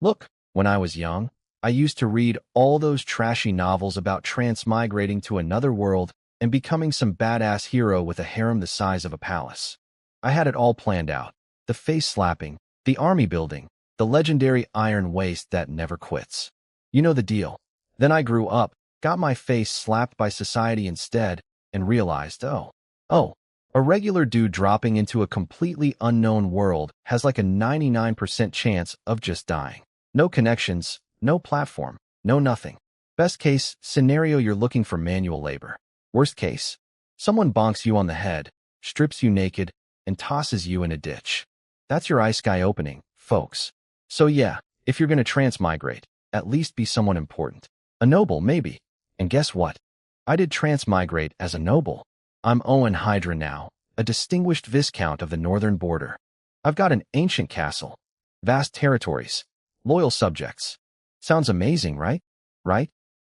Look, when I was young, I used to read all those trashy novels about transmigrating to another world and becoming some badass hero with a harem the size of a palace. I had it all planned out. The face slapping, the army building, the legendary iron waist that never quits. You know the deal. Then I grew up, got my face slapped by society instead, and realized, oh, a regular dude dropping into a completely unknown world has like a 99% chance of just dying. No connections, no platform, no nothing. Best case scenario, you're looking for manual labor. Worst case, someone bonks you on the head, strips you naked, and tosses you in a ditch. That's your eye sky opening, folks. So yeah, if you're gonna transmigrate, at least be someone important. A noble, maybe. And guess what? I did transmigrate as a noble. I'm Owen Hydra now, a distinguished viscount of the northern border. I've got an ancient castle, vast territories, loyal subjects. Sounds amazing, right? Right?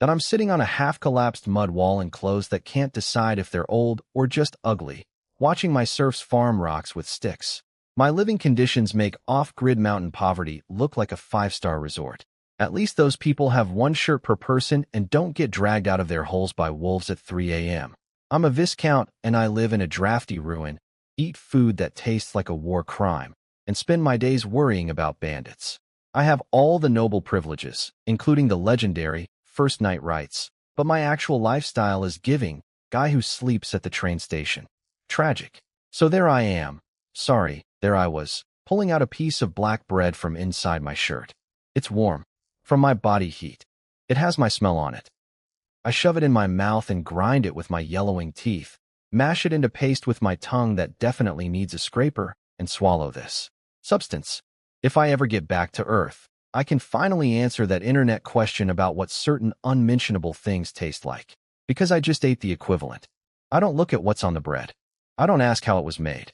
That I'm sitting on a half-collapsed mud wall in clothes that can't decide if they're old or just ugly, watching my serfs farm rocks with sticks. My living conditions make off-grid mountain poverty look like a five-star resort. At least those people have one shirt per person and don't get dragged out of their holes by wolves at 3 a.m. I'm a viscount and I live in a drafty ruin, eat food that tastes like a war crime, and spend my days worrying about bandits. I have all the noble privileges, including the legendary first night rights, but my actual lifestyle is giving, guy who sleeps at the train station. Tragic. So there I am. Sorry, there I was, pulling out a piece of black bread from inside my shirt. It's warm. From my body heat. It has my smell on it. I shove it in my mouth and grind it with my yellowing teeth, mash it into paste with my tongue that definitely needs a scraper, and swallow this substance. If I ever get back to Earth, I can finally answer that internet question about what certain unmentionable things taste like. Because I just ate the equivalent. I don't look at what's on the bread. I don't ask how it was made.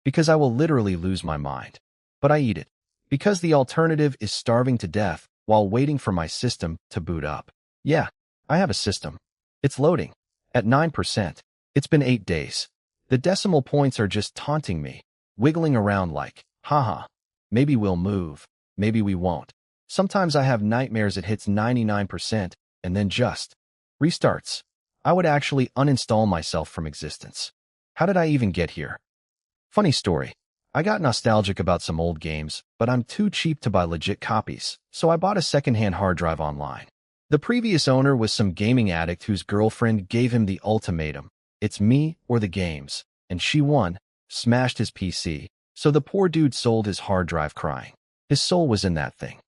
Because I will literally lose my mind. But I eat it. Because the alternative is starving to death while waiting for my system to boot up. Yeah, I have a system. It's loading. At 9%. It's been 8 days. The decimal points are just taunting me, wiggling around like, haha, maybe we'll move, maybe we won't. Sometimes I have nightmares it hits 99% and then just restarts. I would actually uninstall myself from existence. How did I even get here? Funny story. I got nostalgic about some old games, but I'm too cheap to buy legit copies, so I bought a secondhand hard drive online. The previous owner was some gaming addict whose girlfriend gave him the ultimatum. It's me or the games, and she won, smashed his PC, so the poor dude sold his hard drive crying. His soul was in that thing.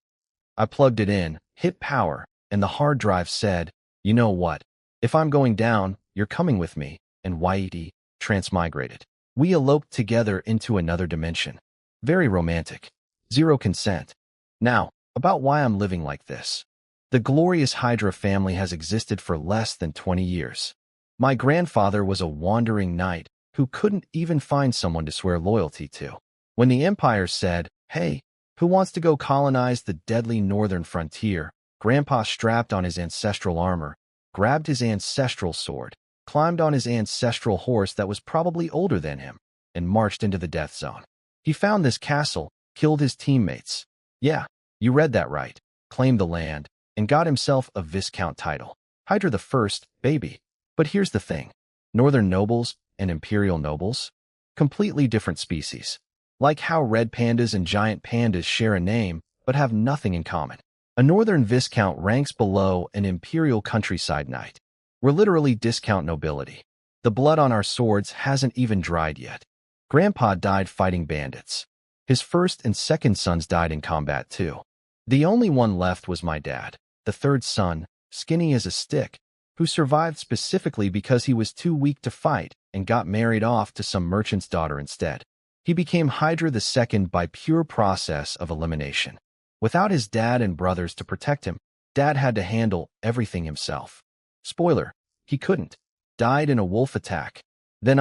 I plugged it in, hit power, and the hard drive said, you know what? If I'm going down, you're coming with me, and Whitey transmigrated. We eloped together into another dimension. Very romantic. Zero consent. Now, about why I'm living like this. The glorious Hydra family has existed for less than 20 years. My grandfather was a wandering knight who couldn't even find someone to swear loyalty to. When the Empire said, hey, who wants to go colonize the deadly northern frontier, Grandpa strapped on his ancestral armor, grabbed his ancestral sword, climbed on his ancestral horse that was probably older than him, and marched into the death zone. He found this castle, killed his teammates. Yeah, you read that right. Claimed the land, and got himself a Viscount title. Hydra the First, baby. But here's the thing. Northern nobles and imperial nobles? Completely different species. Like how red pandas and giant pandas share a name, but have nothing in common. A northern Viscount ranks below an imperial countryside knight. We're literally discount nobility. The blood on our swords hasn't even dried yet. Grandpa died fighting bandits. His first and second sons died in combat too. The only one left was my dad, the third son, skinny as a stick, who survived specifically because he was too weak to fight and got married off to some merchant's daughter instead. He became Hydra the Second by pure process of elimination. Without his dad and brothers to protect him, Dad had to handle everything himself. Spoiler, he couldn't. Died in a wolf attack. Then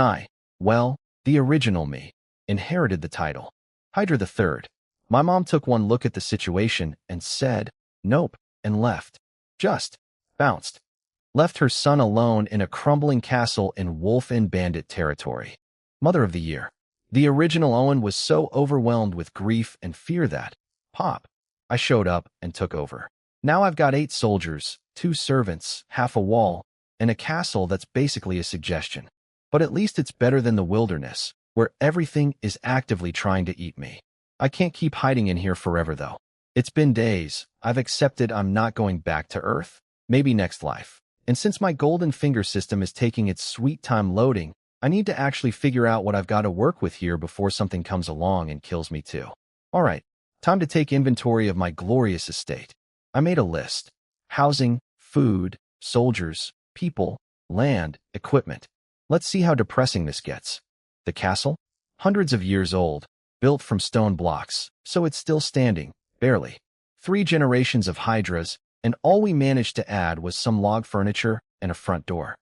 the original me, inherited the title. Hydra the Third. My mom took one look at the situation and said, nope, and left. Just bounced. Left her son alone in a crumbling castle in wolf and bandit territory. Mother of the Year. The original Owen was so overwhelmed with grief and fear that, Pop, I showed up and took over. Now I've got 8 soldiers, 2 servants, half a wall, and a castle that's basically a suggestion. But at least it's better than the wilderness, where everything is actively trying to eat me. I can't keep hiding in here forever, though. It's been days. I've accepted I'm not going back to Earth. Maybe next life. And since my golden finger system is taking its sweet time loading, I need to actually figure out what I've got to work with here before something comes along and kills me too. All right, time to take inventory of my glorious estate. I made a list. Housing, food, soldiers, people, land, equipment. Let's see how depressing this gets. The castle? Hundreds of years old, built from stone blocks, so it's still standing, barely. 3 generations of hydras, and all we managed to add was some log furniture and a front door.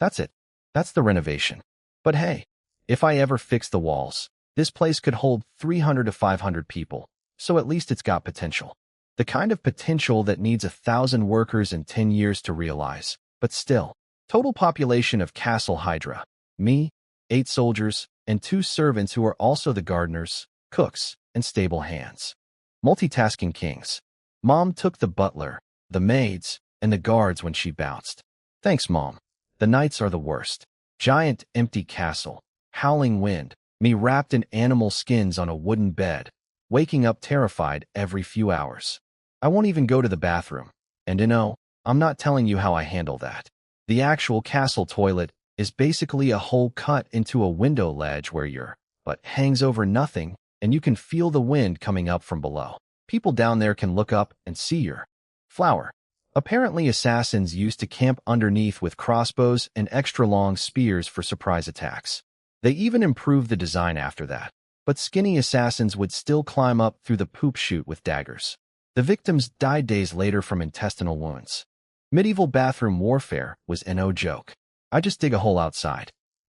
That's it. That's the renovation. But hey, if I ever fix the walls, this place could hold 300 to 500 people, so at least it's got potential. The kind of potential that needs 1,000 workers and 10 years to realize. But still, total population of Castle Hydra. Me, 8 soldiers, and 2 servants who are also the gardeners, cooks, and stable hands. Multitasking kings. Mom took the butler, the maids, and the guards when she bounced. Thanks, Mom. The nights are the worst. Giant empty castle, howling wind, me wrapped in animal skins on a wooden bed, waking up terrified every few hours. I won't even go to the bathroom. And I'm not telling you how I handle that. The actual castle toilet is basically a hole cut into a window ledge where your butt hangs over nothing, and you can feel the wind coming up from below. People down there can look up and see your flower. Apparently, assassins used to camp underneath with crossbows and extra-long spears for surprise attacks. They even improved the design after that, but skinny assassins would still climb up through the poop chute with daggers. The victims died days later from intestinal wounds. Medieval bathroom warfare was no joke. I just dig a hole outside.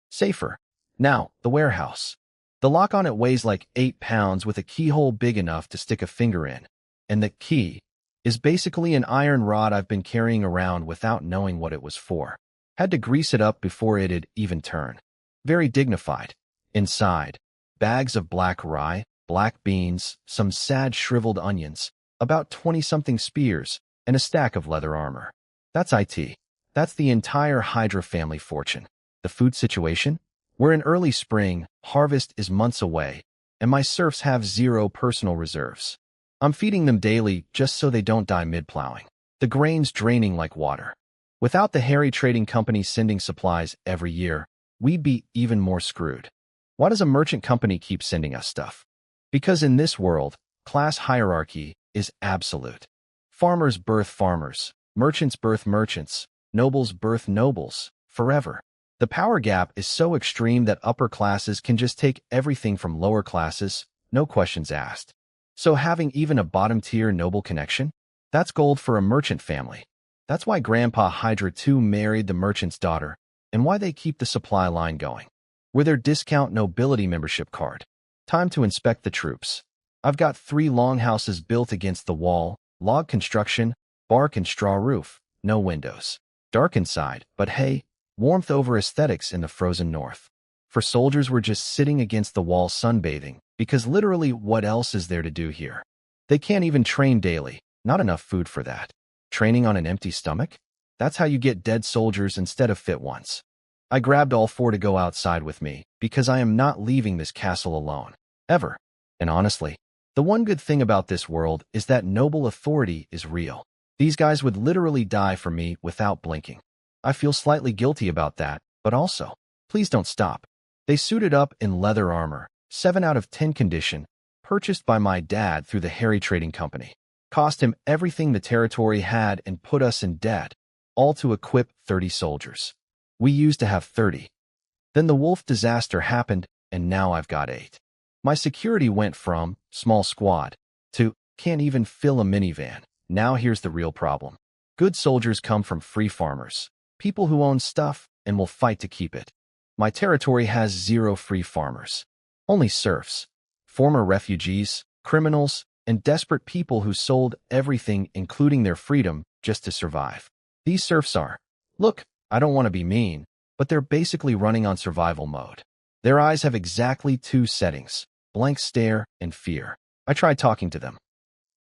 Safer. Now, the warehouse. The lock on it weighs like 8 pounds with a keyhole big enough to stick a finger in. And the key is basically an iron rod I've been carrying around without knowing what it was for. Had to grease it up before it'd even turn. Very dignified. Inside, bags of black rye, black beans, some sad shriveled onions, about 20-something spears, and a stack of leather armor. That's IT. That's the entire Hydra family fortune. The food situation? We're in early spring, harvest is months away, and my serfs have 0 personal reserves. I'm feeding them daily just so they don't die mid-plowing. The grain's draining like water. Without the hairy trading company sending supplies every year, we'd be even more screwed. Why does a merchant company keep sending us stuff? Because in this world, class hierarchy is absolute. Farmers birth farmers, merchants birth merchants, nobles birth nobles, forever. The power gap is so extreme that upper classes can just take everything from lower classes, no questions asked. So having even a bottom-tier noble connection? That's gold for a merchant family. That's why Grandpa Hydra 2 married the merchant's daughter, and why they keep the supply line going. With their discount nobility membership card. Time to inspect the troops. I've got 3 longhouses built against the wall, log construction, bark and straw roof, no windows. Dark inside, but hey, warmth over aesthetics in the frozen north. For soldiers, we're just sitting against the wall sunbathing, because literally what else is there to do here? They can't even train daily, not enough food for that. Training on an empty stomach? That's how you get dead soldiers instead of fit ones. I grabbed all 4 to go outside with me, because I am not leaving this castle alone. Ever. And honestly, the one good thing about this world is that noble authority is real. These guys would literally die for me without blinking. I feel slightly guilty about that, but also, please don't stop. They suited up in leather armor, 7 out of 10 condition, purchased by my dad through the Harry Trading Company. Cost him everything the territory had and put us in debt, all to equip 30 soldiers. We used to have 30. Then the wolf disaster happened, and now I've got 8. My security went from small squad to can't even fill a minivan. Now here's the real problem. Good soldiers come from free farmers, people who own stuff and will fight to keep it. My territory has 0 free farmers. Only serfs, former refugees, criminals, and desperate people who sold everything, including their freedom, just to survive. These serfs are, look, I don't want to be mean, but they're basically running on survival mode. Their eyes have exactly 2 settings, blank stare and fear. I tried talking to them.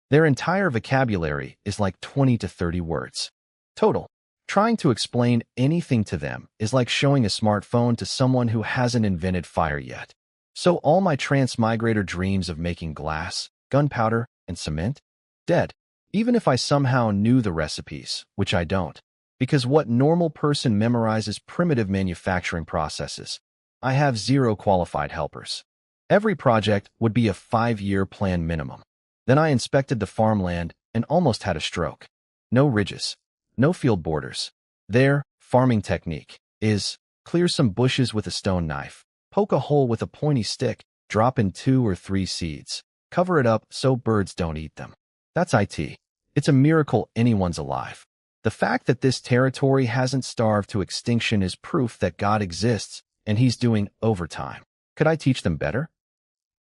Their entire vocabulary is like 20 to 30 words. Total. Trying to explain anything to them is like showing a smartphone to someone who hasn't invented fire yet. So all my transmigrator dreams of making glass, gunpowder, and cement? Dead. Even if I somehow knew the recipes, which I don't. Because what normal person memorizes primitive manufacturing processes? I have zero qualified helpers. Every project would be a 5-year plan minimum. Then I inspected the farmland and almost had a stroke. No ridges. No field borders. Their farming technique is clear some bushes with a stone knife, poke a hole with a pointy stick, drop in 2 or 3 seeds, cover it up so birds don't eat them. That's IT. It's a miracle anyone's alive. The fact that this territory hasn't starved to extinction is proof that God exists and he's doing overtime. Could I teach them better?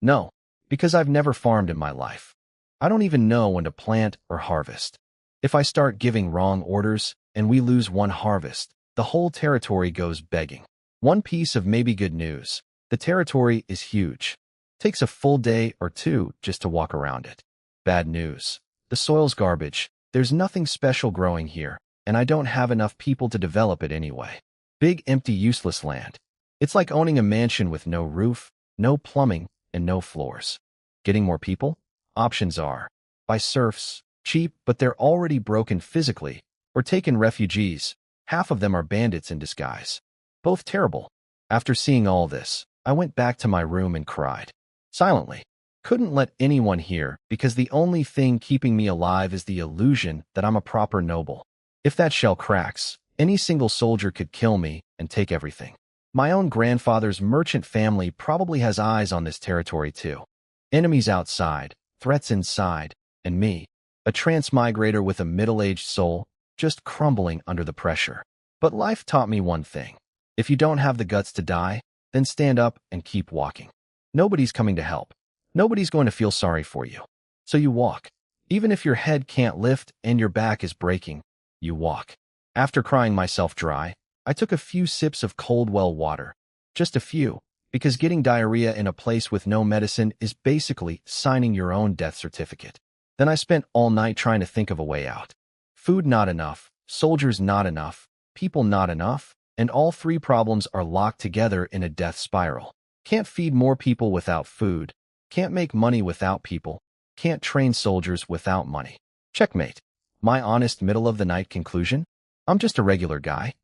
No, because I've never farmed in my life. I don't even know when to plant or harvest. If I start giving wrong orders and we lose one harvest, the whole territory goes begging. One piece of maybe good news. The territory is huge. Takes a full day or 2 just to walk around it. Bad news. The soil's garbage. There's nothing special growing here, and I don't have enough people to develop it anyway. Big, empty, useless land. It's like owning a mansion with no roof, no plumbing, and no floors. Getting more people? Options are buy serfs, cheap, but they're already broken physically, or take in refugees. Half of them are bandits in disguise. Both terrible. After seeing all this, I went back to my room and cried. Silently. Couldn't let anyone hear because the only thing keeping me alive is the illusion that I'm a proper noble. If that shell cracks, any single soldier could kill me and take everything. My own grandfather's merchant family probably has eyes on this territory too. Enemies outside, threats inside, and me, a transmigrator with a middle-aged soul, just crumbling under the pressure. But life taught me one thing. If you don't have the guts to die, then stand up and keep walking. Nobody's coming to help. Nobody's going to feel sorry for you. So you walk. Even if your head can't lift and your back is breaking, you walk. After crying myself dry, I took a few sips of cold well water. Just a few, because getting diarrhea in a place with no medicine is basically signing your own death certificate. Then I spent all night trying to think of a way out. Food not enough, soldiers not enough, people not enough, and all 3 problems are locked together in a death spiral. Can't feed more people without food. Can't make money without people. Can't train soldiers without money. Checkmate. My honest middle-of-the-night conclusion? I'm just a regular guy.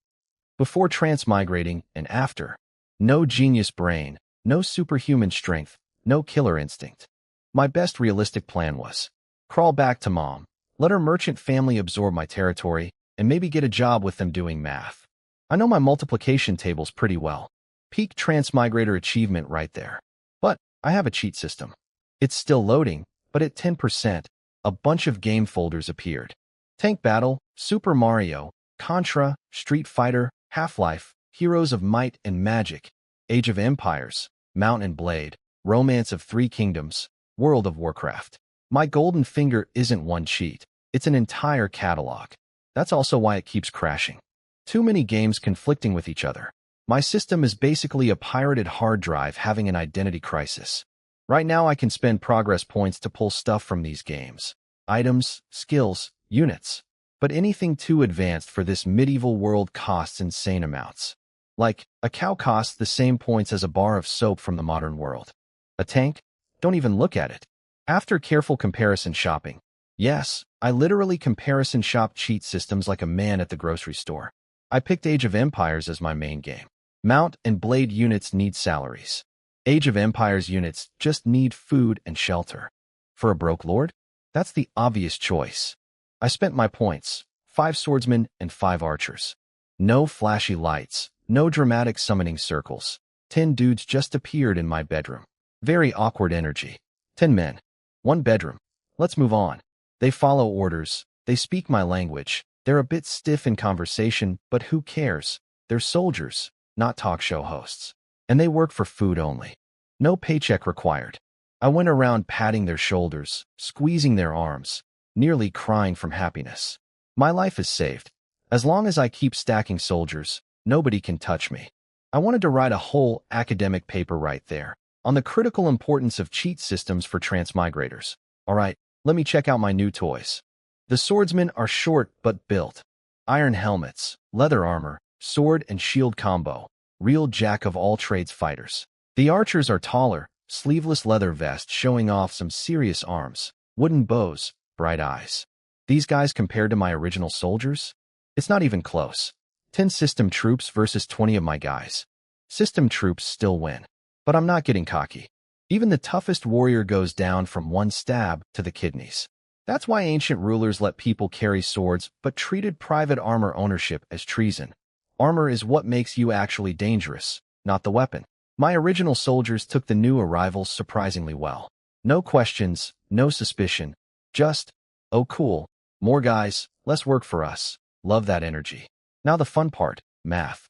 Before transmigrating and after. No genius brain, no superhuman strength, no killer instinct. My best realistic plan was crawl back to mom, let her merchant family absorb my territory, and maybe get a job with them doing math. I know my multiplication tables pretty well. Peak transmigrator achievement right there. But I have a cheat system. It's still loading, but at 10%, a bunch of game folders appeared. Tank Battle, Super Mario, Contra, Street Fighter, Half-Life, Heroes of Might and Magic, Age of Empires, Mount and Blade, Romance of 3 Kingdoms, World of Warcraft. My golden finger isn't one cheat. It's an entire catalog. That's also why it keeps crashing. Too many games conflicting with each other. My system is basically a pirated hard drive having an identity crisis. Right now I can spend progress points to pull stuff from these games. Items, skills, units. But anything too advanced for this medieval world costs insane amounts. Like, a cow costs the same points as a bar of soap from the modern world. A tank? Don't even look at it. After careful comparison shopping. Yes, I literally comparison shop cheat systems like a man at the grocery store. I picked Age of Empires as my main game. Mount and Blade units need salaries. Age of Empires units just need food and shelter. For a broke lord? That's the obvious choice. I spent my points, 5 swordsmen and 5 archers. No flashy lights, no dramatic summoning circles. 10 dudes just appeared in my bedroom. Very awkward energy. 10 men. 1 bedroom. Let's move on. They follow orders. They speak my language. They're a bit stiff in conversation, but who cares? They're soldiers, not talk show hosts. And they work for food only. No paycheck required. I went around patting their shoulders, squeezing their arms, nearly crying from happiness. My life is saved. As long as I keep stacking soldiers, nobody can touch me. I wanted to write a whole academic paper right there on the critical importance of cheat systems for transmigrators. All right, Let me check out my new toys. The swordsmen are short but built. Iron helmets, leather armor, sword and shield combo. Real jack-of-all-trades fighters. The archers are taller, sleeveless leather vests showing off some serious arms, wooden bows, bright eyes. These guys compared to my original soldiers? It's not even close. 10 system troops versus 20 of my guys. System troops still win. But I'm not getting cocky. Even the toughest warrior goes down from one stab to the kidneys. That's why ancient rulers let people carry swords but treated private armor ownership as treason. Armor is what makes you actually dangerous, not the weapon. My original soldiers took the new arrivals surprisingly well. No questions, no suspicion. Just, oh cool, more guys, less work for us. Love that energy. Now the fun part, math.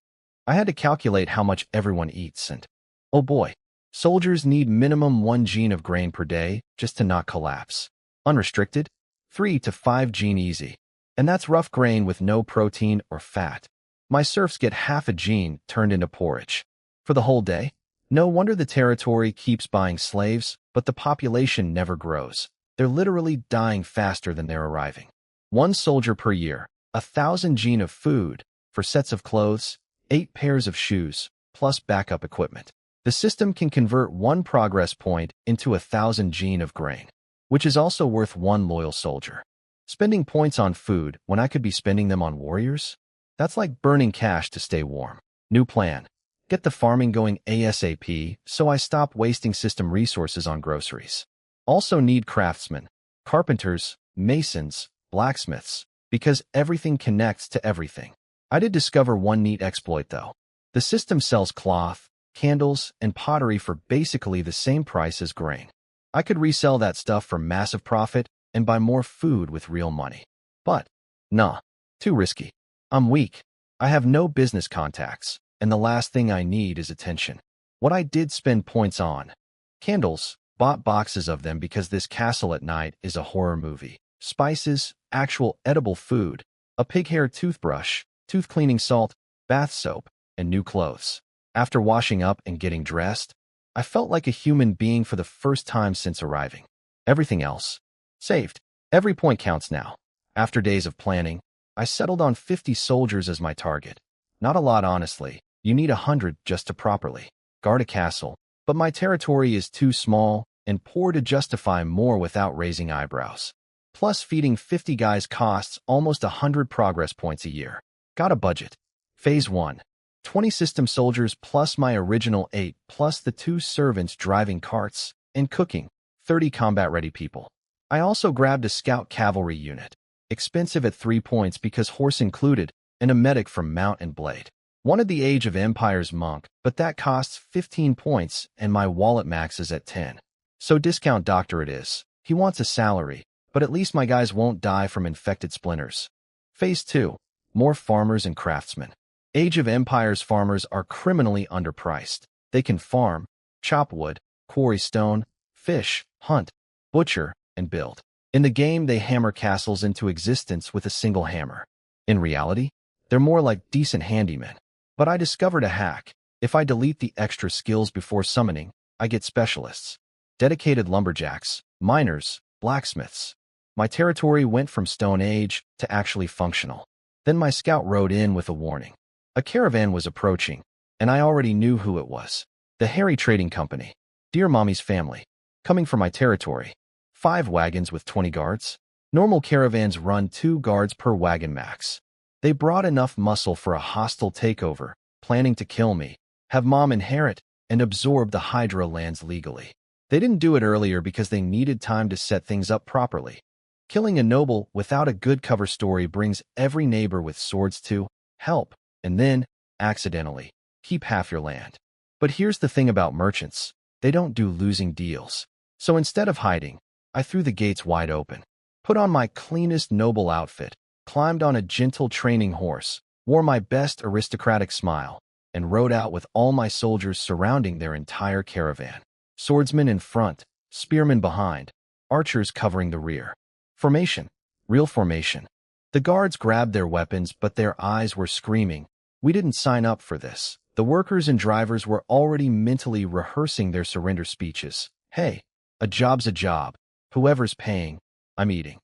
I had to calculate how much everyone eats and, oh boy, soldiers need minimum 1 gene of grain per day just to not collapse. Unrestricted, 3 to 5 gene easy. And that's rough grain with no protein or fat. My serfs get half a gene turned into porridge. For the whole day? No wonder the territory keeps buying slaves, but the population never grows. They're literally dying faster than they're arriving. 1 soldier per year, 1,000 gene of food, for sets of clothes, 8 pairs of shoes, plus backup equipment. The system can convert 1 progress point into 1,000 gene of grain, which is also worth 1 loyal soldier. Spending points on food when I could be spending them on warriors? That's like burning cash to stay warm. New plan. Get the farming going ASAP so I stop wasting system resources on groceries. Also need craftsmen, carpenters, masons, blacksmiths, because everything connects to everything. I did discover one neat exploit though. The system sells cloth, candles, and pottery for basically the same price as grain. I could resell that stuff for massive profit and buy more food with real money. But, nah, too risky. I'm weak. I have no business contacts, and the last thing I need is attention. What I did spend points on. Candles, bought boxes of them because this castle at night is a horror movie. Spices, actual edible food, a pig hair toothbrush, tooth cleaning salt, bath soap, and new clothes. After washing up and getting dressed, I felt like a human being for the first time since arriving. Everything else, saved. Every point counts now. After days of planning, I settled on 50 soldiers as my target. Not a lot, honestly. You need 100 just to properly guard a castle, but my territory is too small and poor to justify more without raising eyebrows. Plus, feeding 50 guys costs almost 100 progress points a year. Got a budget. Phase 1. 20 system soldiers plus my original 8 plus the 2 servants driving carts and cooking, 30 combat-ready people. I also grabbed a scout cavalry unit. Expensive at 3 points because horse included, and a medic from Mount and Blade. Wanted the Age of Empires monk, but that costs 15 points and my wallet max is at 10. So discount doctor it is. He wants a salary, but at least my guys won't die from infected splinters. Phase 2. More farmers and craftsmen. Age of Empires farmers are criminally underpriced. They can farm, chop wood, quarry stone, fish, hunt, butcher, and build. In the game, they hammer castles into existence with a single hammer. In reality, they're more like decent handymen. But I discovered a hack. If I delete the extra skills before summoning, I get specialists. Dedicated lumberjacks, miners, blacksmiths. My territory went from Stone Age to actually functional. Then my scout rode in with a warning. A caravan was approaching, and I already knew who it was. The Harry Trading Company. Dear Mommy's family. Coming from my territory. 5 wagons with 20 guards. Normal caravans run 2 guards per wagon max. They brought enough muscle for a hostile takeover, planning to kill me, have Mom inherit, and absorb the Hydra lands legally. They didn't do it earlier because they needed time to set things up properly. Killing a noble without a good cover story brings every neighbor with swords to help, and then, accidentally, keep half your land. But here's the thing about merchants. They don't do losing deals. So instead of hiding, I threw the gates wide open, put on my cleanest noble outfit, climbed on a gentle training horse, wore my best aristocratic smile, and rode out with all my soldiers surrounding their entire caravan. Swordsmen in front, spearmen behind, archers covering the rear. Formation. Real formation. The guards grabbed their weapons, but their eyes were screaming, "We didn't sign up for this." The workers and drivers were already mentally rehearsing their surrender speeches. Hey, a job's a job. Whoever's paying, I'm eating.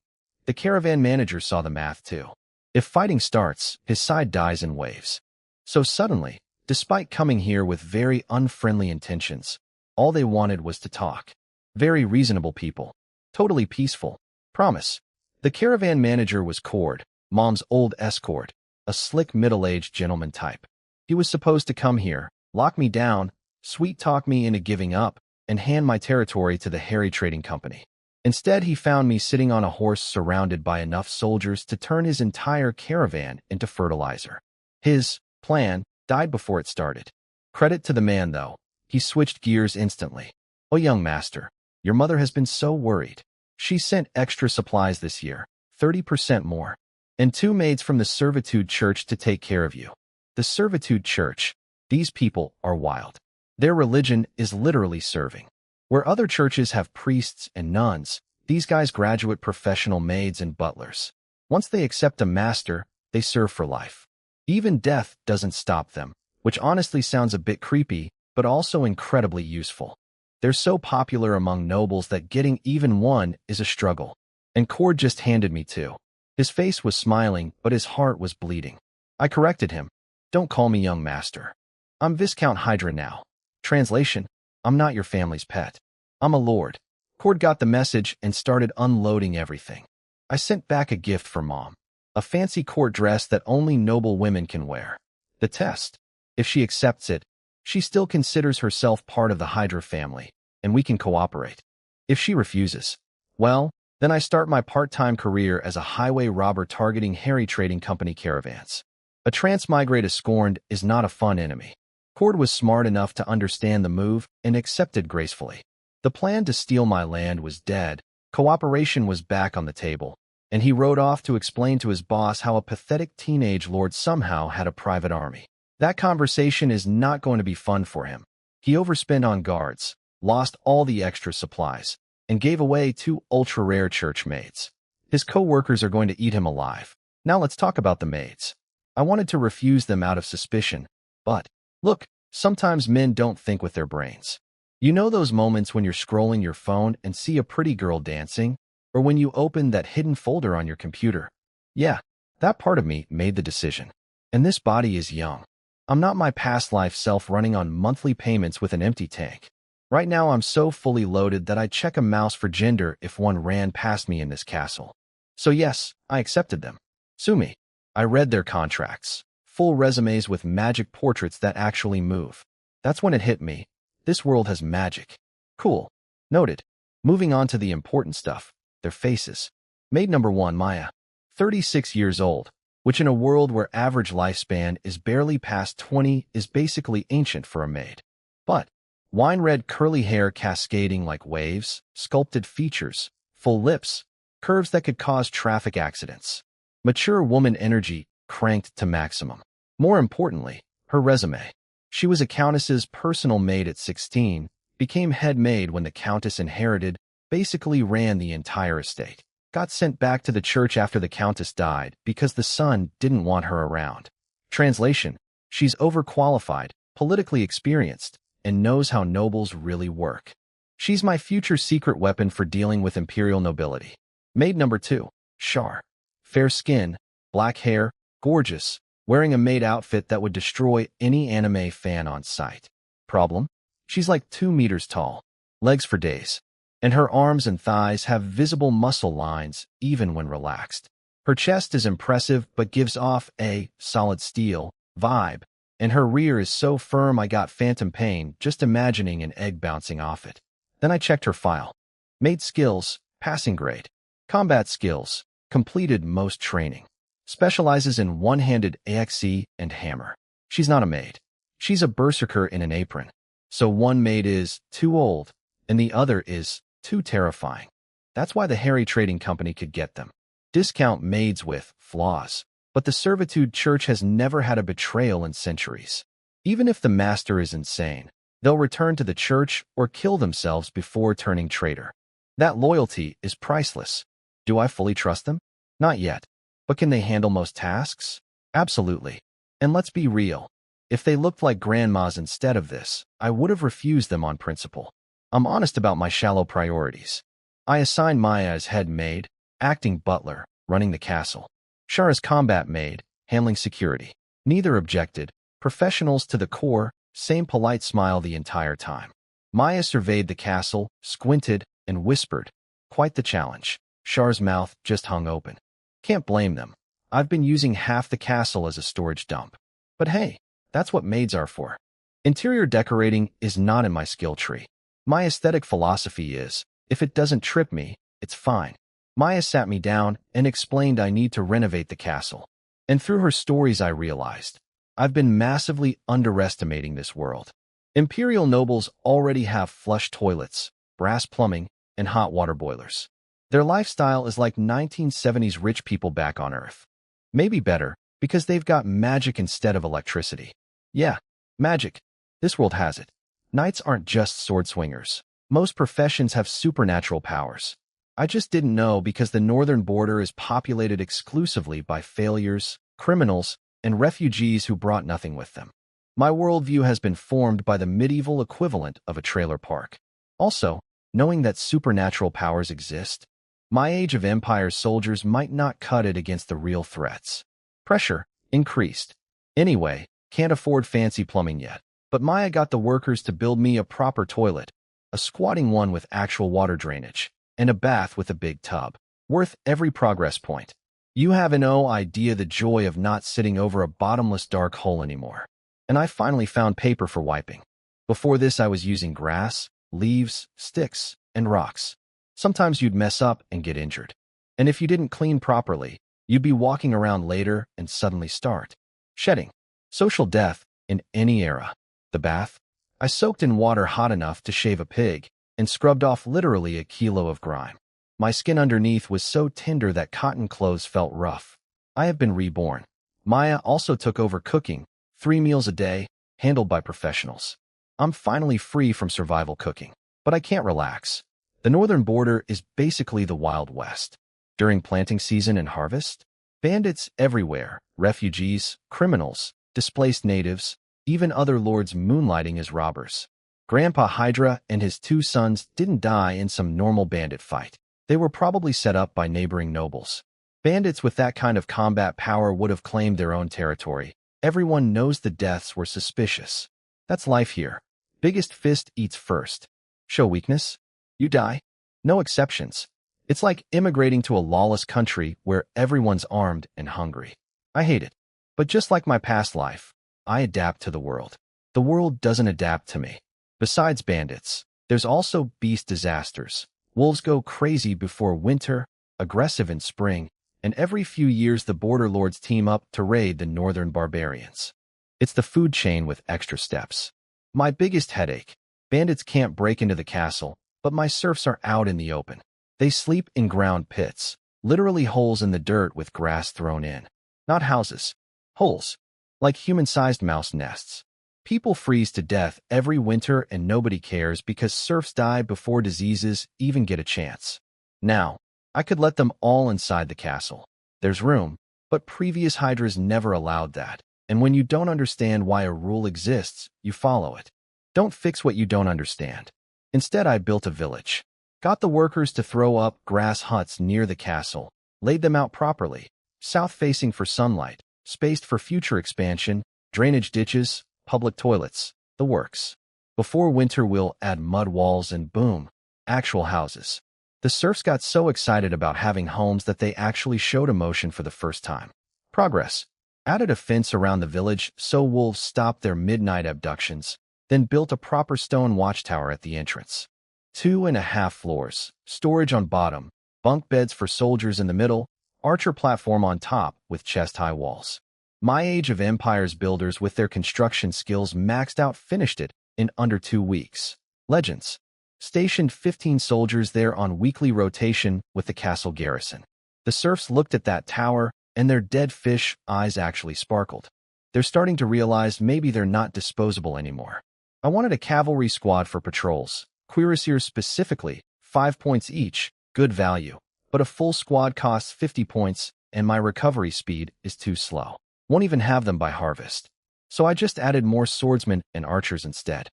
The caravan manager saw the math too. If fighting starts, his side dies in waves. So suddenly, despite coming here with very unfriendly intentions, all they wanted was to talk. Very reasonable people. Totally peaceful. Promise. The caravan manager was Cord, Mom's old escort, a slick middle-aged gentleman type. He was supposed to come here, lock me down, sweet-talk me into giving up, and hand my territory to the Harry Trading Company. Instead, he found me sitting on a horse surrounded by enough soldiers to turn his entire caravan into fertilizer. His plan died before it started. Credit to the man, though. He switched gears instantly. Oh, young master, your mother has been so worried. She sent extra supplies this year, 30% more, and 2 maids from the Servitude Church to take care of you. The Servitude Church, these people are wild. Their religion is literally serving. Where other churches have priests and nuns, these guys graduate professional maids and butlers. Once they accept a master, they serve for life. Even death doesn't stop them, which honestly sounds a bit creepy, but also incredibly useful. They're so popular among nobles that getting even one is a struggle. And Cord just handed me 2. His face was smiling, but his heart was bleeding. I corrected him. Don't call me young master. I'm Viscount Hydra now. Translation: I'm not your family's pet. I'm a lord. Cord got the message and started unloading everything. I sent back a gift for Mom. A fancy court dress that only noble women can wear. The test. If she accepts it, she still considers herself part of the Hydra family, and we can cooperate. If she refuses, well, then I start my part-time career as a highway robber targeting Harry Trading Company caravans. A transmigrate scorned is not a fun enemy. Cord was smart enough to understand the move and accepted gracefully. The plan to steal my land was dead, cooperation was back on the table, and he rode off to explain to his boss how a pathetic teenage lord somehow had a private army. That conversation is not going to be fun for him. He overspent on guards, lost all the extra supplies, and gave away 2 ultra-rare church maids. His co-workers are going to eat him alive. Now let's talk about the maids. I wanted to refuse them out of suspicion, but look, sometimes men don't think with their brains. You know those moments when you're scrolling your phone and see a pretty girl dancing? Or when you open that hidden folder on your computer? Yeah, that part of me made the decision. And this body is young. I'm not my past life self running on monthly payments with an empty tank. Right now I'm so fully loaded that I'd check a mouse for gender if one ran past me in this castle. So yes, I accepted them. Sue me. I read their contracts. Full resumes with magic portraits that actually move. That's when it hit me. This world has magic. Cool. Noted. Moving on to the important stuff. Their faces. Maid number 1, Maya. 36 years old, which in a world where average lifespan is barely past 20 is basically ancient for a maid. But wine-red curly hair cascading like waves, sculpted features, full lips, curves that could cause traffic accidents. Mature woman energy cranked to maximum. More importantly, her resume. She was a countess's personal maid at 16, became head maid when the countess inherited, basically ran the entire estate. Got sent back to the church after the countess died because the son didn't want her around. Translation: she's overqualified, politically experienced, and knows how nobles really work. She's my future secret weapon for dealing with imperial nobility. Maid number 2, Shar. Fair skin, black hair, gorgeous, wearing a maid outfit that would destroy any anime fan on sight. Problem? She's like 2 meters tall, legs for days, and her arms and thighs have visible muscle lines even when relaxed. Her chest is impressive but gives off a solid steel vibe, and her rear is so firm I got phantom pain just imagining an egg bouncing off it. Then I checked her file. Maid skills, passing grade. Combat skills, completed most training. Specializes in one-handed AXE and hammer. She's not a maid. She's a berserker in an apron. So one maid is too old, and the other is too terrifying. That's why the Harry Trading Company could get them. Discount maids with flaws. But the Servitude Church has never had a betrayal in centuries. Even if the master is insane, they'll return to the church or kill themselves before turning traitor. That loyalty is priceless. Do I fully trust them? Not yet. But can they handle most tasks? Absolutely. And let's be real. If they looked like grandmas instead of this, I would have refused them on principle. I'm honest about my shallow priorities. I assigned Maya as head maid, acting butler, running the castle. Shara's combat maid, handling security. Neither objected. Professionals to the core, same polite smile the entire time. Maya surveyed the castle, squinted, and whispered. Quite the challenge. Char's mouth just hung open. Can't blame them. I've been using half the castle as a storage dump. But hey, that's what maids are for. Interior decorating is not in my skill tree. My aesthetic philosophy is, if it doesn't trip me, it's fine. Maya sat me down and explained I need to renovate the castle. And through her stories I realized, I've been massively underestimating this world. Imperial nobles already have flush toilets, brass plumbing, and hot water boilers. Their lifestyle is like 1970s rich people back on Earth. Maybe better, because they've got magic instead of electricity. Yeah, magic. This world has it. Knights aren't just sword swingers. Most professions have supernatural powers. I just didn't know because the northern border is populated exclusively by failures, criminals, and refugees who brought nothing with them. My worldview has been formed by the medieval equivalent of a trailer park. Also, knowing that supernatural powers exist, my Age of Empires soldiers might not cut it against the real threats. Pressure increased. Anyway, can't afford fancy plumbing yet. But Maya got the workers to build me a proper toilet, a squatting one with actual water drainage, and a bath with a big tub, worth every progress point. You have no idea the joy of not sitting over a bottomless dark hole anymore. And I finally found paper for wiping. Before this I was using grass, leaves, sticks, and rocks. Sometimes you'd mess up and get injured. And if you didn't clean properly, you'd be walking around later and suddenly start shedding. Social death in any era. The bath? I soaked in water hot enough to shave a pig and scrubbed off literally a kilo of grime. My skin underneath was so tender that cotton clothes felt rough. I have been reborn. Maya also took over cooking, 3 meals a day, handled by professionals. I'm finally free from survival cooking, but I can't relax. The northern border is basically the Wild West. During planting season and harvest, bandits everywhere, refugees, criminals, displaced natives, even other lords moonlighting as robbers. Grandpa Hydra and his 2 sons didn't die in some normal bandit fight. They were probably set up by neighboring nobles. Bandits with that kind of combat power would have claimed their own territory. Everyone knows the deaths were suspicious. That's life here. Biggest fist eats first. Show weakness? You die. No exceptions. It's like immigrating to a lawless country where everyone's armed and hungry. I hate it. But just like my past life, I adapt to the world. The world doesn't adapt to me. Besides bandits, there's also beast disasters. Wolves go crazy before winter, aggressive in spring, and every few years the border lords team up to raid the northern barbarians. It's the food chain with extra steps. My biggest headache. Bandits can't break into the castle, but my serfs are out in the open. They sleep in ground pits, literally holes in the dirt with grass thrown in. Not houses. Holes. Like human-sized mouse nests. People freeze to death every winter and nobody cares because serfs die before diseases even get a chance. Now, I could let them all inside the castle. There's room, but previous hydras never allowed that. And when you don't understand why a rule exists, you follow it. Don't fix what you don't understand. Instead, I built a village. Got the workers to throw up grass huts near the castle, laid them out properly, south-facing for sunlight, spaced for future expansion, drainage ditches, public toilets, the works. Before winter we'll add mud walls and boom, actual houses. The serfs got so excited about having homes that they actually showed emotion for the first time. Progress. Added a fence around the village so wolves stopped their midnight abductions, then built a proper stone watchtower at the entrance. 2.5 floors, storage on bottom, bunk beds for soldiers in the middle, archer platform on top with chest-high walls. My Age of Empires builders with their construction skills maxed out finished it in under 2 weeks. Legends. Stationed 15 soldiers there on weekly rotation with the castle garrison. The serfs looked at that tower, and their dead fish eyes actually sparkled. They're starting to realize maybe they're not disposable anymore. I wanted a cavalry squad for patrols, cuirassiers specifically, 5 points each, good value. But a full squad costs 50 points, and my recovery speed is too slow. Won't even have them by harvest. So I just added more swordsmen and archers instead.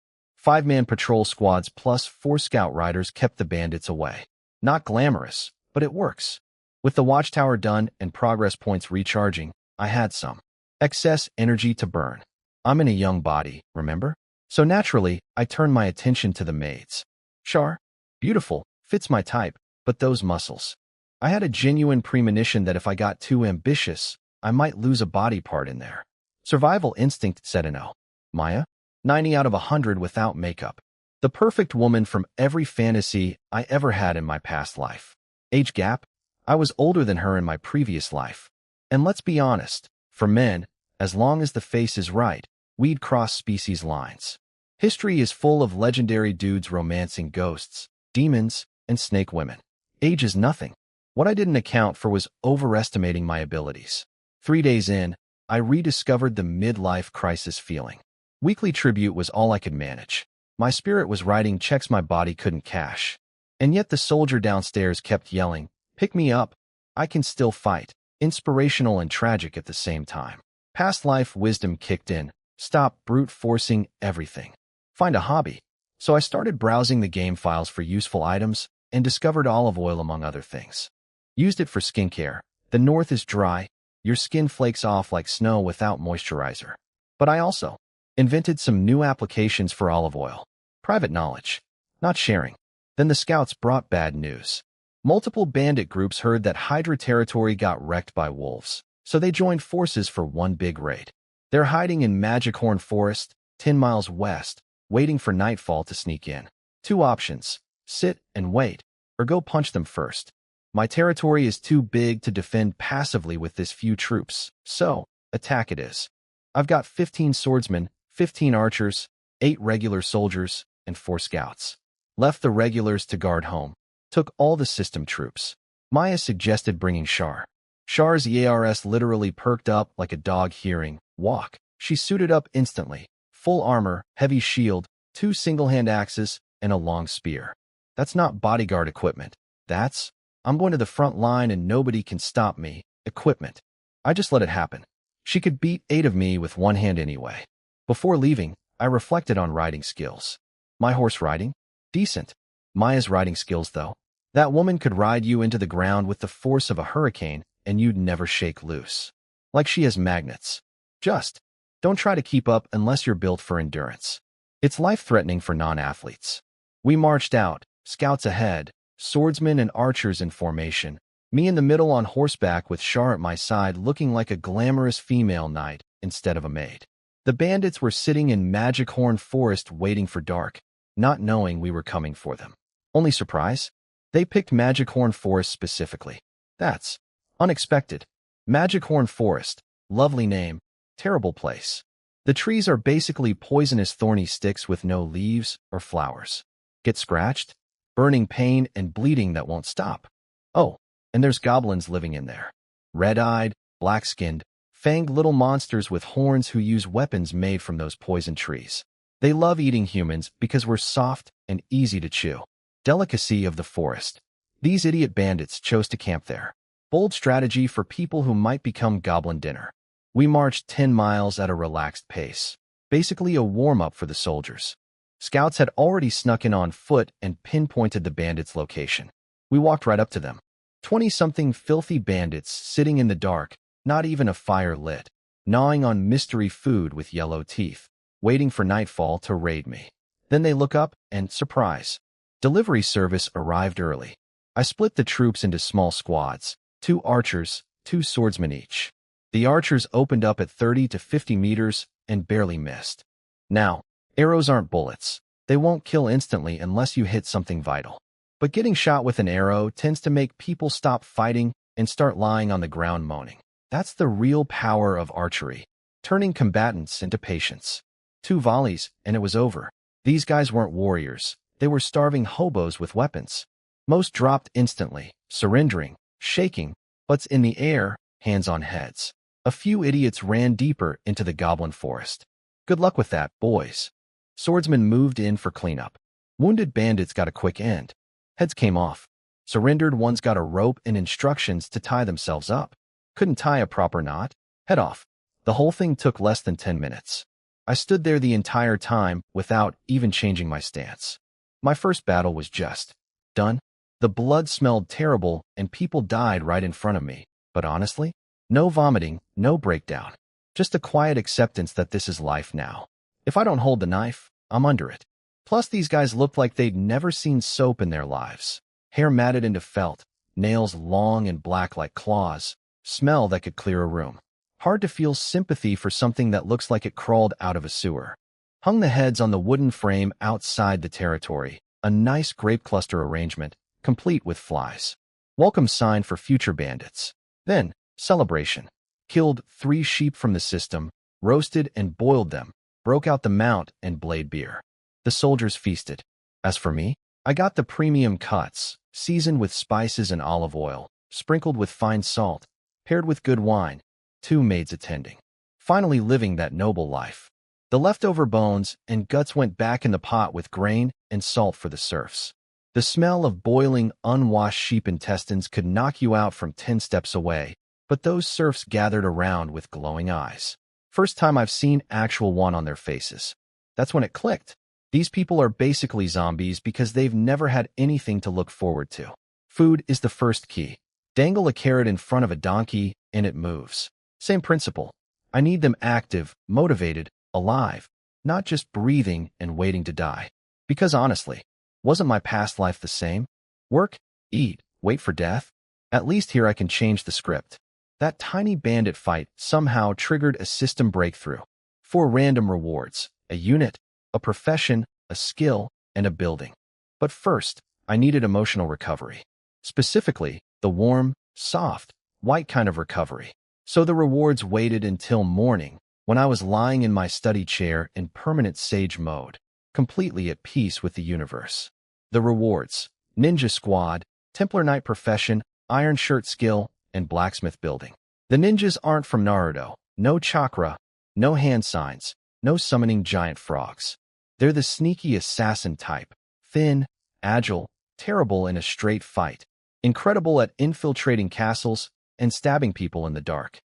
5-man patrol squads plus 4 scout riders kept the bandits away. Not glamorous, but it works. With the watchtower done and progress points recharging, I had some excess energy to burn. I'm in a young body, remember? So naturally, I turned my attention to the maids. Shar, beautiful, fits my type, but those muscles. I had a genuine premonition that if I got too ambitious, I might lose a body part in there. Survival instinct said no. Maya? 90 out of 100 without makeup. The perfect woman from every fantasy I ever had in my past life. Age gap? I was older than her in my previous life. And let's be honest, for men, as long as the face is right, we'd cross species lines. History is full of legendary dudes romancing ghosts, demons, and snake women. Age is nothing. What I didn't account for was overestimating my abilities. 3 days in, I rediscovered the midlife crisis feeling. Weekly tribute was all I could manage. My spirit was writing checks my body couldn't cash. And yet the soldier downstairs kept yelling, "Pick me up. I can still fight." Inspirational and tragic at the same time. Past life wisdom kicked in. Stop brute forcing everything. Find a hobby. So I started browsing the game files for useful items and discovered olive oil among other things. Used it for skincare. The north is dry. Your skin flakes off like snow without moisturizer. But I also invented some new applications for olive oil. Private knowledge, not sharing. Then the scouts brought bad news. Multiple bandit groups heard that Hydra territory got wrecked by wolves, so they joined forces for one big raid. They're hiding in Magichorn Forest, 10 miles west, waiting for nightfall to sneak in. 2 options, sit and wait, or go punch them first. My territory is too big to defend passively with this few troops, so attack it is. I've got 15 swordsmen, 15 archers, 8 regular soldiers, and 4 scouts. Left the regulars to guard home. Took all the system troops. Maya suggested bringing Shar. Shar's EARS literally perked up like a dog hearing walk. She suited up instantly. Full armor, heavy shield, 2 single-hand axes, and a long spear. That's not bodyguard equipment. That's, I'm going to the front line and nobody can stop me, equipment. I just let it happen. She could beat 8 of me with one hand anyway. Before leaving, I reflected on riding skills. My horse riding? Decent. Maya's riding skills, though. That woman could ride you into the ground with the force of a hurricane, and you'd never shake loose. Like she has magnets. Just don't try to keep up unless you're built for endurance. It's life-threatening for non-athletes. We marched out, scouts ahead, swordsmen and archers in formation, me in the middle on horseback with Shar at my side looking like a glamorous female knight instead of a maid. The bandits were sitting in Magichorn Forest waiting for dark, not knowing we were coming for them. Only surprise? They picked Magichorn Forest specifically. That's unexpected. Magichorn Forest, lovely name, terrible place. The trees are basically poisonous thorny sticks with no leaves or flowers. Get scratched? Burning pain and bleeding that won't stop. Oh, and there's goblins living in there. Red-eyed, black-skinned, fanged little monsters with horns who use weapons made from those poison trees. They love eating humans because we're soft and easy to chew. Delicacy of the forest. These idiot bandits chose to camp there. Bold strategy for people who might become goblin dinner. We marched 10 miles at a relaxed pace. Basically a warm-up for the soldiers. Scouts had already snuck in on foot and pinpointed the bandits' location. We walked right up to them. 20-something filthy bandits sitting in the dark, not even a fire lit, gnawing on mystery food with yellow teeth, waiting for nightfall to raid me. Then they look up and, surprise, delivery service arrived early. I split the troops into small squads, 2 archers, 2 swordsmen each. The archers opened up at 30 to 50 meters and barely missed. Now, arrows aren't bullets. They won't kill instantly unless you hit something vital. But getting shot with an arrow tends to make people stop fighting and start lying on the ground moaning. That's the real power of archery, turning combatants into patients. 2 volleys, and it was over. These guys weren't warriors. They were starving hobos with weapons. Most dropped instantly, surrendering, shaking, butts in the air, hands on heads. A few idiots ran deeper into the goblin forest. Good luck with that, boys. Swordsmen moved in for cleanup. Wounded bandits got a quick end. Heads came off. Surrendered ones got a rope and instructions to tie themselves up. Couldn't tie a proper knot. Head off. The whole thing took less than 10 minutes. I stood there the entire time without even changing my stance. My first battle was just done. The blood smelled terrible and people died right in front of me. But honestly, no vomiting, no breakdown. Just a quiet acceptance that this is life now. If I don't hold the knife, I'm under it. Plus, these guys looked like they'd never seen soap in their lives. Hair matted into felt, nails long and black like claws, smell that could clear a room. Hard to feel sympathy for something that looks like it crawled out of a sewer. Hung the heads on the wooden frame outside the territory, a nice grape cluster arrangement, complete with flies. Welcome sign for future bandits. Then, celebration. Killed 3 sheep from the system, roasted and boiled them, broke out the mount and blade beer. The soldiers feasted. As for me, I got the premium cuts, seasoned with spices and olive oil, sprinkled with fine salt, paired with good wine, 2 maids attending. Finally living that noble life. The leftover bones and guts went back in the pot with grain and salt for the serfs. The smell of boiling, unwashed sheep intestines could knock you out from 10 steps away, but those serfs gathered around with glowing eyes. First time I've seen actual one on their faces. That's when it clicked. These people are basically zombies because they've never had anything to look forward to. Food is the first key. Dangle a carrot in front of a donkey, and it moves. Same principle. I need them active, motivated, alive, not just breathing and waiting to die. Because honestly, wasn't my past life the same? Work, eat, wait for death? At least here I can change the script. That tiny bandit fight somehow triggered a system breakthrough. 4 random rewards, a unit, a profession, a skill, and a building. But first, I needed emotional recovery. Specifically, the warm, soft, white kind of recovery. So the rewards waited until morning, when I was lying in my study chair in permanent sage mode, completely at peace with the universe. The rewards: Ninja Squad, Templar Knight Profession, Iron Shirt Skill, and Blacksmith Building. The ninjas aren't from Naruto. No chakra, no hand signs, no summoning giant frogs. They're the sneaky assassin type. Thin, agile, terrible in a straight fight, incredible at infiltrating castles and stabbing people in the dark.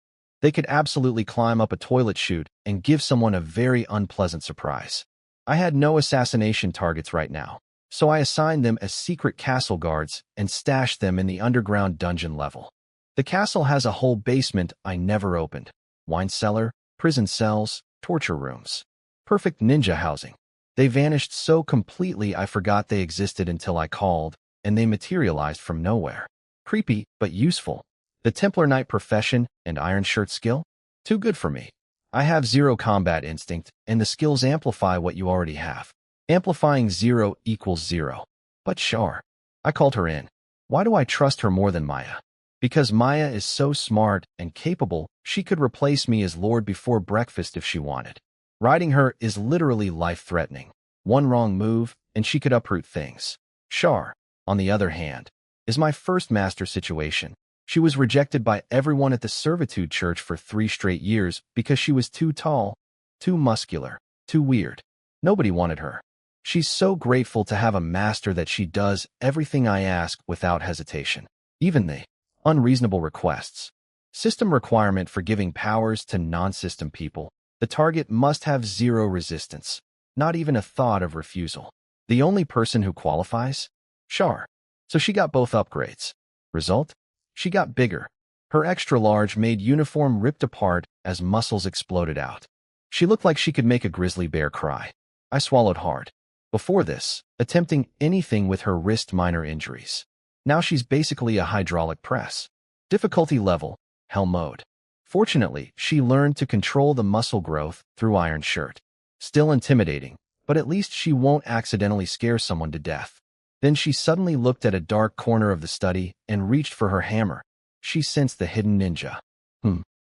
They could absolutely climb up a toilet chute and give someone a very unpleasant surprise. I had no assassination targets right now, so I assigned them as secret castle guards and stashed them in the underground dungeon level. The castle has a whole basement I never opened. Wine cellar, prison cells, torture rooms. Perfect ninja housing. They vanished so completely I forgot they existed until I called, and they materialized from nowhere. Creepy, but useful. The Templar Knight Profession and Iron Shirt Skill? Too good for me. I have 0 combat instinct, and the skills amplify what you already have. Amplifying 0 equals 0. But sure. I called her in. Why do I trust her more than Maya? Because Maya is so smart and capable, she could replace me as Lord before breakfast if she wanted. Riding her is literally life-threatening. One wrong move, and she could uproot things. Char, on the other hand, is my first master situation. She was rejected by everyone at the Servitude Church for 3 straight years because she was too tall, too muscular, too weird. Nobody wanted her. She's so grateful to have a master that she does everything I ask without hesitation. Even the unreasonable requests. System requirement for giving powers to non-system people. The target must have 0 resistance, not even a thought of refusal. The only person who qualifies? Char. So she got both upgrades. Result? She got bigger. Her extra large made uniform ripped apart as muscles exploded out. She looked like she could make a grizzly bear cry. I swallowed hard. Before this, attempting anything with her wrist minor injuries. Now she's basically a hydraulic press. Difficulty level, hell mode. Fortunately, she learned to control the muscle growth through Iron Shirt. Still intimidating, but at least she won't accidentally scare someone to death. Then she suddenly looked at a dark corner of the study and reached for her hammer. She sensed the hidden ninja.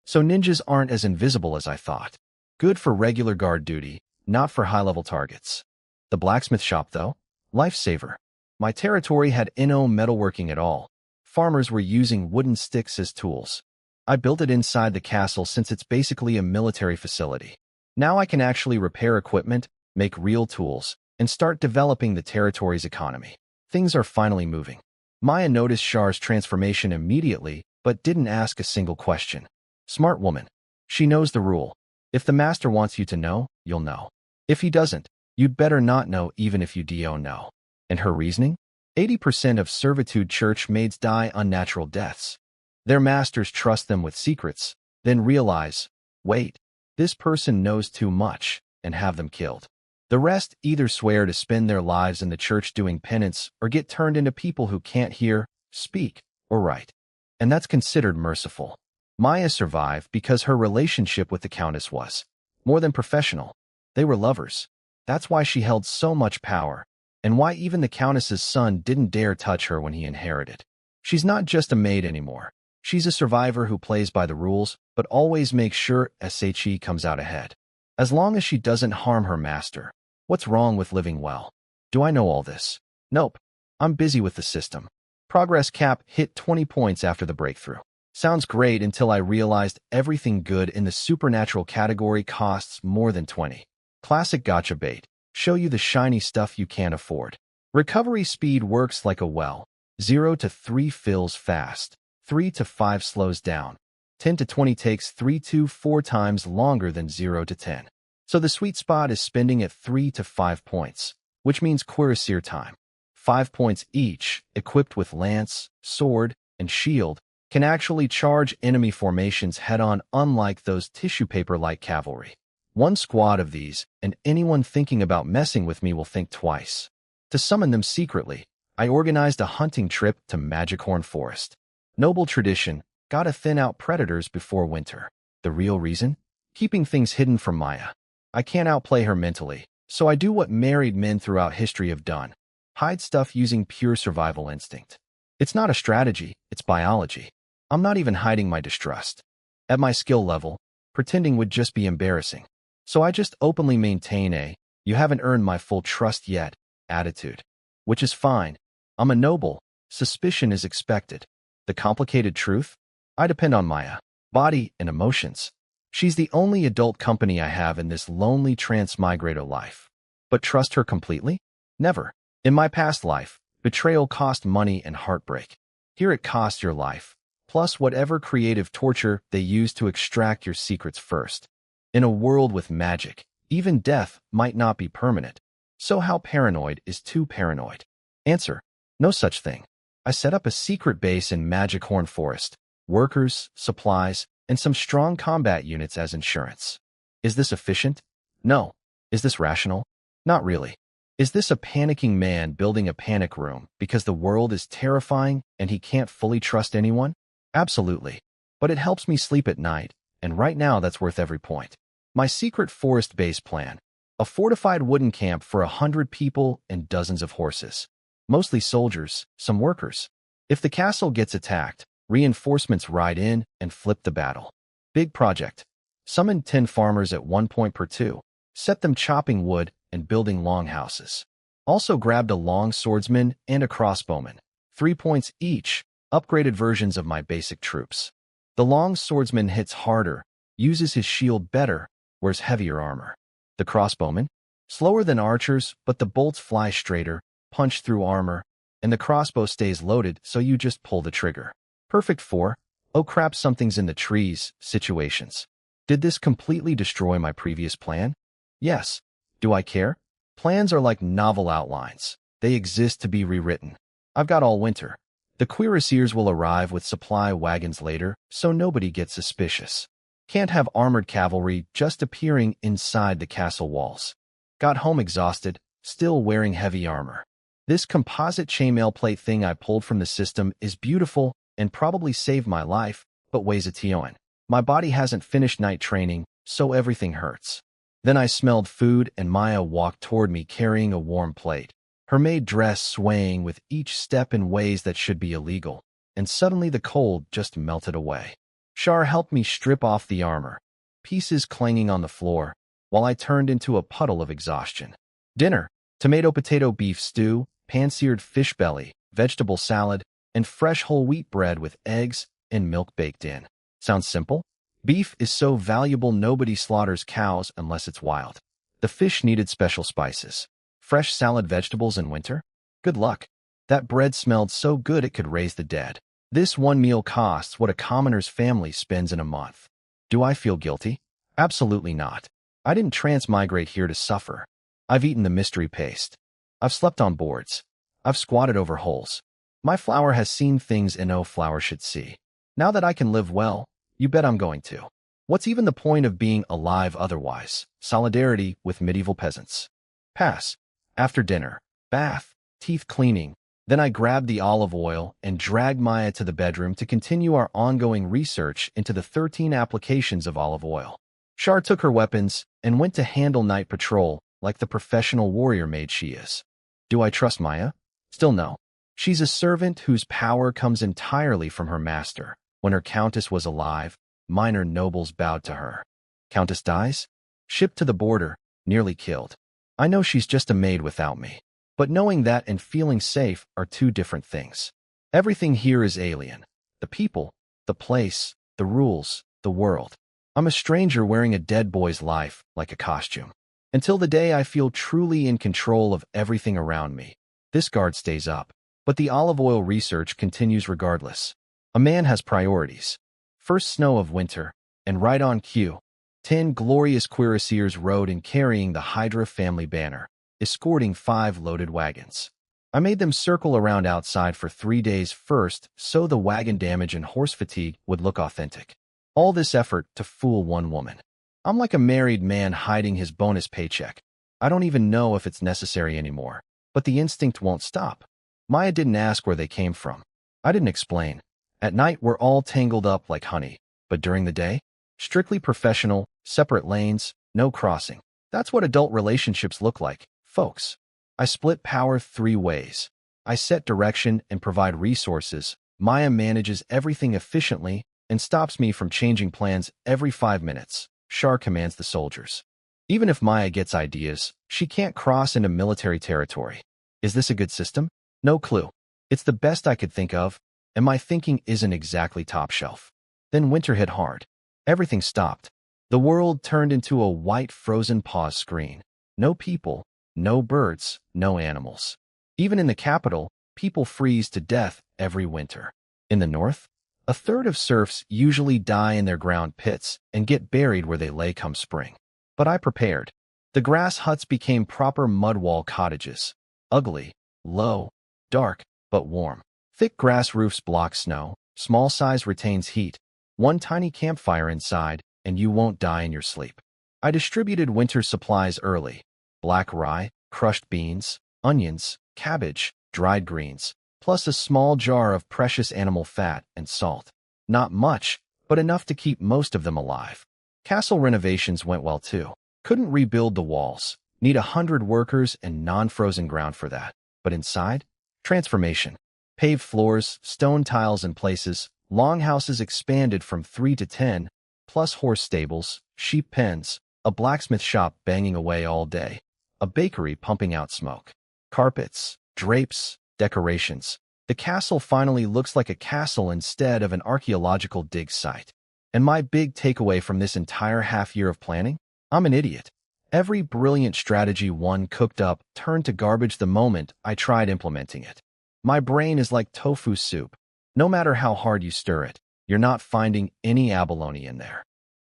So ninjas aren't as invisible as I thought. Good for regular guard duty, not for high-level targets. The blacksmith shop, though? Lifesaver. My territory had no metalworking at all. Farmers were using wooden sticks as tools. I built it inside the castle since it's basically a military facility. Now I can actually repair equipment, make real tools, and start developing the territory's economy. Things are finally moving. Maya noticed Char's transformation immediately, but didn't ask a single question. Smart woman. She knows the rule. If the master wants you to know, you'll know. If he doesn't, you'd better not know even if you do know. And her reasoning? 80% of servitude church maids die unnatural deaths. Their masters trust them with secrets, then realize, wait, this person knows too much, and have them killed. The rest either swear to spend their lives in the church doing penance or get turned into people who can't hear, speak, or write. And that's considered merciful. Maya survived because her relationship with the Countess was more than professional. They were lovers. That's why she held so much power, and why even the Countess's son didn't dare touch her when he inherited. She's not just a maid anymore. She's a survivor who plays by the rules, but always makes sure she comes out ahead. As long as she doesn't harm her master. What's wrong with living well? Do I know all this? Nope. I'm busy with the system. Progress cap hit 20 points after the breakthrough. Sounds great until I realized everything good in the supernatural category costs more than 20. Classic gotcha bait. Show you the shiny stuff you can't afford. Recovery speed works like a well. 0 to 3 fills fast. 3 to 5 slows down. 10 to 20 takes 3 to 4 times longer than 0 to 10. So the sweet spot is spending at 3 to 5 points, which means cuirassier time. 5 points each, equipped with lance, sword, and shield, can actually charge enemy formations head-on, unlike those tissue paper-like cavalry. One squad of these, and anyone thinking about messing with me will think twice. To summon them secretly, I organized a hunting trip to Magicorn Forest. Noble tradition, gotta thin out predators before winter. The real reason? Keeping things hidden from Maya. I can't outplay her mentally, so I do what married men throughout history have done. Hide stuff using pure survival instinct. It's not a strategy, it's biology. I'm not even hiding my distrust. At my skill level, pretending would just be embarrassing. So I just openly maintain a, you haven't earned my full trust yet, attitude. Which is fine. I'm a noble. Suspicion is expected. The complicated truth? I depend on Maya, body, and emotions. She's the only adult company I have in this lonely transmigrator life. But trust her completely? Never. In my past life, betrayal cost money and heartbreak. Here it costs your life, plus whatever creative torture they use to extract your secrets first. In a world with magic, even death might not be permanent. So how paranoid is too paranoid? Answer: no such thing. I set up a secret base in Magicorn Forest. Workers, supplies, and some strong combat units as insurance. Is this efficient? No. Is this rational? Not really. Is this a panicking man building a panic room because the world is terrifying and he can't fully trust anyone? Absolutely. But it helps me sleep at night, and right now that's worth every point. My secret forest base plan. A fortified wooden camp for 100 people and dozens of horses. Mostly soldiers, some workers. If the castle gets attacked, reinforcements ride in and flip the battle. Big project. Summon 10 farmers at 1 point per 2. Set them chopping wood and building longhouses. Also grabbed a long swordsman and a crossbowman. 3 points each, upgraded versions of my basic troops. The long swordsman hits harder, uses his shield better, wears heavier armor. The crossbowman? Slower than archers, but the bolts fly straighter, punch through armor, and the crossbow stays loaded so you just pull the trigger. Perfect for, oh crap, something's in the trees, situations. Did this completely destroy my previous plan? Yes. Do I care? Plans are like novel outlines. They exist to be rewritten. I've got all winter. The cuirassiers will arrive with supply wagons later, so nobody gets suspicious. Can't have armored cavalry just appearing inside the castle walls. Got home exhausted, still wearing heavy armor. This composite chainmail plate thing I pulled from the system is beautiful and probably saved my life, but weighs a ton. My body hasn't finished night training, so everything hurts. Then I smelled food and Maya walked toward me carrying a warm plate. Her maid dress swaying with each step in ways that should be illegal, and suddenly the cold just melted away. Shar helped me strip off the armor, pieces clanging on the floor, while I turned into a puddle of exhaustion. Dinner: tomato potato beef stew, pan-seared fish belly, vegetable salad, and fresh whole wheat bread with eggs and milk baked in. Sounds simple? Beef is so valuable nobody slaughters cows unless it's wild. The fish needed special spices. Fresh salad vegetables in winter? Good luck. That bread smelled so good it could raise the dead. This one meal costs what a commoner's family spends in a month. Do I feel guilty? Absolutely not. I didn't transmigrate here to suffer. I've eaten the mystery paste. I've slept on boards. I've squatted over holes. My flower has seen things no flower should see. Now that I can live well, you bet I'm going to. What's even the point of being alive otherwise? Solidarity with medieval peasants. Pass. After dinner, bath, teeth cleaning. Then I grabbed the olive oil and dragged Maya to the bedroom to continue our ongoing research into the 13 applications of olive oil. Shar took her weapons and went to handle night patrol like the professional warrior maid she is. Do I trust Maya? Still no. She's a servant whose power comes entirely from her master. When her countess was alive, minor nobles bowed to her. Countess dies? Shipped to the border, nearly killed. I know she's just a maid without me. But knowing that and feeling safe are two different things. Everything here is alien. The people, the place, the rules, the world. I'm a stranger wearing a dead boy's life like a costume. Until the day I feel truly in control of everything around me. This guard stays up. But the olive oil research continues regardless. A man has priorities. First snow of winter, and right on cue, 10 glorious cuirassiers rode in carrying the Hydra family banner, escorting 5 loaded wagons. I made them circle around outside for 3 days first so the wagon damage and horse fatigue would look authentic. All this effort to fool one woman. I'm like a married man hiding his bonus paycheck. I don't even know if it's necessary anymore, but the instinct won't stop. Maya didn't ask where they came from. I didn't explain. At night, we're all tangled up like honey, but during the day, strictly professional, separate lanes, no crossing. That's what adult relationships look like, folks. I split power 3 ways. I set direction and provide resources. Maya manages everything efficiently and stops me from changing plans every 5 minutes. Shar commands the soldiers. Even if Maya gets ideas, she can't cross into military territory. Is this a good system? No clue. It's the best I could think of, and my thinking isn't exactly top shelf. Then winter hit hard. Everything stopped. The world turned into a white frozen pause screen. No people, no birds, no animals. Even in the capital, people freeze to death every winter. In the north, a third of serfs usually die in their ground pits and get buried where they lay come spring. But I prepared. The grass huts became proper mud wall cottages. Ugly, low, dark, but warm. Thick grass roofs block snow, small size retains heat, one tiny campfire inside, and you won't die in your sleep. I distributed winter supplies early. Black rye, crushed beans, onions, cabbage, dried greens, plus a small jar of precious animal fat and salt. Not much, but enough to keep most of them alive. Castle renovations went well too. Couldn't rebuild the walls. Need 100 workers and non-frozen ground for that. But inside? Transformation. Paved floors, stone tiles in places, longhouses expanded from 3 to 10, plus horse stables, sheep pens, a blacksmith shop banging away all day, a bakery pumping out smoke. Carpets, drapes, decorations. The castle finally looks like a castle instead of an archaeological dig site. And my big takeaway from this entire half year of planning? I'm an idiot. Every brilliant strategy one cooked up turned to garbage the moment I tried implementing it. My brain is like tofu soup. No matter how hard you stir it, you're not finding any abalone in there.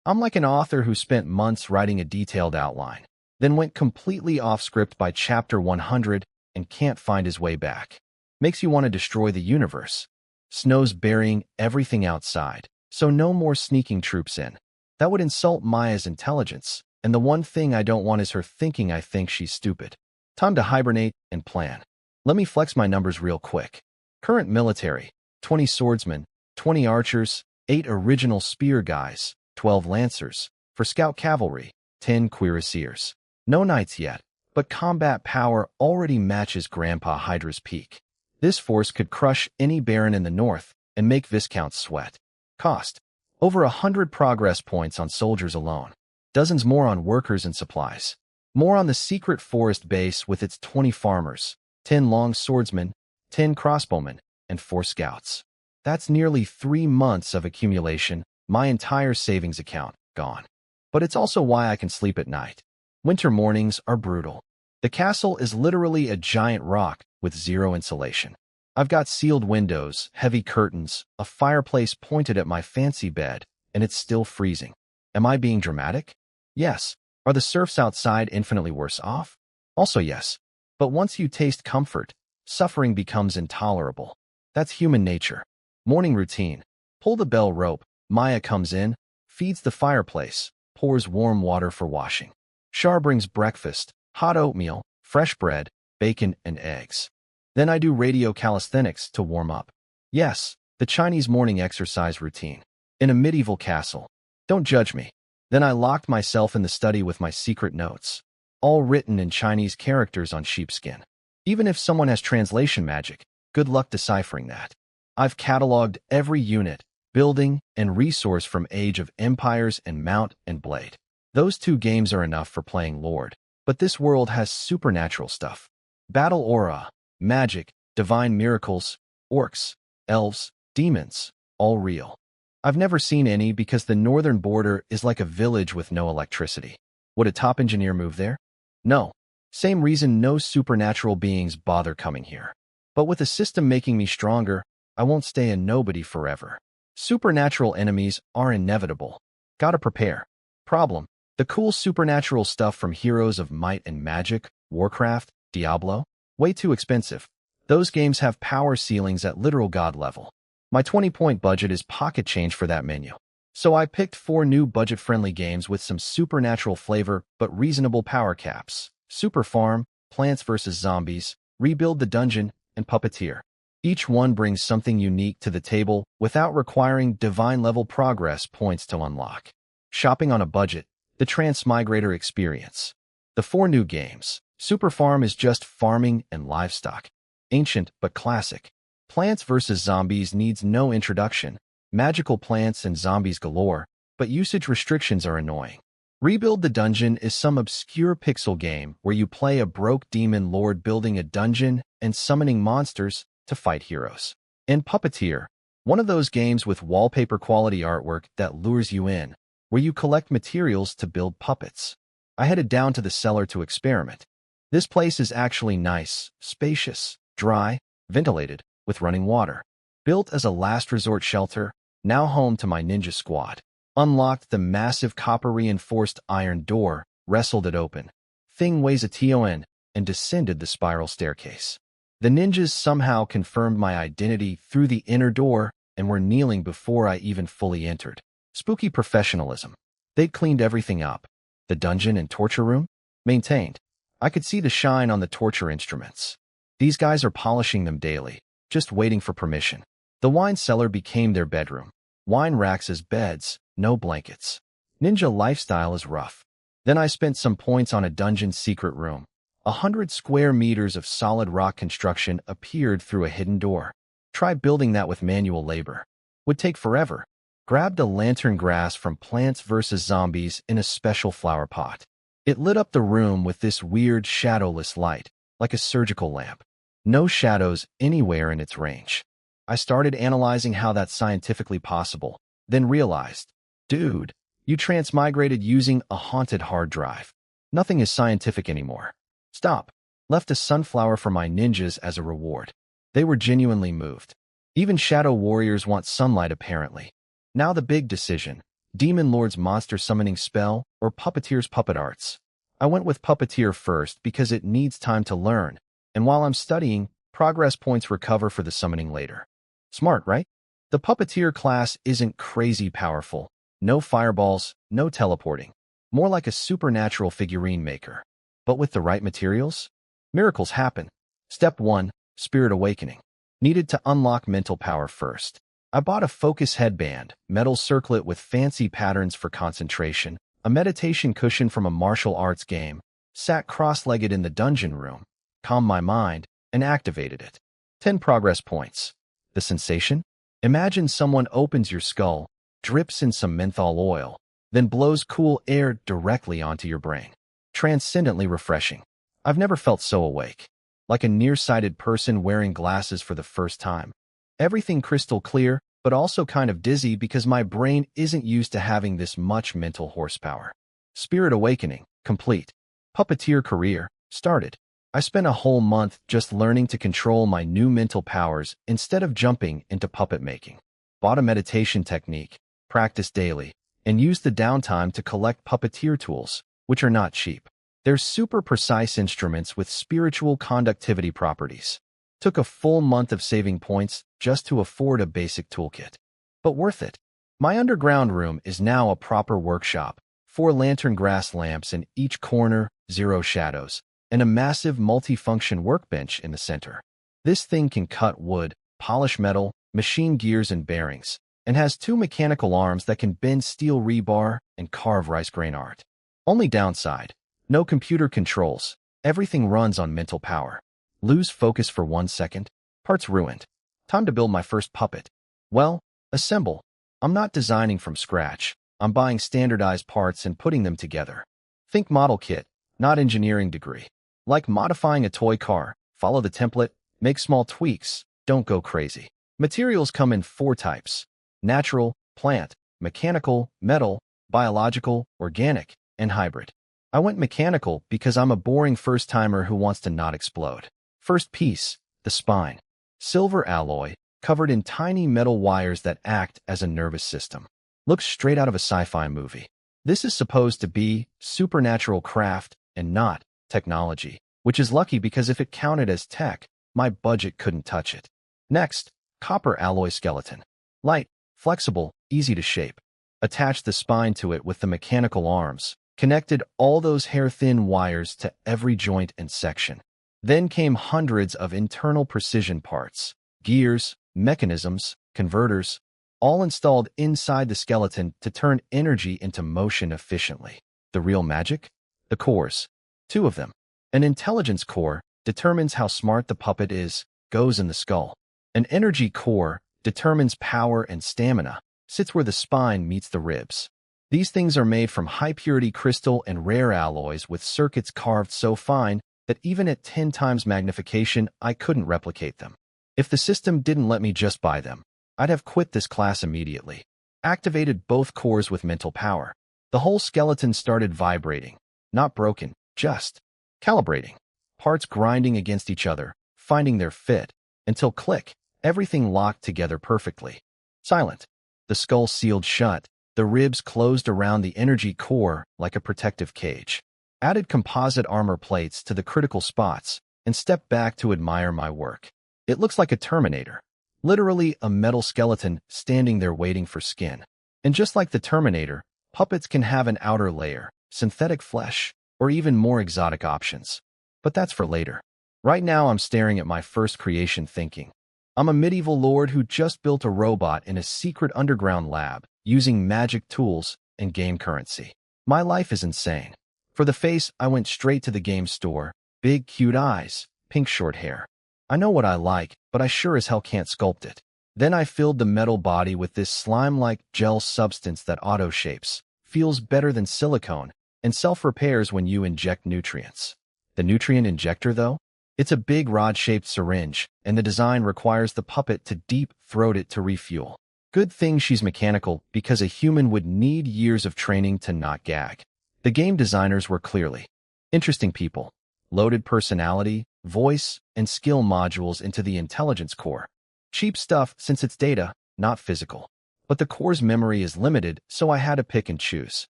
I'm like an author who spent months writing a detailed outline, then went completely off script by chapter 100 and can't find his way back. Makes you want to destroy the universe. Snow's burying everything outside, so no more sneaking troops in. That would insult Maya's intelligence, and the one thing I don't want is her thinking I think she's stupid. Time to hibernate and plan. Let me flex my numbers real quick. Current military, 20 swordsmen, 20 archers, 8 original spear guys, 12 lancers. For scout cavalry, 10 cuirassiers. No knights yet, but combat power already matches Grandpa Hydra's peak. This force could crush any baron in the north and make viscounts sweat. Cost: over 100 progress points on soldiers alone. Dozens more on workers and supplies. More on the secret forest base with its 20 farmers, 10 long swordsmen, 10 crossbowmen, and 4 scouts. That's nearly 3 months of accumulation, my entire savings account gone. But it's also why I can sleep at night. Winter mornings are brutal. The castle is literally a giant rock with zero insulation. I've got sealed windows, heavy curtains, a fireplace pointed at my fancy bed, and it's still freezing. Am I being dramatic? Yes. Are the serfs outside infinitely worse off? Also yes. But once you taste comfort, suffering becomes intolerable. That's human nature. Morning routine. Pull the bell rope. Maya comes in, feeds the fireplace, pours warm water for washing. Shar brings breakfast, hot oatmeal, fresh bread, bacon, and eggs. Then I do radio calisthenics to warm up. Yes, the Chinese morning exercise routine. In a medieval castle. Don't judge me. Then I locked myself in the study with my secret notes, all written in Chinese characters on sheepskin. Even if someone has translation magic, good luck deciphering that. I've cataloged every unit, building, and resource from Age of Empires and Mount and Blade. Those two games are enough for playing Lord, but this world has supernatural stuff. Battle aura, magic, divine miracles, orcs, elves, demons, all real. I've never seen any because the northern border is like a village with no electricity. Would a top engineer move there? No. Same reason no supernatural beings bother coming here. But with a system making me stronger, I won't stay a nobody forever. Supernatural enemies are inevitable. Gotta prepare. Problem: the cool supernatural stuff from Heroes of Might and Magic, Warcraft, Diablo? Way too expensive. Those games have power ceilings at literal god level. My 20-point budget is pocket change for that menu. So I picked 4 new budget-friendly games with some supernatural flavor but reasonable power caps. Super Farm, Plants vs. Zombies, Rebuild the Dungeon, and Puppeteer. Each one brings something unique to the table without requiring divine-level progress points to unlock. Shopping on a budget, the Transmigrator experience. The 4 new games. Super Farm is just farming and livestock. Ancient but classic. Plants vs. Zombies needs no introduction. Magical plants and zombies galore, but usage restrictions are annoying. Rebuild the Dungeon is some obscure pixel game where you play a broke demon lord building a dungeon and summoning monsters to fight heroes. And Puppeteer, one of those games with wallpaper quality artwork that lures you in, where you collect materials to build puppets. I headed down to the cellar to experiment. This place is actually nice, spacious, dry, ventilated, with running water. Built as a last resort shelter, now home to my ninja squad. Unlocked the massive copper-reinforced iron door, wrestled it open. Thing weighs a ton, and descended the spiral staircase. The ninjas somehow confirmed my identity through the inner door and were kneeling before I even fully entered. Spooky professionalism. They'd cleaned everything up. The dungeon and torture room? Maintained. I could see the shine on the torture instruments. These guys are polishing them daily, just waiting for permission. The wine cellar became their bedroom. Wine racks as beds, no blankets. Ninja lifestyle is rough. Then I spent some points on a dungeon secret room. 100 square meters of solid rock construction appeared through a hidden door. Try building that with manual labor. Would take forever. Grabbed a lantern grass from Plants vs. Zombies in a special flower pot. It lit up the room with this weird shadowless light, like a surgical lamp. No shadows anywhere in its range. I started analyzing how that's scientifically possible, then realized, dude, you transmigrated using a haunted hard drive. Nothing is scientific anymore. Stop. Left a sunflower for my ninjas as a reward. They were genuinely moved. Even shadow warriors want sunlight apparently. Now the big decision, Demon Lord's monster summoning spell or Puppeteer's puppet arts. I went with Puppeteer first because it needs time to learn, and while I'm studying, progress points recover for the summoning later. Smart, right? The Puppeteer class isn't crazy powerful. No fireballs, no teleporting. More like a supernatural figurine maker. But with the right materials, miracles happen. Step 1, Spirit Awakening. Needed to unlock mental power first. I bought a focus headband, metal circlet with fancy patterns for concentration, a meditation cushion from a martial arts game, sat cross-legged in the dungeon room, calmed my mind, and activated it. 10 progress points. The sensation? Imagine someone opens your skull, drips in some menthol oil, then blows cool air directly onto your brain. Transcendently refreshing. I've never felt so awake. Like a nearsighted person wearing glasses for the first time. Everything crystal clear, but also kind of dizzy because my brain isn't used to having this much mental horsepower. Spirit Awakening, complete. Puppeteer career, started. I spent a whole month just learning to control my new mental powers instead of jumping into puppet making. Bought a meditation technique, practiced daily, and used the downtime to collect puppeteer tools, which are not cheap. They're super precise instruments with spiritual conductivity properties. Took a full month of saving points just to afford a basic toolkit. But worth it. My underground room is now a proper workshop. 4 lantern grass lamps in each corner, 0 shadows, and a massive multi-function workbench in the center. This thing can cut wood, polish metal, machine gears and bearings, and has 2 mechanical arms that can bend steel rebar and carve rice grain art. Only downside: no computer controls. Everything runs on mental power. Lose focus for 1 second, parts ruined. Time to build my first puppet. Well, assemble. I'm not designing from scratch. I'm buying standardized parts and putting them together. Think model kit, not engineering degree. Like modifying a toy car, follow the template, make small tweaks, don't go crazy. Materials come in 4 types: natural, plant, mechanical, metal, biological, organic, and hybrid. I went mechanical because I'm a boring first-timer who wants to not explode. First piece, the spine. Silver alloy, covered in tiny metal wires that act as a nervous system. Looks straight out of a sci-fi movie. This is supposed to be supernatural craft and not technology, which is lucky because if it counted as tech, my budget couldn't touch it. Next, copper alloy skeleton. Light, flexible, easy to shape. Attach the spine to it with the mechanical arms. Connected all those hair-thin wires to every joint and section. Then came hundreds of internal precision parts. Gears, mechanisms, converters, all installed inside the skeleton to turn energy into motion efficiently. The real magic? The cores. 2 of them. An intelligence core determines how smart the puppet is, goes in the skull. An energy core determines power and stamina, sits where the spine meets the ribs. These things are made from high-purity crystal and rare alloys with circuits carved so fine that even at 10 times magnification, I couldn't replicate them. If the system didn't let me just buy them, I'd have quit this class immediately. Activated both cores with mental power. The whole skeleton started vibrating. Not broken, just calibrating. Parts grinding against each other, finding their fit, until click, everything locked together perfectly. Silent. The skull sealed shut, the ribs closed around the energy core like a protective cage. Added composite armor plates to the critical spots, and stepped back to admire my work. It looks like a Terminator. Literally a metal skeleton standing there waiting for skin. And just like the Terminator, puppets can have an outer layer, synthetic flesh, or even more exotic options. But that's for later. Right now I'm staring at my first creation thinking, I'm a medieval lord who just built a robot in a secret underground lab, using magic tools and game currency. My life is insane. For the face, I went straight to the game store. Big, cute eyes, pink short hair. I know what I like, but I sure as hell can't sculpt it. Then I filled the metal body with this slime-like gel substance that auto-shapes, feels better than silicone, and self-repairs when you inject nutrients. The nutrient injector, though? It's a big rod-shaped syringe, and the design requires the puppet to deep-throat it to refuel. Good thing she's mechanical, because a human would need years of training to not gag. The game designers were clearly interesting people. Loaded personality, voice, and skill modules into the intelligence core. Cheap stuff since it's data, not physical. But the core's memory is limited, so I had to pick and choose.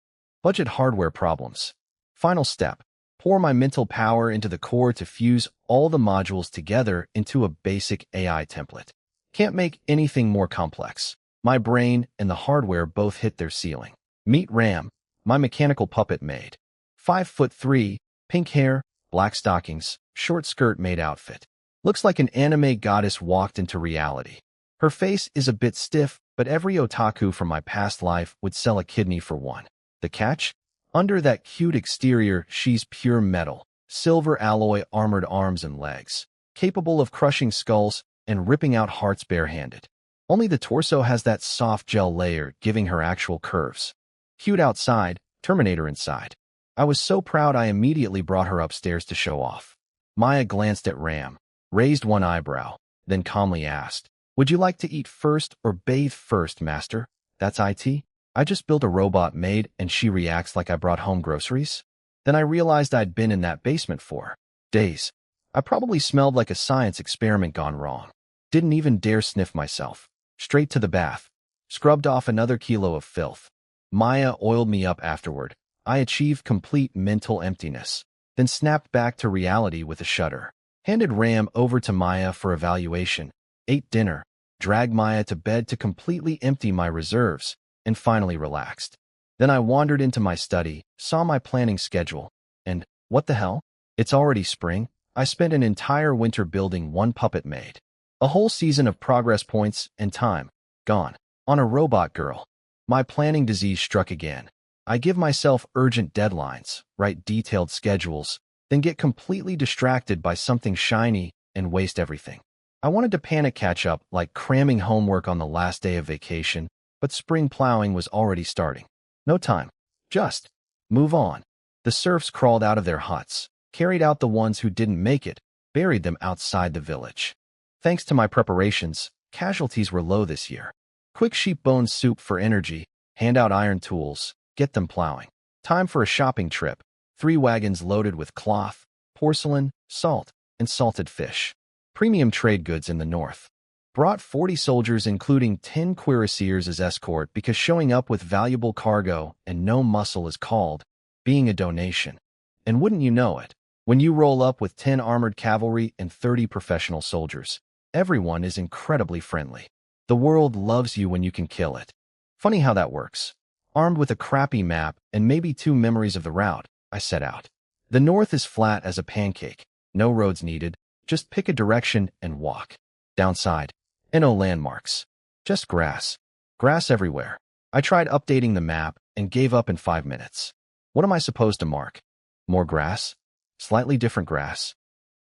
Budget hardware problems. Final step. Pour my mental power into the core to fuse all the modules together into a basic AI template. Can't make anything more complex. My brain and the hardware both hit their ceiling. Meet Ram, my mechanical puppet made. 5'3", pink hair, black stockings, short skirt made outfit. Looks like an anime goddess walked into reality. Her face is a bit stiff, but every otaku from my past life would sell a kidney for one. The catch? Under that cute exterior, she's pure metal, silver alloy armored arms and legs, capable of crushing skulls and ripping out hearts barehanded. Only the torso has that soft gel layer giving her actual curves. Cute outside, Terminator inside. I was so proud I immediately brought her upstairs to show off. Maya glanced at Ram, raised one eyebrow, then calmly asked, "Would you like to eat first or bathe first, master?" That's IT? I just built a robot maid and she reacts like I brought home groceries? Then I realized I'd been in that basement for days. I probably smelled like a science experiment gone wrong. Didn't even dare sniff myself. Straight to the bath. Scrubbed off another kilo of filth. Maya oiled me up afterward. I achieved complete mental emptiness, then snapped back to reality with a shudder. Handed Ram over to Maya for evaluation, ate dinner, dragged Maya to bed to completely empty my reserves, and finally relaxed. Then I wandered into my study, saw my planning schedule, and, what the hell? It's already spring. I spent an entire winter building one puppet maid. A whole season of progress points and time, gone, on a robot girl. My planning disease struck again. I give myself urgent deadlines, write detailed schedules, then get completely distracted by something shiny and waste everything. I wanted to panic catch up, like cramming homework on the last day of vacation, but spring plowing was already starting. No time. Just move on. The serfs crawled out of their huts, carried out the ones who didn't make it, buried them outside the village. Thanks to my preparations, casualties were low this year. Quick sheep bone soup for energy, hand out iron tools, get them plowing. Time for a shopping trip. 3 wagons loaded with cloth, porcelain, salt, and salted fish. Premium trade goods in the north. Brought 40 soldiers including 10 cuirassiers as escort because showing up with valuable cargo and no muscle is called being a donation. And wouldn't you know it, when you roll up with 10 armored cavalry and 30 professional soldiers, everyone is incredibly friendly. The world loves you when you can kill it. Funny how that works. Armed with a crappy map and maybe 2 memories of the route, I set out. The north is flat as a pancake, no roads needed, just pick a direction and walk. Downside, no landmarks. Just grass. Grass everywhere. I tried updating the map and gave up in 5 minutes. What am I supposed to mark? More grass? Slightly different grass?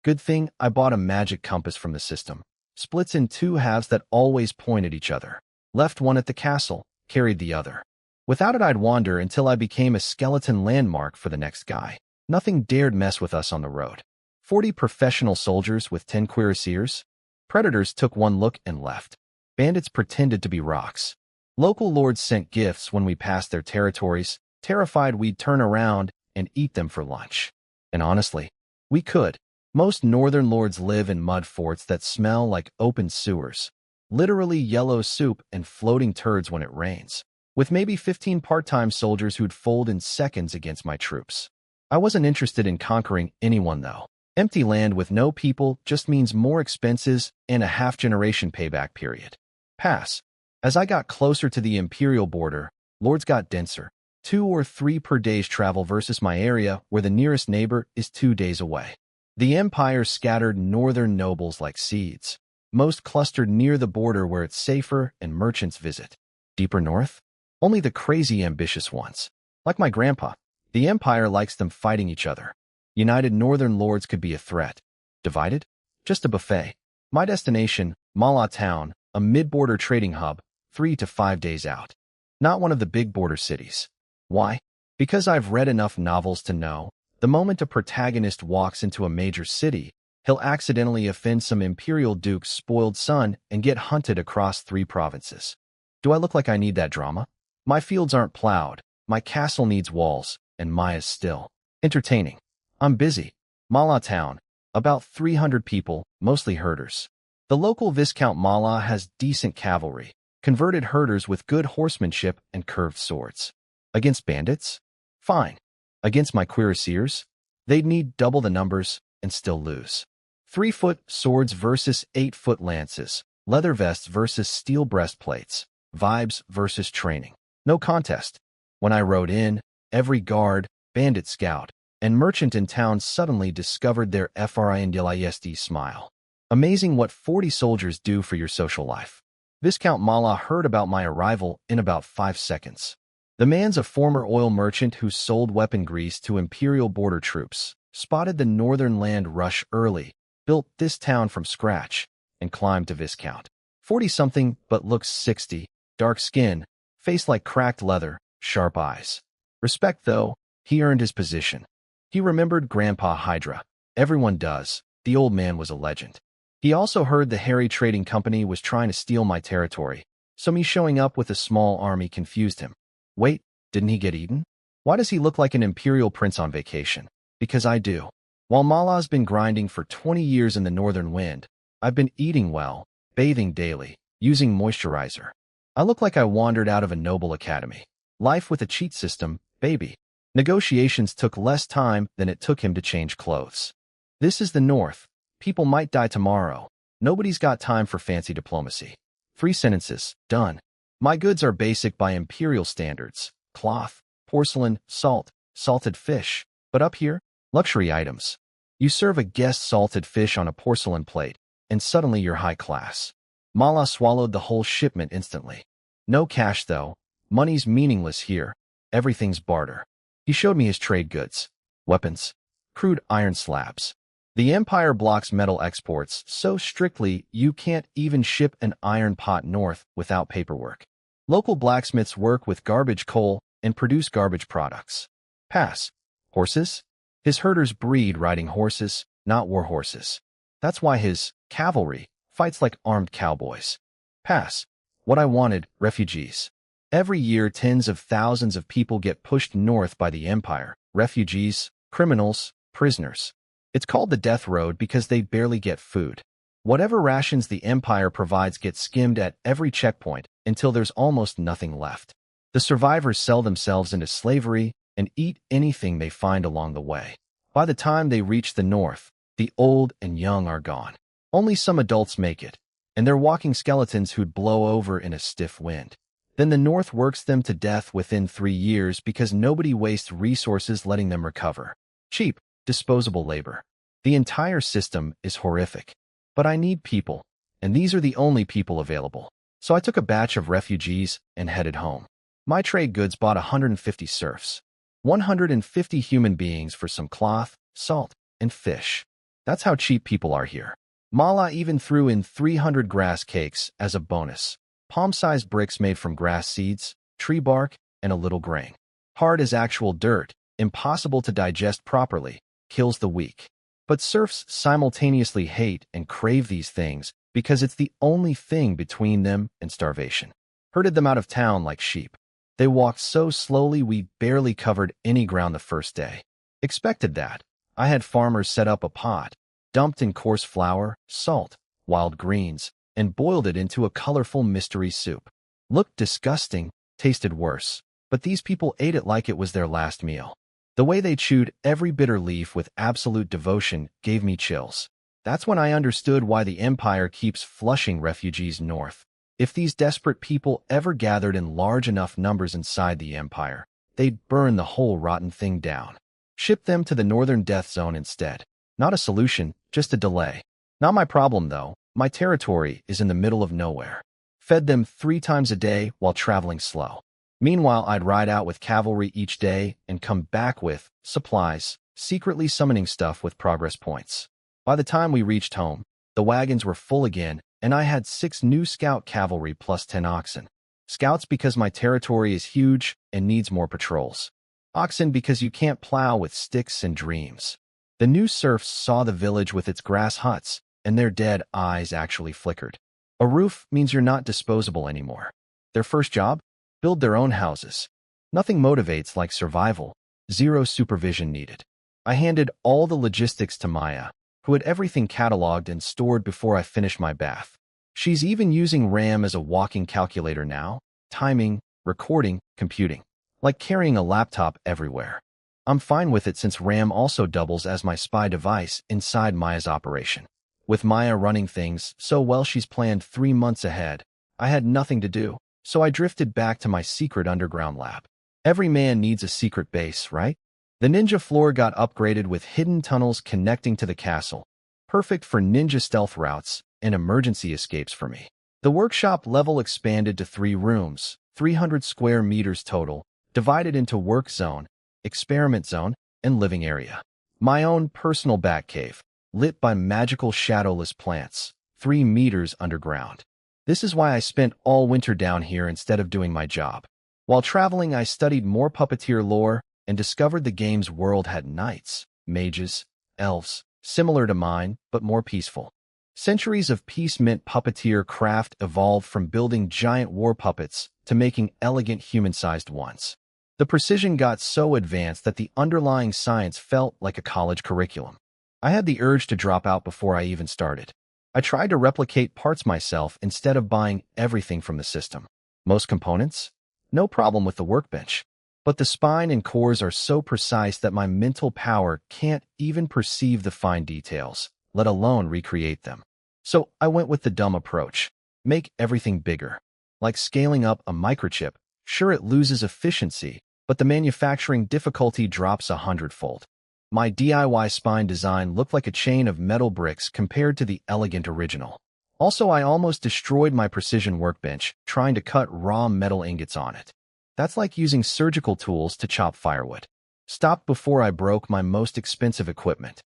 Good thing I bought a magic compass from the system. Splits in 2 halves that always point at each other. Left one at the castle, carried the other. Without it I'd wander until I became a skeleton landmark for the next guy. Nothing dared mess with us on the road. 40 professional soldiers with 10 cuirassiers? Predators took one look and left. Bandits pretended to be rocks. Local lords sent gifts when we passed their territories, terrified we'd turn around and eat them for lunch. And honestly, we could. Most northern lords live in mud forts that smell like open sewers. Literally yellow soup and floating turds when it rains. With maybe 15 part-time soldiers who'd fold in seconds against my troops. I wasn't interested in conquering anyone though. Empty land with no people just means more expenses and a half-generation payback period. Pass. As I got closer to the imperial border, lords got denser. 2 or 3 per day's travel versus my area where the nearest neighbor is 2 days away. The empire scattered northern nobles like seeds. Most clustered near the border where it's safer and merchants visit. Deeper north? Only the crazy ambitious ones. Like my grandpa, the empire likes them fighting each other. United northern lords could be a threat. Divided? Just a buffet. My destination, Mala Town, a mid-border trading hub, 3 to 5 days out. Not one of the big border cities. Why? Because I've read enough novels to know, the moment a protagonist walks into a major city, he'll accidentally offend some imperial duke's spoiled son and get hunted across 3 provinces. Do I look like I need that drama? My fields aren't plowed, my castle needs walls, and Maya's still entertaining. I'm busy. Mala Town, about 300 people, mostly herders. The local Viscount Mala has decent cavalry, converted herders with good horsemanship and curved swords. Against bandits? Fine. Against my cuirassiers? They'd need double the numbers and still lose. 3-foot swords versus 8-foot lances, leather vests versus steel breastplates, vibes versus training. No contest. When I rode in, every guard, bandit scout, and merchant in town suddenly discovered their frindlist smile. Amazing what 40 soldiers do for your social life. Viscount Mala heard about my arrival in about 5 seconds. The man's a former oil merchant who sold weapon grease to imperial border troops, spotted the northern land rush early, built this town from scratch, and climbed to Viscount. 40-something but looks 60, dark skin, face like cracked leather, sharp eyes. Respect though, he earned his position. He remembered Grandpa Hydra. Everyone does. The old man was a legend. He also heard the Harry Trading Company was trying to steal my territory, so me showing up with a small army confused him. Wait, didn't he get eaten? Why does he look like an imperial prince on vacation? Because I do. While Mala's been grinding for 20 years in the northern wind, I've been eating well, bathing daily, using moisturizer. I look like I wandered out of a noble academy. Life with a cheat system, baby. Negotiations took less time than it took him to change clothes. This is the north. People might die tomorrow. Nobody's got time for fancy diplomacy. 3 sentences, done. My goods are basic by imperial standards. Cloth, porcelain, salt, salted fish. But up here, luxury items. You serve a guest salted fish on a porcelain plate, and suddenly you're high class. Mala swallowed the whole shipment instantly. No cash, though. Money's meaningless here. Everything's barter. He showed me his trade goods. Weapons. Crude iron slabs. The Empire blocks metal exports so strictly you can't even ship an iron pot north without paperwork. Local blacksmiths work with garbage coal and produce garbage products. Pass. Horses? His herders breed riding horses, not war horses. That's why his cavalry fights like armed cowboys. Pass. What I wanted, refugees. Every year, tens of thousands of people get pushed north by the Empire. Refugees, criminals, prisoners. It's called the Death Road because they barely get food. Whatever rations the Empire provides get skimmed at every checkpoint until there's almost nothing left. The survivors sell themselves into slavery and eat anything they find along the way. By the time they reach the north, the old and young are gone. Only some adults make it, and they're walking skeletons who'd blow over in a stiff wind. Then the north works them to death within 3 years because nobody wastes resources letting them recover. Cheap, disposable labor. The entire system is horrific. But I need people, and these are the only people available. So I took a batch of refugees and headed home. My trade goods bought 150 serfs. 150 human beings for some cloth, salt, and fish. That's how cheap people are here. Mala even threw in 300 grass cakes as a bonus. Palm-sized bricks made from grass seeds, tree bark, and a little grain. Hard as actual dirt, impossible to digest properly, kills the weak. But serfs simultaneously hate and crave these things because it's the only thing between them and starvation. Herded them out of town like sheep. They walked so slowly we barely covered any ground the first day. Expected that. I had farmers set up a pot, dumped in coarse flour, salt, wild greens, and boiled it into a colorful mystery soup. Looked disgusting, tasted worse, but these people ate it like it was their last meal. The way they chewed every bitter leaf with absolute devotion gave me chills. That's when I understood why the Empire keeps flushing refugees north. If these desperate people ever gathered in large enough numbers inside the Empire, they'd burn the whole rotten thing down. Ship them to the northern death zone instead. Not a solution, just a delay. Not my problem, though. My territory is in the middle of nowhere. Fed them 3 times a day while traveling slow. Meanwhile, I'd ride out with cavalry each day and come back with supplies, secretly summoning stuff with progress points. By the time we reached home, the wagons were full again, and I had 6 new scout cavalry plus 10 oxen. Scouts because my territory is huge and needs more patrols. Oxen because you can't plow with sticks and dreams. The new serfs saw the village with its grass huts, and their dead eyes actually flickered. A roof means you're not disposable anymore. Their first job? Build their own houses. Nothing motivates like survival. 0 supervision needed. I handed all the logistics to Maya, who had everything cataloged and stored before I finished my bath. She's even using RAM as a walking calculator now. Timing, recording, computing. Like carrying a laptop everywhere. I'm fine with it since RAM also doubles as my spy device inside Maya's operation. With Maya running things so well she's planned 3 months ahead, I had nothing to do, so I drifted back to my secret underground lab. Every man needs a secret base, right? The ninja floor got upgraded with hidden tunnels connecting to the castle, perfect for ninja stealth routes and emergency escapes for me. The workshop level expanded to 3 rooms, 300 square meters total, divided into work zone, experiment zone, and living area. My own personal bat cave, lit by magical shadowless plants, 3 meters underground. This is why I spent all winter down here instead of doing my job. While traveling, I studied more puppeteer lore and discovered the game's world had knights, mages, elves, similar to mine, but more peaceful. Centuries of peace meant puppeteer craft evolved from building giant war puppets to making elegant human-sized ones. The precision got so advanced that the underlying science felt like a college curriculum. I had the urge to drop out before I even started. I tried to replicate parts myself instead of buying everything from the system. Most components? No problem with the workbench. But the spine and cores are so precise that my mental power can't even perceive the fine details. let alone recreate them. So I went with the dumb approach. Make everything bigger. Like scaling up a microchip. Sure, it loses efficiency, but the manufacturing difficulty drops 100-fold. My DIY spine design looked like a chain of metal bricks compared to the elegant original. Also, I almost destroyed my precision workbench trying to cut raw metal ingots on it. That's like using surgical tools to chop firewood. Stopped before I broke my most expensive equipment.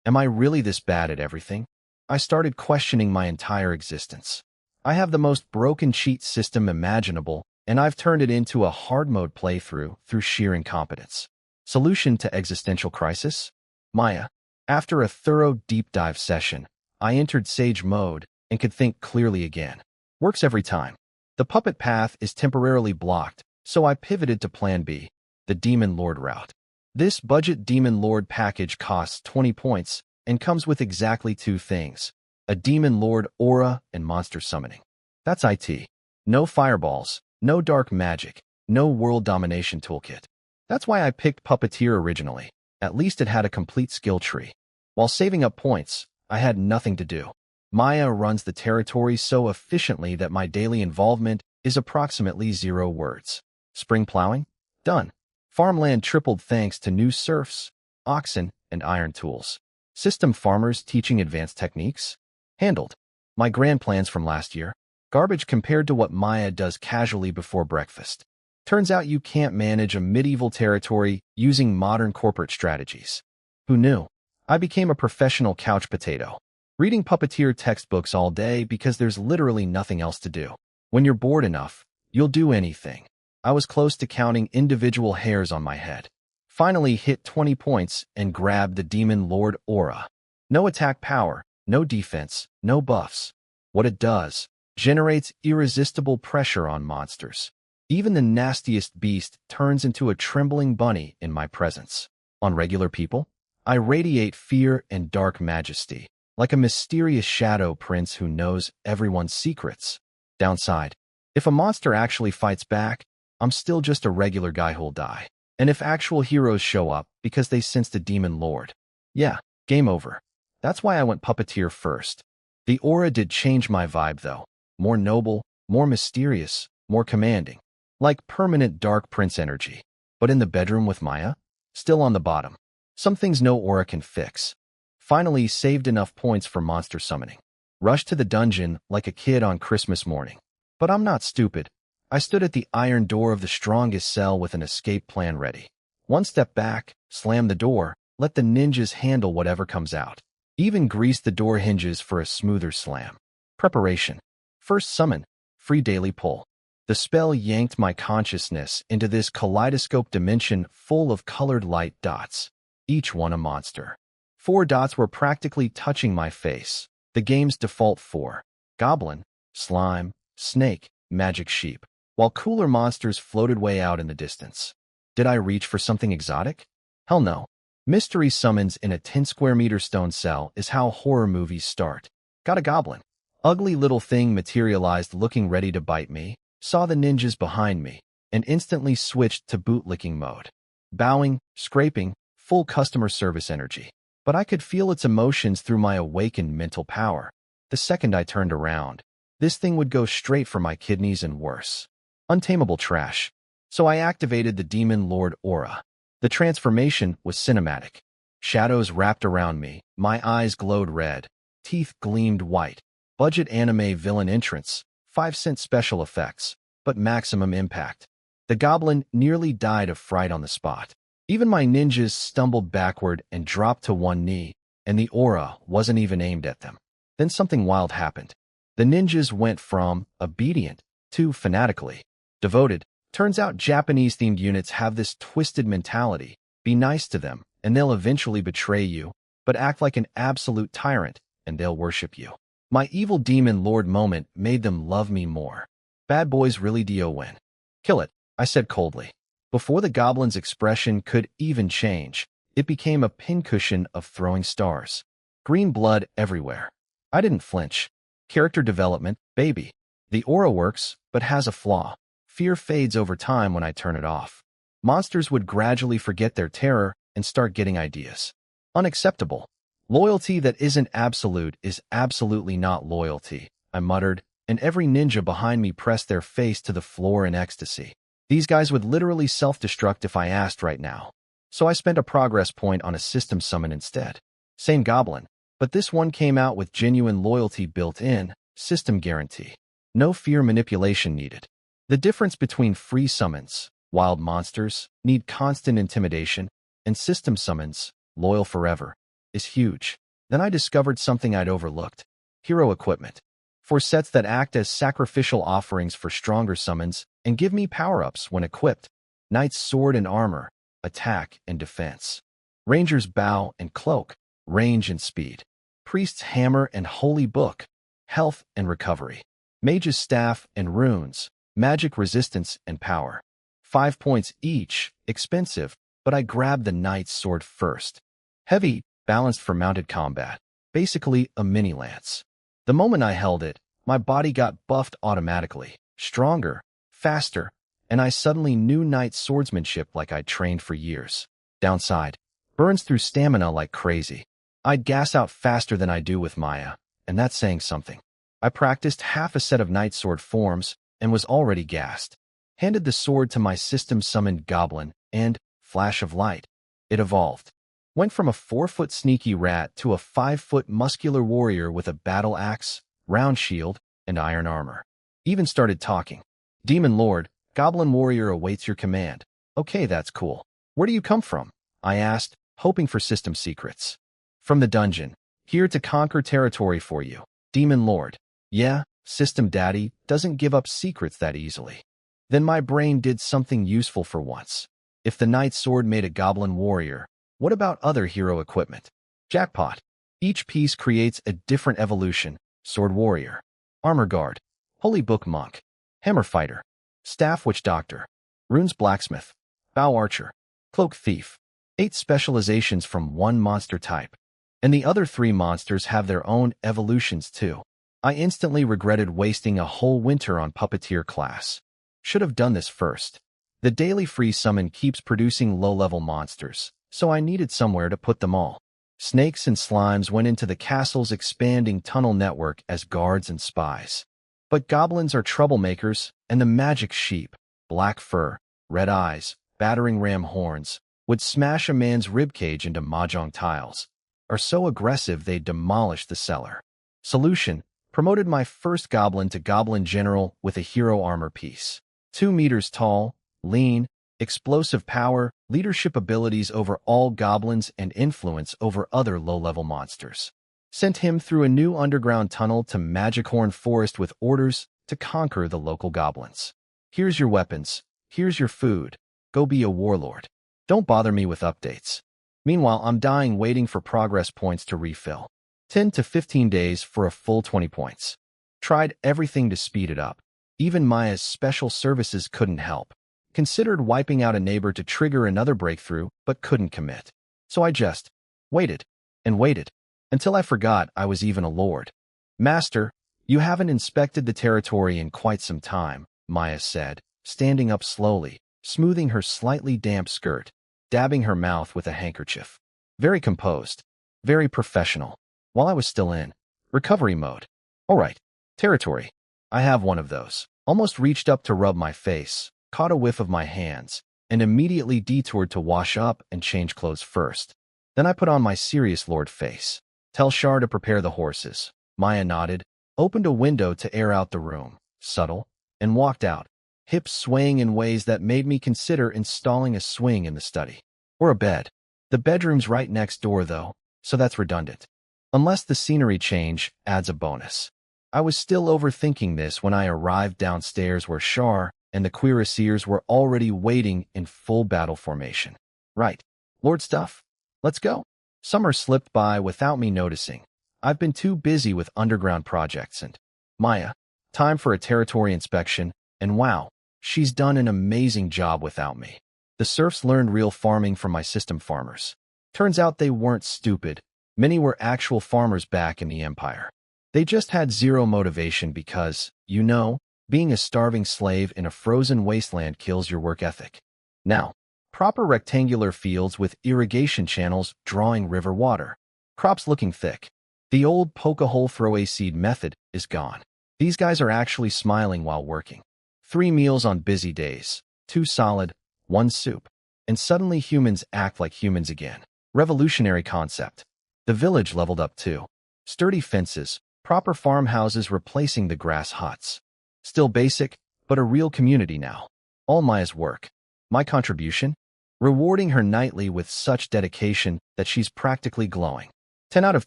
Am I really this bad at everything? I started questioning my entire existence. I have the most broken cheat system imaginable, and I've turned it into a hard mode playthrough through sheer incompetence. Solution to existential crisis? Maya. After a thorough deep dive session, I entered Sage mode and could think clearly again. Works every time. The puppet path is temporarily blocked, so I pivoted to Plan B, the Demon Lord route. This budget Demon Lord package costs 20 points and comes with exactly two things: a Demon Lord aura and monster summoning. That's IT. No fireballs, no dark magic, no world domination toolkit. That's why I picked Puppeteer originally. At least it had a complete skill tree. While saving up points, I had nothing to do. Maya runs the territory so efficiently that my daily involvement is approximately 0 words. Spring plowing? Done. Farmland tripled thanks to new serfs, oxen, and iron tools. System farmers teaching advanced techniques? Handled. My grand plans from last year? Garbage compared to what Maya does casually before breakfast. Turns out you can't manage a medieval territory using modern corporate strategies. Who knew? I became a professional couch potato, reading Puppeteer textbooks all day because there's literally nothing else to do. When you're bored enough, you'll do anything. I was close to counting individual hairs on my head. Finally hit 20 points and grabbed the Demon Lord aura. No attack power, no defense, no buffs. What it does, generates irresistible pressure on monsters. Even the nastiest beast turns into a trembling bunny in my presence. On regular people, I radiate fear and dark majesty, like a mysterious shadow prince who knows everyone's secrets. Downside: if a monster actually fights back, I'm still just a regular guy who'll die. And if actual heroes show up because they sensed a Demon Lord, yeah, game over. That's why I went Puppeteer first. The aura did change my vibe though. More noble, more mysterious, more commanding. Like permanent Dark Prince energy. But in the bedroom with Maya? Still on the bottom. Some things no aura can fix. Finally saved enough points for monster summoning. Rushed to the dungeon like a kid on Christmas morning. But I'm not stupid. I stood at the iron door of the strongest cell with an escape plan ready. One step back, slam the door, let the ninjas handle whatever comes out. Even grease the door hinges for a smoother slam. Preparation. First summon. Free daily pull. The spell yanked my consciousness into this kaleidoscope dimension full of colored light dots, each one a monster. 4 dots were practically touching my face. The game's default 4. Goblin, slime, snake, magic sheep. While cooler monsters floated way out in the distance. Did I reach for something exotic? Hell no. Mystery summons in a 10 square meter stone cell is how horror movies start. Got a goblin. Ugly little thing materialized looking ready to bite me, saw the ninjas behind me, and instantly switched to bootlicking mode. Bowing, scraping, full customer service energy. But I could feel its emotions through my awakened mental power. The second I turned around, this thing would go straight for my kidneys and worse. Untamable trash. So I activated the Demon Lord aura. The transformation was cinematic. Shadows wrapped around me, my eyes glowed red, teeth gleamed white. Budget anime villain entrance, 5-cent special effects, but maximum impact. The goblin nearly died of fright on the spot. Even my ninjas stumbled backward and dropped to one knee, and the aura wasn't even aimed at them. Then something wild happened. The ninjas went from obedient to fanatically devoted. Turns out Japanese-themed units have this twisted mentality. Be nice to them, and they'll eventually betray you, but act like an absolute tyrant, and they'll worship you. My evil demon lord moment made them love me more. Bad boys really do win. Kill it, I said coldly. Before the goblin's expression could even change, it became a pincushion of throwing stars. Green blood everywhere. I didn't flinch. Character development, baby. The aura works, but has a flaw. Fear fades over time when I turn it off. Monsters would gradually forget their terror and start getting ideas. Unacceptable. Loyalty that isn't absolute is absolutely not loyalty, I muttered, and every ninja behind me pressed their face to the floor in ecstasy. These guys would literally self-destruct if I asked right now. So I spent a progress point on a system summon instead. Same goblin, but this one came out with genuine loyalty built in, system guarantee. No fear manipulation needed. The difference between free summons, wild monsters, need constant intimidation, and system summons, loyal forever, is huge. Then I discovered something I'd overlooked. Hero equipment. For sets that act as sacrificial offerings for stronger summons and give me power-ups when equipped. Knight's sword and armor, attack and defense. Ranger's bow and cloak, range and speed. Priest's hammer and holy book, health and recovery. Mage's staff and runes, magic resistance and power. 5 points each, expensive, but I grabbed the knight's sword first. Heavy, balanced for mounted combat. Basically a mini-lance. The moment I held it, my body got buffed automatically. Stronger, faster, and I suddenly knew knight swordsmanship like I'd trained for years. Downside, burns through stamina like crazy. I'd gas out faster than I do with Maya, and that's saying something. I practiced half a set of knight sword forms and was already gassed. Handed the sword to my system-summoned goblin, and, flash of light, it evolved. Went from a 4-foot sneaky rat to a 5-foot muscular warrior with a battle axe, round shield, and iron armor. Even started talking. Demon Lord, Goblin Warrior awaits your command. Okay, that's cool. Where do you come from? I asked, hoping for system secrets. From the dungeon. Here to conquer territory for you. Demon Lord. Yeah, System Daddy doesn't give up secrets that easily. Then my brain did something useful for once. If the Knight's Sword made a Goblin Warrior, what about other hero equipment? Jackpot. Each piece creates a different evolution. Sword Warrior. Armor Guard. Holy Book Monk. Hammer Fighter. Staff Witch Doctor. Runes Blacksmith. Bow Archer. Cloak Thief. 8 specializations from one monster type. And the other 3 monsters have their own evolutions too. I instantly regretted wasting a whole winter on Puppeteer class. Should have done this first. The daily free summon keeps producing low-level monsters, so I needed somewhere to put them all. Snakes and slimes went into the castle's expanding tunnel network as guards and spies. But goblins are troublemakers, and the magic sheep, black fur, red eyes, battering ram horns, would smash a man's ribcage into mahjong tiles, are so aggressive they demolish the cellar. Solution: promoted my first goblin to Goblin General with a hero armor piece. 2 meters tall, lean, explosive power, leadership abilities over all goblins and influence over other low-level monsters. Sent him through a new underground tunnel to Magichorn Forest with orders to conquer the local goblins. Here's your weapons. Here's your food. Go be a warlord. Don't bother me with updates. Meanwhile, I'm dying waiting for progress points to refill. 10 to 15 days for a full 20 points. Tried everything to speed it up. Even Maya's special services couldn't help. Considered wiping out a neighbor to trigger another breakthrough, but couldn't commit. So I just waited and waited until I forgot I was even a lord. Master, you haven't inspected the territory in quite some time, Maya said, standing up slowly, smoothing her slightly damp skirt, dabbing her mouth with a handkerchief. Very composed, very professional. While I was still in recovery mode. All right, territory. I have one of those. Almost reached up to rub my face, caught a whiff of my hands, and immediately detoured to wash up and change clothes first. Then I put on my serious lord face. Tell Shar to prepare the horses. Maya nodded, opened a window to air out the room, subtle, and walked out, hips swaying in ways that made me consider installing a swing in the study. Or a bed. The bedroom's right next door, though, so that's redundant. Unless the scenery change adds a bonus. I was still overthinking this when I arrived downstairs where Shar and the cuirassiers were already waiting in full battle formation. Right. Lord stuff. Let's go. Summer slipped by without me noticing. I've been too busy with underground projects and Maya. Time for a territory inspection, and wow, she's done an amazing job without me. The serfs learned real farming from my system farmers. Turns out they weren't stupid. Many were actual farmers back in the Empire. They just had zero motivation because, you know, being a starving slave in a frozen wasteland kills your work ethic. Now, proper rectangular fields with irrigation channels drawing river water. Crops looking thick. The old poke-a-hole throw-a-seed method is gone. These guys are actually smiling while working. 3 meals on busy days, 2 solid, 1 soup. And suddenly humans act like humans again. Revolutionary concept. The village leveled up too. Sturdy fences, proper farmhouses replacing the grass huts. Still basic, but a real community now. All Maya's work. My contribution? Rewarding her nightly with such dedication that she's practically glowing. 10 out of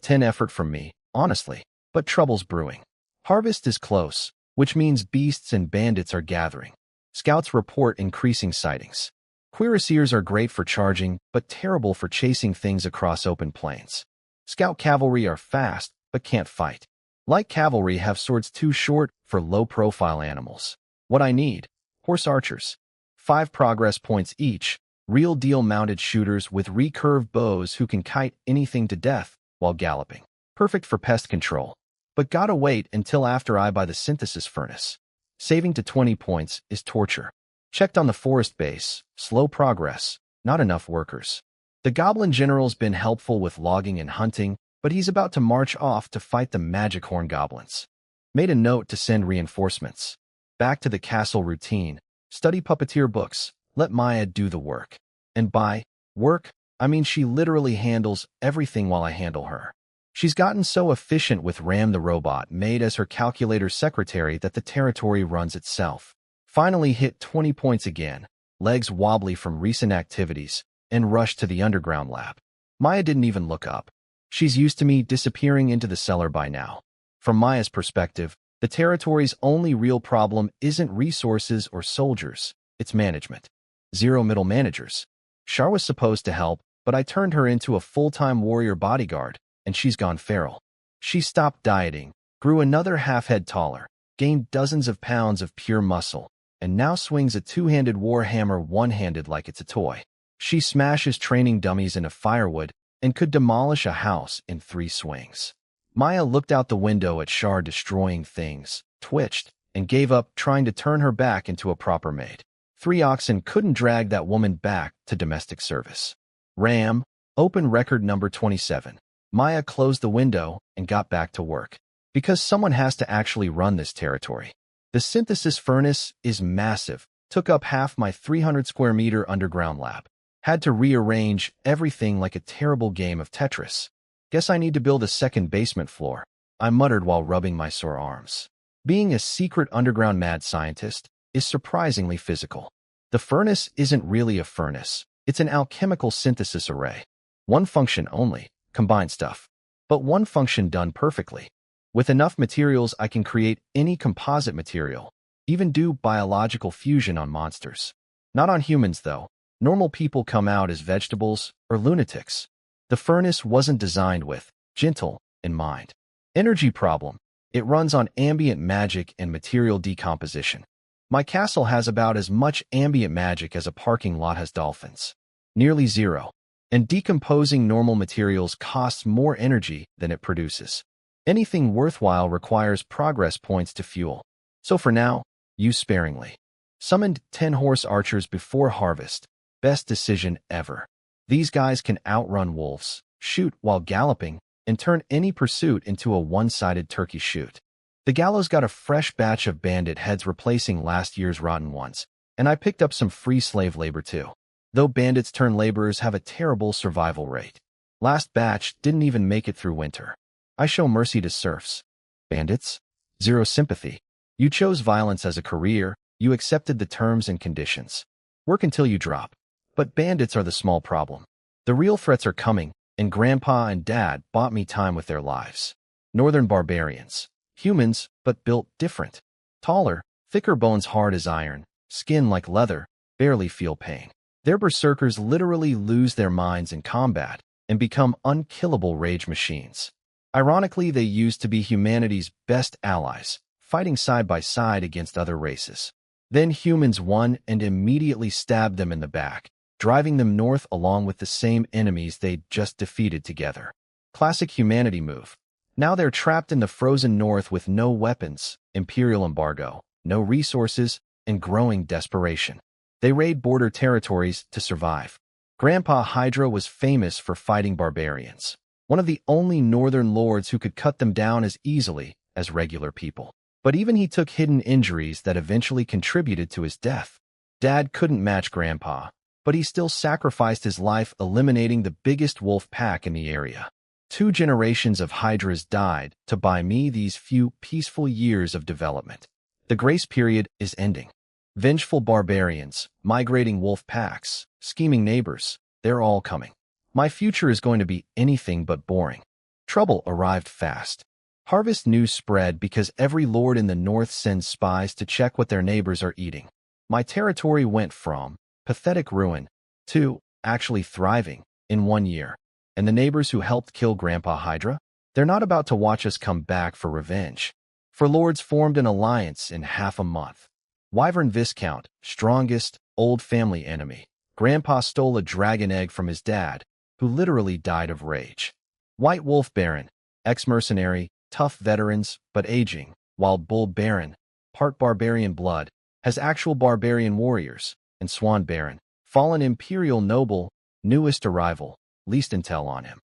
10 effort from me, honestly. But trouble's brewing. Harvest is close, which means beasts and bandits are gathering. Scouts report increasing sightings. Cuirassiers are great for charging, but terrible for chasing things across open plains. Scout cavalry are fast, but can't fight. Light cavalry have swords too short for low-profile animals. What I need? Horse archers. 5 progress points each, real-deal mounted shooters with recurved bows who can kite anything to death while galloping. Perfect for pest control. But gotta wait until after I buy the synthesis furnace. Saving to 20 points is torture. Checked on the forest base, slow progress, not enough workers. The goblin general's been helpful with logging and hunting, but he's about to march off to fight the magic horn goblins. Made a note to send reinforcements. Back to the castle routine. Study puppeteer books. Let Maya do the work. And by work, I mean she literally handles everything while I handle her. She's gotten so efficient with Ram the robot made as her calculator secretary that the territory runs itself. Finally hit 20 points again, legs wobbly from recent activities, and rushed to the underground lab. Maya didn't even look up. She's used to me disappearing into the cellar by now. From Maya's perspective, the territory's only real problem isn't resources or soldiers, it's management. 0 middle managers. Shar was supposed to help, but I turned her into a full-time warrior bodyguard, and she's gone feral. She stopped dieting, grew another half-head taller, gained dozens of pounds of pure muscle, and now swings a 2-handed war hammer one-handed like it's a toy. She smashes training dummies into firewood and could demolish a house in 3 swings. Maya looked out the window at Shar destroying things, twitched, and gave up trying to turn her back into a proper maid. 3 oxen couldn't drag that woman back to domestic service. Ram, open record number 27. Maya closed the window and got back to work. Because someone has to actually run this territory. The synthesis furnace is massive, took up half my 300 square meter underground lab. Had to rearrange everything like a terrible game of Tetris. Guess I need to build a second basement floor, I muttered while rubbing my sore arms. Being a secret underground mad scientist is surprisingly physical. The furnace isn't really a furnace, it's an alchemical synthesis array. One function only, combine stuff. But one function done perfectly. With enough materials I can create any composite material, even do biological fusion on monsters. Not on humans though. Normal people come out as vegetables or lunatics. The furnace wasn't designed with gentle in mind. Energy problem. It runs on ambient magic and material decomposition. My castle has about as much ambient magic as a parking lot has dolphins. Nearly 0. And decomposing normal materials costs more energy than it produces. Anything worthwhile requires progress points to fuel. So for now, use sparingly. Summoned 10 horse archers before harvest. Best decision ever. These guys can outrun wolves, shoot while galloping, and turn any pursuit into a one-sided turkey shoot. The gallows got a fresh batch of bandit heads replacing last year's rotten ones, and I picked up some free slave labor too. Though bandits turned laborers have a terrible survival rate. Last batch didn't even make it through winter. I show mercy to serfs. Bandits? 0 sympathy. You chose violence as a career, you accepted the terms and conditions. Work until you drop. But bandits are the small problem. The real threats are coming, and Grandpa and Dad bought me time with their lives. Northern barbarians. Humans, but built different. Taller, thicker bones hard as iron, skin like leather, barely feel pain. Their berserkers literally lose their minds in combat and become unkillable rage machines. Ironically, they used to be humanity's best allies, fighting side by side against other races. Then humans won and immediately stabbed them in the back, driving them north along with the same enemies they'd just defeated together. Classic humanity move. Now they're trapped in the frozen north with no weapons, imperial embargo, no resources, and growing desperation. They raid border territories to survive. Grandpa Hydra was famous for fighting barbarians. one of the only northern lords who could cut them down as easily as regular people. But even he took hidden injuries that eventually contributed to his death. Dad couldn't match Grandpa, but he still sacrificed his life eliminating the biggest wolf pack in the area. 2 generations of hydras died to buy me these few peaceful years of development. The grace period is ending. Vengeful barbarians, migrating wolf packs, scheming neighbors, they're all coming. My future is going to be anything but boring. Trouble arrived fast. Harvest news spread because every lord in the north sends spies to check what their neighbors are eating. My territory went from pathetic ruin to actually thriving in 1 year. And the neighbors who helped kill Grandpa Hydra? They're not about to watch us come back for revenge. For lords formed an alliance in half a month. Wyvern Viscount, strongest, old family enemy. Grandpa stole a dragon egg from his dad, who literally died of rage. White Wolf Baron, ex-mercenary, tough veterans, but aging. Wild Bull Baron, part barbarian blood, has actual barbarian warriors. And Swan Baron, fallen imperial noble, newest arrival, least intel on him.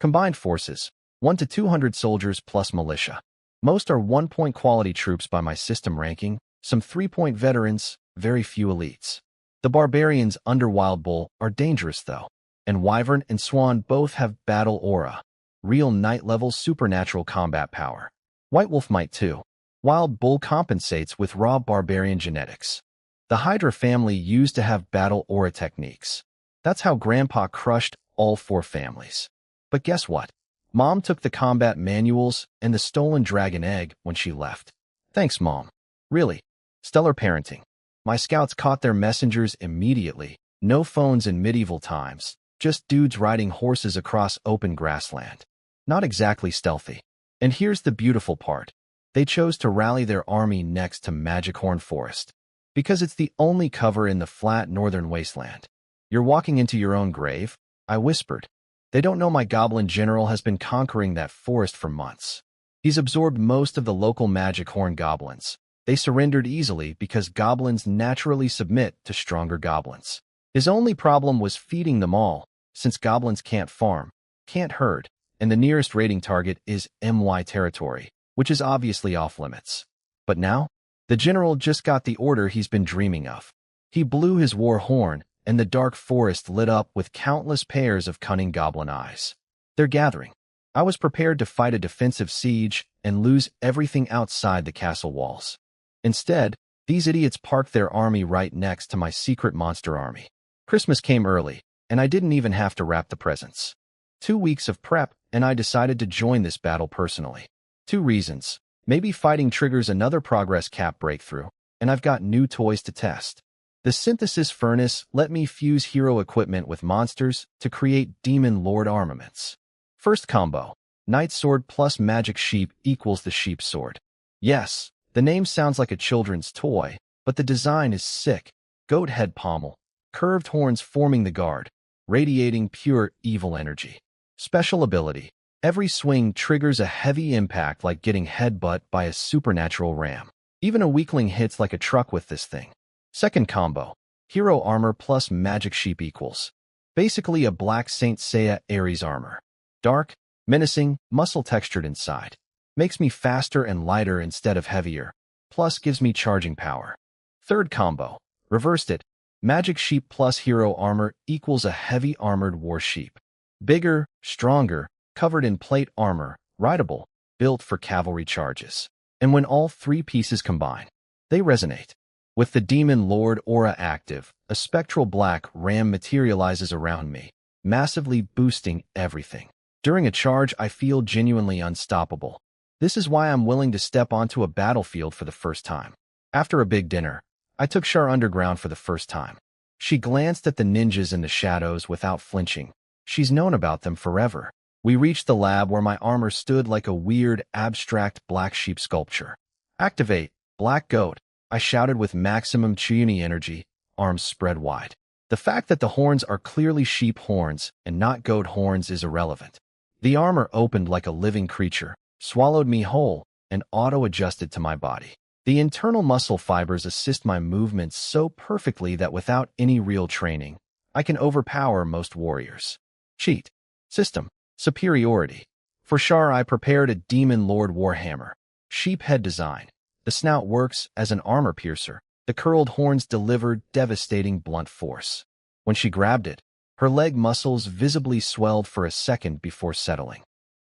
Combined forces, 1 to 200 soldiers plus militia. Most are 1-point quality troops by my system ranking, some 3-point veterans, very few elites. The barbarians under Wild Bull are dangerous though, and Wyvern and Swan both have battle aura, real knight-level supernatural combat power. White Wolf might too. Wild Bull compensates with raw barbarian genetics. The Hydra family used to have battle aura techniques. That's how Grandpa crushed all 4 families. But guess what? Mom took the combat manuals and the stolen dragon egg when she left. Thanks, Mom. Really. Stellar parenting. My scouts caught their messengers immediately. No phones in medieval times. Just dudes riding horses across open grassland. Not exactly stealthy. And here's the beautiful part. They chose to rally their army next to Magichorn Forest. Because it's the only cover in the flat northern wasteland. You're walking into your own grave, I whispered. They don't know my goblin general has been conquering that forest for months. He's absorbed most of the local Magichorn goblins. They surrendered easily because goblins naturally submit to stronger goblins. His only problem was feeding them all, since goblins can't farm, can't herd, and the nearest raiding target is MY territory, which is obviously off-limits. But now, the general just got the order he's been dreaming of. He blew his war horn, and the dark forest lit up with countless pairs of cunning goblin eyes. They're gathering. I was prepared to fight a defensive siege and lose everything outside the castle walls. Instead, these idiots parked their army right next to my secret monster army. Christmas came early, and I didn't even have to wrap the presents. 2 weeks of prep, and I decided to join this battle personally. 2 reasons. Maybe fighting triggers another progress cap breakthrough, and I've got new toys to test. The synthesis furnace let me fuse hero equipment with monsters to create demon lord armaments. First combo, Knight Sword plus Magic Sheep equals the Sheep Sword. Yes, the name sounds like a children's toy, but the design is sick. Goat head pommel, curved horns forming the guard, radiating pure evil energy. Special ability, every swing triggers a heavy impact like getting headbutt by a supernatural ram. Even a weakling hits like a truck with this thing. Second combo, Hero Armor plus Magic Sheep equals. Basically a Black Saint Seiya Ares armor. Dark, menacing, muscle-textured inside. Makes me faster and lighter instead of heavier, plus gives me charging power. Third combo, reversed it. Magic Sheep plus Hero Armor equals a heavy armored war sheep. Bigger, stronger, covered in plate armor, rideable, built for cavalry charges. And when all 3 pieces combine, they resonate. With the Demon Lord aura active, a spectral black ram materializes around me, massively boosting everything. During a charge, I feel genuinely unstoppable. This is why I'm willing to step onto a battlefield for the first time. After a big dinner, I took Shar underground for the first time. She glanced at the ninjas in the shadows without flinching. She's known about them forever. We reached the lab where my armor stood like a weird, abstract black sheep sculpture. Activate, Black Goat, I shouted with maximum Chiuni energy, arms spread wide. The fact that the horns are clearly sheep horns and not goat horns is irrelevant. The armor opened like a living creature, swallowed me whole, and auto-adjusted to my body. The internal muscle fibers assist my movements so perfectly that without any real training, I can overpower most warriors. Cheat. System. Superiority. For Shar, I prepared a Demon Lord Warhammer. Sheep head design. The snout works as an armor piercer. The curled horns delivered devastating blunt force. When she grabbed it, her leg muscles visibly swelled for a second before settling.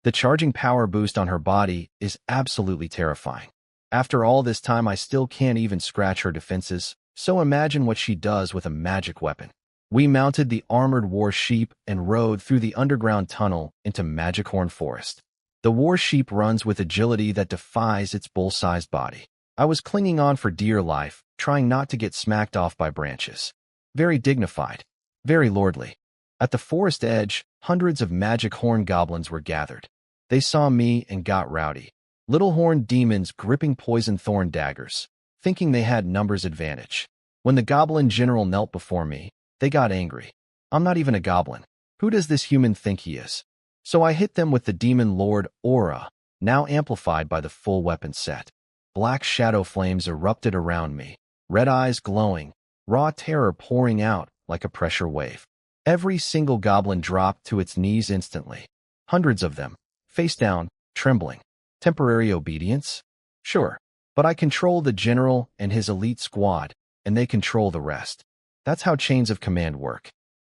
The charging power boost on her body is absolutely terrifying. After all this time, I still can't even scratch her defenses, so imagine what she does with a magic weapon. We mounted the armored war sheep and rode through the underground tunnel into Magichorn Forest. The war sheep runs with agility that defies its bull-sized body. I was clinging on for dear life, trying not to get smacked off by branches. Very dignified, very lordly. At the forest edge, hundreds of Magichorn goblins were gathered. They saw me and got rowdy. Little horned demons gripping poison thorn daggers, thinking they had numbers advantage. When the goblin general knelt before me, they got angry. I'm not even a goblin. Who does this human think he is? So I hit them with the Demon Lord aura, now amplified by the full weapon set. Black shadow flames erupted around me, red eyes glowing, raw terror pouring out like a pressure wave. Every single goblin dropped to its knees instantly. Hundreds of them, face down, trembling. Temporary obedience? Sure, but I control the general and his elite squad, and they control the rest. That's how chains of command work.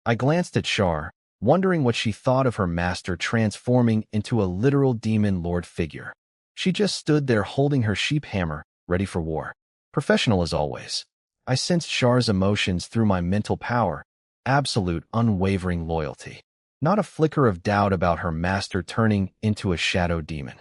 I glanced at Shar, wondering what she thought of her master transforming into a literal demon lord figure. She just stood there holding her sheep hammer, ready for war. Professional as always. I sensed Shar's emotions through my mental power, absolute unwavering loyalty. Not a flicker of doubt about her master turning into a shadow demon.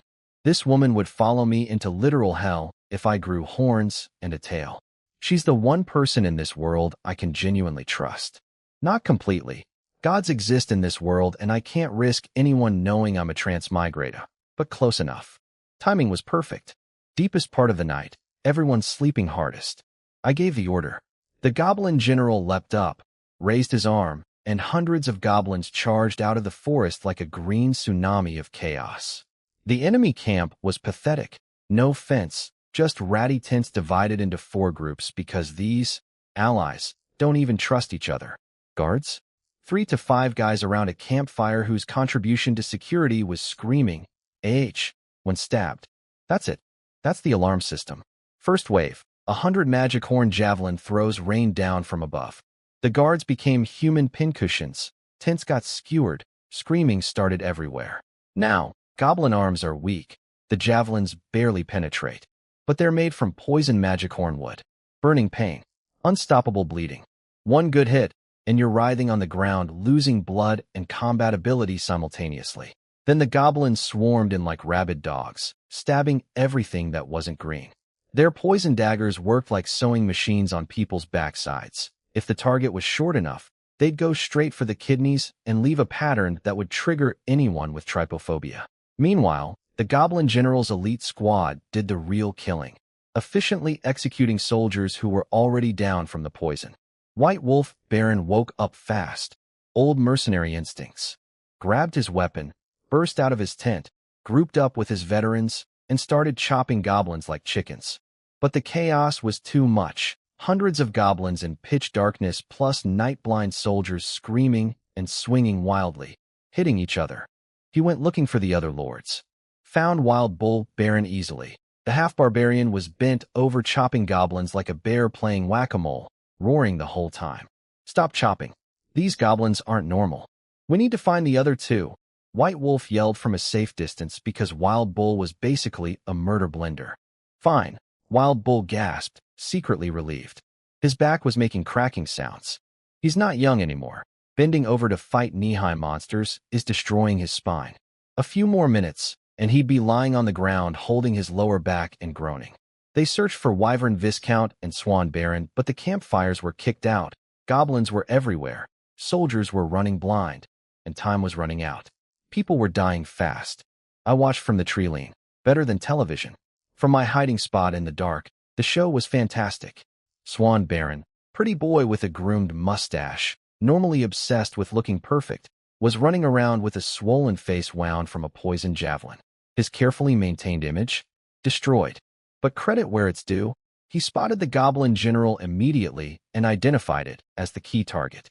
This woman would follow me into literal hell if I grew horns and a tail. She's the one person in this world I can genuinely trust. Not completely. Gods exist in this world and I can't risk anyone knowing I'm a transmigrator, but close enough. Timing was perfect. Deepest part of the night, everyone's sleeping hardest. I gave the order. The goblin general leapt up, raised his arm, and hundreds of goblins charged out of the forest like a green tsunami of chaos. The enemy camp was pathetic. No fence, just ratty tents divided into 4 groups because these allies don't even trust each other. Guards? 3 to 5 guys around a campfire whose contribution to security was screaming, AH, when stabbed. That's it. That's the alarm system. First wave, 100 Magichorn javelin throws rained down from above. The guards became human pincushions. Tents got skewered. Screaming started everywhere. Now, goblin arms are weak. The javelins barely penetrate. But they're made from poison Magichorn wood. Burning pain. Unstoppable bleeding. One good hit, and you're writhing on the ground, losing blood and combat ability simultaneously. Then the goblins swarmed in like rabid dogs, stabbing everything that wasn't green. Their poison daggers worked like sewing machines on people's backsides. If the target was short enough, they'd go straight for the kidneys and leave a pattern that would trigger anyone with trypophobia. Meanwhile, the Goblin General's elite squad did the real killing, efficiently executing soldiers who were already down from the poison. White Wolf Baron woke up fast, old mercenary instincts, grabbed his weapon, burst out of his tent, grouped up with his veterans, and started chopping goblins like chickens. But the chaos was too much. Hundreds of goblins in pitch darkness plus night-blind soldiers screaming and swinging wildly, hitting each other. He went looking for the other lords. Found Wild Bull Baron easily. The half-barbarian was bent over chopping goblins like a bear playing whack-a-mole, roaring the whole time. Stop chopping. These goblins aren't normal. We need to find the other 2. White Wolf yelled from a safe distance because Wild Bull was basically a murder blender. Fine, Wild Bull gasped, secretly relieved. His back was making cracking sounds. He's not young anymore. Bending over to fight knee-high monsters is destroying his spine. A few more minutes, and he'd be lying on the ground holding his lower back and groaning. They searched for Wyvern Viscount and Swan Baron, but the campfires were kicked out. Goblins were everywhere. Soldiers were running blind, and time was running out. People were dying fast. I watched from the tree lean. Better than television. From my hiding spot in the dark, the show was fantastic. Swan Baron, pretty boy with a groomed mustache, normally obsessed with looking perfect, was running around with a swollen face wound from a poisoned javelin. His carefully maintained image? Destroyed. But credit where it's due, he spotted the Goblin General immediately and identified it as the key target.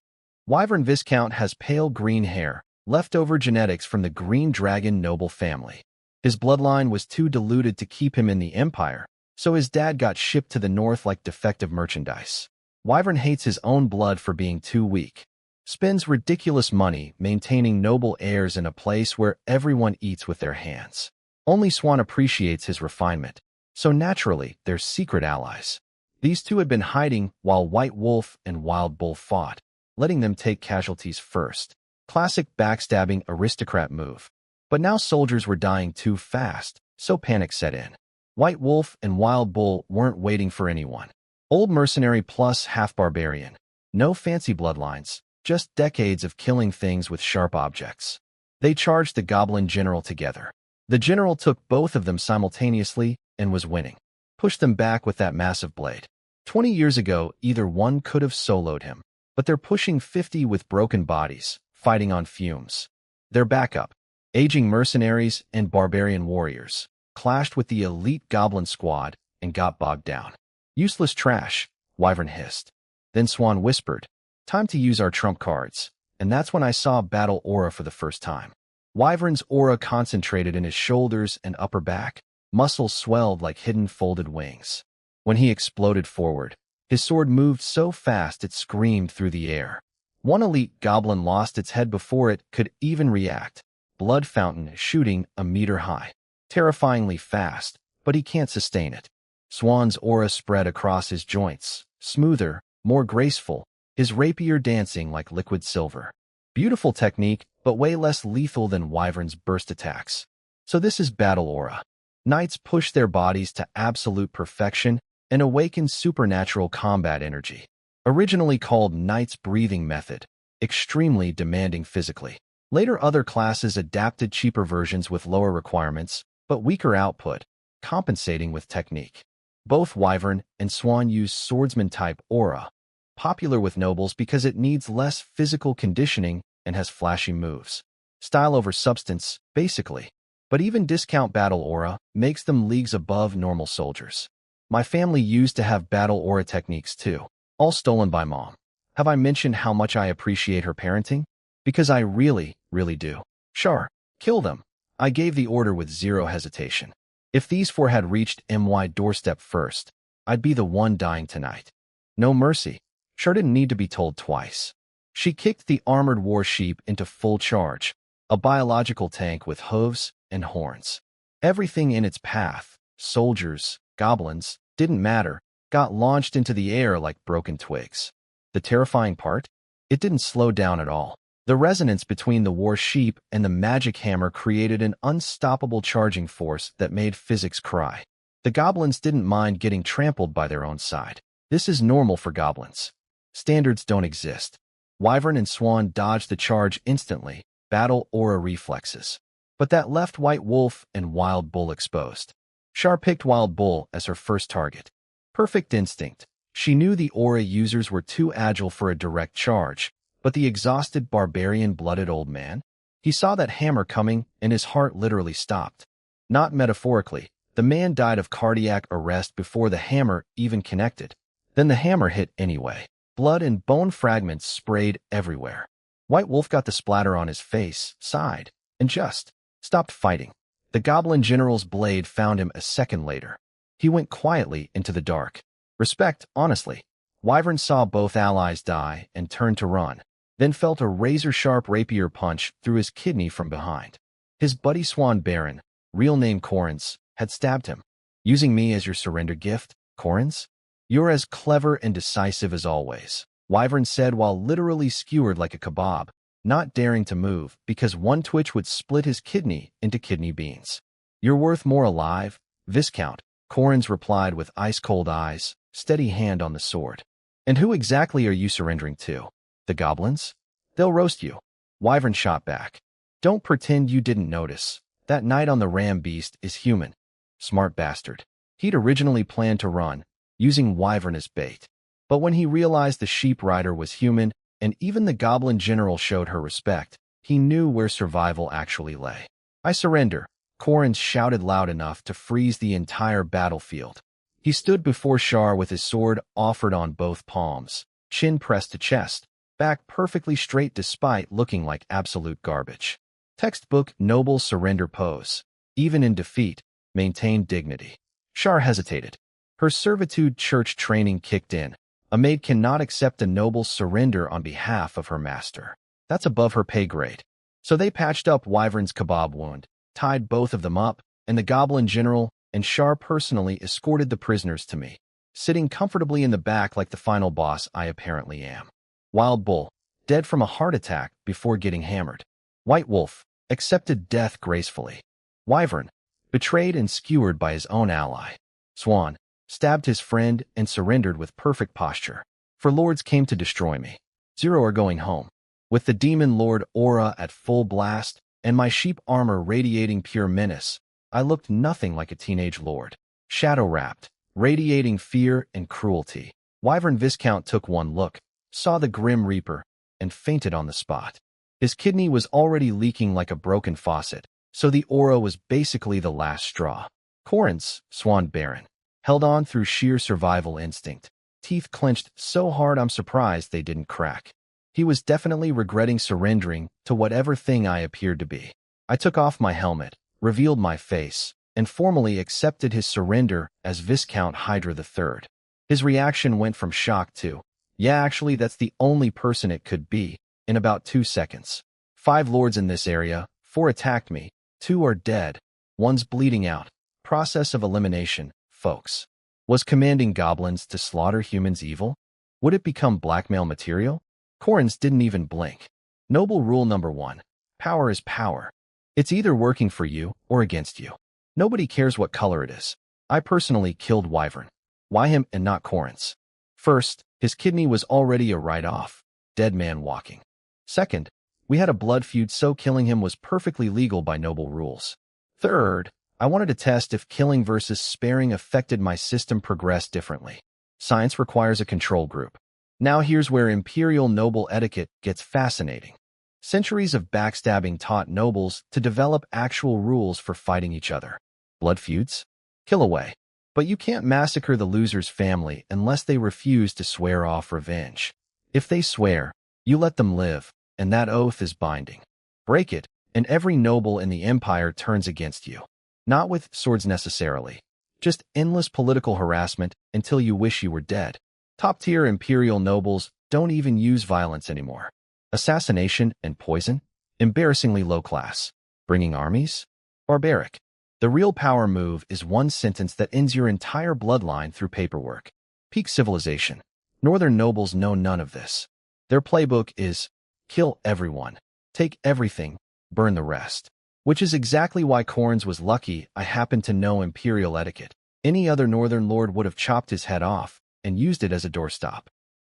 Wyvern Viscount has pale green hair, leftover genetics from the Green Dragon noble family. His bloodline was too diluted to keep him in the Empire, so his dad got shipped to the north like defective merchandise. Wyvern hates his own blood for being too weak. Spends ridiculous money maintaining noble heirs in a place where everyone eats with their hands. Only Swan appreciates his refinement, so naturally they're secret allies. These two had been hiding while White Wolf and Wild Bull fought, letting them take casualties first. Classic backstabbing aristocrat move. But now soldiers were dying too fast, so panic set in. White Wolf and Wild Bull weren't waiting for anyone. Old mercenary plus half-barbarian. No fancy bloodlines, just decades of killing things with sharp objects. They charged the goblin general together. The general took both of them simultaneously and was winning. Pushed them back with that massive blade. 20 years ago, either one could have soloed him, but they're pushing 50 with broken bodies, fighting on fumes. Their backup, aging mercenaries and barbarian warriors, clashed with the elite goblin squad and got bogged down. Useless trash, Wyvern hissed. Then Swan whispered, time to use our trump cards, and that's when I saw battle aura for the first time. Wyvern's aura concentrated in his shoulders and upper back, muscles swelled like hidden folded wings. When he exploded forward, his sword moved so fast it screamed through the air. One elite goblin lost its head before it could even react. Blood fountain shooting a meter high. Terrifyingly fast, but he can't sustain it. Swan's aura spread across his joints, smoother, more graceful, his rapier dancing like liquid silver. Beautiful technique, but way less lethal than Wyvern's burst attacks. So this is battle aura. Knights push their bodies to absolute perfection and awaken supernatural combat energy. Originally called Knight's breathing method, extremely demanding physically. Later other classes adapted cheaper versions with lower requirements, but weaker output, compensating with technique. Both Wyvern and Swan use swordsman-type aura, popular with nobles because it needs less physical conditioning and has flashy moves. Style over substance, basically. But even discount battle aura makes them leagues above normal soldiers. My family used to have battle aura techniques too, all stolen by Mom. Have I mentioned how much I appreciate her parenting? Because I really, really do. Shar, kill them. I gave the order with zero hesitation. If these four had reached my doorstep first, I'd be the one dying tonight. No mercy. Shar didn't need to be told twice. She kicked the armored war sheep into full charge, a biological tank with hooves and horns. Everything in its path, soldiers, goblins, didn't matter, got launched into the air like broken twigs. The terrifying part? It didn't slow down at all. The resonance between the war sheep and the magic hammer created an unstoppable charging force that made physics cry. The goblins didn't mind getting trampled by their own side. This is normal for goblins. Standards don't exist. Wyvern and Swan dodged the charge instantly, battle aura reflexes. But that left White Wolf and Wild Bull exposed. Shar picked Wild Bull as her first target. Perfect instinct. She knew the aura users were too agile for a direct charge, but the exhausted barbarian-blooded old man? He saw that hammer coming, and his heart literally stopped. Not metaphorically. The man died of cardiac arrest before the hammer even connected. Then the hammer hit anyway. Blood and bone fragments sprayed everywhere. White Wolf got the splatter on his face, sighed, and just stopped fighting. The goblin general's blade found him a second later. He went quietly into the dark. Respect, honestly. Wyvern saw both allies die and turned to run, then felt a razor-sharp rapier punch through his kidney from behind. His buddy Swan Baron, real name Corrins, had stabbed him. Using me as your surrender gift, Corrins? You're as clever and decisive as always, Wyvern said while literally skewered like a kebab, not daring to move because one twitch would split his kidney into kidney beans. You're worth more alive, Viscount, Corrins replied with ice-cold eyes, steady hand on the sword. And who exactly are you surrendering to? The goblins? They'll roast you. Wyvern shot back. Don't pretend you didn't notice. That knight on the ram beast is human. Smart bastard. He'd originally planned to run, using Wyvern as bait. But when he realized the sheep rider was human, and even the goblin general showed her respect, he knew where survival actually lay. I surrender, Corrins shouted loud enough to freeze the entire battlefield. He stood before Shar with his sword offered on both palms, chin pressed to chest, back perfectly straight despite looking like absolute garbage. Textbook noble surrender pose. Even in defeat, maintained dignity. Shar hesitated. Her servitude church training kicked in. A maid cannot accept a noble surrender on behalf of her master. That's above her pay grade. So they patched up Wyvern's kebab wound, tied both of them up, and the goblin general and Shar personally escorted the prisoners to me, sitting comfortably in the back like the final boss I apparently am. Wild Bull, dead from a heart attack before getting hammered. White Wolf, accepted death gracefully. Wyvern, betrayed and skewered by his own ally. Swan, stabbed his friend and surrendered with perfect posture. For lords came to destroy me. 0 are going home. With the demon lord aura at full blast and my sheep armor radiating pure menace, I looked nothing like a teenage lord. Shadow-wrapped, radiating fear and cruelty. Wyvern Viscount took one look, saw the Grim Reaper, and fainted on the spot. His kidney was already leaking like a broken faucet, so the aura was basically the last straw. Corrins, Swan Baron, held on through sheer survival instinct. Teeth clenched so hard I'm surprised they didn't crack. He was definitely regretting surrendering to whatever thing I appeared to be. I took off my helmet, revealed my face, and formally accepted his surrender as Viscount Hydra III. His reaction went from shock to, yeah, actually that's the only person it could be, in about 2 seconds. 5 lords in this area, 4 attacked me, 2 are dead, 1's bleeding out. Process of elimination, folks. Was commanding goblins to slaughter humans evil? Would it become blackmail material? Corrins didn't even blink. Noble rule number 1. Power is power. It's either working for you or against you. Nobody cares what color it is. I personally killed Wyvern. Why him and not Corrins? First, his kidney was already a write-off. Dead man walking. Second, we had a blood feud, so killing him was perfectly legal by noble rules. Third, I wanted to test if killing versus sparing affected my system progressed differently. Science requires a control group. Now here's where imperial noble etiquette gets fascinating. Centuries of backstabbing taught nobles to develop actual rules for fighting each other. Blood feuds? Kill away. But you can't massacre the loser's family unless they refuse to swear off revenge. If they swear, you let them live, and that oath is binding. Break it, and every noble in the empire turns against you. Not with swords necessarily. Just endless political harassment until you wish you were dead. Top-tier imperial nobles don't even use violence anymore. Assassination and poison? Embarrassingly low class. Bringing armies? Barbaric. The real power move is one sentence that ends your entire bloodline through paperwork. Peak civilization. Northern nobles know none of this. Their playbook is, kill everyone, take everything, burn the rest. Which is exactly why Corrins was lucky I happened to know imperial etiquette. Any other northern lord would have chopped his head off and used it as a doorstop.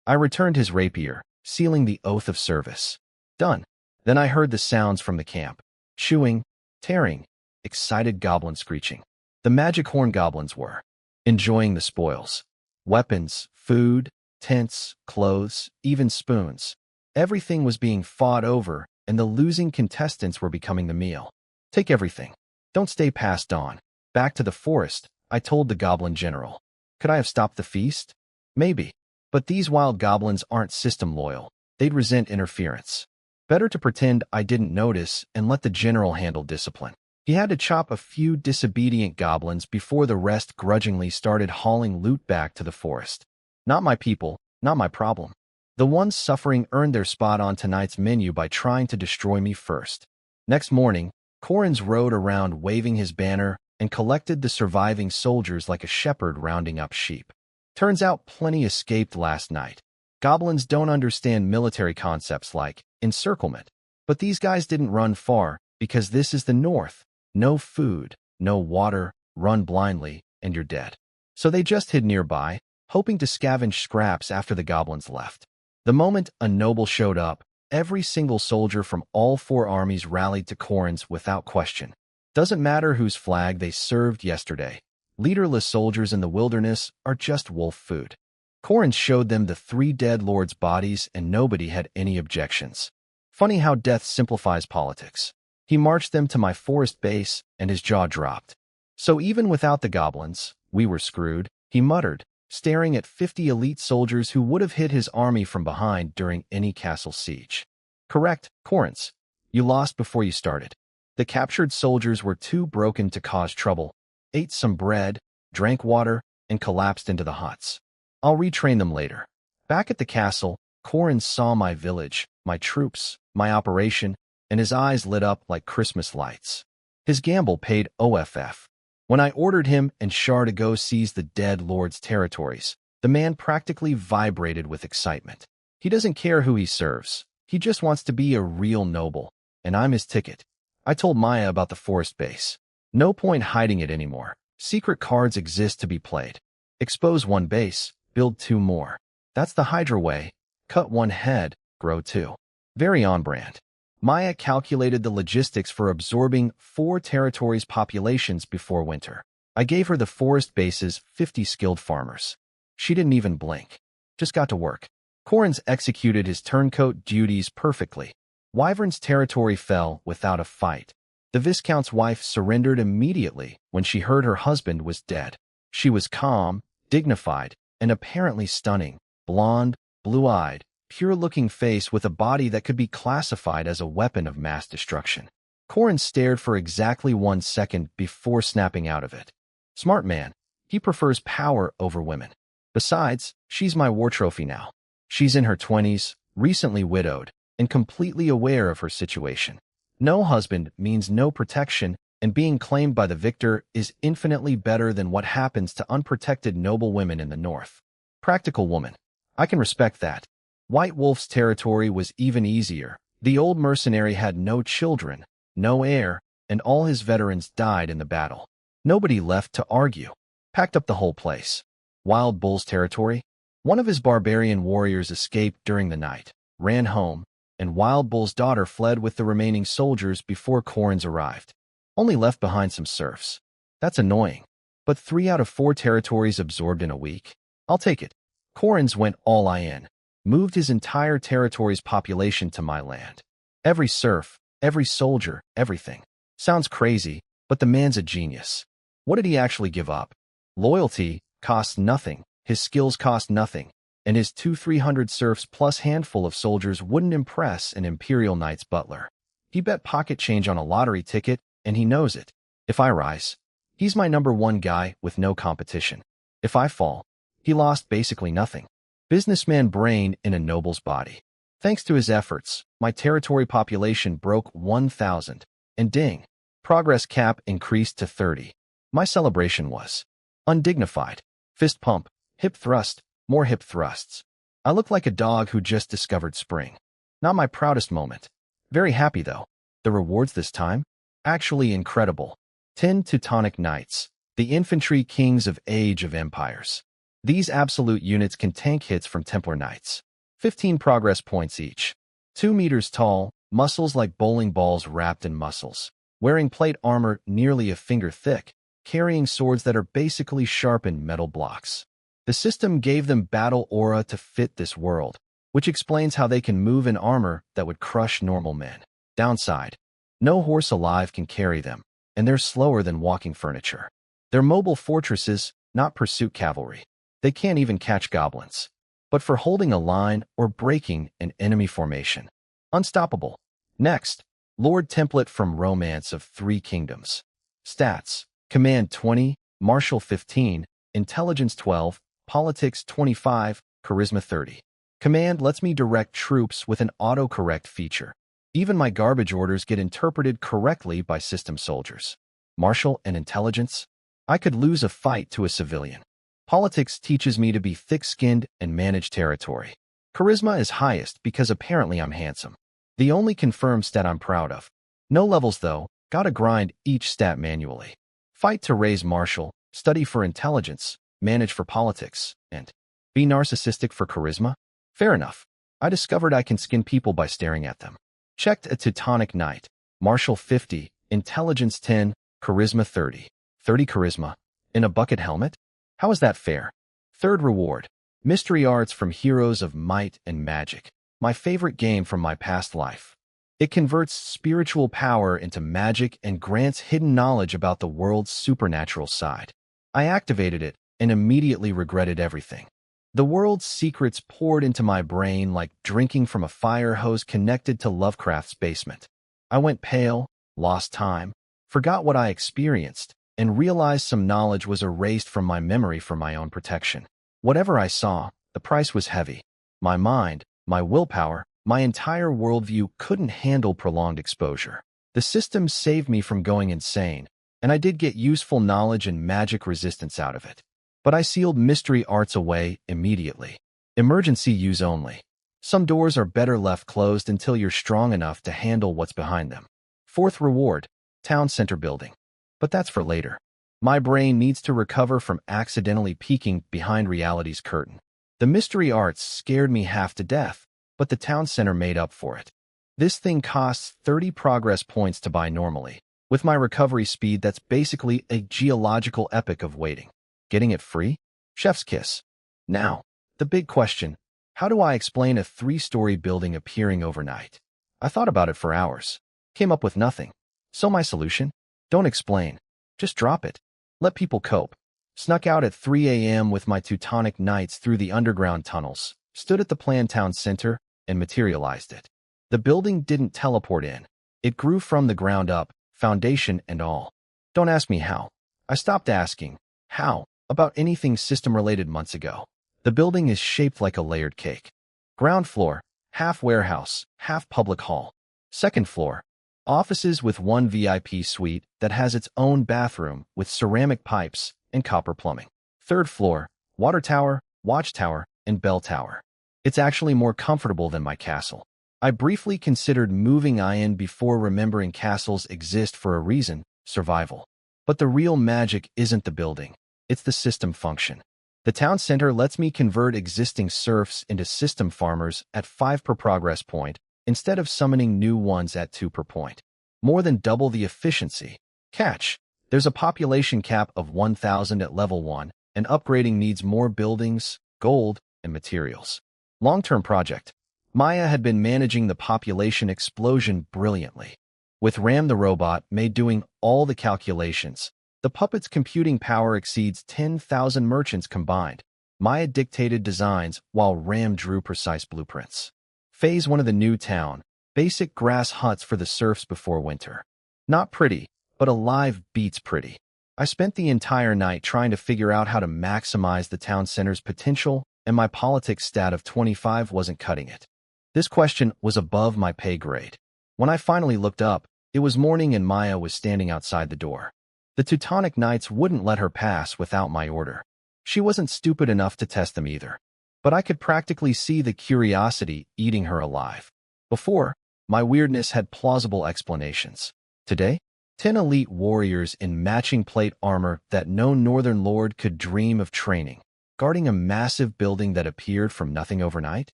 I returned his rapier, sealing the oath of service. Done. Then I heard the sounds from the camp. Chewing, tearing, excited goblin screeching. The magic horn goblins were enjoying the spoils. Weapons, food, tents, clothes, even spoons. Everything was being fought over, and the losing contestants were becoming the meal. Take everything. Don't stay past dawn. Back to the forest, I told the goblin general. Could I have stopped the feast? Maybe. But these wild goblins aren't system loyal. They'd resent interference. Better to pretend I didn't notice and let the general handle discipline. He had to chop a few disobedient goblins before the rest grudgingly started hauling loot back to the forest. Not my people, not my problem. The ones suffering earned their spot on tonight's menu by trying to destroy me first. Next morning, Corrins rode around waving his banner and collected the surviving soldiers like a shepherd rounding up sheep. Turns out plenty escaped last night. Goblins don't understand military concepts like encirclement, but these guys didn't run far because this is the North. No food, no water, run blindly, and you're dead. So they just hid nearby, hoping to scavenge scraps after the goblins left. The moment a noble showed up, every single soldier from all 4 armies rallied to Corrins without question. Doesn't matter whose flag they served yesterday. Leaderless soldiers in the wilderness are just wolf food. Corrins showed them the 3 dead lords' bodies and nobody had any objections. Funny how death simplifies politics. He marched them to my forest base and his jaw dropped. So even without the goblins, we were screwed, he muttered, staring at 50 elite soldiers who would have hit his army from behind during any castle siege. Correct, Corinth. You lost before you started. The captured soldiers were too broken to cause trouble, ate some bread, drank water, and collapsed into the huts. I'll retrain them later. Back at the castle, Corin saw my village, my troops, my operation, and his eyes lit up like Christmas lights. His gamble paid off. When I ordered him and Shar to go seize the dead lord's territories, the man practically vibrated with excitement. He doesn't care who he serves. He just wants to be a real noble, and I'm his ticket. I told Maya about the forest base. No point hiding it anymore. Secret cards exist to be played. Expose one base, build 2 more. That's the Hydra way. Cut 1 head, grow 2. Very on brand. Maya calculated the logistics for absorbing 4 territories' populations before winter. I gave her the forest base's 50 skilled farmers. She didn't even blink. Just got to work. Corin's executed his turncoat duties perfectly. Wyvern's territory fell without a fight. The Viscount's wife surrendered immediately when she heard her husband was dead. She was calm, dignified, and apparently stunning. Blonde, blue-eyed, pure-looking face with a body that could be classified as a weapon of mass destruction. Corin stared for exactly 1 second before snapping out of it. Smart man. He prefers power over women. Besides, she's my war trophy now. She's in her 20s, recently widowed, and completely aware of her situation. No husband means no protection, and being claimed by the victor is infinitely better than what happens to unprotected noble women in the north. Practical woman. I can respect that. White Wolf's territory was even easier. The old mercenary had no children, no heir, and all his veterans died in the battle. Nobody left to argue. Packed up the whole place. Wild Bull's territory. One of his barbarian warriors escaped during the night, ran home, and Wild Bull's daughter fled with the remaining soldiers before Corin's arrived. Only left behind some serfs. That's annoying. But 3 out of 4 territories absorbed in a week? I'll take it. Corin's went all in. Moved his entire territory's population to my land. Every serf, every soldier, everything. Sounds crazy, but the man's a genius. What did he actually give up? Loyalty costs nothing, his skills cost nothing, and his 200-300 serfs plus handful of soldiers wouldn't impress an Imperial Knight's butler. He bet pocket change on a lottery ticket, and he knows it. If I rise, he's my #1 guy with no competition. If I fall, he lost basically nothing. Businessman brain in a noble's body. Thanks to his efforts, my territory population broke 1,000, and ding, progress cap increased to 30. My celebration was undignified. Fist pump, hip thrust, more hip thrusts. I look like a dog who just discovered spring. Not my proudest moment. Very happy though. The rewards this time? Actually incredible. 10 Teutonic Knights, the infantry kings of Age of Empires. These absolute units can tank hits from Templar Knights. 15 progress points each. 2 meters tall, muscles like bowling balls wrapped in muscles. Wearing plate armor nearly a finger thick, carrying swords that are basically sharpened metal blocks. The system gave them battle aura to fit this world, which explains how they can move in armor that would crush normal men. Downside: no horse alive can carry them, and they're slower than walking furniture. They're mobile fortresses, not pursuit cavalry. They can't even catch goblins. But for holding a line or breaking an enemy formation. Unstoppable. Next, Lord Template from Romance of 3 Kingdoms. Stats: Command 20, Martial 15, Intelligence 12, Politics 25, Charisma 30. Command lets me direct troops with an autocorrect feature. Even my garbage orders get interpreted correctly by system soldiers. Martial and Intelligence? I could lose a fight to a civilian. Politics teaches me to be thick-skinned and manage territory. Charisma is highest because apparently I'm handsome. The only confirmed stat I'm proud of. No levels though, gotta grind each stat manually. Fight to raise martial, study for intelligence, manage for politics, and be narcissistic for charisma? Fair enough. I discovered I can skin people by staring at them. Checked a Teutonic Knight. Martial 50, Intelligence 10, Charisma 30. 30 charisma. In a bucket helmet? How is that fair? Third reward. Mystery Arts from Heroes of Might and Magic. My favorite game from my past life. It converts spiritual power into magic and grants hidden knowledge about the world's supernatural side. I activated it, and immediately regretted everything. The world's secrets poured into my brain like drinking from a fire hose connected to Lovecraft's basement. I went pale, lost time, forgot what I experienced, and realized some knowledge was erased from my memory for my own protection. Whatever I saw, the price was heavy. My mind, my willpower, my entire worldview couldn't handle prolonged exposure. The system saved me from going insane, and I did get useful knowledge and magic resistance out of it. But I sealed mystery arts away immediately. Emergency use only. Some doors are better left closed until you're strong enough to handle what's behind them. Fourth reward, town center building. But that's for later. My brain needs to recover from accidentally peeking behind reality's curtain. The mystery arts scared me half to death, but the town center made up for it. This thing costs 30 progress points to buy normally. With my recovery speed, that's basically a geological epic of waiting. Getting it free? Chef's kiss. Now, the big question, how do I explain a 3-story building appearing overnight? I thought about it for hours. Came up with nothing. So my solution? Don't explain. Just drop it. Let people cope. Snuck out at 3 a.m. with my Teutonic Knights through the underground tunnels, stood at the planned town center, and materialized it. The building didn't teleport in. It grew from the ground up, foundation and all. Don't ask me how. I stopped asking how about anything system-related months ago. The building is shaped like a layered cake. Ground floor, half warehouse, half public hall. Second floor, offices with one VIP suite that has its own bathroom with ceramic pipes and copper plumbing. Third floor, water tower, watchtower, and bell tower. It's actually more comfortable than my castle. I briefly considered moving in before remembering castles exist for a reason, survival. But the real magic isn't the building. It's the system function. The town center lets me convert existing serfs into system farmers at 5 per progress point, instead of summoning new ones at 2 per point. More than double the efficiency. Catch: there's a population cap of 1,000 at level 1, and upgrading needs more buildings, gold, and materials. Long-term project. Maya had been managing the population explosion brilliantly. With Ram the robot made doing all the calculations, the puppet's computing power exceeds 10,000 merchants combined. Maya dictated designs while Ram drew precise blueprints. Phase 1 of the new town, basic grass huts for the serfs before winter. Not pretty, but alive beats pretty. I spent the entire night trying to figure out how to maximize the town center's potential, and my politics stat of 25 wasn't cutting it. This question was above my pay grade. When I finally looked up, it was morning and Maya was standing outside the door. The Teutonic Knights wouldn't let her pass without my order. She wasn't stupid enough to test them either. But I could practically see the curiosity eating her alive. Before, my weirdness had plausible explanations. Today, 10 elite warriors in matching plate armor that no northern lord could dream of training, guarding a massive building that appeared from nothing overnight?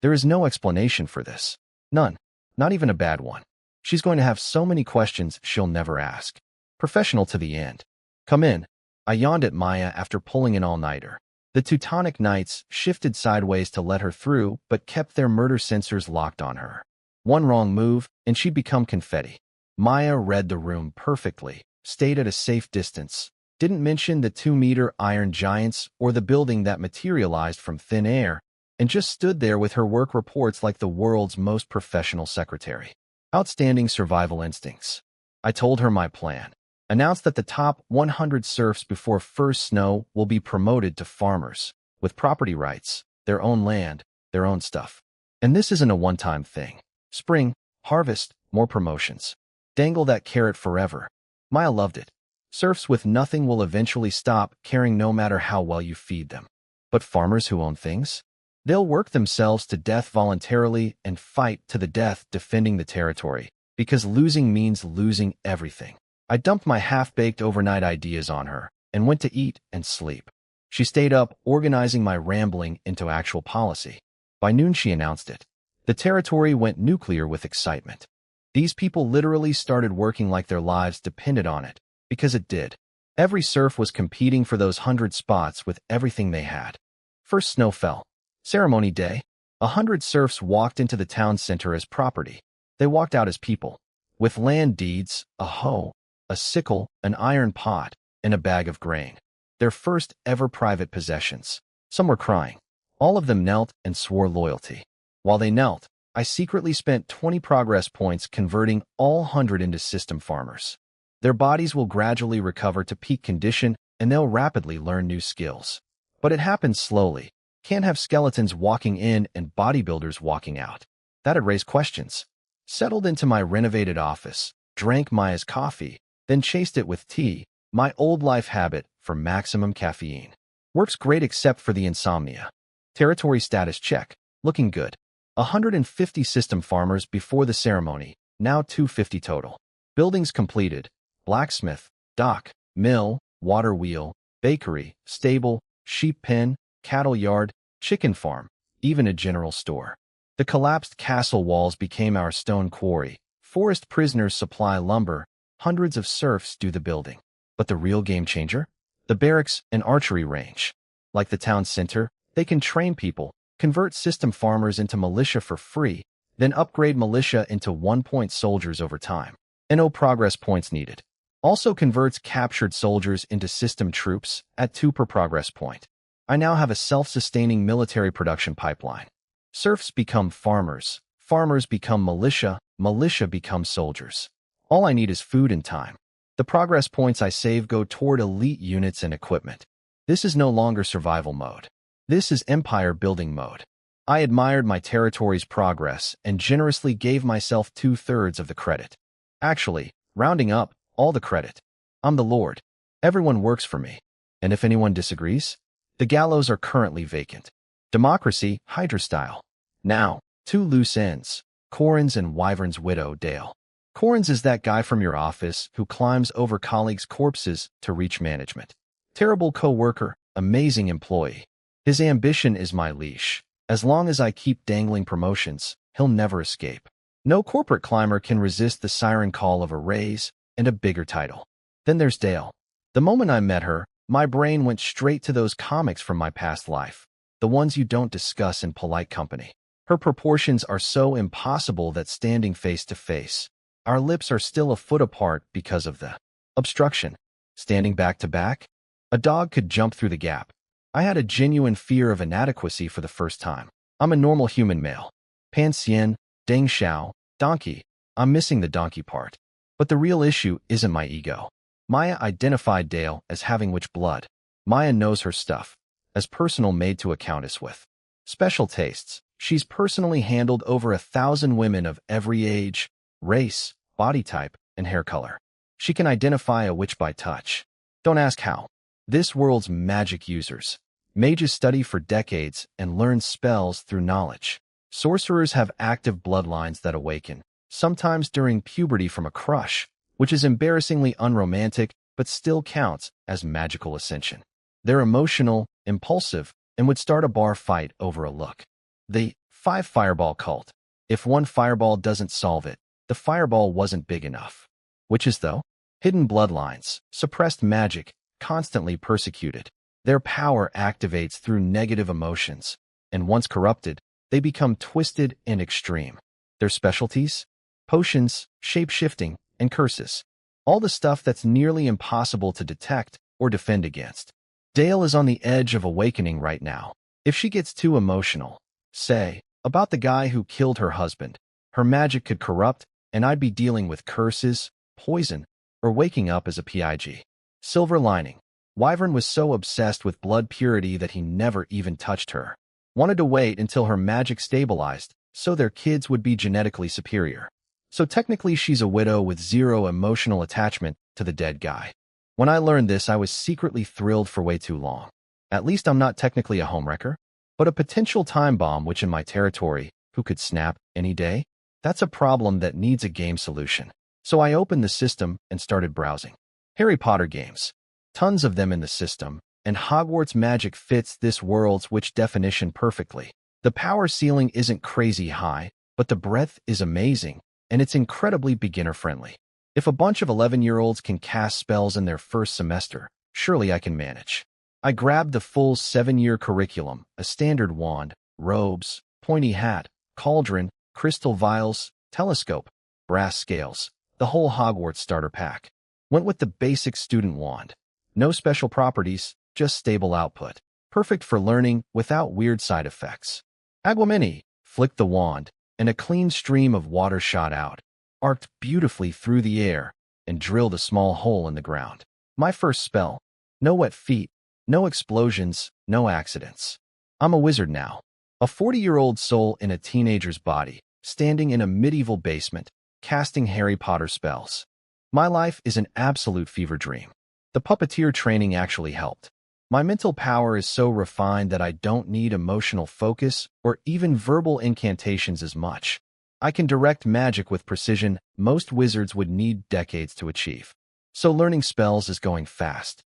There is no explanation for this. None. Not even a bad one. She's going to have so many questions she'll never ask. Professional to the end. Come in. I yawned at Maya after pulling an all-nighter. The Teutonic Knights shifted sideways to let her through, but kept their murder sensors locked on her. One wrong move, and she'd become confetti. Maya read the room perfectly, stayed at a safe distance, didn't mention the 2-meter iron giants or the building that materialized from thin air, and just stood there with her work reports like the world's most professional secretary. Outstanding survival instincts. I told her my plan. Announced that the top 100 serfs before first snow will be promoted to farmers, with property rights, their own land, their own stuff. And this isn't a one-time thing. Spring, harvest, more promotions. Dangle that carrot forever. Maya loved it. Serfs with nothing will eventually stop caring no matter how well you feed them. But farmers who own things? They'll work themselves to death voluntarily and fight to the death defending the territory, because losing means losing everything. I dumped my half-baked overnight ideas on her and went to eat and sleep. She stayed up, organizing my rambling into actual policy. By noon, she announced it. The territory went nuclear with excitement. These people literally started working like their lives depended on it, because it did. Every serf was competing for those 100 spots with everything they had. First snow fell. Ceremony day. 100 serfs walked into the town center as property. They walked out as people, with land deeds, a hoe, a sickle, an iron pot, and a bag of grain. their first ever private possessions. Some were crying. All of them knelt and swore loyalty. While they knelt, I secretly spent 20 progress points converting all 100 into system farmers. Their bodies will gradually recover to peak condition and they'll rapidly learn new skills. But it happens slowly. Can't have skeletons walking in and bodybuilders walking out. That'd raise questions. Settled into my renovated office, drank Maya's coffee, then chased it with tea, my old life habit for maximum caffeine. Works great except for the insomnia. Territory status check. Looking good. 150 system farmers before the ceremony, now 250 total. Buildings completed. Blacksmith, dock, mill, water wheel, bakery, stable, sheep pen, cattle yard, chicken farm, even a general store. The collapsed castle walls became our stone quarry. Forest prisoners supply lumber. Hundreds of serfs do the building. But the real game changer? The barracks and archery range. Like the town center, they can train people, convert system farmers into militia for free, then upgrade militia into 1-point soldiers over time. And no progress points needed. Also converts captured soldiers into system troops at 2 per progress point. I now have a self-sustaining military production pipeline. Serfs become farmers, farmers become militia, militia becomes soldiers. All I need is food and time. The progress points I save go toward elite units and equipment. This is no longer survival mode. This is empire building mode. I admired my territory's progress and generously gave myself 2/3 of the credit. Actually, rounding up, all the credit. I'm the Lord. Everyone works for me. And if anyone disagrees, the gallows are currently vacant. Democracy, Hydra style. Now, 2 loose ends. Corins and Wyvern's widow, Dale. Corins is that guy from your office who climbs over colleagues' corpses to reach management. Terrible co-worker, amazing employee. His ambition is my leash. As long as I keep dangling promotions, he'll never escape. No corporate climber can resist the siren call of a raise and a bigger title. Then there's Dale. The moment I met her, my brain went straight to those comics from my past life, the ones you don't discuss in polite company. Her proportions are so impossible that standing face to face, our lips are still a foot apart because of the obstruction. Standing back to back, a dog could jump through the gap. I had a genuine fear of inadequacy for the first time. I'm a normal human male. Pansien, Deng Xiao, donkey. I'm missing the donkey part. But the real issue isn't my ego. Maya identified Dale as having witch blood. Maya knows her stuff, as personal maid to a countess with special tastes. She's personally handled over 1,000 women of every age, race, body type, and hair color. She can identify a witch by touch. Don't ask how. This world's magic users. Mages study for decades and learn spells through knowledge. Sorcerers have active bloodlines that awaken, sometimes during puberty from a crush, which is embarrassingly unromantic but still counts as magical ascension. They're emotional, impulsive, and would start a bar fight over a look. The 5 fireball cult. If one fireball doesn't solve it, the fireball wasn't big enough. Witches, though? Hidden bloodlines, suppressed magic, constantly persecuted. Their power activates through negative emotions, and once corrupted, they become twisted and extreme. Their specialties? Potions, shape-shifting, and curses. All the stuff that's nearly impossible to detect or defend against. Dale is on the edge of awakening right now. If she gets too emotional, say, about the guy who killed her husband, her magic could corrupt, and I'd be dealing with curses, poison, or waking up as a PIG. Silver lining. Wyvern was so obsessed with blood purity that he never even touched her. Wanted to wait until her magic stabilized, so their kids would be genetically superior. So technically she's a widow with 0 emotional attachment to the dead guy. When I learned this, I was secretly thrilled for way too long. At least I'm not technically a homewrecker, but a potential time bomb which in my territory, who could snap any day? That's a problem that needs a game solution. So I opened the system and started browsing. Harry Potter games. Tons of them in the system, and Hogwarts magic fits this world's witch definition perfectly. The power ceiling isn't crazy high, but the breadth is amazing, and it's incredibly beginner-friendly. If a bunch of 11-year-olds can cast spells in their first semester, surely I can manage. I grabbed the full 7-year curriculum, a standard wand, robes, pointy hat, cauldron, crystal vials, telescope, brass scales, the whole Hogwarts starter pack. Went with the basic student wand. No special properties, just stable output. Perfect for learning without weird side effects. Aguamini flicked the wand, and a clean stream of water shot out, arced beautifully through the air, and drilled a small hole in the ground. My first spell. No wet feet, no explosions, no accidents. I'm a wizard now. A 40-year-old soul in a teenager's body, standing in a medieval basement, casting Harry Potter spells. My life is an absolute fever dream. The puppeteer training actually helped. My mental power is so refined that I don't need emotional focus or even verbal incantations as much. I can direct magic with precision most wizards would need decades to achieve. So learning spells is going fast.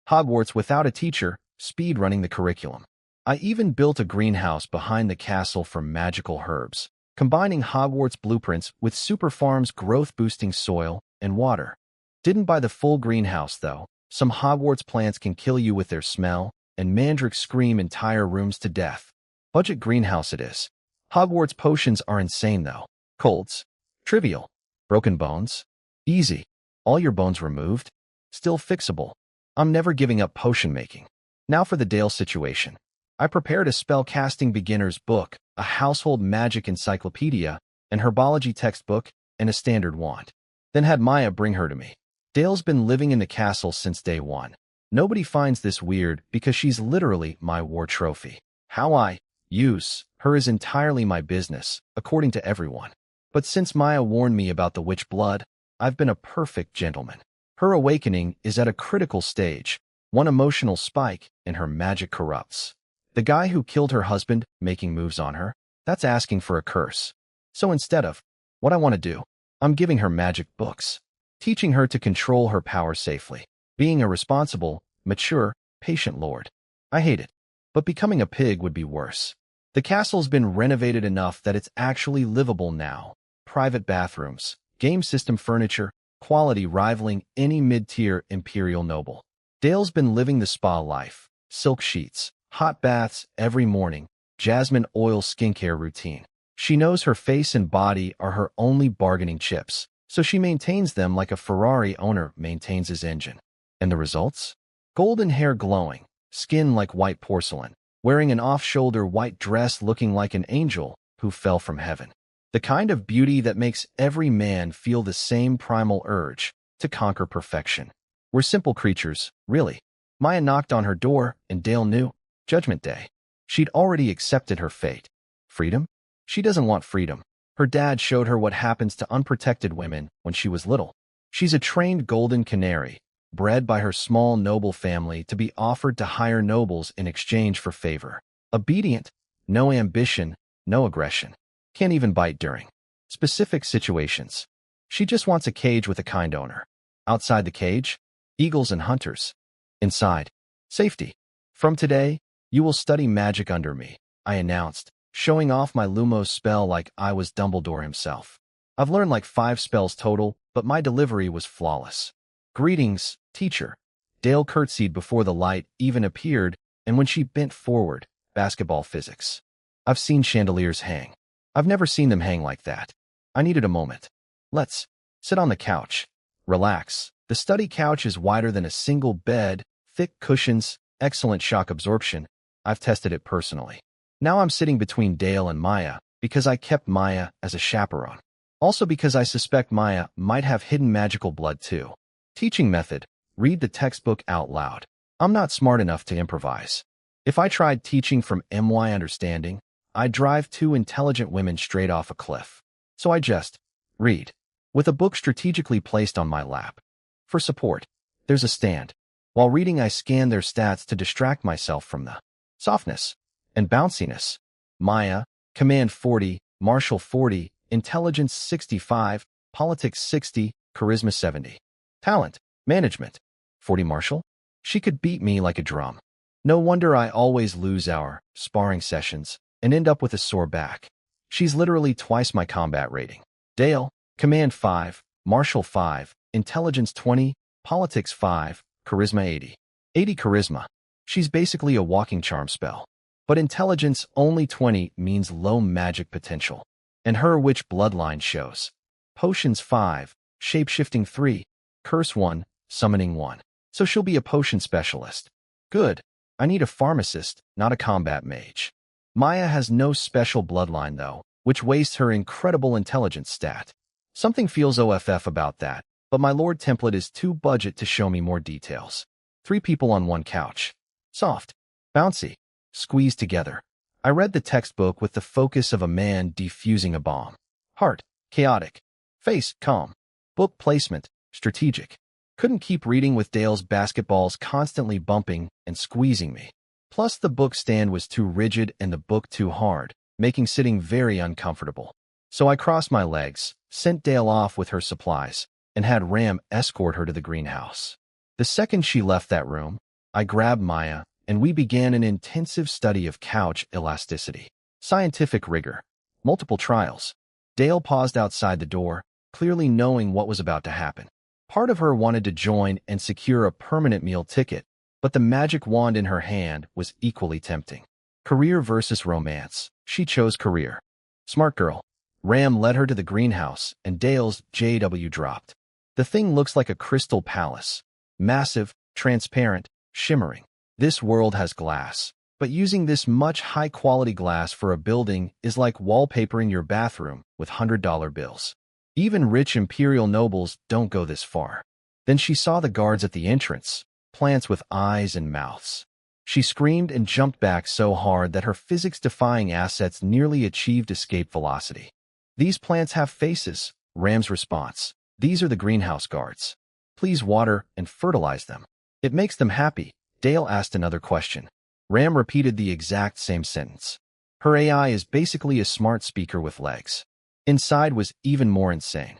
Hogwarts without a teacher, speed running the curriculum. I even built a greenhouse behind the castle for magical herbs, combining Hogwarts blueprints with Super Farm's growth-boosting soil and water. Didn't buy the full greenhouse, though. Some Hogwarts plants can kill you with their smell, and mandrakes scream entire rooms to death. Budget greenhouse it is. Hogwarts potions are insane, though. Colds. Trivial. Broken bones. Easy. All your bones removed. Still fixable. I'm never giving up potion making. Now for the Dale situation. I prepared a spell-casting beginner's book, a household magic encyclopedia, an herbology textbook, and a standard wand. Then had Maya bring her to me. Dale's been living in the castle since day one. Nobody finds this weird because she's literally my war trophy. How I use her is entirely my business, according to everyone. But since Maya warned me about the witch blood, I've been a perfect gentleman. Her awakening is at a critical stage, one emotional spike, and her magic corrupts. The guy who killed her husband making moves on her, that's asking for a curse. So instead of what I want to do, I'm giving her magic books, teaching her to control her power safely, being a responsible, mature, patient lord. I hate it, but becoming a pig would be worse. The castle's been renovated enough that it's actually livable now. Private bathrooms, game system furniture, quality rivaling any mid-tier imperial noble. Dale's been living the spa life, silk sheets, hot baths every morning, jasmine oil skincare routine. She knows her face and body are her only bargaining chips, so she maintains them like a Ferrari owner maintains his engine. And the results? Golden hair glowing, skin like white porcelain, wearing an off-shoulder white dress looking like an angel who fell from heaven. The kind of beauty that makes every man feel the same primal urge to conquer perfection. We're simple creatures, really. Maya knocked on her door, and Dale knew. Judgment Day. She'd already accepted her fate. Freedom? She doesn't want freedom. Her dad showed her what happens to unprotected women when she was little. She's a trained golden canary, bred by her small noble family to be offered to higher nobles in exchange for favor. Obedient, no ambition, no aggression. Can't even bite during specific situations. She just wants a cage with a kind owner. Outside the cage, eagles and hunters. Inside, safety. From today, you will study magic under me, I announced, showing off my Lumos spell like I was Dumbledore himself. I've learned like 5 spells total, but my delivery was flawless. Greetings, teacher. Dale curtsied before the light even appeared, and when she bent forward, basketball physics. I've seen chandeliers hang. I've never seen them hang like that. I needed a moment. Let's sit on the couch. Relax. The study couch is wider than a single bed, thick cushions, excellent shock absorption. I've tested it personally. Now I'm sitting between Dale and Maya because I kept Maya as a chaperone. Also because I suspect Maya might have hidden magical blood too. Teaching method. Read the textbook out loud. I'm not smart enough to improvise. If I tried teaching from MY understanding, I'd drive 2 intelligent women straight off a cliff. So I just read, with a book strategically placed on my lap. For support, there's a stand. While reading, I scan their stats to distract myself from the softness and bounciness. Maya, Command 40, Martial 40, Intelligence 65, Politics 60, Charisma 70. Talent, Management, 40 Martial? She could beat me like a drum. No wonder I always lose our sparring sessions and end up with a sore back. She's literally twice my combat rating. Dale, Command 5, Martial 5, Intelligence 20, Politics 5, Charisma 80. 80 Charisma. She's basically a walking charm spell. But Intelligence only 20 means low magic potential. And her witch bloodline shows. Potions 5, Shapeshifting 3, Curse 1, Summoning 1. So she'll be a potion specialist. Good. I need a pharmacist, not a combat mage. Maya has no special bloodline, though, which wastes her incredible intelligence stat. Something feels OFF about that, but my Lord template is too budget to show me more details. 3 people on one couch. Soft. Bouncy. Squeezed together. I read the textbook with the focus of a man defusing a bomb. Heart. Chaotic. Face. Calm. Book placement. Strategic. Couldn't keep reading with Dale's basketballs constantly bumping and squeezing me. Plus, the book stand was too rigid and the book too hard, making sitting very uncomfortable. So I crossed my legs, sent Dale off with her supplies, and had Ram escort her to the greenhouse. The second she left that room, I grabbed Maya, and we began an intensive study of couch elasticity, scientific rigor, multiple trials. Dale paused outside the door, clearly knowing what was about to happen. Part of her wanted to join and secure a permanent meal ticket, but the magic wand in her hand was equally tempting. Career versus romance. She chose career. Smart girl. Ram led her to the greenhouse, and Dale's JW dropped. The thing looks like a crystal palace. Massive, transparent, shimmering. This world has glass, but using this much high-quality glass for a building is like wallpapering your bathroom with $100 bills. Even rich imperial nobles don't go this far. Then she saw the guards at the entrance, plants with eyes and mouths. She screamed and jumped back so hard that her physics-defying assets nearly achieved escape velocity. These plants have faces, Ram's response. These are the greenhouse guards. Please water and fertilize them. It makes them happy. Dale asked another question. Ram repeated the exact same sentence. Her AI is basically a smart speaker with legs. Inside was even more insane.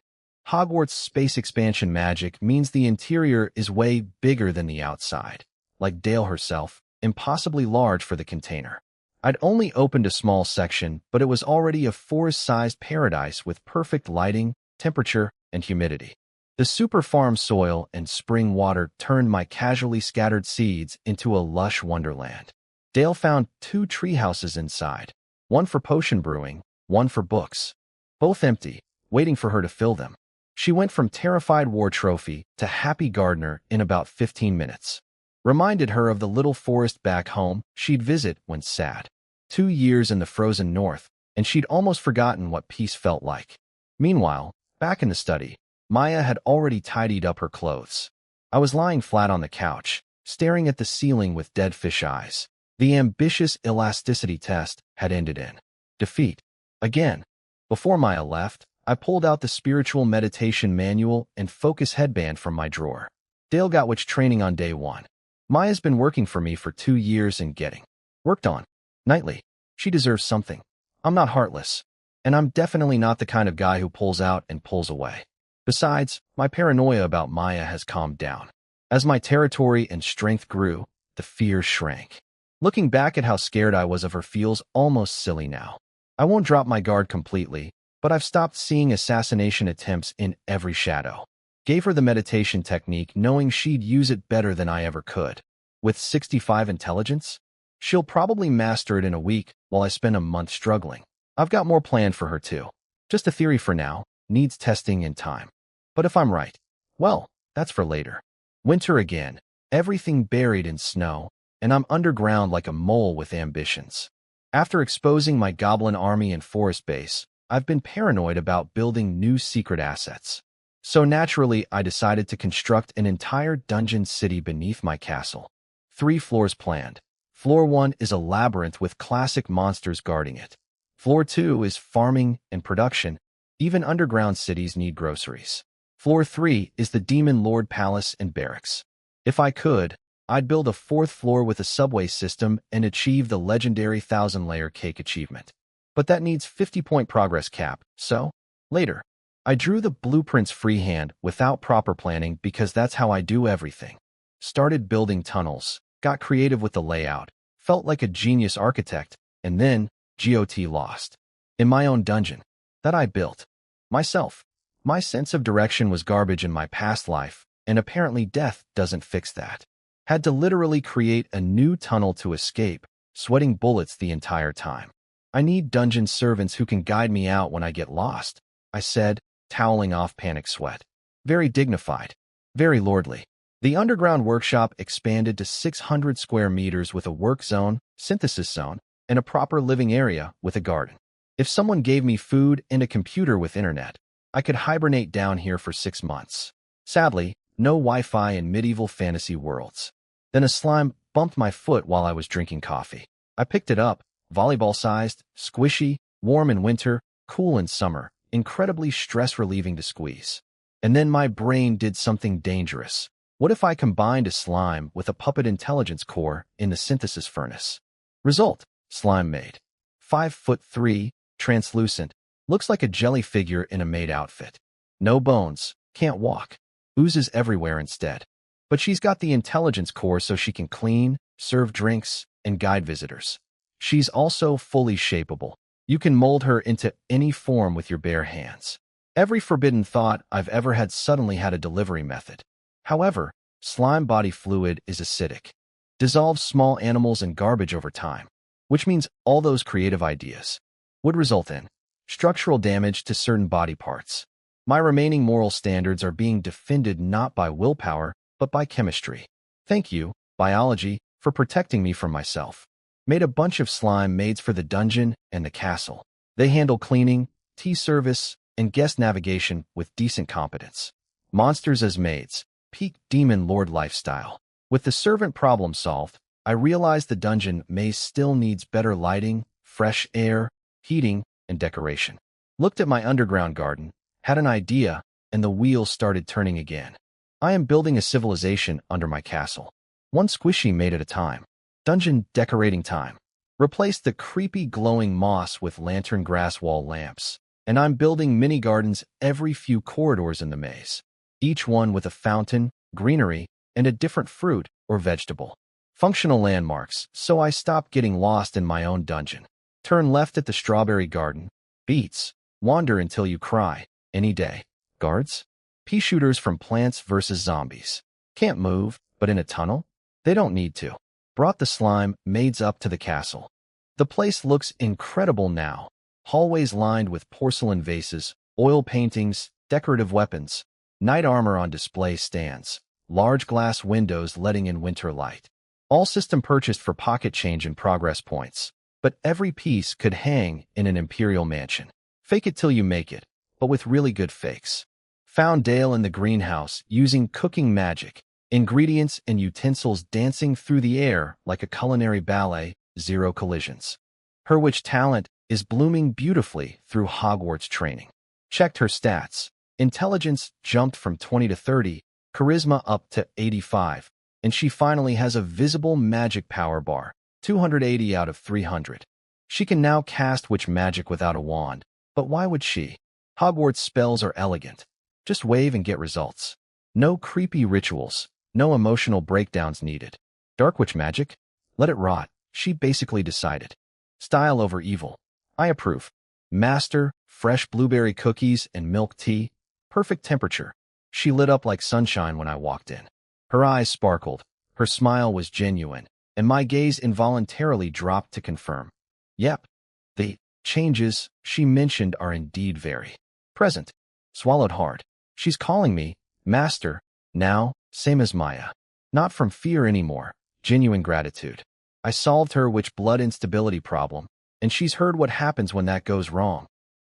Hogwarts space expansion magic means the interior is way bigger than the outside. Like Dale herself, impossibly large for the container. I'd only opened a small section, but it was already a forest-sized paradise with perfect lighting, temperature, and humidity. The super farm soil and spring water turned my casually scattered seeds into a lush wonderland. Dale found 2 tree houses inside, one for potion brewing, one for books. Both empty, waiting for her to fill them. She went from terrified war trophy to happy gardener in about 15 minutes. Reminded her of the little forest back home she'd visit when sad. 2 years in the frozen north, and she'd almost forgotten what peace felt like. Meanwhile, back in the study, Maya had already tidied up her clothes. I was lying flat on the couch, staring at the ceiling with dead fish eyes. The ambitious elasticity test had ended in defeat. Again. Before Maya left, I pulled out the spiritual meditation manual and focus headband from my drawer. Dale got witch training on day 1. Maya's been working for me for 2 years and getting worked on nightly. She deserves something. I'm not heartless, and I'm definitely not the kind of guy who pulls out and pulls away. Besides, my paranoia about Maya has calmed down. As my territory and strength grew, the fear shrank. Looking back at how scared I was of her feels almost silly now. I won't drop my guard completely, but I've stopped seeing assassination attempts in every shadow. Gave her the meditation technique knowing she'd use it better than I ever could. With 65 intelligence, she'll probably master it in a week while I spend a month struggling. I've got more planned for her too. Just a theory for now, needs testing in time. But if I'm right, well, that's for later. Winter again, everything buried in snow, and I'm underground like a mole with ambitions. After exposing my goblin army and forest base, I've been paranoid about building new secret assets. So naturally, I decided to construct an entire dungeon city beneath my castle. 3 floors planned. Floor 1 is a labyrinth with classic monsters guarding it. Floor 2 is farming and production. Even underground cities need groceries. Floor 3 is the Demon Lord Palace and Barracks. If I could, I'd build a 4th floor with a subway system and achieve the legendary 1,000-layer cake achievement. But that needs 50-point progress cap, so, later. I drew the blueprints freehand without proper planning because that's how I do everything. Started building tunnels, got creative with the layout, felt like a genius architect, and then, GOT lost. In my own dungeon. That I built. Myself. My sense of direction was garbage in my past life, and apparently death doesn't fix that. Had to literally create a new tunnel to escape, sweating bullets the entire time. I need dungeon servants who can guide me out when I get lost, I said, toweling off panic sweat. Very dignified. Very lordly. The underground workshop expanded to 600 square meters with a work zone, synthesis zone, and a proper living area with a garden. If someone gave me food and a computer with internet, I could hibernate down here for 6 months. Sadly, no Wi-Fi in medieval fantasy worlds. Then a slime bumped my foot while I was drinking coffee. I picked it up, volleyball-sized, squishy, warm in winter, cool in summer, incredibly stress-relieving to squeeze. And then my brain did something dangerous. What if I combined a slime with a puppet intelligence core in the synthesis furnace? Result: slime made. 5'3", translucent, looks like a jelly figure in a maid outfit. No bones, can't walk, oozes everywhere instead. But she's got the intelligence core so she can clean, serve drinks, and guide visitors. She's also fully shapeable. You can mold her into any form with your bare hands. Every forbidden thought I've ever had suddenly had a delivery method. However, slime body fluid is acidic, dissolves small animals and garbage over time, which means all those creative ideas would result in structural damage to certain body parts. My remaining moral standards are being defended not by willpower, but by chemistry. Thank you, biology, for protecting me from myself. Made a bunch of slime maids for the dungeon and the castle. They handle cleaning, tea service, and guest navigation with decent competence. Monsters as maids. Peak demon lord lifestyle. With the servant problem solved, I realized the dungeon maze still needs better lighting, fresh air, heating, and decoration. Looked at my underground garden, had an idea, and the wheels started turning again. I am building a civilization under my castle. One squishy maid at a time. Dungeon decorating time. Replace the creepy glowing moss with lantern grass wall lamps. And I'm building mini gardens every few corridors in the maze. Each one with a fountain, greenery, and a different fruit or vegetable. Functional landmarks, so I stop getting lost in my own dungeon. Turn left at the strawberry garden. Beets. Wander until you cry. Any day. Guards? Pea shooters from Plants vs. Zombies. Can't move, but in a tunnel? They don't need to. Brought the slime maids up to the castle. The place looks incredible now. Hallways lined with porcelain vases, oil paintings, decorative weapons. Knight armor on display stands, large glass windows letting in winter light. All system purchased for pocket change and progress points, but every piece could hang in an imperial mansion. Fake it till you make it, but with really good fakes. Found Dale in the greenhouse using cooking magic, ingredients and utensils dancing through the air like a culinary ballet, zero collisions. Her witch talent is blooming beautifully through Hogwarts training. Checked her stats. Intelligence jumped from 20 to 30, charisma up to 85, and she finally has a visible magic power bar, 280 out of 300. She can now cast witch magic without a wand, but why would she? Hogwarts spells are elegant. Just wave and get results. No creepy rituals, no emotional breakdowns needed. Dark witch magic? Let it rot. She basically decided. Style over evil. I approve. Master, fresh blueberry cookies and milk tea. Perfect temperature. She lit up like sunshine when I walked in. Her eyes sparkled, her smile was genuine, and my gaze involuntarily dropped to confirm. Yep, the changes she mentioned are indeed very present. Swallowed hard. She's calling me Master, now, same as Maya. Not from fear anymore, genuine gratitude. I solved her witch blood instability problem, and she's heard what happens when that goes wrong.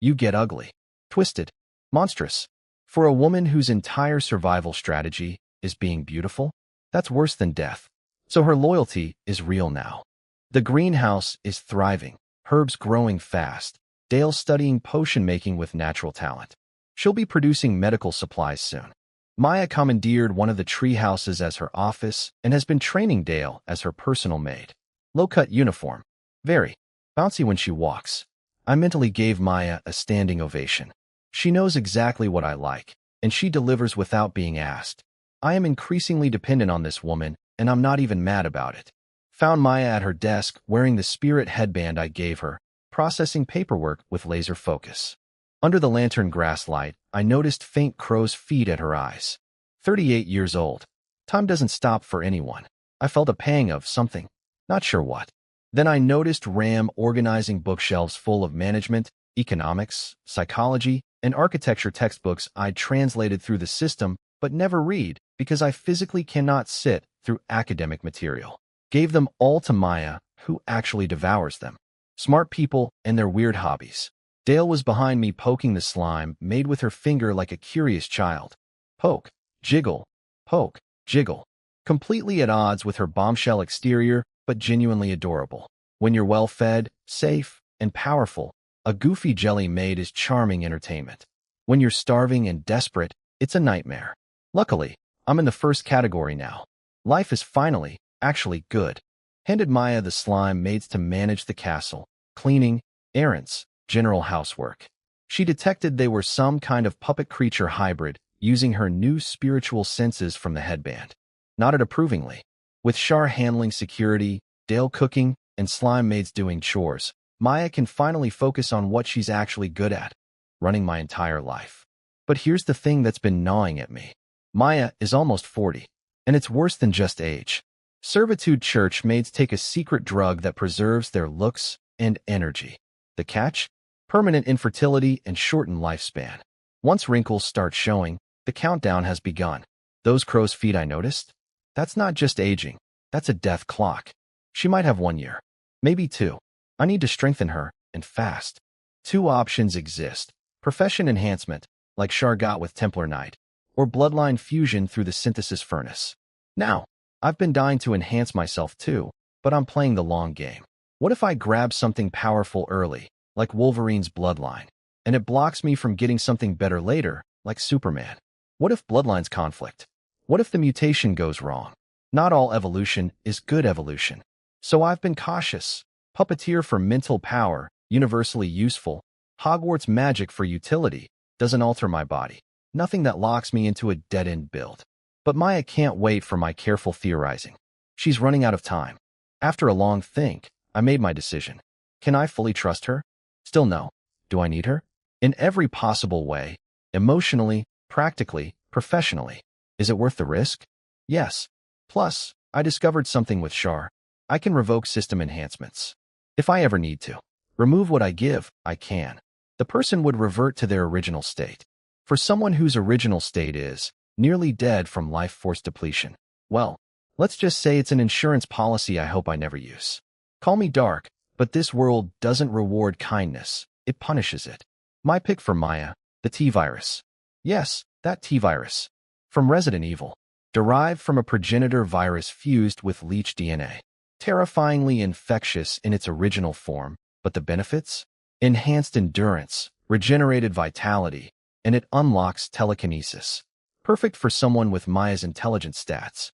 You get ugly, twisted, monstrous. For a woman whose entire survival strategy is being beautiful, that's worse than death. So her loyalty is real now. The greenhouse is thriving, herbs growing fast, Dale studying potion making with natural talent. She'll be producing medical supplies soon. Maya commandeered one of the tree houses as her office and has been training Dale as her personal maid. Low-cut uniform. Very bouncy when she walks. I mentally gave Maya a standing ovation. She knows exactly what I like, and she delivers without being asked. I am increasingly dependent on this woman, and I'm not even mad about it. Found Maya at her desk wearing the spirit headband I gave her, processing paperwork with laser focus. Under the lantern grass light, I noticed faint crow's feet at her eyes. 38 years old. Time doesn't stop for anyone. I felt a pang of something, not sure what. Then I noticed Ram organizing bookshelves full of management, economics, psychology, and architecture textbooks I'd translated through the system but never read because I physically cannot sit through academic material. Gave them all to Maya, who actually devours them. Smart people and their weird hobbies. Dale was behind me poking the slime, made with her finger like a curious child. Poke, jiggle, poke, jiggle. Completely at odds with her bombshell exterior, but genuinely adorable. When you're well-fed, safe, and powerful, a goofy jelly maid is charming entertainment. When you're starving and desperate, it's a nightmare. Luckily, I'm in the first category now. Life is finally, actually good. Handed Maya the slime maids to manage the castle, cleaning, errands, general housework. She detected they were some kind of puppet creature hybrid, using her new spiritual senses from the headband. Nodded approvingly. With Shar handling security, Dale cooking, and slime maids doing chores, Maya can finally focus on what she's actually good at, running my entire life. But here's the thing that's been gnawing at me. Maya is almost 40, and it's worse than just age. Servitude church maids take a secret drug that preserves their looks and energy. The catch? Permanent infertility and shortened lifespan. Once wrinkles start showing, the countdown has begun. Those crow's feet I noticed? That's not just aging. That's a death clock. She might have 1 year. Maybe 2. I need to strengthen her, and fast. 2 options exist. Profession enhancement, like Shar got with Templar Knight, or bloodline fusion through the synthesis furnace. Now, I've been dying to enhance myself too, but I'm playing the long game. What if I grab something powerful early, like Wolverine's bloodline, and it blocks me from getting something better later, like Superman? What if bloodlines conflict? What if the mutation goes wrong? Not all evolution is good evolution. So I've been cautious. Puppeteer for mental power, universally useful. Hogwarts magic for utility, doesn't alter my body. Nothing that locks me into a dead-end build. But Maya can't wait for my careful theorizing. She's running out of time. After a long think, I made my decision. Can I fully trust her? Still no. Do I need her? In every possible way. Emotionally, practically, professionally. Is it worth the risk? Yes. Plus, I discovered something with Shar. I can revoke system enhancements. If I ever need to. Remove what I give, I can. The person would revert to their original state. For someone whose original state is nearly dead from life force depletion. Well, let's just say it's an insurance policy I hope I never use. Call me dark, but this world doesn't reward kindness. It punishes it. My pick for Maya, the T-virus. Yes, that T-virus. From Resident Evil. Derived from a progenitor virus fused with leech DNA. Terrifyingly infectious in its original form, but the benefits? Enhanced endurance, regenerated vitality, and it unlocks telekinesis. Perfect for someone with Maya's intelligence stats.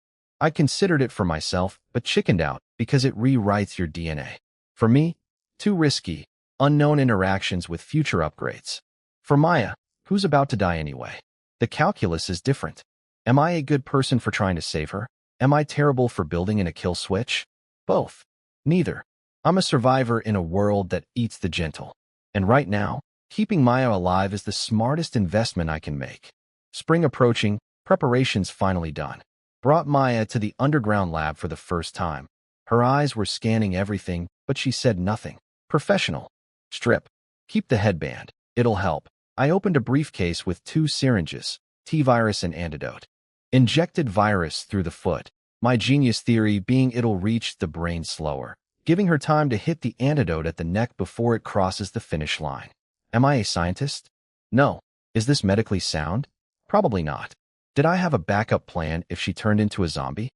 I considered it for myself, but chickened out because it rewrites your DNA. For me, too risky, unknown interactions with future upgrades. For Maya, who's about to die anyway. The calculus is different. Am I a good person for trying to save her? Am I terrible for building in a kill switch? Both. Neither. I'm a survivor in a world that eats the gentle. And right now, keeping Maya alive is the smartest investment I can make. Spring approaching, preparations finally done. Brought Maya to the underground lab for the first time. Her eyes were scanning everything, but she said nothing. Professional. Strip. Keep the headband. It'll help. I opened a briefcase with 2 syringes, T-virus and antidote. Injected virus through the foot. My genius theory being it'll reach the brain slower, giving her time to hit the antidote at the neck before it crosses the finish line. Am I a scientist? No. Is this medically sound? Probably not. Did I have a backup plan if she turned into a zombie?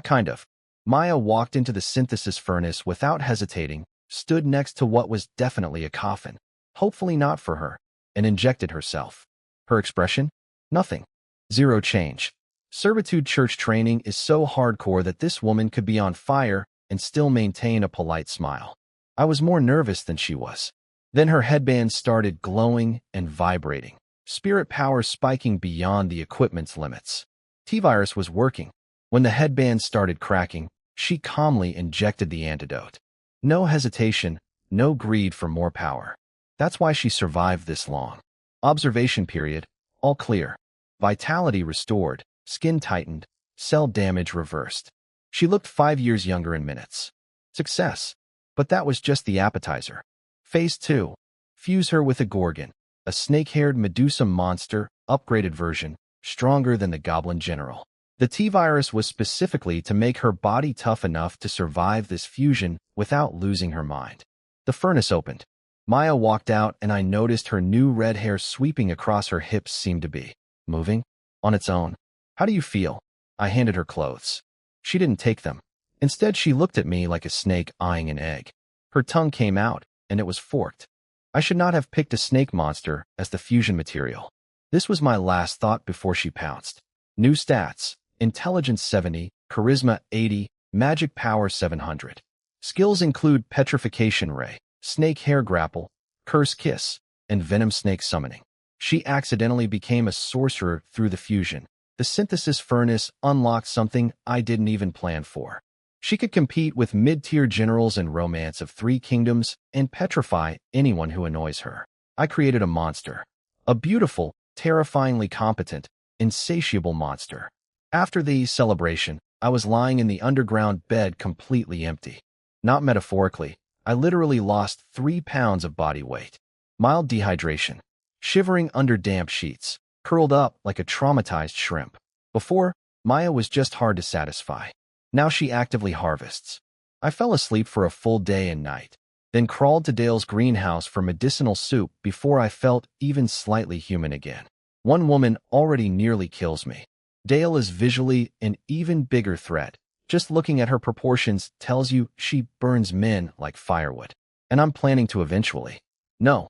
Kind of. Maya walked into the synthesis furnace without hesitating, stood next to what was definitely a coffin, hopefully not for her, and injected herself. Her expression? Nothing. Zero change. Servitude church training is so hardcore that this woman could be on fire and still maintain a polite smile. I was more nervous than she was. Then her headband started glowing and vibrating, spirit power spiking beyond the equipment's limits. T-virus was working. When the headband started cracking, she calmly injected the antidote. No hesitation, no greed for more power. That's why she survived this long. Observation period, all clear. Vitality restored, skin tightened, cell damage reversed. She looked 5 years younger in minutes. Success. But that was just the appetizer. Phase 2. Fuse her with a Gorgon, a snake-haired Medusa monster, upgraded version, stronger than the goblin general. The T-virus was specifically to make her body tough enough to survive this fusion without losing her mind. The furnace opened. Maya walked out, and I noticed her new red hair sweeping across her hips seemed to be moving on its own. "How do you feel?" I handed her clothes. She didn't take them. Instead, she looked at me like a snake eyeing an egg. Her tongue came out, and it was forked. I should not have picked a snake monster as the fusion material. This was my last thought before she pounced. New stats: Intelligence 70, Charisma 80, Magic Power 700. Skills include Petrification Ray, Snake Hair Grapple, Curse Kiss, and Venom Snake Summoning. She accidentally became a sorcerer through the fusion. The synthesis furnace unlocked something I didn't even plan for. She could compete with mid-tier generals in Romance of Three Kingdoms and petrify anyone who annoys her. I created a monster. A beautiful, terrifyingly competent, insatiable monster. After the celebration, I was lying in the underground bed completely empty. Not metaphorically, I literally lost 3 pounds of body weight. Mild dehydration. Shivering under damp sheets. Curled up like a traumatized shrimp. Before, Maya was just hard to satisfy. Now she actively harvests. I fell asleep for a full day and night, then crawled to Dale's greenhouse for medicinal soup before I felt even slightly human again. One woman already nearly kills me. Dale is visually an even bigger threat. Just looking at her proportions tells you she burns men like firewood. And I'm planning to eventually. No,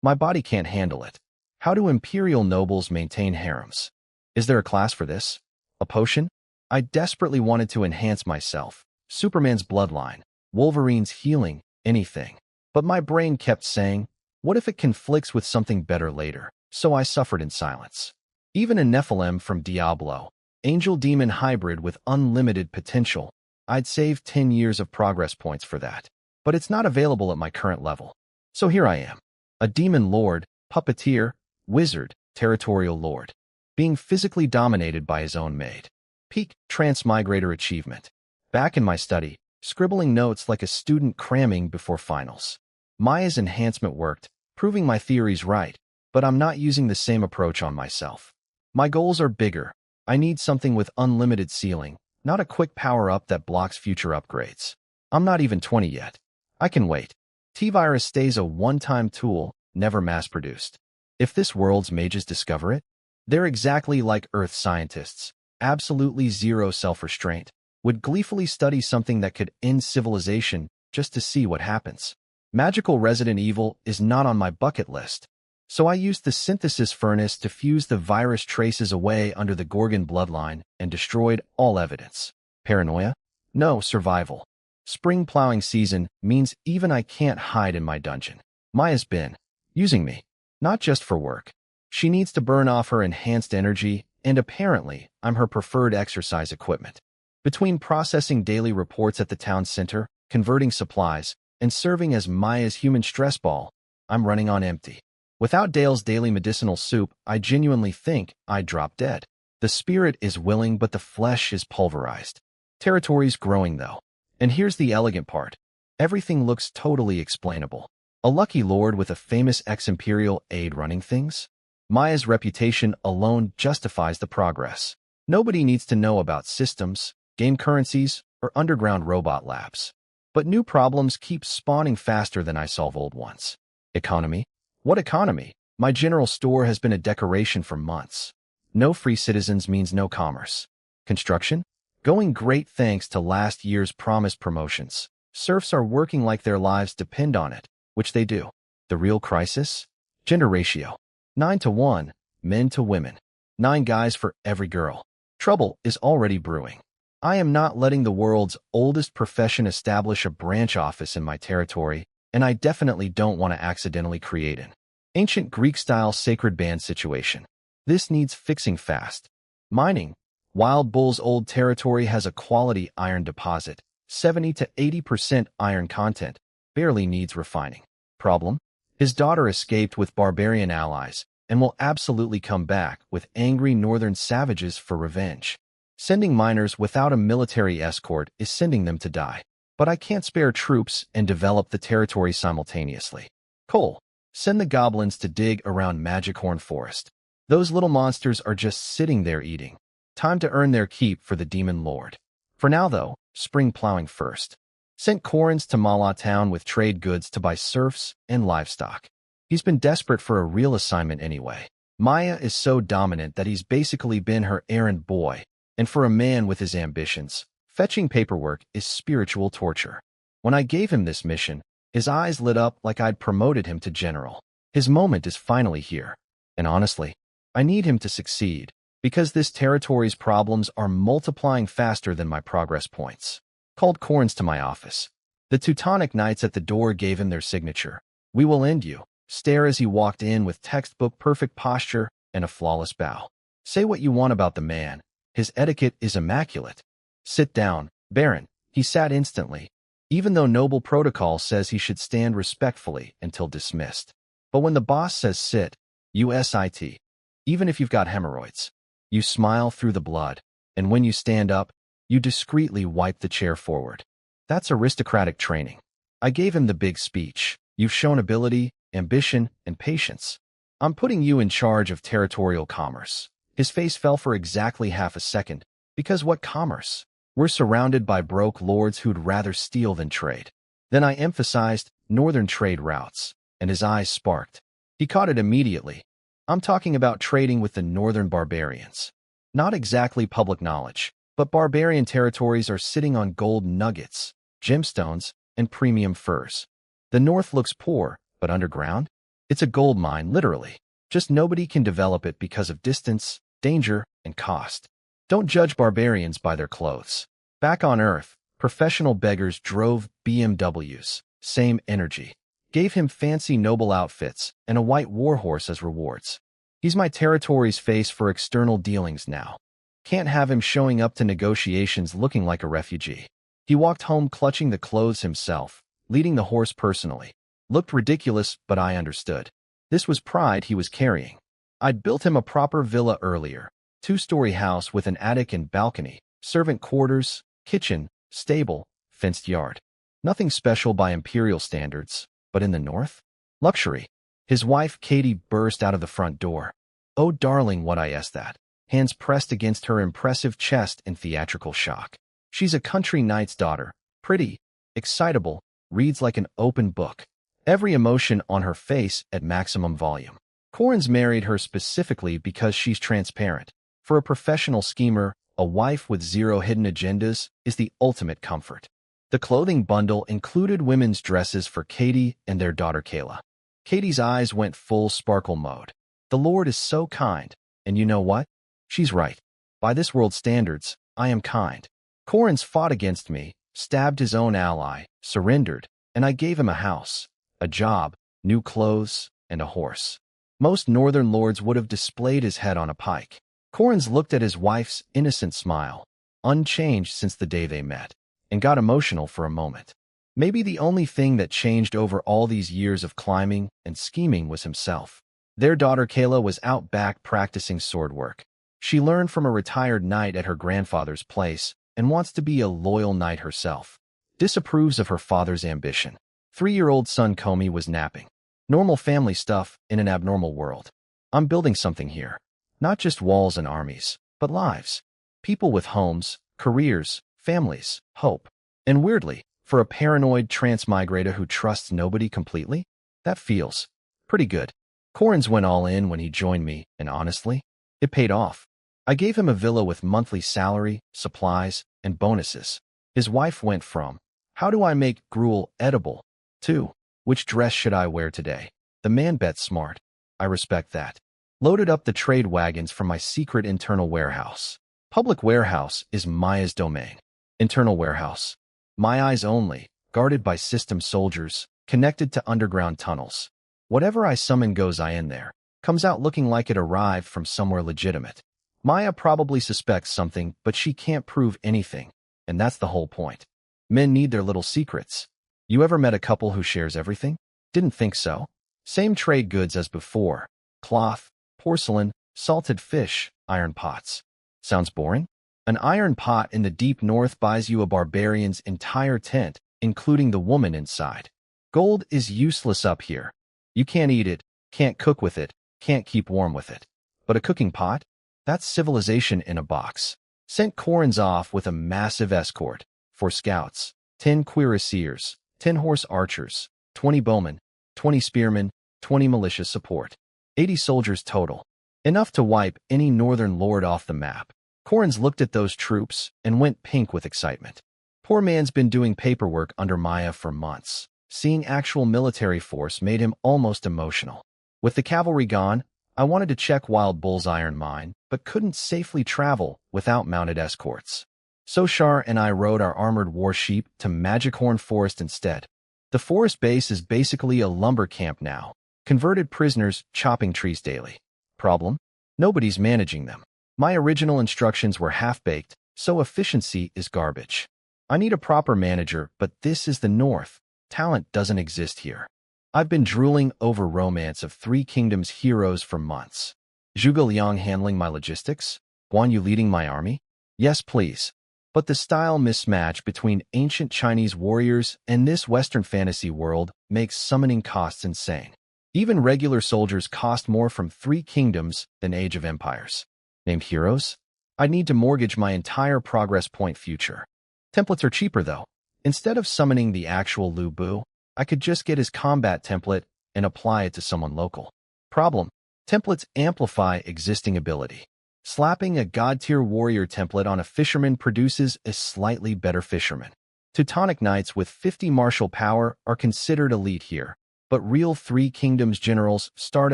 my body can't handle it. How do imperial nobles maintain harems? Is there a class for this? A potion? I desperately wanted to enhance myself. Superman's bloodline, Wolverine's healing, anything. But my brain kept saying, what if it conflicts with something better later? So I suffered in silence. Even a Nephilim from Diablo, angel-demon hybrid with unlimited potential, I'd save 10 years of progress points for that. But it's not available at my current level. So here I am. A demon lord, puppeteer, wizard, territorial lord. Being physically dominated by his own maid. Peak transmigrator achievement. Back in my study, scribbling notes like a student cramming before finals. Maya's enhancement worked, proving my theories right, but I'm not using the same approach on myself. My goals are bigger. I need something with unlimited ceiling, not a quick power-up that blocks future upgrades. I'm not even 20 yet. I can wait. T-Virus stays a one-time tool, never mass-produced. If this world's mages discover it, they're exactly like Earth scientists. Absolutely zero self-restraint, would gleefully study something that could end civilization just to see what happens. Magical Resident Evil is not on my bucket list, so I used the synthesis furnace to fuse the virus traces away under the Gorgon bloodline and destroyed all evidence. Paranoia? No, survival. Spring plowing season means even I can't hide in my dungeon. Maya's been using me, not just for work. She needs to burn off her enhanced energy, and apparently, I'm her preferred exercise equipment. Between processing daily reports at the town center, converting supplies, and serving as Maya's human stress ball, I'm running on empty. Without Dale's daily medicinal soup, I genuinely think I'd drop dead. The spirit is willing, but the flesh is pulverized. Territory's growing, though. And here's the elegant part. Everything looks totally explainable. A lucky lord with a famous ex-imperial aide running things? Maya's reputation alone justifies the progress. Nobody needs to know about systems, game currencies, or underground robot labs. But new problems keep spawning faster than I solve old ones. Economy? What economy? My general store has been a decoration for months. No free citizens means no commerce. Construction? Going great thanks to last year's promised promotions. Serfs are working like their lives depend on it, which they do. The real crisis? Gender ratio. 9-to-1, men to women. 9 guys for every girl. Trouble is already brewing. I am not letting the world's oldest profession establish a branch office in my territory, and I definitely don't want to accidentally create an ancient Greek-style sacred band situation. This needs fixing fast. Mining. Wild Bull's old territory has a quality iron deposit, 70 to 80% iron content, barely needs refining. Problem? His daughter escaped with barbarian allies and will absolutely come back with angry northern savages for revenge. Sending miners without a military escort is sending them to die. But I can't spare troops and develop the territory simultaneously. Coal. Send the goblins to dig around Magic Horn Forest. Those little monsters are just sitting there eating. Time to earn their keep for the Demon Lord. For now, though, spring plowing first. Sent Corins to Mala Town with trade goods to buy serfs and livestock. He's been desperate for a real assignment anyway. Maya is so dominant that he's basically been her errand boy, and for a man with his ambitions, fetching paperwork is spiritual torture. When I gave him this mission, his eyes lit up like I'd promoted him to general. His moment is finally here. And honestly, I need him to succeed, because this territory's problems are multiplying faster than my progress points. Called Corins to my office. The Teutonic Knights at the door gave him their signature. "We will end you." Stare as he walked in with textbook-perfect posture and a flawless bow. Say what you want about the man. His etiquette is immaculate. "Sit down, Baron." He sat instantly, even though noble protocol says he should stand respectfully until dismissed. But when the boss says sit, you sit. Even if you've got hemorrhoids. You smile through the blood, and when you stand up, you discreetly wipe the chair forward. That's aristocratic training. I gave him the big speech. "You've shown ability, ambition, and patience. I'm putting you in charge of territorial commerce." His face fell for exactly half a second. Because what commerce? We're surrounded by broke lords who'd rather steal than trade. Then I emphasized northern trade routes, and his eyes sparked. He caught it immediately. I'm talking about trading with the northern barbarians. Not exactly public knowledge, but barbarian territories are sitting on gold nuggets, gemstones, and premium furs. The north looks poor, but underground? It's a gold mine, literally. Just nobody can develop it because of distance, danger, and cost. Don't judge barbarians by their clothes. Back on Earth, professional beggars drove BMWs. Same energy. Gave him fancy noble outfits and a white warhorse as rewards. He's my territory's face for external dealings now. Can't have him showing up to negotiations looking like a refugee. He walked home clutching the clothes himself, leading the horse personally. Looked ridiculous, but I understood. This was pride he was carrying. I'd built him a proper villa earlier. 2-story house with an attic and balcony, servant quarters, kitchen, stable, fenced yard. Nothing special by imperial standards, but in the north? Luxury. His wife, Katie, burst out of the front door. "Oh, darling, what I asked that." Hands pressed against her impressive chest in theatrical shock. She's a country knight's daughter. Pretty, excitable, reads like an open book. Every emotion on her face at maximum volume. Corins married her specifically because she's transparent. For a professional schemer, a wife with zero hidden agendas is the ultimate comfort. The clothing bundle included women's dresses for Katie and their daughter Kayla. Katie's eyes went full sparkle mode. The Lord is so kind, and you know what? She's right. By this world's standards, I am kind. Corins fought against me, stabbed his own ally, surrendered, and I gave him a house, a job, new clothes, and a horse. Most northern lords would have displayed his head on a pike. Corins looked at his wife's innocent smile, unchanged since the day they met, and got emotional for a moment. Maybe the only thing that changed over all these years of climbing and scheming was himself. Their daughter Kayla was out back practicing sword work. She learned from a retired knight at her grandfather's place and wants to be a loyal knight herself. Disapproves of her father's ambition. 3-year-old son Comey was napping. Normal family stuff in an abnormal world. I'm building something here. Not just walls and armies, but lives. People with homes, careers, families, hope. And weirdly, for a paranoid transmigrator who trusts nobody completely, that feels pretty good. Corins went all in when he joined me, and honestly, it paid off. I gave him a villa with monthly salary, supplies, and bonuses. His wife went from, "How do I make gruel edible?" to, "Which dress should I wear today?" The man bet smart. I respect that. Loaded up the trade wagons from my secret internal warehouse. Public warehouse is Maya's domain. Internal warehouse. My eyes only, guarded by system soldiers, connected to underground tunnels. Whatever I summon goes in there. Comes out looking like it arrived from somewhere legitimate. Maya probably suspects something, but she can't prove anything. And that's the whole point. Men need their little secrets. You ever met a couple who shares everything? Didn't think so. Same trade goods as before. Cloth, porcelain, salted fish, iron pots. Sounds boring? An iron pot in the deep north buys you a barbarian's entire tent, including the woman inside. Gold is useless up here. You can't eat it, can't cook with it, can't keep warm with it. But a cooking pot? That's civilization in a box. Sent Corins off with a massive escort. 4 scouts, 10 cuirassiers, 10 horse archers, 20 bowmen, 20 spearmen, 20 militia support. 80 soldiers total. Enough to wipe any northern lord off the map. Corins looked at those troops and went pink with excitement. Poor man's been doing paperwork under Maya for months. Seeing actual military force made him almost emotional. With the cavalry gone, I wanted to check Wild Bull's iron mine, but couldn't safely travel without mounted escorts. So Shar and I rode our armored war sheep to Magichorn Forest instead. The forest base is basically a lumber camp now. Converted prisoners chopping trees daily. Problem? Nobody's managing them. My original instructions were half-baked, so efficiency is garbage. I need a proper manager, but this is the North. Talent doesn't exist here. I've been drooling over romance of 3 Kingdoms heroes for months. Zhuge Liang handling my logistics? Guan Yu leading my army? Yes, please. But the style mismatch between ancient Chinese warriors and this Western fantasy world makes summoning costs insane. Even regular soldiers cost more from 3 Kingdoms than Age of Empires. Named heroes? I'd need to mortgage my entire progress point future. Templates are cheaper though. Instead of summoning the actual Lu Bu, I could just get his combat template and apply it to someone local. Problem: templates amplify existing ability. Slapping a god-tier warrior template on a fisherman produces a slightly better fisherman. Teutonic knights with 50 martial power are considered elite here, but real 3 Kingdoms generals start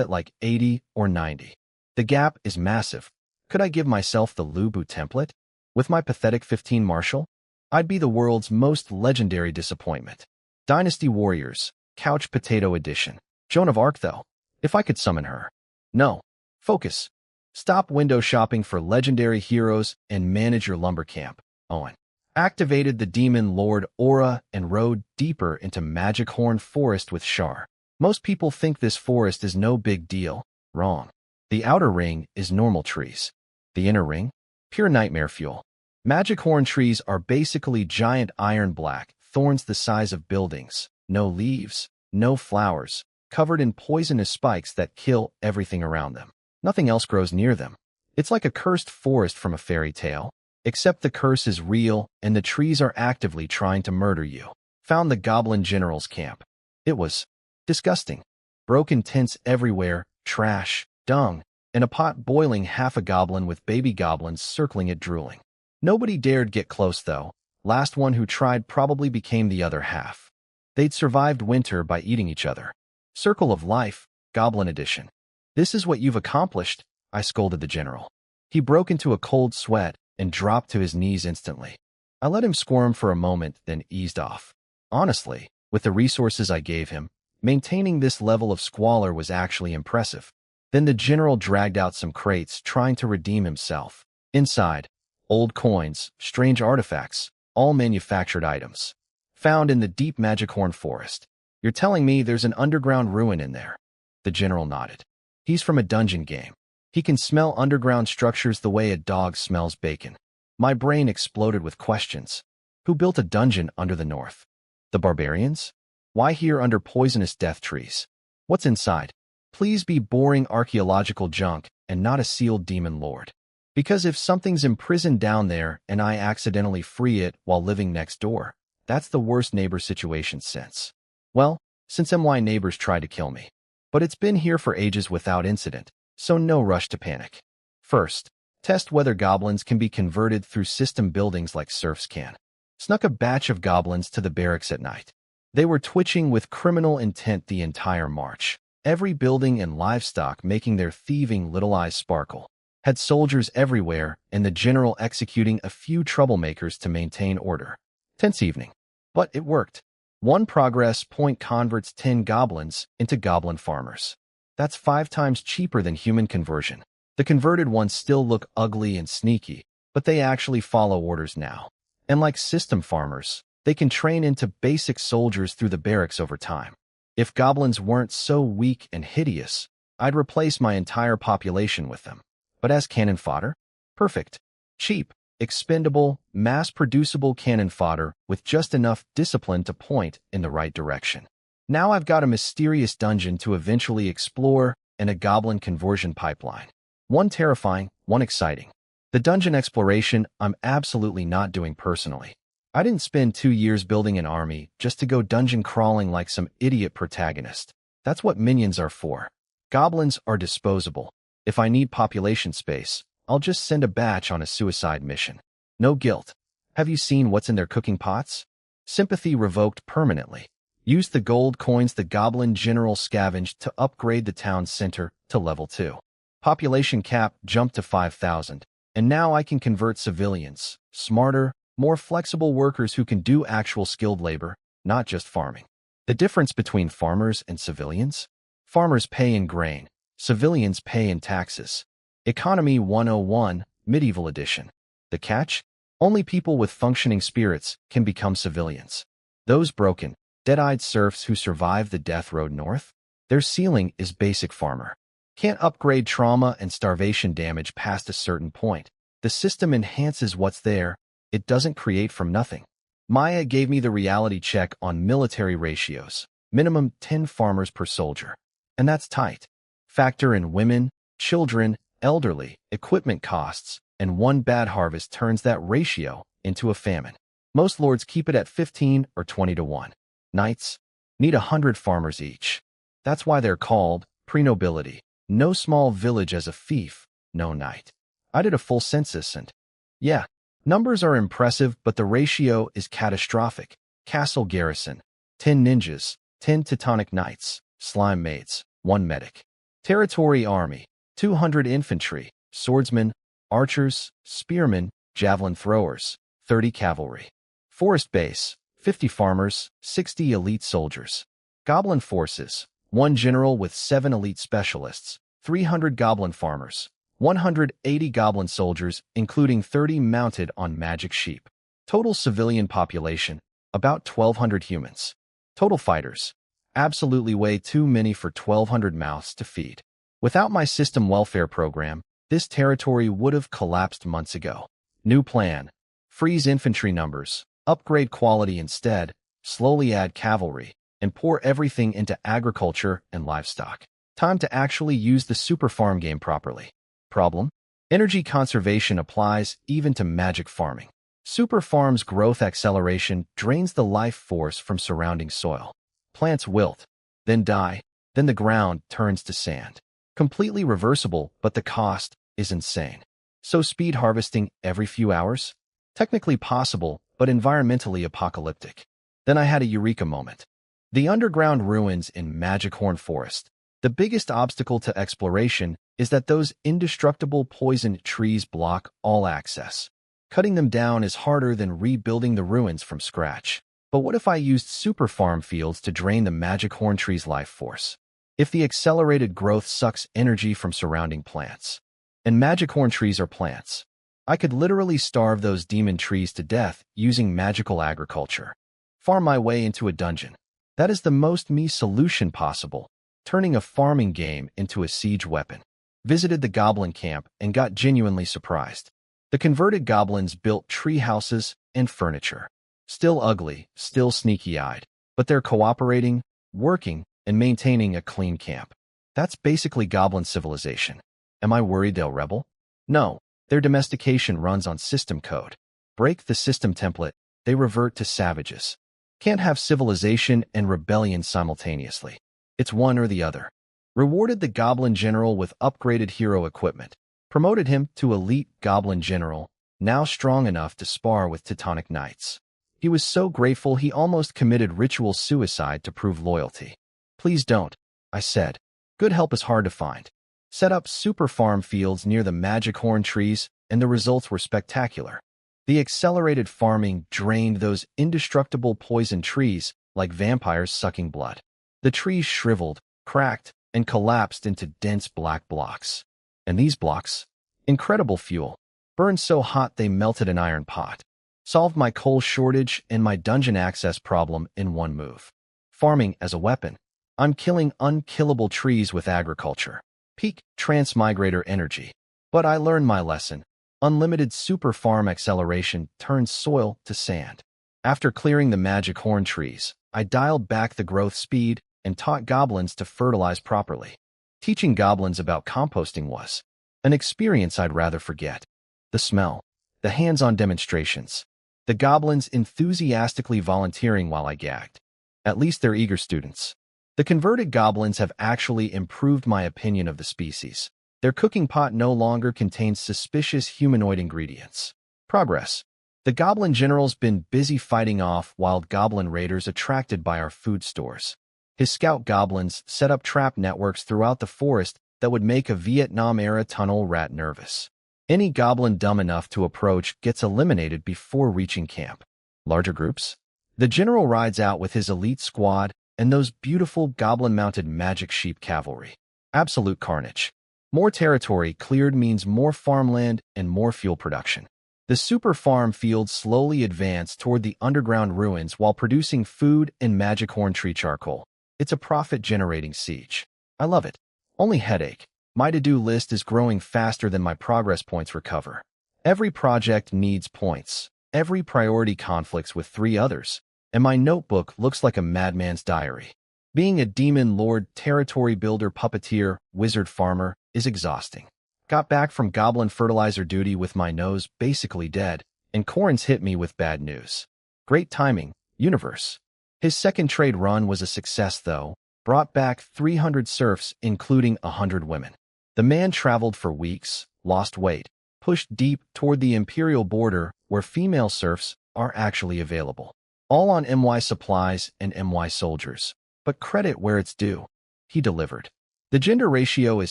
at like 80 or 90. The gap is massive. Could I give myself the Lu Bu template? With my pathetic 15 martial? I'd be the world's most legendary disappointment. Dynasty Warriors, Couch Potato Edition. Joan of Arc though, if I could summon her. No. Focus. Stop window shopping for legendary heroes and manage your lumber camp. Owen. Activated the Demon Lord Aura and rode deeper into Magichorn Forest with Shar. Most people think this forest is no big deal. Wrong. The outer ring is normal trees. The inner ring? Pure nightmare fuel. Magichorn trees are basically giant iron black, thorns the size of buildings, no leaves, no flowers, covered in poisonous spikes that kill everything around them. Nothing else grows near them. It's like a cursed forest from a fairy tale, except the curse is real and the trees are actively trying to murder you. Found the Goblin General's camp. It was disgusting. Broken tents everywhere, trash, dung, and a pot boiling half a goblin with baby goblins circling it drooling. Nobody dared get close though. Last one who tried probably became the other half. They'd survived winter by eating each other. Circle of Life, Goblin Edition. This is what you've accomplished, I scolded the general. He broke into a cold sweat and dropped to his knees instantly. I let him squirm for a moment, then eased off. Honestly, with the resources I gave him, maintaining this level of squalor was actually impressive. Then the general dragged out some crates, trying to redeem himself. Inside, old coins, strange artifacts, all manufactured items. Found in the deep Magichorn Forest. You're telling me there's an underground ruin in there? The general nodded. He's from a dungeon game. He can smell underground structures the way a dog smells bacon. My brain exploded with questions. Who built a dungeon under the north? The barbarians? Why here under poisonous death trees? What's inside? Please be boring archaeological junk and not a sealed demon lord. Because if something's imprisoned down there and I accidentally free it while living next door, that's the worst neighbor situation since. Well, since my neighbors tried to kill me. But it's been here for ages without incident, so no rush to panic. First, test whether goblins can be converted through system buildings like serfs can. Snuck a batch of goblins to the barracks at night. They were twitching with criminal intent the entire march. Every building and livestock making their thieving little eyes sparkle. Had soldiers everywhere and the general executing a few troublemakers to maintain order. Tense evening. But it worked. 1 progress point converts 10 goblins into goblin farmers. That's 5 times cheaper than human conversion. The converted ones still look ugly and sneaky, but they actually follow orders now. And like system farmers, they can train into basic soldiers through the barracks over time. If goblins weren't so weak and hideous, I'd replace my entire population with them. But as cannon fodder? Perfect. Cheap, expendable, mass-producible cannon fodder with just enough discipline to point in the right direction. Now I've got a mysterious dungeon to eventually explore and a goblin conversion pipeline. One terrifying, one exciting. The dungeon exploration I'm absolutely not doing personally. I didn't spend 2 years building an army just to go dungeon crawling like some idiot protagonist. That's what minions are for. Goblins are disposable. If I need population space, I'll just send a batch on a suicide mission. No guilt. Have you seen what's in their cooking pots? Sympathy revoked permanently. Use the gold coins the Goblin General scavenged to upgrade the town center to level 2. Population cap jumped to 5,000, and now I can convert civilians, smarter, more flexible workers who can do actual skilled labor, not just farming. The difference between farmers and civilians? Farmers pay in grain, civilians pay in taxes. Economy 101, Medieval Edition. The catch? Only people with functioning spirits can become civilians. Those broken, dead-eyed serfs who survive the death road north? Their ceiling is basic farmer. Can't upgrade trauma and starvation damage past a certain point. The system enhances what's there. It doesn't create from nothing. Maya gave me the reality check on military ratios. Minimum 10 farmers per soldier. And that's tight. Factor in women, children, elderly, equipment costs, and one bad harvest turns that ratio into a famine. Most lords keep it at 15 or 20 to 1. Knights need 100 farmers each. That's why they're called pre-nobility. No small village as a fief, no knight. I did a full census and, yeah, numbers are impressive, but the ratio is catastrophic. Castle garrison, 10 ninjas, 10 Teutonic knights, slime maids, 1 medic. Territory army, 200 infantry, swordsmen, archers, spearmen, javelin throwers, 30 cavalry. Forest base, 50 farmers, 60 elite soldiers. Goblin forces, 1 general with 7 elite specialists, 300 goblin farmers, 180 goblin soldiers, including 30 mounted on magic sheep. Total civilian population, about 1,200 humans. Total fighters, absolutely way too many for 1,200 mouths to feed. Without my system welfare program, this territory would have collapsed months ago. New plan. Freeze infantry numbers, upgrade quality instead, slowly add cavalry, and pour everything into agriculture and livestock. Time to actually use the super farm game properly. Problem? Energy conservation applies even to magic farming. Super farms' growth acceleration drains the life force from surrounding soil. Plants wilt, then die, then the ground turns to sand. Completely reversible, but the cost is insane. So speed harvesting every few hours? Technically possible, but environmentally apocalyptic. Then I had a eureka moment. The underground ruins in Magichorn Forest. The biggest obstacle to exploration is that those indestructible poison trees block all access. Cutting them down is harder than rebuilding the ruins from scratch. But what if I used super farm fields to drain the Magichorn tree's life force? If the accelerated growth sucks energy from surrounding plants, and Magichorn trees are plants, I could literally starve those demon trees to death using magical agriculture. Farm my way into a dungeon. That is the most me solution possible, turning a farming game into a siege weapon. Visited the goblin camp and got genuinely surprised. The converted goblins built tree houses and furniture. Still ugly, still sneaky-eyed, but they're cooperating, working, and maintaining a clean camp. That's basically goblin civilization. Am I worried they'll rebel? No, their domestication runs on system code. Break the system template, they revert to savages. Can't have civilization and rebellion simultaneously. It's one or the other. Rewarded the Goblin General with upgraded hero equipment. Promoted him to Elite Goblin General, now strong enough to spar with Teutonic Knights. He was so grateful he almost committed ritual suicide to prove loyalty. Please don't, I said. Good help is hard to find. Set up super farm fields near the Magichorn trees, and the results were spectacular. The accelerated farming drained those indestructible poison trees like vampires sucking blood. The trees shriveled, cracked, and collapsed into dense black blocks. And these blocks? Incredible fuel. Burned so hot they melted an iron pot. Solved my coal shortage and my dungeon access problem in one move. Farming as a weapon. I'm killing unkillable trees with agriculture. Peak transmigrator energy. But I learned my lesson. Unlimited super farm acceleration turns soil to sand. After clearing the Magichorn trees, I dialed back the growth speed and taught goblins to fertilize properly. Teaching goblins about composting was An experience I'd rather forget. The smell, the hands-on demonstrations, the goblins enthusiastically volunteering while I gagged. At least they're eager students. The converted goblins have actually improved my opinion of the species. Their cooking pot no longer contains suspicious humanoid ingredients. Progress. The goblin general's been busy fighting off wild goblin raiders attracted by our food stores. His scout goblins set up trap networks throughout the forest that would make a Vietnam-era tunnel rat nervous. Any goblin dumb enough to approach gets eliminated before reaching camp. Larger groups? The general rides out with his elite squad and those beautiful goblin-mounted magic sheep cavalry. Absolute carnage. More territory cleared means more farmland and more fuel production. The super farm fields slowly advance toward the underground ruins while producing food and magic horn tree charcoal. It's a profit-generating siege. I love it. Only headache. My to-do list is growing faster than my progress points recover. Every project needs points. Every priority conflicts with 3 others. And my notebook looks like a madman's diary. Being a demon lord, territory builder, puppeteer, wizard farmer is exhausting. Got back from goblin fertilizer duty with my nose basically dead, and Corins hit me with bad news. Great timing, universe. His second trade run was a success, though. Brought back 300 serfs, including 100 women. The man traveled for weeks, lost weight, pushed deep toward the imperial border where female serfs are actually available. All on MY supplies and MY soldiers. But credit where it's due. He delivered. The gender ratio is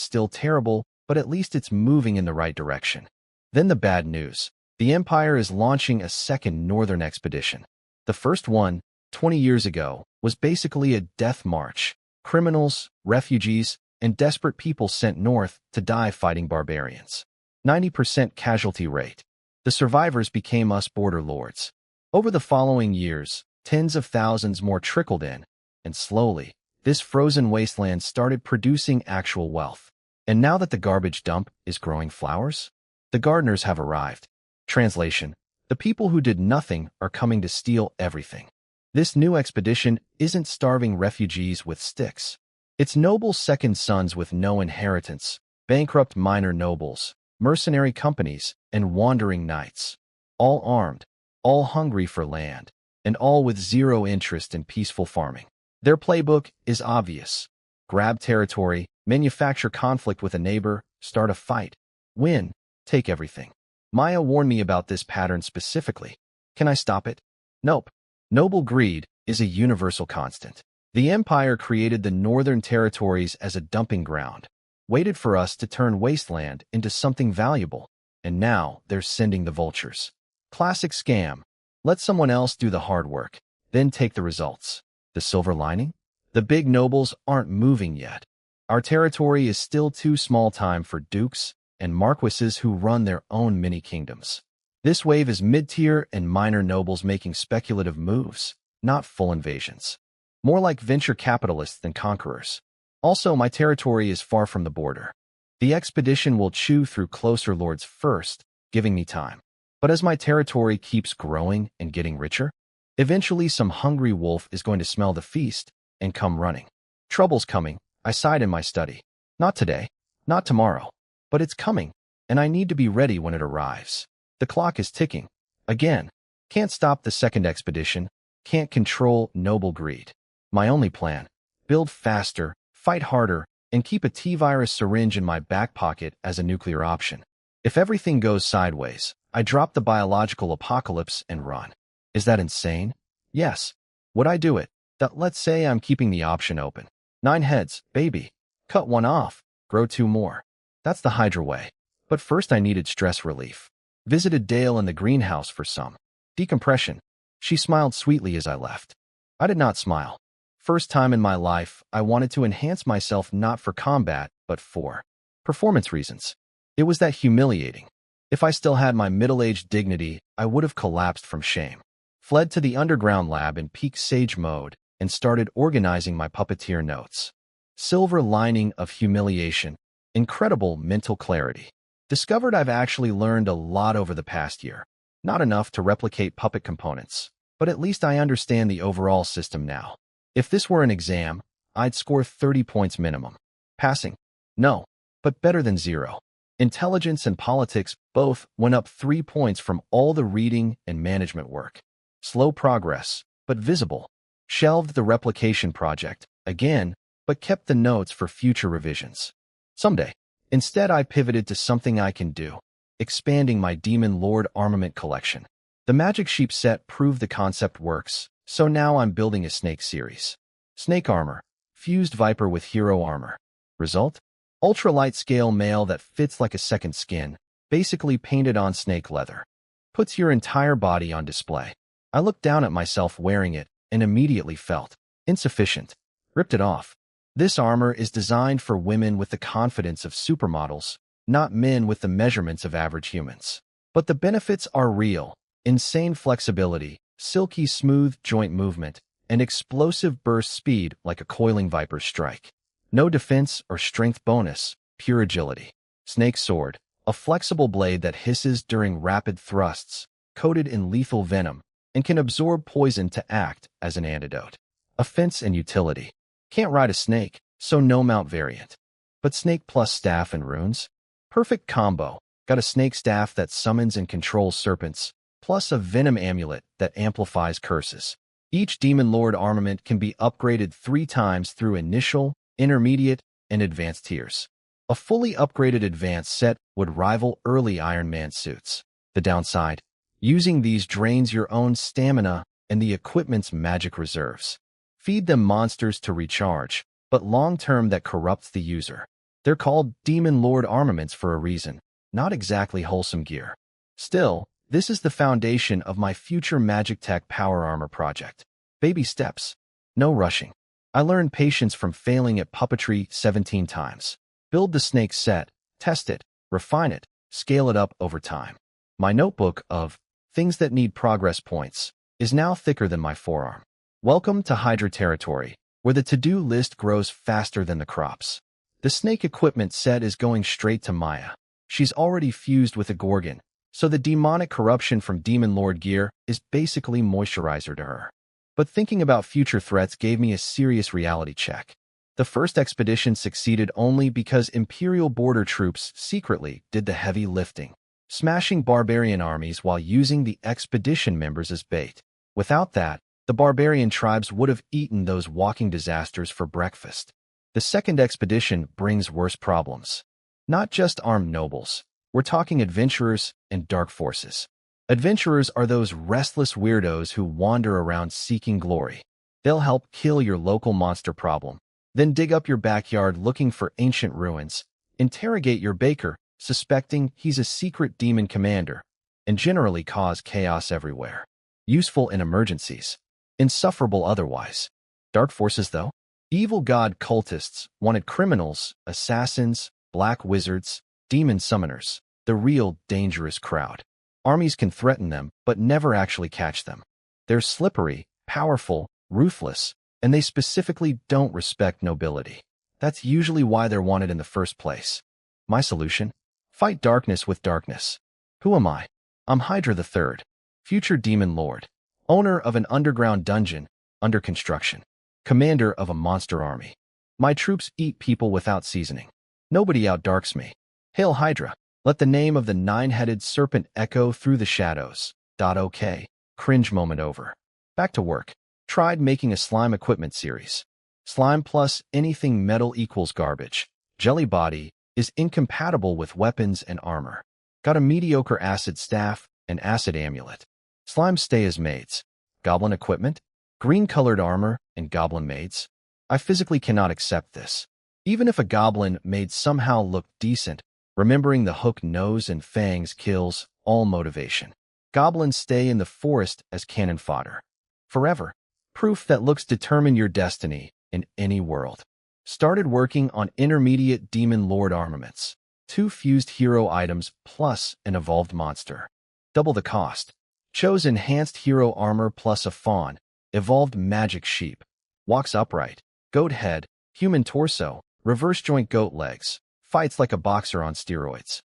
still terrible, but at least it's moving in the right direction. Then the bad news. The Empire is launching a second northern expedition. The first one, 20 years ago, was basically a death march. Criminals, refugees, and desperate people sent north to die fighting barbarians. 90% casualty rate. The survivors became us border lords. Over the following years, tens of thousands more trickled in, and slowly, this frozen wasteland started producing actual wealth. And now that the garbage dump is growing flowers, the gardeners have arrived. Translation: the people who did nothing are coming to steal everything. This new expedition isn't starving refugees with sticks. It's noble second sons with no inheritance, bankrupt minor nobles, mercenary companies, and wandering knights. All armed, all hungry for land, and all with zero interest in peaceful farming. Their playbook is obvious. Grab territory, manufacture conflict with a neighbor, start a fight, win, take everything. Maya warned me about this pattern specifically. Can I stop it? Nope. Noble greed is a universal constant. The Empire created the northern territories as a dumping ground, waited for us to turn wasteland into something valuable, and now they're sending the vultures. Classic scam. Let someone else do the hard work, then take the results. The silver lining? The big nobles aren't moving yet. Our territory is still too small time for dukes and marquises who run their own mini-kingdoms. This wave is mid-tier and minor nobles making speculative moves, not full invasions. More like venture capitalists than conquerors. Also, my territory is far from the border. The expedition will chew through closer lords first, giving me time. But as my territory keeps growing and getting richer, eventually some hungry wolf is going to smell the feast and come running. Trouble's coming, I sighed in my study. Not today, not tomorrow, but it's coming, and I need to be ready when it arrives. The clock is ticking. Again, can't stop the second expedition, can't control noble greed. My only plan: build faster, fight harder, and keep a T-virus syringe in my back pocket as a nuclear option. If everything goes sideways, I drop the biological apocalypse and run. Is that insane? Yes. Would I do it? Let's say I'm keeping the option open. 9 heads, baby. Cut 1 off, grow 2 more. That's the Hydra way. But first I needed stress relief. Visited Dale in the greenhouse for some decompression. She smiled sweetly as I left. I did not smile. First time in my life, I wanted to enhance myself not for combat, but for performance reasons. It was that humiliating. If I still had my middle-aged dignity, I would have collapsed from shame. Fled to the underground lab in peak sage mode and started organizing my puppeteer notes. Silver lining of humiliation. Incredible mental clarity. Discovered I've actually learned a lot over the past year. Not enough to replicate puppet components, but at least I understand the overall system now. If this were an exam, I'd score 30 points minimum. Passing? No, but better than 0. Intelligence and politics both went up 3 points from all the reading and management work. Slow progress, but visible. Shelved the replication project, again, but kept the notes for future revisions. Someday. Instead, I pivoted to something I can do, expanding my Demon Lord armament collection. The Magic Sheep set proved the concept works, so now I'm building a Snake series. Snake armor, fused Viper with hero armor. Result? Ultralight scale mail that fits like a second skin, basically painted on snake leather. Puts your entire body on display. I looked down at myself wearing it and immediately felt insufficient. Ripped it off. This armor is designed for women with the confidence of supermodels, not men with the measurements of average humans. But the benefits are real. Insane flexibility, silky smooth joint movement, and explosive burst speed like a coiling viper's strike. No defense or strength bonus, pure agility. Snake sword, a flexible blade that hisses during rapid thrusts, coated in lethal venom, and can absorb poison to act as an antidote. Offense and utility. Can't ride a snake, so no mount variant. But snake plus staff and runes? Perfect combo. Got a snake staff that summons and controls serpents, plus a venom amulet that amplifies curses. Each Demon Lord armament can be upgraded 3 times through initial, intermediate, and advanced tiers. A fully upgraded advanced set would rival early Iron Man suits. The downside? Using these drains your own stamina and the equipment's magic reserves. Feed them monsters to recharge, but long-term that corrupts the user. They're called Demon Lord armaments for a reason, not exactly wholesome gear. Still, this is the foundation of my future Magic Tech Power Armor project. Baby steps. No rushing. I learned patience from failing at puppetry 17 times. Build the snake set, test it, refine it, scale it up over time. My notebook of things that need progress points is now thicker than my forearm. Welcome to Hydra territory, where the to-do list grows faster than the crops. The snake equipment set is going straight to Maya. She's already fused with a Gorgon, so the demonic corruption from Demon Lord gear is basically moisturizer to her. But thinking about future threats gave me a serious reality check. The first expedition succeeded only because Imperial border troops secretly did the heavy lifting, smashing barbarian armies while using the expedition members as bait. Without that, the barbarian tribes would have eaten those walking disasters for breakfast. The second expedition brings worse problems. Not just armed nobles. We're talking adventurers and dark forces. Adventurers are those restless weirdos who wander around seeking glory. They'll help kill your local monster problem, then dig up your backyard looking for ancient ruins, interrogate your baker, suspecting he's a secret demon commander, and generally cause chaos everywhere. Useful in emergencies. Insufferable otherwise. Dark forces, though? Evil god cultists wanted criminals, assassins, black wizards, demon summoners, the real dangerous crowd. Armies can threaten them, but never actually catch them. They're slippery, powerful, ruthless, and they specifically don't respect nobility. That's usually why they're wanted in the first place. My solution? Fight darkness with darkness. Who am I? I'm Hydra the Third, future Demon Lord, owner of an underground dungeon, under construction, commander of a monster army. My troops eat people without seasoning. Nobody outdarks me. Hail Hydra! Let the name of the 9-headed serpent echo through the shadows. Okay. Cringe moment over. Back to work. Tried making a slime equipment series. Slime plus anything metal equals garbage. Jelly body is incompatible with weapons and armor. Got a mediocre acid staff and acid amulet. Slime stay as maids. Goblin equipment? Green-colored armor and goblin maids? I physically cannot accept this. Even if a goblin maid somehow looked decent, remembering the hook nose and fangs kills all motivation. Goblins stay in the forest as cannon fodder. Forever. Proof that looks determine your destiny in any world. Started working on intermediate Demon Lord armaments. 2 fused hero items plus an evolved monster. Double the cost. Chose enhanced hero armor plus a fawn. Evolved magic sheep. Walks upright. Goat head. Human torso. Reverse joint goat legs. Fights like a boxer on steroids.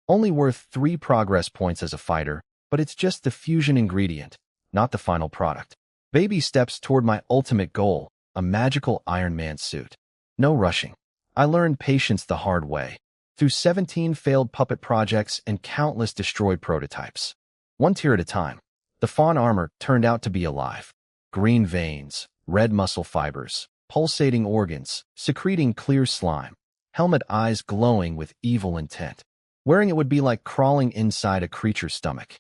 Only worth 3 progress points as a fighter, but it's just the fusion ingredient, not the final product. Baby steps toward my ultimate goal, a magical Iron Man suit. No rushing. I learned patience the hard way. through 17 failed puppet projects and countless destroyed prototypes. One tier at a time, the fawn armor turned out to be alive. Green veins, red muscle fibers, pulsating organs, secreting clear slime, helmet eyes glowing with evil intent. Wearing it would be like crawling inside a creature's stomach.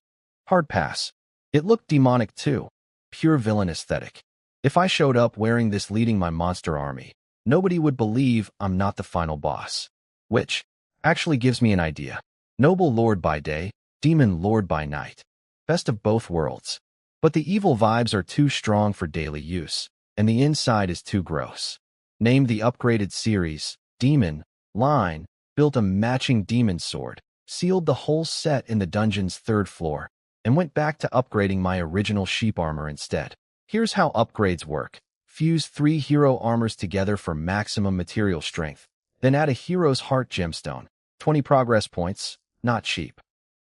Hard pass. It looked demonic too. Pure villain aesthetic. If I showed up wearing this leading my monster army, nobody would believe I'm not the final boss. Which actually gives me an idea. Noble lord by day, demon lord by night. Best of both worlds. But the evil vibes are too strong for daily use, and the inside is too gross. Named the upgraded series, Demon, Line, built a matching demon sword, sealed the whole set in the dungeon's 3rd floor, and went back to upgrading my original sheep armor instead. Here's how upgrades work. Fuse 3 hero armors together for maximum material strength, then add a hero's heart gemstone, 20 progress points, not cheap.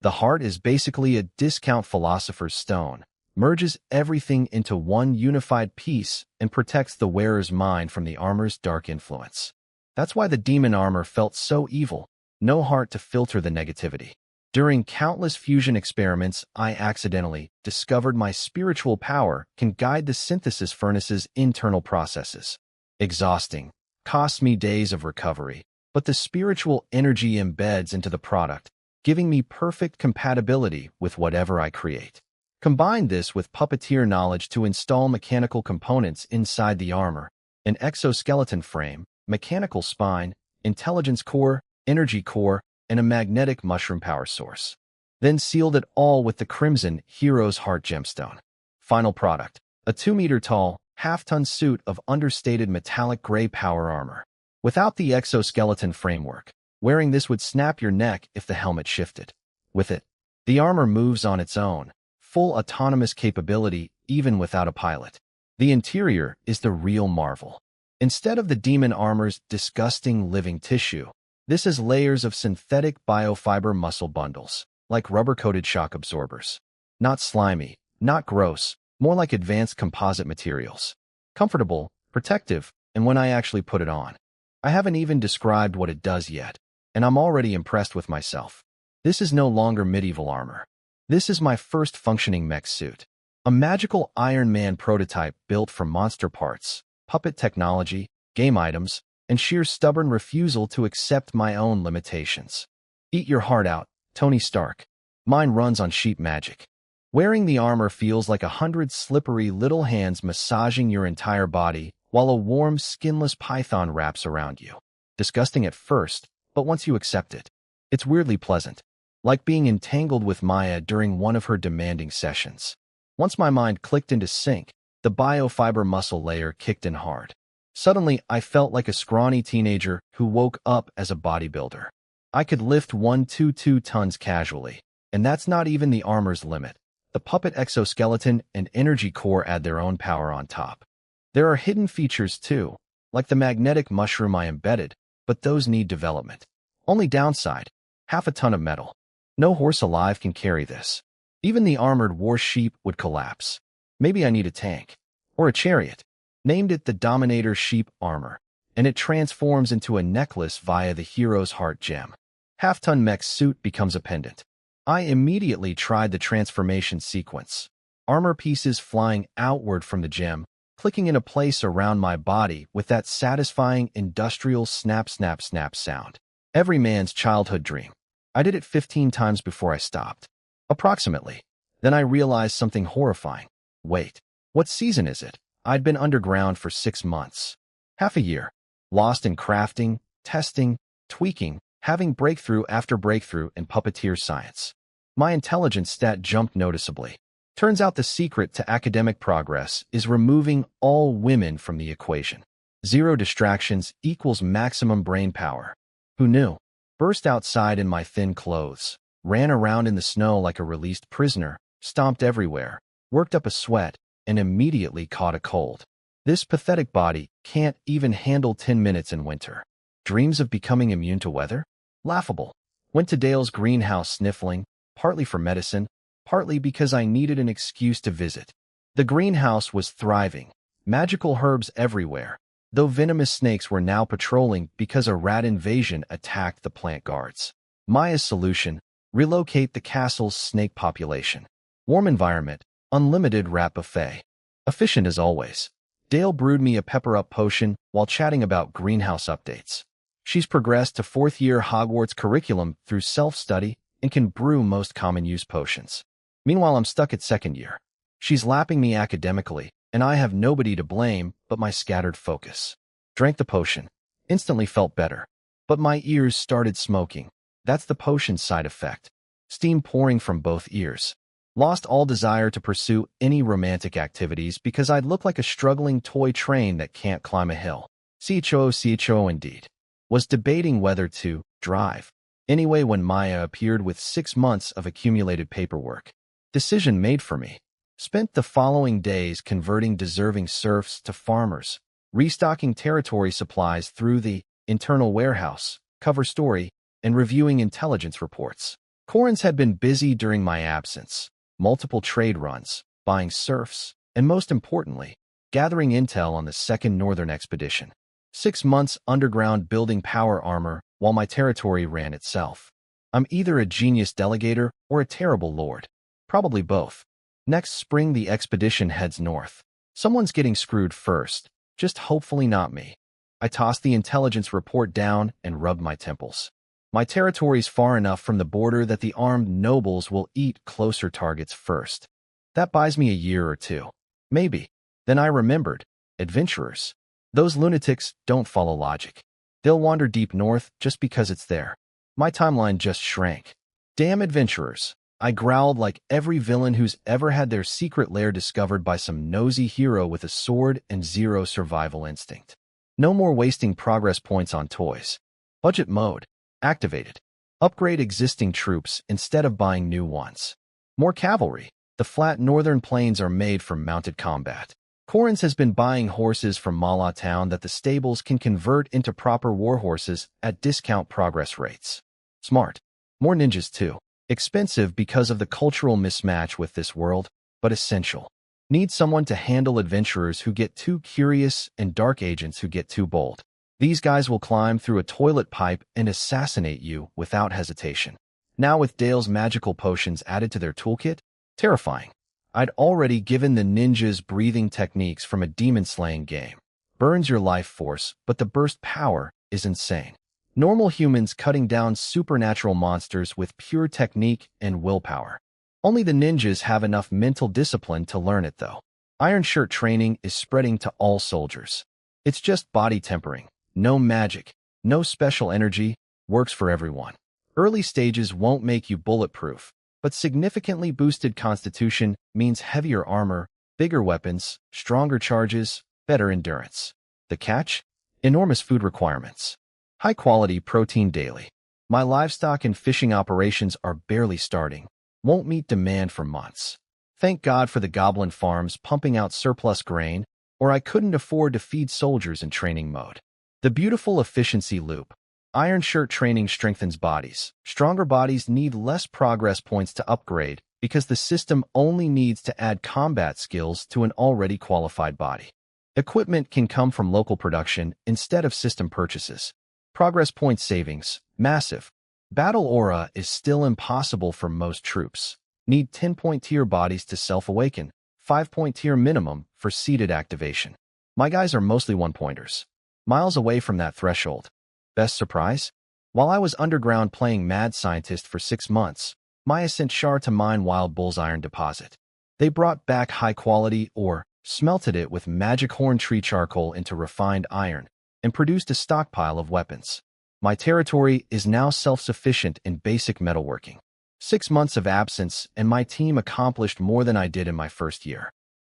The heart is basically a discount philosopher's stone, merges everything into one unified piece and protects the wearer's mind from the armor's dark influence. That's why the demon armor felt so evil, no heart to filter the negativity. During countless fusion experiments, I accidentally discovered my spiritual power can guide the synthesis furnace's internal processes. Exhausting, costs me days of recovery, but the spiritual energy embeds into the product, giving me perfect compatibility with whatever I create. Combine this with puppeteer knowledge to install mechanical components inside the armor, an exoskeleton frame, mechanical spine, intelligence core, energy core, and a magnetic mushroom power source. Then sealed it all with the Crimson Hero's Heart Gemstone. Final product, a 2-meter-tall, half-ton suit of understated metallic gray power armor. Without the exoskeleton framework, wearing this would snap your neck if the helmet shifted. With it, the armor moves on its own, full autonomous capability even without a pilot. The interior is the real marvel. Instead of the demon armor's disgusting living tissue, this is layers of synthetic biofiber muscle bundles, like rubber-coated shock absorbers. Not slimy, not gross, more like advanced composite materials. Comfortable, protective, and when I actually put it on. I haven't even described what it does yet, and I'm already impressed with myself. This is no longer medieval armor. This is my first functioning mech suit. A magical Iron Man prototype built from monster parts, puppet technology, game items, and sheer stubborn refusal to accept my own limitations. Eat your heart out, Tony Stark. Mine runs on sheep magic. Wearing the armor feels like 100 slippery little hands massaging your entire body while a warm, skinless python wraps around you. Disgusting at first, but once you accept it, it's weirdly pleasant. Like being entangled with Maya during one of her demanding sessions. Once my mind clicked into sync, the biofiber muscle layer kicked in hard. Suddenly, I felt like a scrawny teenager who woke up as a bodybuilder. I could lift 122 tons casually, and that's not even the armor's limit. The puppet exoskeleton and energy core add their own power on top. There are hidden features too, like the magnetic mushroom I embedded, but those need development. Only downside, half a ton of metal. No horse alive can carry this. Even the armored war sheep would collapse. Maybe I need a tank. Or a chariot. Named it the Dominator Sheep Armor, and it transforms into a necklace via the hero's heart gem. Half-ton mech suit becomes a pendant. I immediately tried the transformation sequence. Armor pieces flying outward from the gem, clicking into place around my body with that satisfying industrial snap snap snap sound. Every man's childhood dream. I did it 15 times before I stopped. Approximately. Then I realized something horrifying. Wait, what season is it? I'd been underground for 6 months. Half a year. Lost in crafting, testing, tweaking, having breakthrough after breakthrough in puppeteer science. My intelligence stat jumped noticeably. Turns out the secret to academic progress is removing all women from the equation. 0 distractions equals maximum brain power. Who knew? Burst outside in my thin clothes, ran around in the snow like a released prisoner, stomped everywhere, worked up a sweat, and immediately caught a cold. This pathetic body can't even handle 10 minutes in winter. Dreams of becoming immune to weather? Laughable. Went to Dale's greenhouse sniffling, partly for medicine, partly because I needed an excuse to visit. The greenhouse was thriving. Magical herbs everywhere. though venomous snakes were now patrolling because a rat invasion attacked the plant guards. Maya's solution: relocate the castle's snake population. Warm environment, unlimited rat buffet. Efficient as always. Dale brewed me a pepper-up potion while chatting about greenhouse updates. She's progressed to 4th year Hogwarts curriculum through self-study and can brew most common-use potions. Meanwhile, I'm stuck at 2nd year. She's lapping me academically, and I have nobody to blame but my scattered focus. Drank the potion. Instantly felt better. But my ears started smoking. That's the potion's side effect. Steam pouring from both ears. Lost all desire to pursue any romantic activities because I'd look like a struggling toy train that can't climb a hill. CHO indeed. Was debating whether to drive. Anyway, when Maya appeared with 6 months of accumulated paperwork. Decision made for me. Spent the following days converting deserving serfs to farmers, restocking territory supplies through the internal warehouse, cover story, and reviewing intelligence reports. Corins had been busy during my absence. Multiple trade runs, buying serfs, and most importantly, gathering intel on the 2nd Northern Expedition. 6 months underground building power armor while my territory ran itself. I'm either a genius delegator or a terrible lord. Probably both. Next spring the expedition heads north. Someone's getting screwed first, just hopefully not me. I tossed the intelligence report down and rubbed my temples. My territory's far enough from the border that the armed nobles will eat closer targets first. That buys me a year or two. Maybe. Then I remembered. Adventurers. Those lunatics don't follow logic. They'll wander deep north just because it's there. My timeline just shrank. Damn adventurers. I growled like every villain who's ever had their secret lair discovered by some nosy hero with a sword and 0 survival instinct. No more wasting progress points on toys. Budget mode. Activated. Upgrade existing troops instead of buying new ones. More cavalry. The flat northern plains are made for mounted combat. Corins has been buying horses from Mala Town that the stables can convert into proper war horses at discount progress rates. Smart. More ninjas too. Expensive because of the cultural mismatch with this world, but essential. Need someone to handle adventurers who get too curious and dark agents who get too bold. These guys will climb through a toilet pipe and assassinate you without hesitation. Now with Dale's magical potions added to their toolkit, terrifying. I'd already given the ninjas breathing techniques from a demon-slaying game. Burns your life force, but the burst power is insane. Normal humans cutting down supernatural monsters with pure technique and willpower. Only the ninjas have enough mental discipline to learn it though. Iron Shirt training is spreading to all soldiers. It's just body tempering. No magic, no special energy, works for everyone. Early stages won't make you bulletproof, but significantly boosted constitution means heavier armor, bigger weapons, stronger charges, better endurance. The catch? Enormous food requirements. High-quality protein daily. My livestock and fishing operations are barely starting. Won't meet demand for months. Thank God for the goblin farms pumping out surplus grain, or I couldn't afford to feed soldiers in training mode. The beautiful efficiency loop. Iron Shirt training strengthens bodies. Stronger bodies need less progress points to upgrade because the system only needs to add combat skills to an already qualified body. Equipment can come from local production instead of system purchases. Progress point savings, massive. Battle aura is still impossible for most troops. Need 10-point tier bodies to self-awaken, 5-point tier minimum for seated activation. My guys are mostly 1-pointers. Miles away from that threshold. Best surprise? While I was underground playing mad scientist for 6 months, Maya sent Shar to mine Wild Bull's iron deposit. They brought back high-quality ore, smelted it with magic horn tree charcoal into refined iron, and produced a stockpile of weapons. My territory is now self-sufficient in basic metalworking. 6 months of absence, and my team accomplished more than I did in my first year.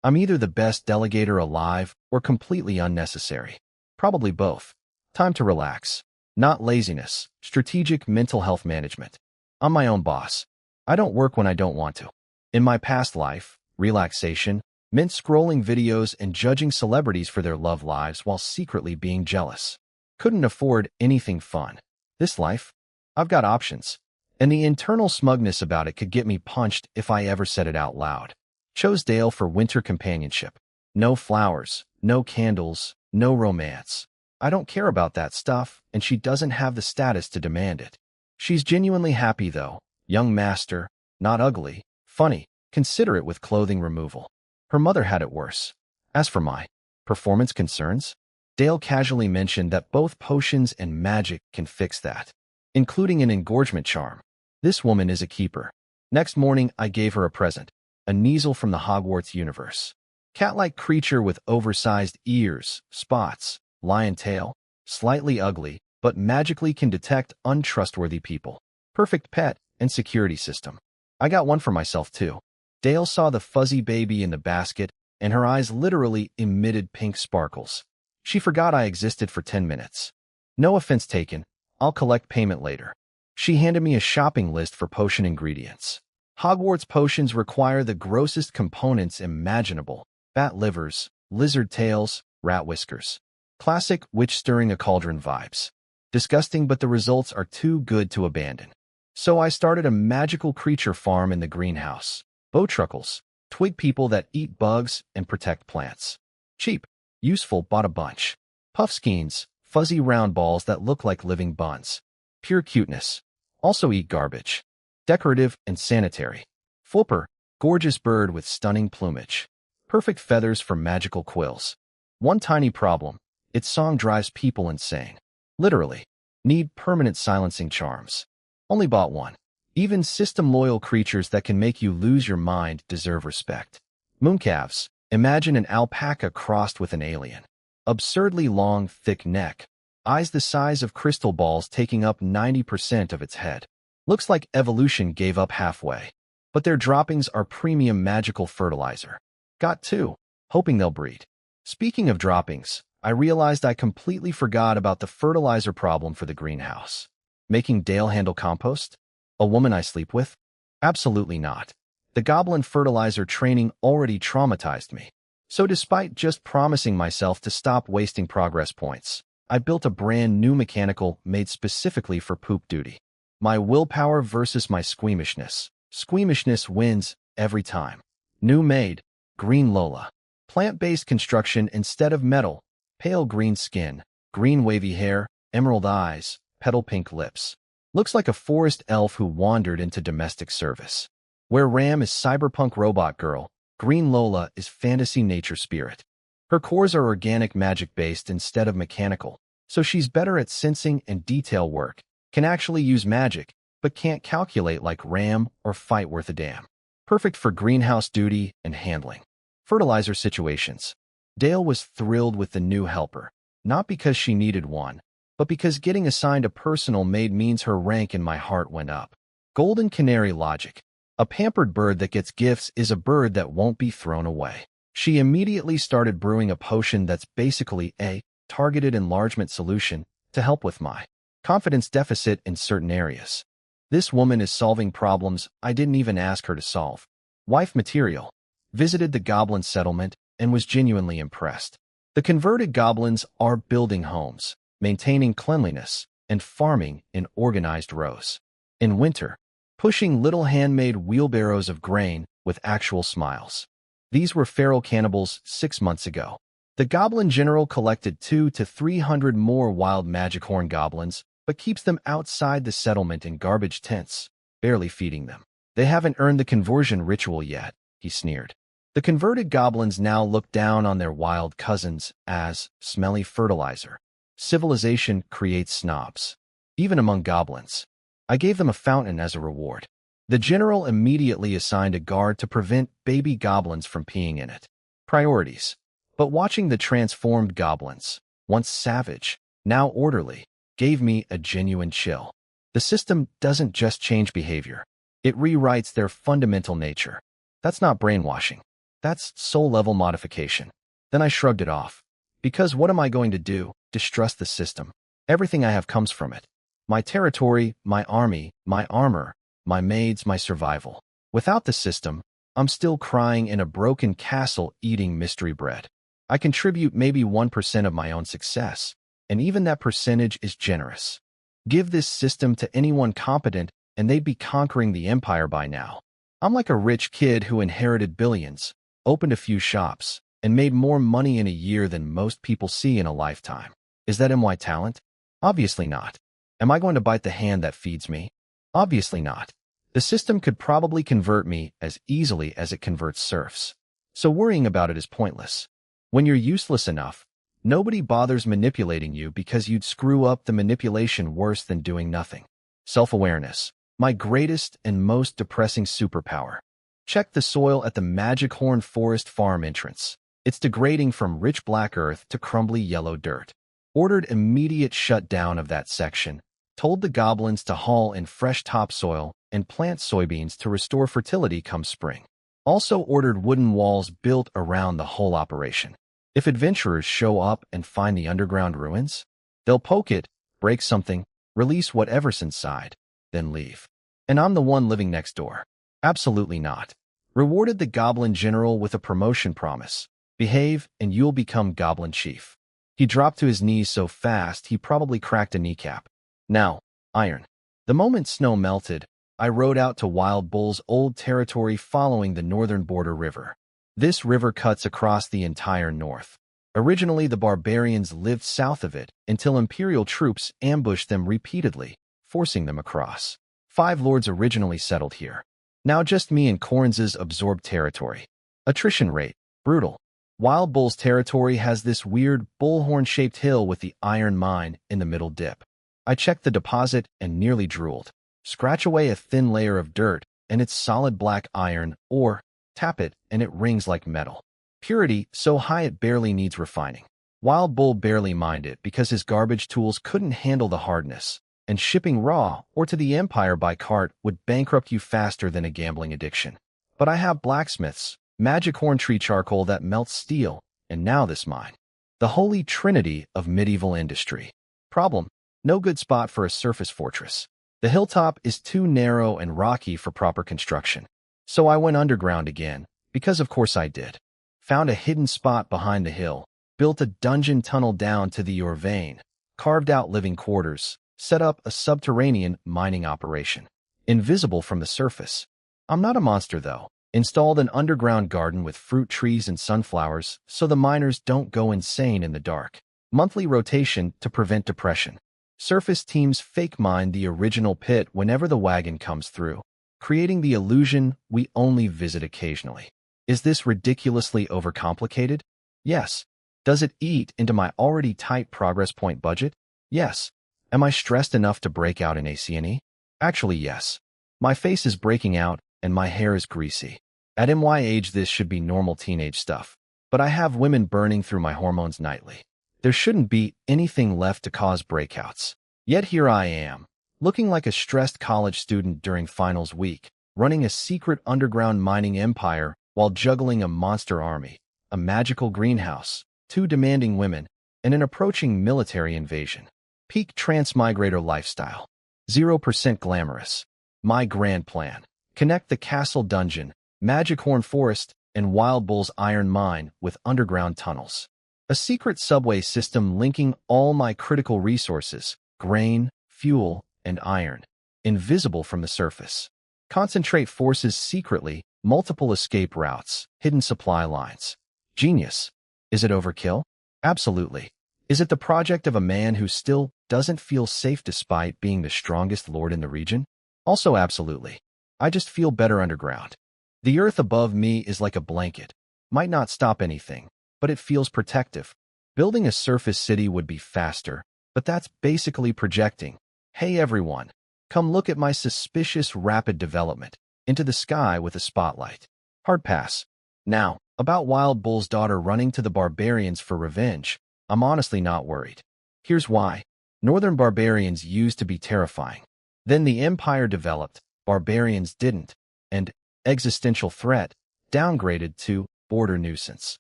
I'm either the best delegator alive or completely unnecessary. Probably both. Time to relax. Not laziness, strategic mental health management. I'm my own boss. I don't work when I don't want to. In my past life, relaxation meant scrolling videos and judging celebrities for their love lives while secretly being jealous. Couldn't afford anything fun. This life? I've got options. And the internal smugness about it could get me punched if I ever said it out loud. Chose Dale for winter companionship. No flowers, no candles, No romance. I don't care about that stuff, and she doesn't have the status to demand it. She's genuinely happy, though. Young master, not ugly, funny, considerate with clothing removal. Her mother had it worse. As for my performance concerns, Dale casually mentioned that both potions and magic can fix that, including an engorgement charm. This woman is a keeper. Next morning, I gave her a present, a Kneasel from the Hogwarts universe. Cat-like creature with oversized ears, spots, lion tail, slightly ugly, but magically can detect untrustworthy people. Perfect pet and security system. I got one for myself, too. Dale saw the fuzzy baby in the basket, and her eyes literally emitted pink sparkles. She forgot I existed for 10 minutes. No offense taken, I'll collect payment later. She handed me a shopping list for potion ingredients. Hogwarts potions require the grossest components imaginable: bat livers, lizard tails, rat whiskers. Classic witch stirring a cauldron vibes. Disgusting, but the results are too good to abandon. So I started a magical creature farm in the greenhouse. Bowtruckles, twig people that eat bugs and protect plants. Cheap, useful, bought a bunch. Puffskeins, fuzzy round balls that look like living buns. Pure cuteness. Also eat garbage. Decorative and sanitary. Flipper, gorgeous bird with stunning plumage. Perfect feathers for magical quills. One tiny problem: its song drives people insane. Literally. Need permanent silencing charms. Only bought one. Even system-loyal creatures that can make you lose your mind deserve respect. Mooncalves. Imagine an alpaca crossed with an alien. Absurdly long, thick neck. Eyes the size of crystal balls taking up 90% of its head. Looks like evolution gave up halfway. But their droppings are premium magical fertilizer. Got two, hoping they'll breed. Speaking of droppings, I realized I completely forgot about the fertilizer problem for the greenhouse. Making Dale handle compost? A woman I sleep with? Absolutely not. The goblin fertilizer training already traumatized me. So despite just promising myself to stop wasting progress points, I built a brand new mechanical made specifically for poop duty. My willpower versus my squeamishness. Squeamishness wins every time. New made, Green Lola. Plant-based construction instead of metal. Pale green skin, green wavy hair, emerald eyes, petal pink lips. Looks like a forest elf who wandered into domestic service. Where Ram is cyberpunk robot girl, Green Lola is fantasy nature spirit. Her cores are organic magic-based instead of mechanical, so she's better at sensing and detail work, can actually use magic, but can't calculate like Ram or fight worth a damn. Perfect for greenhouse duty and handling. Fertilizer situations. Dale was thrilled with the new helper, not because she needed one, but because getting assigned a personal maid means her rank in my heart went up. Golden Canary logic. A pampered bird that gets gifts is a bird that won't be thrown away. She immediately started brewing a potion that's basically a targeted enlargement solution to help with my confidence deficit in certain areas. This woman is solving problems I didn't even ask her to solve. Wife material. Visited the goblin settlement and was genuinely impressed. The converted goblins are building homes, maintaining cleanliness, and farming in organized rows. In winter, pushing little handmade wheelbarrows of grain with actual smiles. These were feral cannibals 6 months ago. The goblin general collected 200 to 300 more wild magic horn goblins, but keeps them outside the settlement in garbage tents, barely feeding them. They haven't earned the conversion ritual yet, he sneered. The converted goblins now look down on their wild cousins as smelly fertilizer. Civilization creates snobs, even among goblins. I gave them a fountain as a reward. The general immediately assigned a guard to prevent baby goblins from peeing in it. Priorities. But watching the transformed goblins, once savage, now orderly, gave me a genuine chill. The system doesn't just change behavior. It rewrites their fundamental nature. That's not brainwashing. That's soul-level modification. Then I shrugged it off. Because what am I going to do? Distrust the system. Everything I have comes from it. My territory, my army, my armor, my maids, my survival. Without the system, I'm still crying in a broken castle eating mystery bread. I contribute maybe 1% of my own success, and even that percentage is generous. Give this system to anyone competent, and they'd be conquering the empire by now. I'm like a rich kid who inherited billions, opened a few shops, and made more money in a year than most people see in a lifetime. Is that my talent? Obviously not. Am I going to bite the hand that feeds me? Obviously not. The system could probably convert me as easily as it converts serfs. So worrying about it is pointless. When you're useless enough, nobody bothers manipulating you because you'd screw up the manipulation worse than doing nothing. Self-awareness. My greatest and most depressing superpower. Check the soil at the Magic Horn Forest farm entrance. It's degrading from rich black earth to crumbly yellow dirt. Ordered immediate shutdown of that section. Told the goblins to haul in fresh topsoil and plant soybeans to restore fertility come spring. Also ordered wooden walls built around the whole operation. If adventurers show up and find the underground ruins, they'll poke it, break something, release whatever's inside, then leave. And I'm the one living next door. Absolutely not. Rewarded the goblin general with a promotion promise. Behave and you'll become goblin chief. He dropped to his knees so fast he probably cracked a kneecap. Now, iron. The moment snow melted, I rode out to Wild Bull's old territory following the northern border river. This river cuts across the entire north. Originally, the barbarians lived south of it until Imperial troops ambushed them repeatedly, forcing them across. 5 lords originally settled here. Now just me and Corns's absorbed territory. Attrition rate, brutal. Wild Bull's territory has this weird bullhorn-shaped hill with the iron mine in the middle dip. I checked the deposit and nearly drooled. Scratch away a thin layer of dirt, and it's solid black iron, or tap it, and it rings like metal. Purity so high it barely needs refining. Wild Bull barely mined it because his garbage tools couldn't handle the hardness, and shipping raw or to the Empire by cart would bankrupt you faster than a gambling addiction. But I have blacksmiths, magic horn tree charcoal that melts steel, and now this mine. The holy trinity of medieval industry. Problem: no good spot for a surface fortress. The hilltop is too narrow and rocky for proper construction. So I went underground again, because of course I did. Found a hidden spot behind the hill, built a dungeon tunnel down to the Urvain, carved out living quarters, set up a subterranean mining operation. Invisible from the surface. I'm not a monster though. Installed an underground garden with fruit trees and sunflowers so the miners don't go insane in the dark. Monthly rotation to prevent depression. Surface teams fake mine the original pit whenever the wagon comes through, creating the illusion we only visit occasionally. Is this ridiculously overcomplicated? Yes. Does it eat into my already tight progress point budget? Yes. Am I stressed enough to break out in ACNE? Actually, yes. My face is breaking out and my hair is greasy. At my age, this should be normal teenage stuff. But I have women burning through my hormones nightly. There shouldn't be anything left to cause breakouts. Yet here I am, looking like a stressed college student during finals week, running a secret underground mining empire while juggling a monster army, a magical greenhouse, 2 demanding women, and an approaching military invasion. Peak transmigrator lifestyle. 0% glamorous. My grand plan. Connect the castle dungeon, Magic Horn Forest, and Wild Bull's iron mine with underground tunnels. A secret subway system linking all my critical resources, grain, fuel, and iron, invisible from the surface. Concentrate forces secretly, multiple escape routes, hidden supply lines. Genius. Is it overkill? Absolutely. Is it the project of a man who still doesn't feel safe despite being the strongest lord in the region? Also absolutely. I just feel better underground. The earth above me is like a blanket. Might not stop anything, but it feels protective. Building a surface city would be faster, but that's basically projecting. Hey everyone, come look at my suspicious rapid development into the sky with a spotlight. Hard pass. Now, about Wild Bull's daughter running to the barbarians for revenge, I'm honestly not worried. Here's why. Northern barbarians used to be terrifying. Then the empire developed, barbarians didn't, and existential threat downgraded to border nuisance.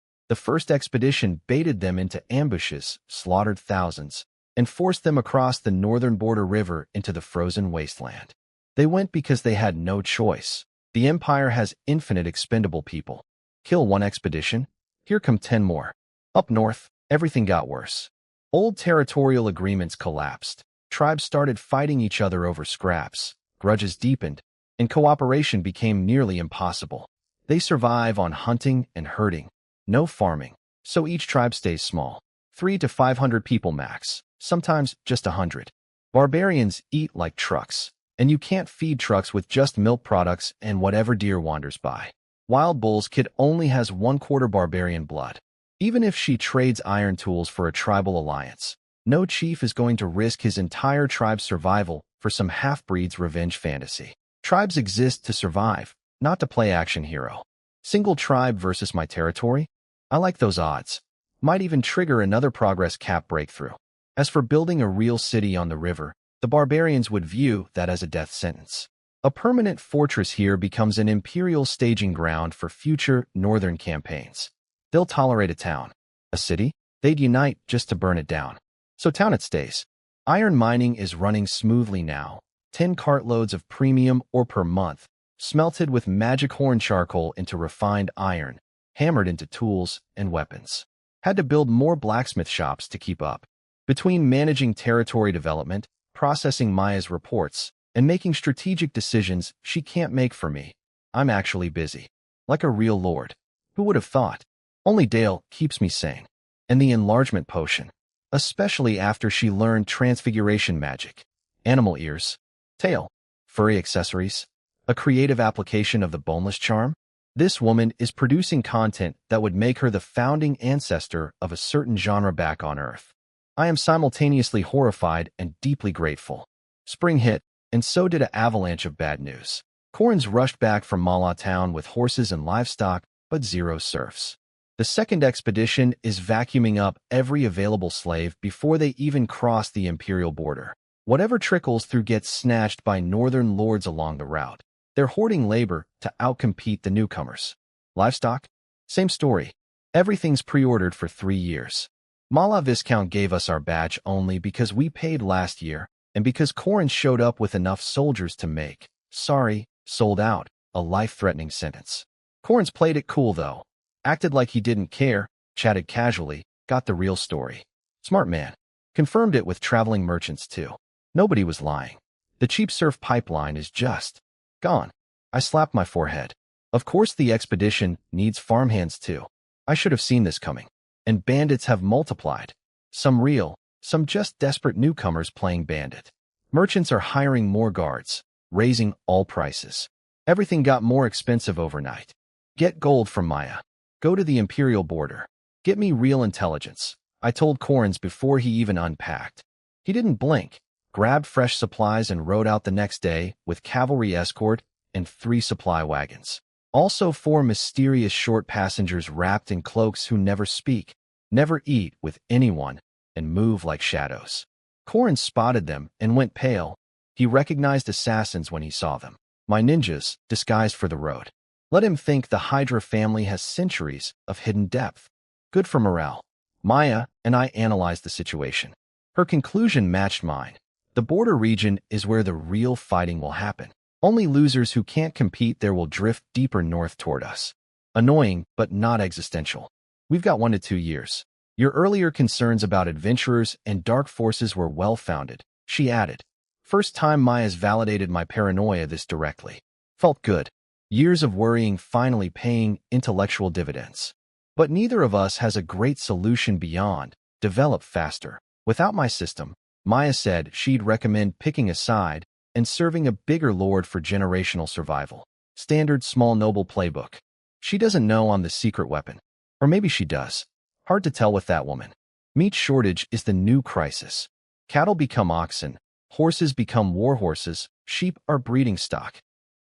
The first expedition baited them into ambushes, slaughtered thousands, and forced them across the northern border river into the frozen wasteland. They went because they had no choice. The empire has infinite expendable people. Kill one expedition, here come 10 more. Up north, everything got worse. Old territorial agreements collapsed. Tribes started fighting each other over scraps. Grudges deepened, and cooperation became nearly impossible. They survive on hunting and herding. no farming, so each tribe stays small. 3 to 500 people max, sometimes just 100. Barbarians eat like trucks, and you can't feed trucks with just milk products and whatever deer wanders by. Wild Bull's kid only has 1/4 barbarian blood. Even if she trades iron tools for a tribal alliance, no chief is going to risk his entire tribe's survival for some half-breed's revenge fantasy. Tribes exist to survive, not to play action hero. Single tribe versus my territory? I like those odds. Might even trigger another progress cap breakthrough. As for building a real city on the river, the barbarians would view that as a death sentence. A permanent fortress here becomes an imperial staging ground for future northern campaigns. They'll tolerate a town. A city? They'd unite just to burn it down. So town it stays. Iron mining is running smoothly now. 10 cartloads of premium ore per month, smelted with magic horn charcoal into refined iron, hammered into tools and weapons. Had to build more blacksmith shops to keep up. Between managing territory development, processing Maya's reports, and making strategic decisions she can't make for me, I'm actually busy. Like a real lord. Who would have thought? Only Dale keeps me sane. And the enlargement potion. Especially after she learned transfiguration magic. Animal ears. Tail. Furry accessories. A creative application of the boneless charm. This woman is producing content that would make her the founding ancestor of a certain genre back on Earth. I am simultaneously horrified and deeply grateful. Spring hit, and so did an avalanche of bad news. Corns rushed back from Mala Town with horses and livestock, but zero serfs. The second expedition is vacuuming up every available slave before they even cross the imperial border. Whatever trickles through gets snatched by northern lords along the route. They're hoarding labor to outcompete the newcomers. Livestock? Same story. Everything's pre-ordered for 3 years. Mala Viscount gave us our batch only because we paid last year, and because Corin showed up with enough soldiers to make, sorry, sold out, a life-threatening sentence. Corin's played it cool though. Acted like he didn't care, chatted casually, got the real story. Smart man. Confirmed it with traveling merchants too. Nobody was lying. The cheap surf pipeline is just gone. I slapped my forehead. Of course the expedition needs farmhands too. I should have seen this coming. And bandits have multiplied. Some real, some just desperate newcomers playing bandit. Merchants are hiring more guards, raising all prices. Everything got more expensive overnight. Get gold from Maya. Go to the imperial border. Get me real intelligence. I told Corins before he even unpacked. He didn't blink, grabbed fresh supplies and rode out the next day with cavalry escort and 3 supply wagons. Also 4 mysterious short passengers wrapped in cloaks who never speak, never eat with anyone, and move like shadows. Corin spotted them and went pale. He recognized assassins when he saw them. My ninjas, disguised for the road. Let him think the Hydra family has centuries of hidden depth. Good for morale. Maya and I analyzed the situation. Her conclusion matched mine. The border region is where the real fighting will happen. Only losers who can't compete there will drift deeper north toward us. Annoying, but not existential. We've got 1 to 2 years. Your earlier concerns about adventurers and dark forces were well-founded, she added. First time Maya's validated my paranoia this directly. Felt good. Years of worrying finally paying intellectual dividends. But neither of us has a great solution beyond develop faster. Without my system, Maya said she'd recommend picking a side and serving a bigger lord for generational survival. Standard small noble playbook. She doesn't know I'm the secret weapon. Or maybe she does. Hard to tell with that woman. Meat shortage is the new crisis. Cattle become oxen. Horses become war horses. Sheep are breeding stock.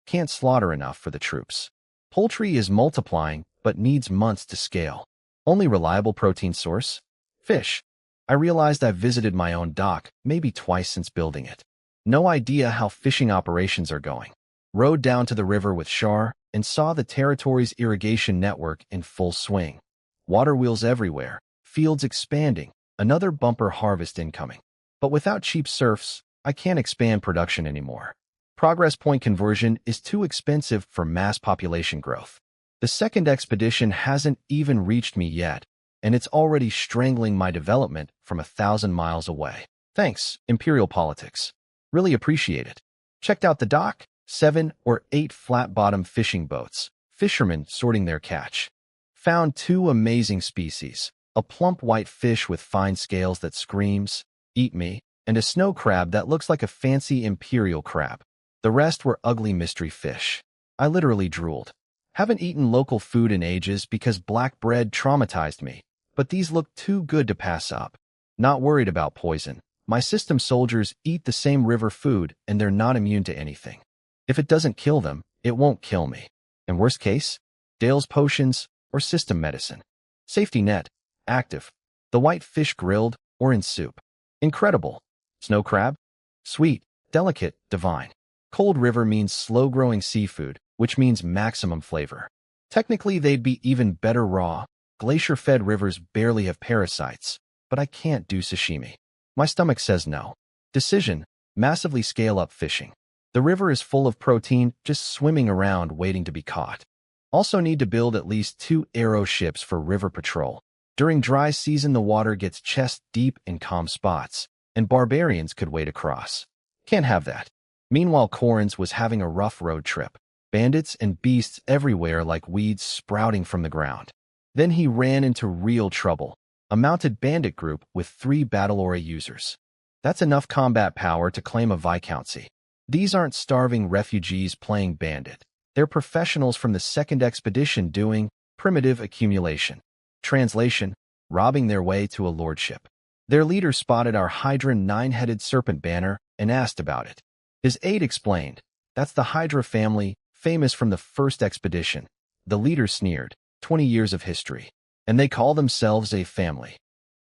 Can't slaughter enough for the troops. Poultry is multiplying, but needs months to scale. Only reliable protein source? Fish. I realized I've visited my own dock maybe twice since building it. No idea how fishing operations are going. Rode down to the river with Shar and saw the territory's irrigation network in full swing. Water wheels everywhere, fields expanding, another bumper harvest incoming. But without cheap serfs, I can't expand production anymore. Progress point conversion is too expensive for mass population growth. The second expedition hasn't even reached me yet, and it's already strangling my development from 1,000 miles away. Thanks, Imperial Politics. Really appreciate it. Checked out the dock, 7 or 8 flat-bottom fishing boats, fishermen sorting their catch. Found two amazing species, a plump white fish with fine scales that screams, "Eat me," and a snow crab that looks like a fancy imperial crab. The rest were ugly mystery fish. I literally drooled. Haven't eaten local food in ages because black bread traumatized me, but these look too good to pass up. Not worried about poison. My system soldiers eat the same river food and they're not immune to anything. If it doesn't kill them, it won't kill me. And worst case, Dale's potions or system medicine. Safety net, active. The white fish grilled or in soup. Incredible. Snow crab? Sweet, delicate, divine. Cold river means slow-growing seafood, which means maximum flavor. Technically, they'd be even better raw. Glacier-fed rivers barely have parasites, but I can't do sashimi. My stomach says no. Decision, massively scale up fishing. The river is full of protein just swimming around waiting to be caught. Also need to build at least 2 aero ships for river patrol. During dry season, the water gets chest deep in calm spots, and barbarians could wade across. Can't have that. Meanwhile, Corins was having a rough road trip. Bandits and beasts everywhere like weeds sprouting from the ground. Then he ran into real trouble. A mounted bandit group with 3 battle aura users. That's enough combat power to claim a viscountcy. These aren't starving refugees playing bandit. They're professionals from the second expedition doing primitive accumulation. Translation, robbing their way to a lordship. Their leader spotted our Hydra 9-headed serpent banner and asked about it. His aide explained, "That's the Hydra family, famous from the first expedition." The leader sneered, 20 years of history. And they call themselves a family.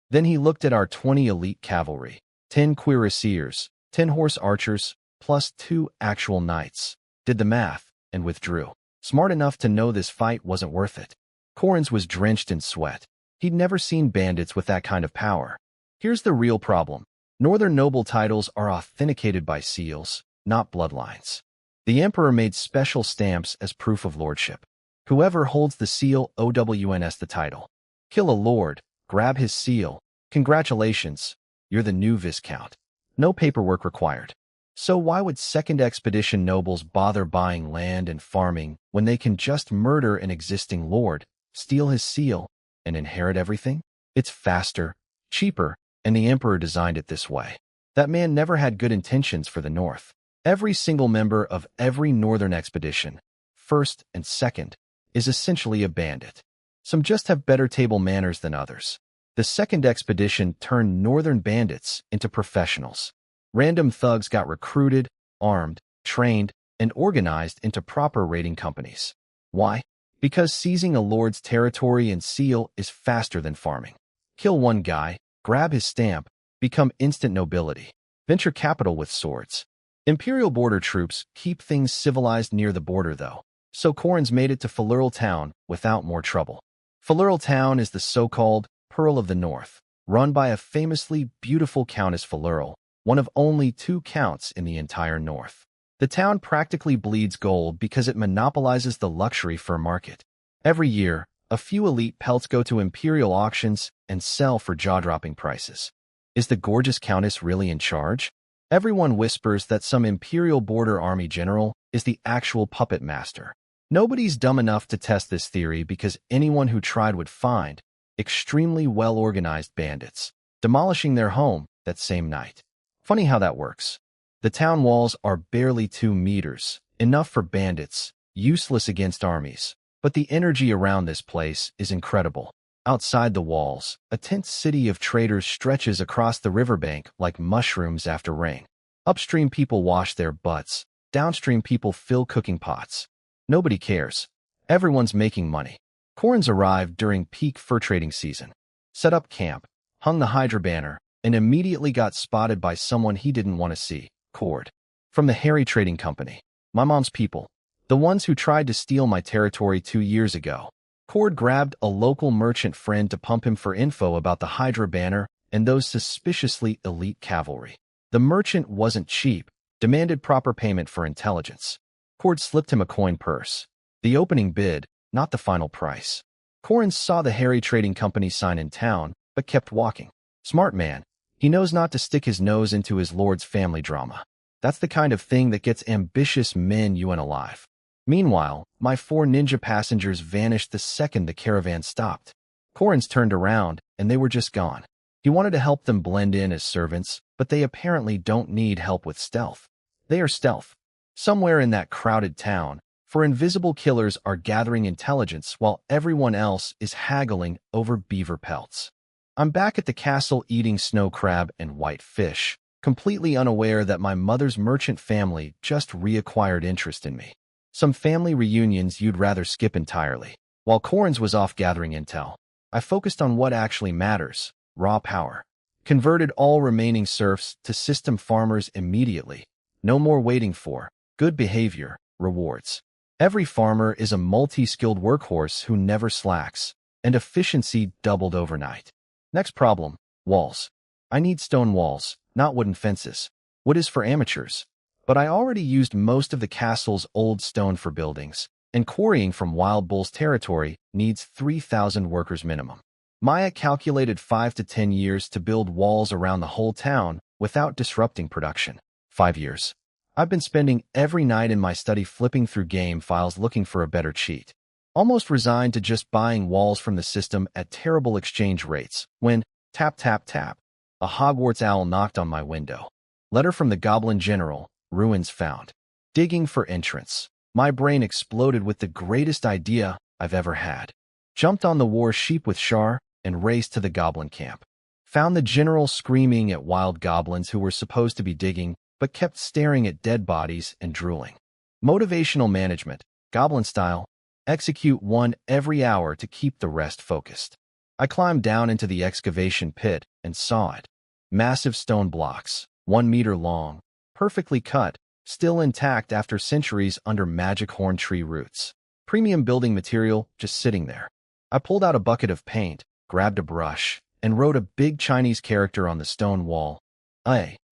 Then he looked at our 20 elite cavalry, 10 cuirassiers, 10 horse archers, plus 2 actual knights. Did the math, and withdrew. Smart enough to know this fight wasn't worth it. Corins was drenched in sweat. He'd never seen bandits with that kind of power. Here's the real problem. Northern noble titles are authenticated by seals, not bloodlines. The emperor made special stamps as proof of lordship. Whoever holds the seal OWNS the title. Kill a lord, grab his seal. Congratulations, you're the new viscount. No paperwork required. So why would second expedition nobles bother buying land and farming when they can just murder an existing lord, steal his seal, and inherit everything? It's faster, cheaper, and the emperor designed it this way. That man never had good intentions for the north. Every single member of every northern expedition, first and second, is essentially a bandit. Some just have better table manners than others. The second expedition turned northern bandits into professionals. Random thugs got recruited, armed, trained, and organized into proper raiding companies. Why? Because seizing a lord's territory and seal is faster than farming. Kill one guy, grab his stamp, become instant nobility. Venture capital with swords. Imperial border troops keep things civilized near the border, though. So Corins made it to Falural Town without more trouble. Falural Town is the so-called Pearl of the North, run by a famously beautiful Countess Falural, one of only 2 counts in the entire North. The town practically bleeds gold because it monopolizes the luxury fur market. Every year, a few elite pelts go to imperial auctions and sell for jaw-dropping prices. Is the gorgeous Countess really in charge? Everyone whispers that some imperial border army general is the actual puppet master. Nobody's dumb enough to test this theory because anyone who tried would find extremely well-organized bandits, demolishing their home that same night. Funny how that works. The town walls are barely 2 meters, enough for bandits, useless against armies. But the energy around this place is incredible. Outside the walls, a tent city of traders stretches across the riverbank like mushrooms after rain. Upstream people wash their butts. Downstream people fill cooking pots. Nobody cares. Everyone's making money. Corins arrived during peak fur trading season. Set up camp, hung the Hydra banner, and immediately got spotted by someone he didn't want to see, Cord. From the Harry Trading Company. My mom's people. The ones who tried to steal my territory 2 years ago. Cord grabbed a local merchant friend to pump him for info about the Hydra banner and those suspiciously elite cavalry. The merchant wasn't cheap, demanded proper payment for intelligence. Cord slipped him a coin purse. The opening bid, not the final price. Corins saw the Harry Trading Company sign in town, but kept walking. Smart man. He knows not to stick his nose into his lord's family drama. That's the kind of thing that gets ambitious men alive. Meanwhile, my 4 ninja passengers vanished the second the caravan stopped. Corins turned around, and they were just gone. He wanted to help them blend in as servants, but they apparently don't need help with stealth. They are stealth. Somewhere in that crowded town, for invisible killers are gathering intelligence while everyone else is haggling over beaver pelts. I'm back at the castle eating snow crab and white fish, completely unaware that my mother's merchant family just reacquired interest in me. Some family reunions you'd rather skip entirely. While Corins was off gathering intel, I focused on what actually matters: raw power. Converted all remaining serfs to system farmers immediately. No more waiting for good behavior rewards. Every farmer is a multi-skilled workhorse who never slacks, and efficiency doubled overnight. Next problem: walls. I need stone walls, not wooden fences. Wood is for amateurs. But I already used most of the castle's old stone for buildings, and quarrying from Wild Bull's territory needs 3,000 workers minimum. Maya calculated 5 to 10 years to build walls around the whole town without disrupting production. 5 years. I've been spending every night in my study flipping through game files looking for a better cheat. Almost resigned to just buying walls from the system at terrible exchange rates when, tap tap tap, a Hogwarts owl knocked on my window. Letter from the Goblin General, ruins found. Digging for entrance. My brain exploded with the greatest idea I've ever had. Jumped on the war sheep with Shar and raced to the goblin camp. Found the general screaming at wild goblins who were supposed to be digging, but kept staring at dead bodies and drooling. Motivational management, goblin style. Execute one every hour to keep the rest focused. I climbed down into the excavation pit and saw it. Massive stone blocks, 1 meter long, perfectly cut, still intact after centuries under magic horn tree roots. Premium building material just sitting there. I pulled out a bucket of paint, grabbed a brush, and wrote a big Chinese character on the stone wall.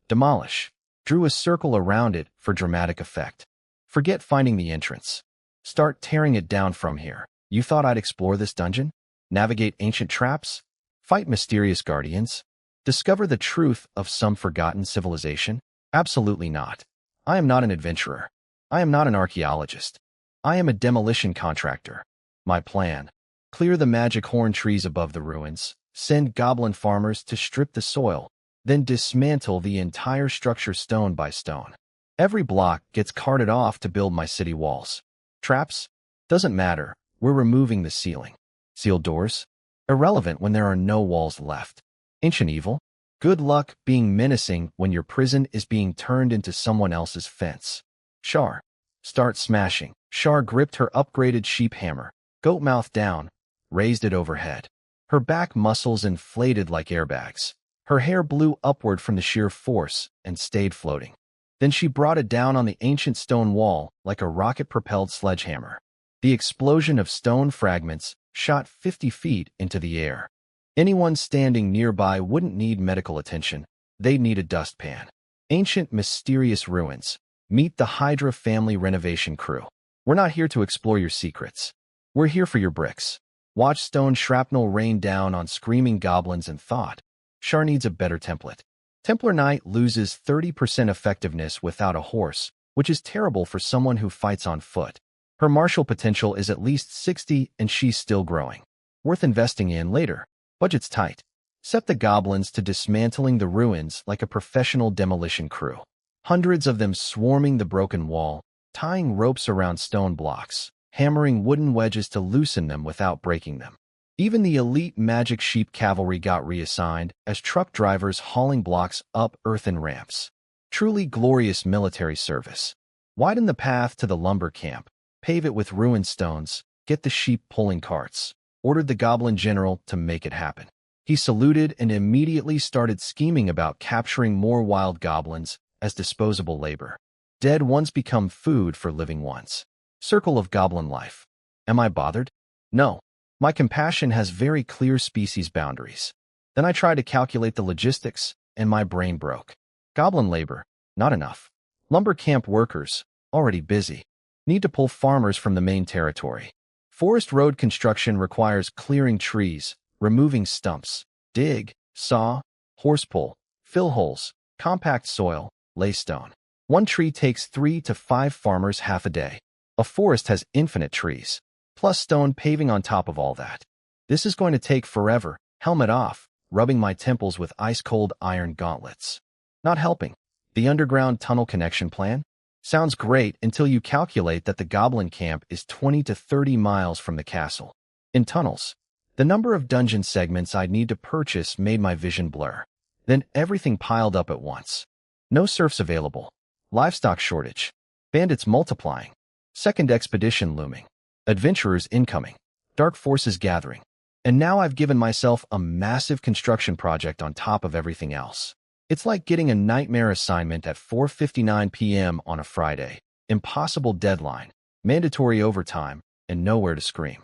Demolish. Drew a circle around it for dramatic effect. Forget finding the entrance. Start tearing it down from here. You thought I'd explore this dungeon? Navigate ancient traps? Fight mysterious guardians? Discover the truth of some forgotten civilization? Absolutely not. I am not an adventurer. I am not an archaeologist. I am a demolition contractor. My plan: clear the magic horn trees above the ruins, send goblin farmers to strip the soil, then dismantle the entire structure stone by stone. Every block gets carted off to build my city walls. Traps? Doesn't matter. We're removing the ceiling. Sealed doors? Irrelevant when there are no walls left. Ancient evil? Good luck being menacing when your prison is being turned into someone else's fence. Shar. Start smashing. Shar gripped her upgraded sheep hammer, goat mouth down, raised it overhead. Her back muscles inflated like airbags. Her hair blew upward from the sheer force and stayed floating. Then she brought it down on the ancient stone wall like a rocket-propelled sledgehammer. The explosion of stone fragments shot 50 feet into the air. Anyone standing nearby wouldn't need medical attention. They'd need a dustpan. Ancient mysterious ruins. Meet the Hydra family renovation crew. We're not here to explore your secrets. We're here for your bricks. Watch stone shrapnel rain down on screaming goblins and thought, Shar needs a better template. Templar Knight loses 30% effectiveness without a horse, which is terrible for someone who fights on foot. Her martial potential is at least 60 and she's still growing. Worth investing in later. Budget's tight. Set the goblins to dismantling the ruins like a professional demolition crew. Hundreds of them swarming the broken wall, tying ropes around stone blocks, hammering wooden wedges to loosen them without breaking them. Even the elite magic sheep cavalry got reassigned as truck drivers hauling blocks up earthen ramps. Truly glorious military service. Widen the path to the lumber camp, pave it with ruined stones, get the sheep pulling carts. Ordered the Goblin General to make it happen. He saluted and immediately started scheming about capturing more wild goblins as disposable labor. Dead ones become food for living ones. Circle of goblin life. Am I bothered? No. My compassion has very clear species boundaries. Then I tried to calculate the logistics, and my brain broke. Goblin labor, not enough. Lumber camp workers, already busy. Need to pull farmers from the main territory. Forest road construction requires clearing trees, removing stumps, dig, saw, horse pull, fill holes, compact soil, lay stone. One tree takes 3 to 5 farmers half a day. A forest has infinite trees, plus stone paving on top of all that. This is going to take forever. Helmet off, rubbing my temples with ice-cold iron gauntlets. Not helping. The underground tunnel connection plan? Sounds great until you calculate that the goblin camp is 20 to 30 miles from the castle. In tunnels, the number of dungeon segments I'd need to purchase made my vision blur. Then everything piled up at once. No serfs available. Livestock shortage. Bandits multiplying. Second expedition looming. Adventurers incoming. Dark forces gathering. And now I've given myself a massive construction project on top of everything else. It's like getting a nightmare assignment at 4:59 p.m. on a Friday. Impossible deadline, mandatory overtime, and nowhere to scream.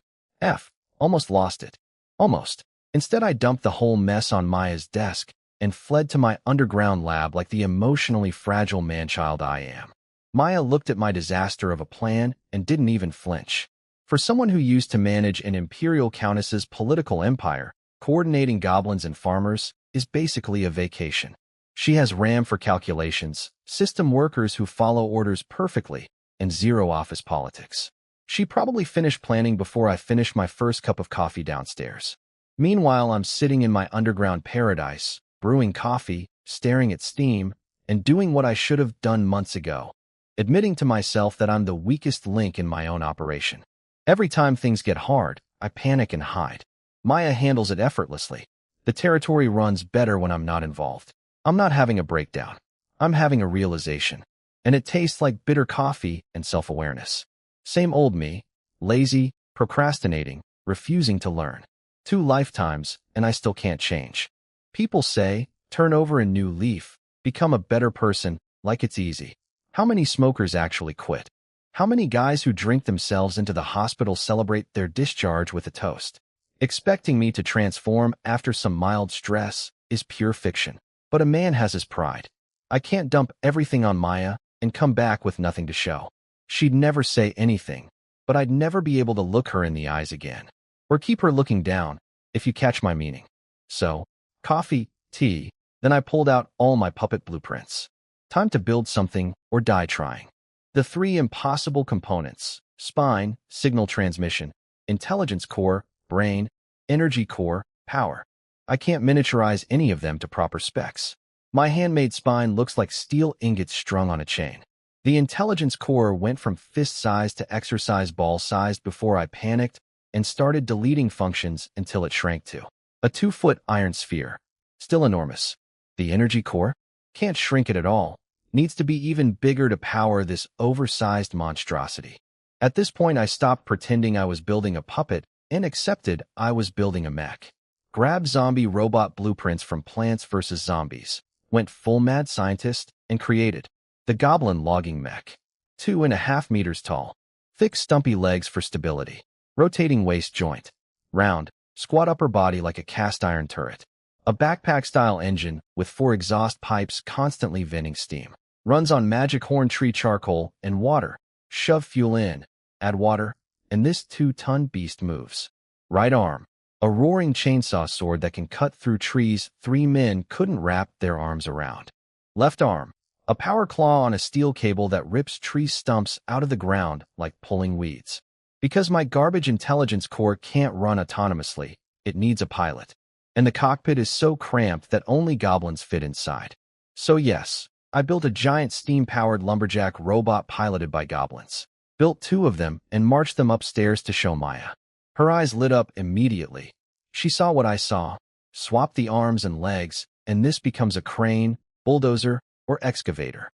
Almost lost it. Almost. Instead, I dumped the whole mess on Maya's desk and fled to my underground lab like the emotionally fragile man-child I am. Maya looked at my disaster of a plan and didn't even flinch. For someone who used to manage an imperial countess's political empire, coordinating goblins and farmers is basically a vacation. She has RAM for calculations, system workers who follow orders perfectly, and zero office politics. She probably finished planning before I finished my first cup of coffee downstairs. Meanwhile, I'm sitting in my underground paradise, brewing coffee, staring at steam, and doing what I should have done months ago, admitting to myself that I'm the weakest link in my own operation. Every time things get hard, I panic and hide. Maya handles it effortlessly. The territory runs better when I'm not involved. I'm not having a breakdown. I'm having a realization. And it tastes like bitter coffee and self-awareness. Same old me, lazy, procrastinating, refusing to learn. 2 lifetimes, and I still can't change. People say, turn over a new leaf, become a better person, like it's easy. How many smokers actually quit? How many guys who drink themselves into the hospital celebrate their discharge with a toast? Expecting me to transform after some mild stress is pure fiction. But a man has his pride. I can't dump everything on Maya and come back with nothing to show. She'd never say anything, but I'd never be able to look her in the eyes again. Or keep her looking down, if you catch my meaning. So, coffee, tea, then I pulled out all my puppet blueprints. Time to build something or die trying. The 3 impossible components: spine, signal transmission, intelligence core, brain, energy core, power. I can't miniaturize any of them to proper specs. My handmade spine looks like steel ingots strung on a chain. The intelligence core went from fist-sized to exercise ball-sized before I panicked and started deleting functions until it shrank to a 2-foot iron sphere. Still enormous. The energy core? Can't shrink it at all. Needs to be even bigger to power this oversized monstrosity. At this point, I stopped pretending I was building a puppet and accepted I was building a mech. Grabbed zombie robot blueprints from Plants vs. Zombies, went full mad scientist, and created the Goblin Logging Mech. 2.5 meters tall. Thick stumpy legs for stability. Rotating waist joint. Round, squat upper body like a cast iron turret. A backpack-style engine with 4 exhaust pipes constantly venting steam. Runs on magic horn tree charcoal and water. Shove fuel in, add water, and this 2-ton beast moves. Right arm. A roaring chainsaw sword that can cut through trees 3 men couldn't wrap their arms around. Left arm. A power claw on a steel cable that rips tree stumps out of the ground like pulling weeds. Because my garbage intelligence core can't run autonomously, it needs a pilot. And the cockpit is so cramped that only goblins fit inside. So yes, I built a giant steam-powered lumberjack robot piloted by goblins. Built 2 of them and marched them upstairs to show Maya. Her eyes lit up immediately. She saw what I saw. Swap the arms and legs, and this becomes a crane, bulldozer, or excavator.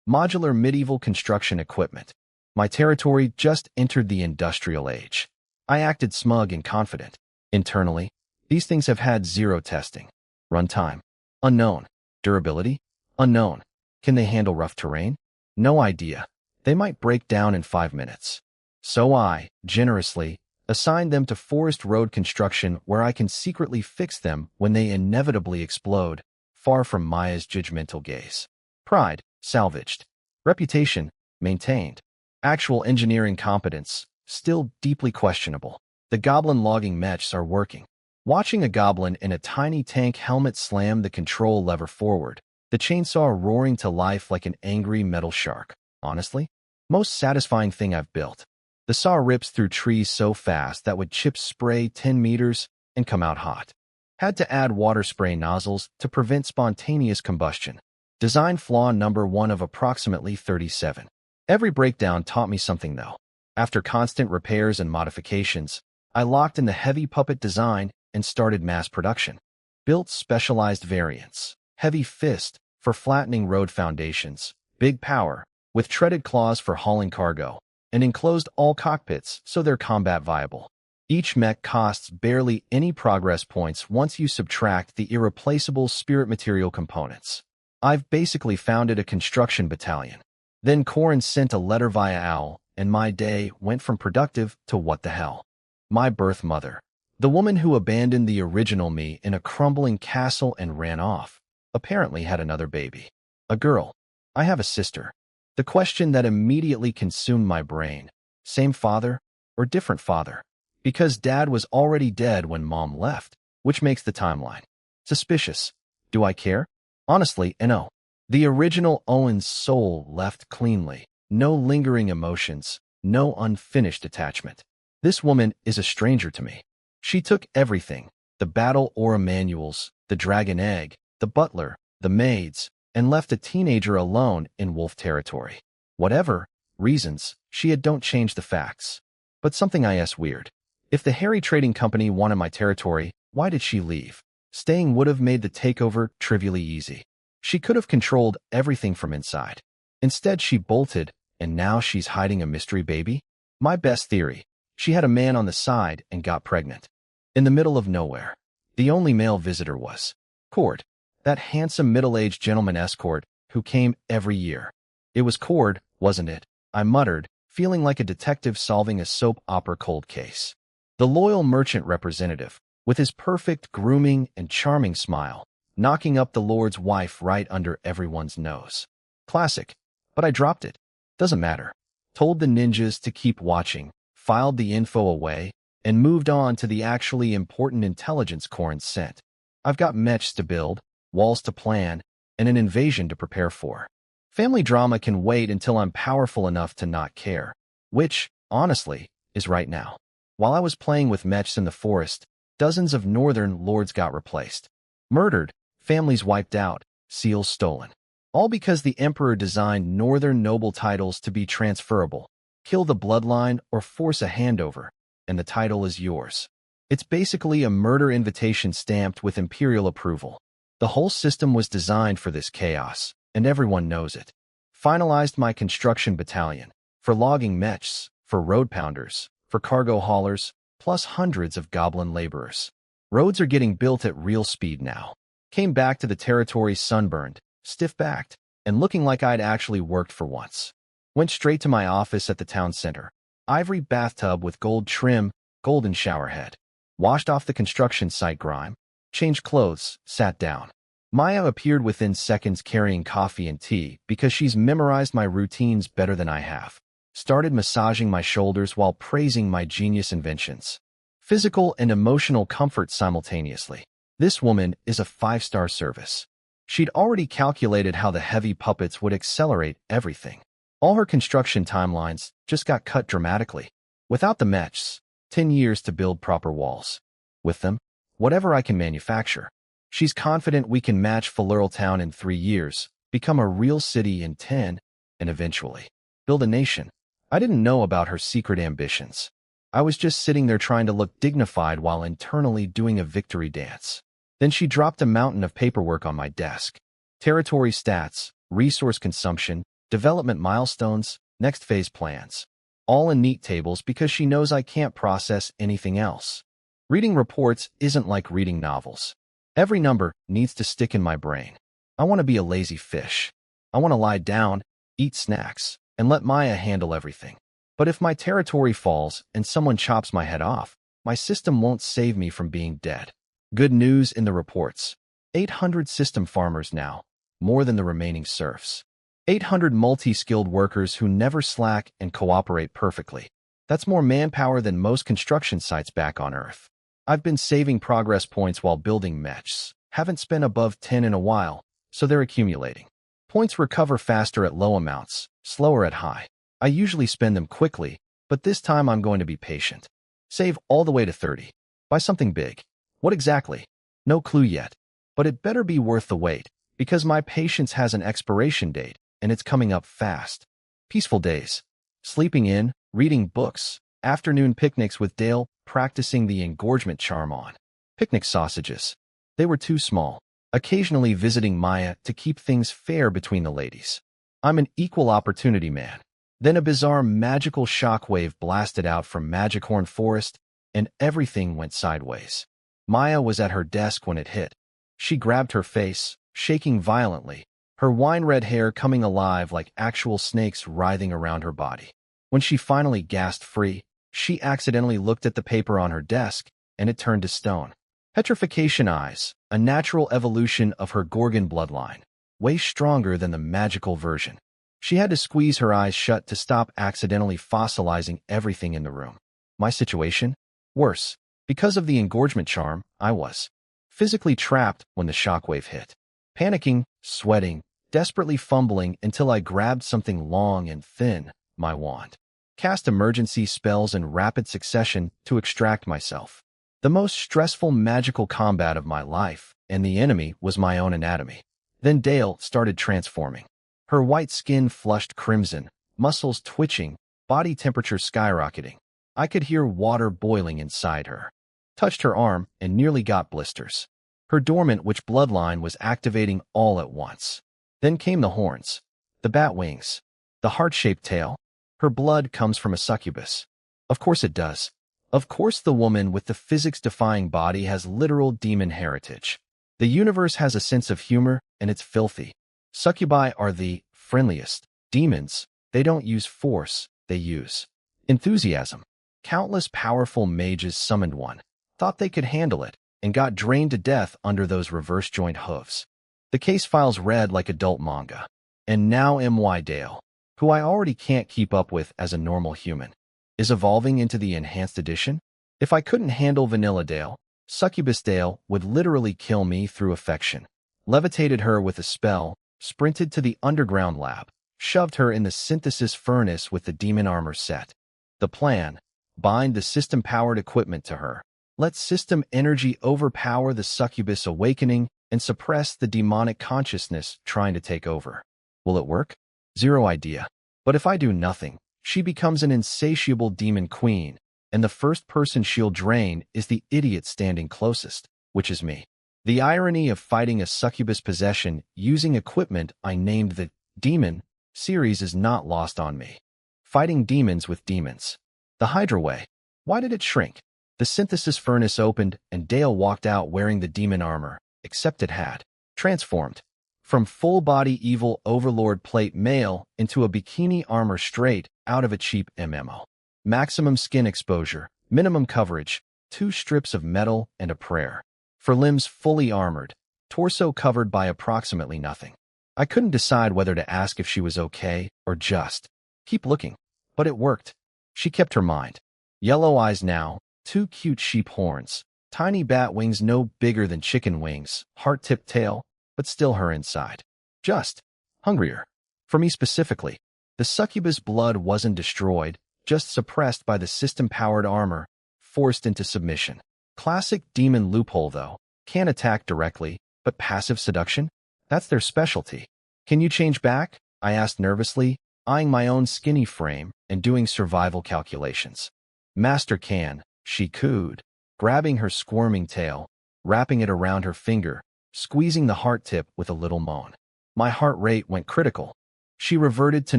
Modular medieval construction equipment. My territory just entered the industrial age. I acted smug and confident. Internally, these things have had 0 testing. Runtime? Unknown. Durability? Unknown. Can they handle rough terrain? No idea. They might break down in 5 minutes. So I, generously, assigned them to forest road construction where I can secretly fix them when they inevitably explode, far from Maya's judgmental gaze. Pride, salvaged. Reputation, maintained. Actual engineering competence, still deeply questionable. The goblin logging mechs are working. Watching a goblin in a tiny tank helmet slam the control lever forward, the chainsaw roaring to life like an angry metal shark. Honestly, most satisfying thing I've built. The saw rips through trees so fast that would chips spray 10 meters and come out hot. Had to add water spray nozzles to prevent spontaneous combustion. Design flaw number 1 of approximately 37. Every breakdown taught me something though. After constant repairs and modifications, I locked in the heavy puppet design and started mass production. Built specialized variants. Heavy fist for flattening road foundations. Big power with treaded claws for hauling cargo. And enclosed all cockpits so they're combat viable. Each mech costs barely any progress points once you subtract the irreplaceable spirit material components. I've basically founded a construction battalion. Then Corin sent a letter via owl, and my day went from productive to what the hell. My birth mother. The woman who abandoned the original me in a crumbling castle and ran off, apparently had another baby. A girl. I have a sister. The question that immediately consumed my brain, same father or different father? Because dad was already dead when mom left, which makes the timeline suspicious. Do I care? Honestly, no. The original Owen's soul left cleanly. No lingering emotions, no unfinished attachment. This woman is a stranger to me. She took everything, the battle aura manuals, the dragon egg, the butler, the maids, and left a teenager alone in wolf territory. Whatever reasons, don't change the facts. But something is weird. If the Harry Trading Company wanted my territory, why did she leave? Staying would have made the takeover trivially easy. She could have controlled everything from inside. Instead, she bolted, and now she's hiding a mystery baby? My best theory. She had a man on the side and got pregnant. In the middle of nowhere. The only male visitor was Cord. That handsome middle-aged gentleman escort who came every year. It was Cord, wasn't it? I muttered, feeling like a detective solving a soap opera cold case. The loyal merchant representative, with his perfect grooming and charming smile, knocking up the Lord's wife right under everyone's nose. Classic. But I dropped it. Doesn't matter. Told the ninjas to keep watching, filed the info away, and moved on to the actually important intelligence Corin sent. I've got mechs to build, walls to plan, and an invasion to prepare for. Family drama can wait until I'm powerful enough to not care, which, honestly, is right now. While I was playing with mechs in the forest, dozens of northern lords got replaced. Murdered, families wiped out, seals stolen. All because the emperor designed northern noble titles to be transferable. Kill the bloodline or force a handover, and the title is yours. It's basically a murder invitation stamped with imperial approval. The whole system was designed for this chaos, and everyone knows it. Finalized my construction battalion, for logging mechs, for road pounders, for cargo haulers, plus hundreds of goblin laborers. Roads are getting built at real speed now. Came back to the territory sunburned, stiff-backed, and looking like I'd actually worked for once. Went straight to my office at the town center. Ivory bathtub with gold trim, golden showerhead. Washed off the construction site grime. Changed clothes, sat down. Maya appeared within seconds carrying coffee and tea because she's memorized my routines better than I have. Started massaging my shoulders while praising my genius inventions. Physical and emotional comfort simultaneously. This woman is a 5-star service. She'd already calculated how the heavy puppets would accelerate everything. All her construction timelines just got cut dramatically. Without the mechs, 10 years to build proper walls. With them, whatever I can manufacture. She's confident we can match Falurl Town in 3 years, become a real city in 10, and eventually build a nation. I didn't know about her secret ambitions. I was just sitting there trying to look dignified while internally doing a victory dance. Then she dropped a mountain of paperwork on my desk. Territory stats, resource consumption, development milestones, next phase plans. All in neat tables because she knows I can't process anything else. Reading reports isn't like reading novels. Every number needs to stick in my brain. I want to be a lazy fish. I want to lie down, eat snacks, and let Maya handle everything. But if my territory falls and someone chops my head off, my system won't save me from being dead. Good news in the reports. 800 system farmers now, more than the remaining serfs. 800 multi-skilled workers who never slack and cooperate perfectly. That's more manpower than most construction sites back on Earth. I've been saving progress points while building mechs. Haven't spent above 10 in a while, so they're accumulating. Points recover faster at low amounts, slower at high. I usually spend them quickly, But this time I'm going to be patient. Save all the way to 30. Buy something big. What exactly? No clue yet. But it better be worth the wait, because my patience has an expiration date, and it's coming up fast. Peaceful days. Sleeping in, reading books, afternoon picnics with Dale, practicing the engorgement charm on. Picnic sausages. They were too small. Occasionally visiting Maya to keep things fair between the ladies. I'm an equal opportunity man. Then a bizarre magical shockwave blasted out from Magicorn Forest, and everything went sideways. Maya was at her desk when it hit. She grabbed her face, shaking violently, her wine-red hair coming alive like actual snakes writhing around her body. When she finally gasped free, she accidentally looked at the paper on her desk, and it turned to stone. Petrification eyes, a natural evolution of her Gorgon bloodline, way stronger than the magical version. She had to squeeze her eyes shut to stop accidentally fossilizing everything in the room. My situation? Worse. Because of the engorgement charm, I was physically trapped when the shockwave hit. Panicking, sweating, desperately fumbling until I grabbed something long and thin, my wand. Cast emergency spells in rapid succession to extract myself. The most stressful magical combat of my life, and the enemy was my own anatomy. Then Dale started transforming. Her white skin flushed crimson, muscles twitching, body temperature skyrocketing. I could hear water boiling inside her. Touched her arm and nearly got blisters. Her dormant witch bloodline was activating all at once. Then came the horns, the bat wings, the heart-shaped tail. Her blood comes from a succubus. Of course it does. Of course the woman with the physics-defying body has literal demon heritage. The universe has a sense of humor, and it's filthy. Succubi are the friendliest demons. They don't use force, they use enthusiasm. Countless powerful mages summoned one, thought they could handle it, and got drained to death under those reverse-joint hooves. The case files read like adult manga. And now M.Y. Dale, who I already can't keep up with as a normal human, is evolving into the enhanced edition? If I couldn't handle Vanilla Dale, Succubus Dale would literally kill me through affection. Levitated her with a spell, sprinted to the underground lab, shoved her in the synthesis furnace with the demon armor set. The plan: bind the system-powered equipment to her. Let system energy overpower the succubus awakening and suppress the demonic consciousness trying to take over. Will it work? Zero idea. But if I do nothing, she becomes an insatiable demon queen, and the first person she'll drain is the idiot standing closest, which is me. The irony of fighting a succubus possession using equipment I named the Demon series is not lost on me. Fighting demons with demons. The Hydra way. Why did it shrink? The synthesis furnace opened, and Dale walked out wearing the demon armor, except it had transformed from full-body evil overlord plate male into a bikini armor straight out of a cheap MMO. Maximum skin exposure, minimum coverage, 2 strips of metal and a prayer. For limbs fully armored, torso covered by approximately nothing. I couldn't decide whether to ask if she was okay or just keep looking. But it worked. She kept her mind. Yellow eyes now, 2 cute sheep horns, tiny bat wings no bigger than chicken wings, heart-tipped tail, but still her inside. Just hungrier. For me specifically, the succubus blood wasn't destroyed, just suppressed by the system-powered armor, forced into submission. Classic demon loophole, though. Can't attack directly, but passive seduction? That's their specialty. Can you change back? I asked nervously, eyeing my own skinny frame and doing survival calculations. Master can, she cooed, grabbing her squirming tail, wrapping it around her finger, squeezing the heart tip with a little moan. My heart rate went critical. She reverted to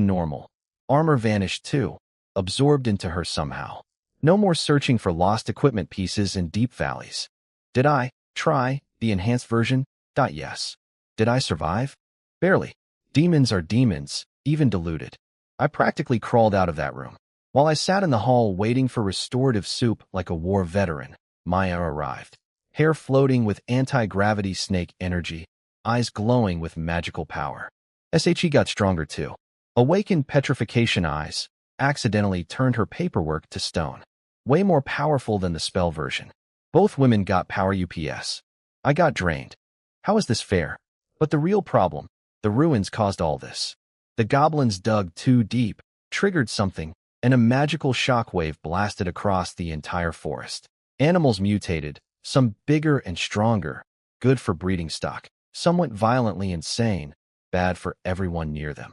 normal. Armor vanished too, absorbed into her somehow. No more searching for lost equipment pieces in deep valleys. Did I try the enhanced version? Yes. Did I survive? Barely. Demons are demons, even diluted. I practically crawled out of that room. While I sat in the hall waiting for restorative soup like a war veteran, Maya arrived. Hair floating with anti-gravity snake energy, eyes glowing with magical power. SHE got stronger too. Awakened petrification eyes accidentally turned her paperwork to stone. Way more powerful than the spell version. Both women got power UPS. I got drained. How is this fair? But the real problem, the ruins caused all this. The goblins dug too deep, triggered something, and a magical shockwave blasted across the entire forest. Animals mutated, some bigger and stronger, good for breeding stock. Some went violently insane, bad for everyone near them.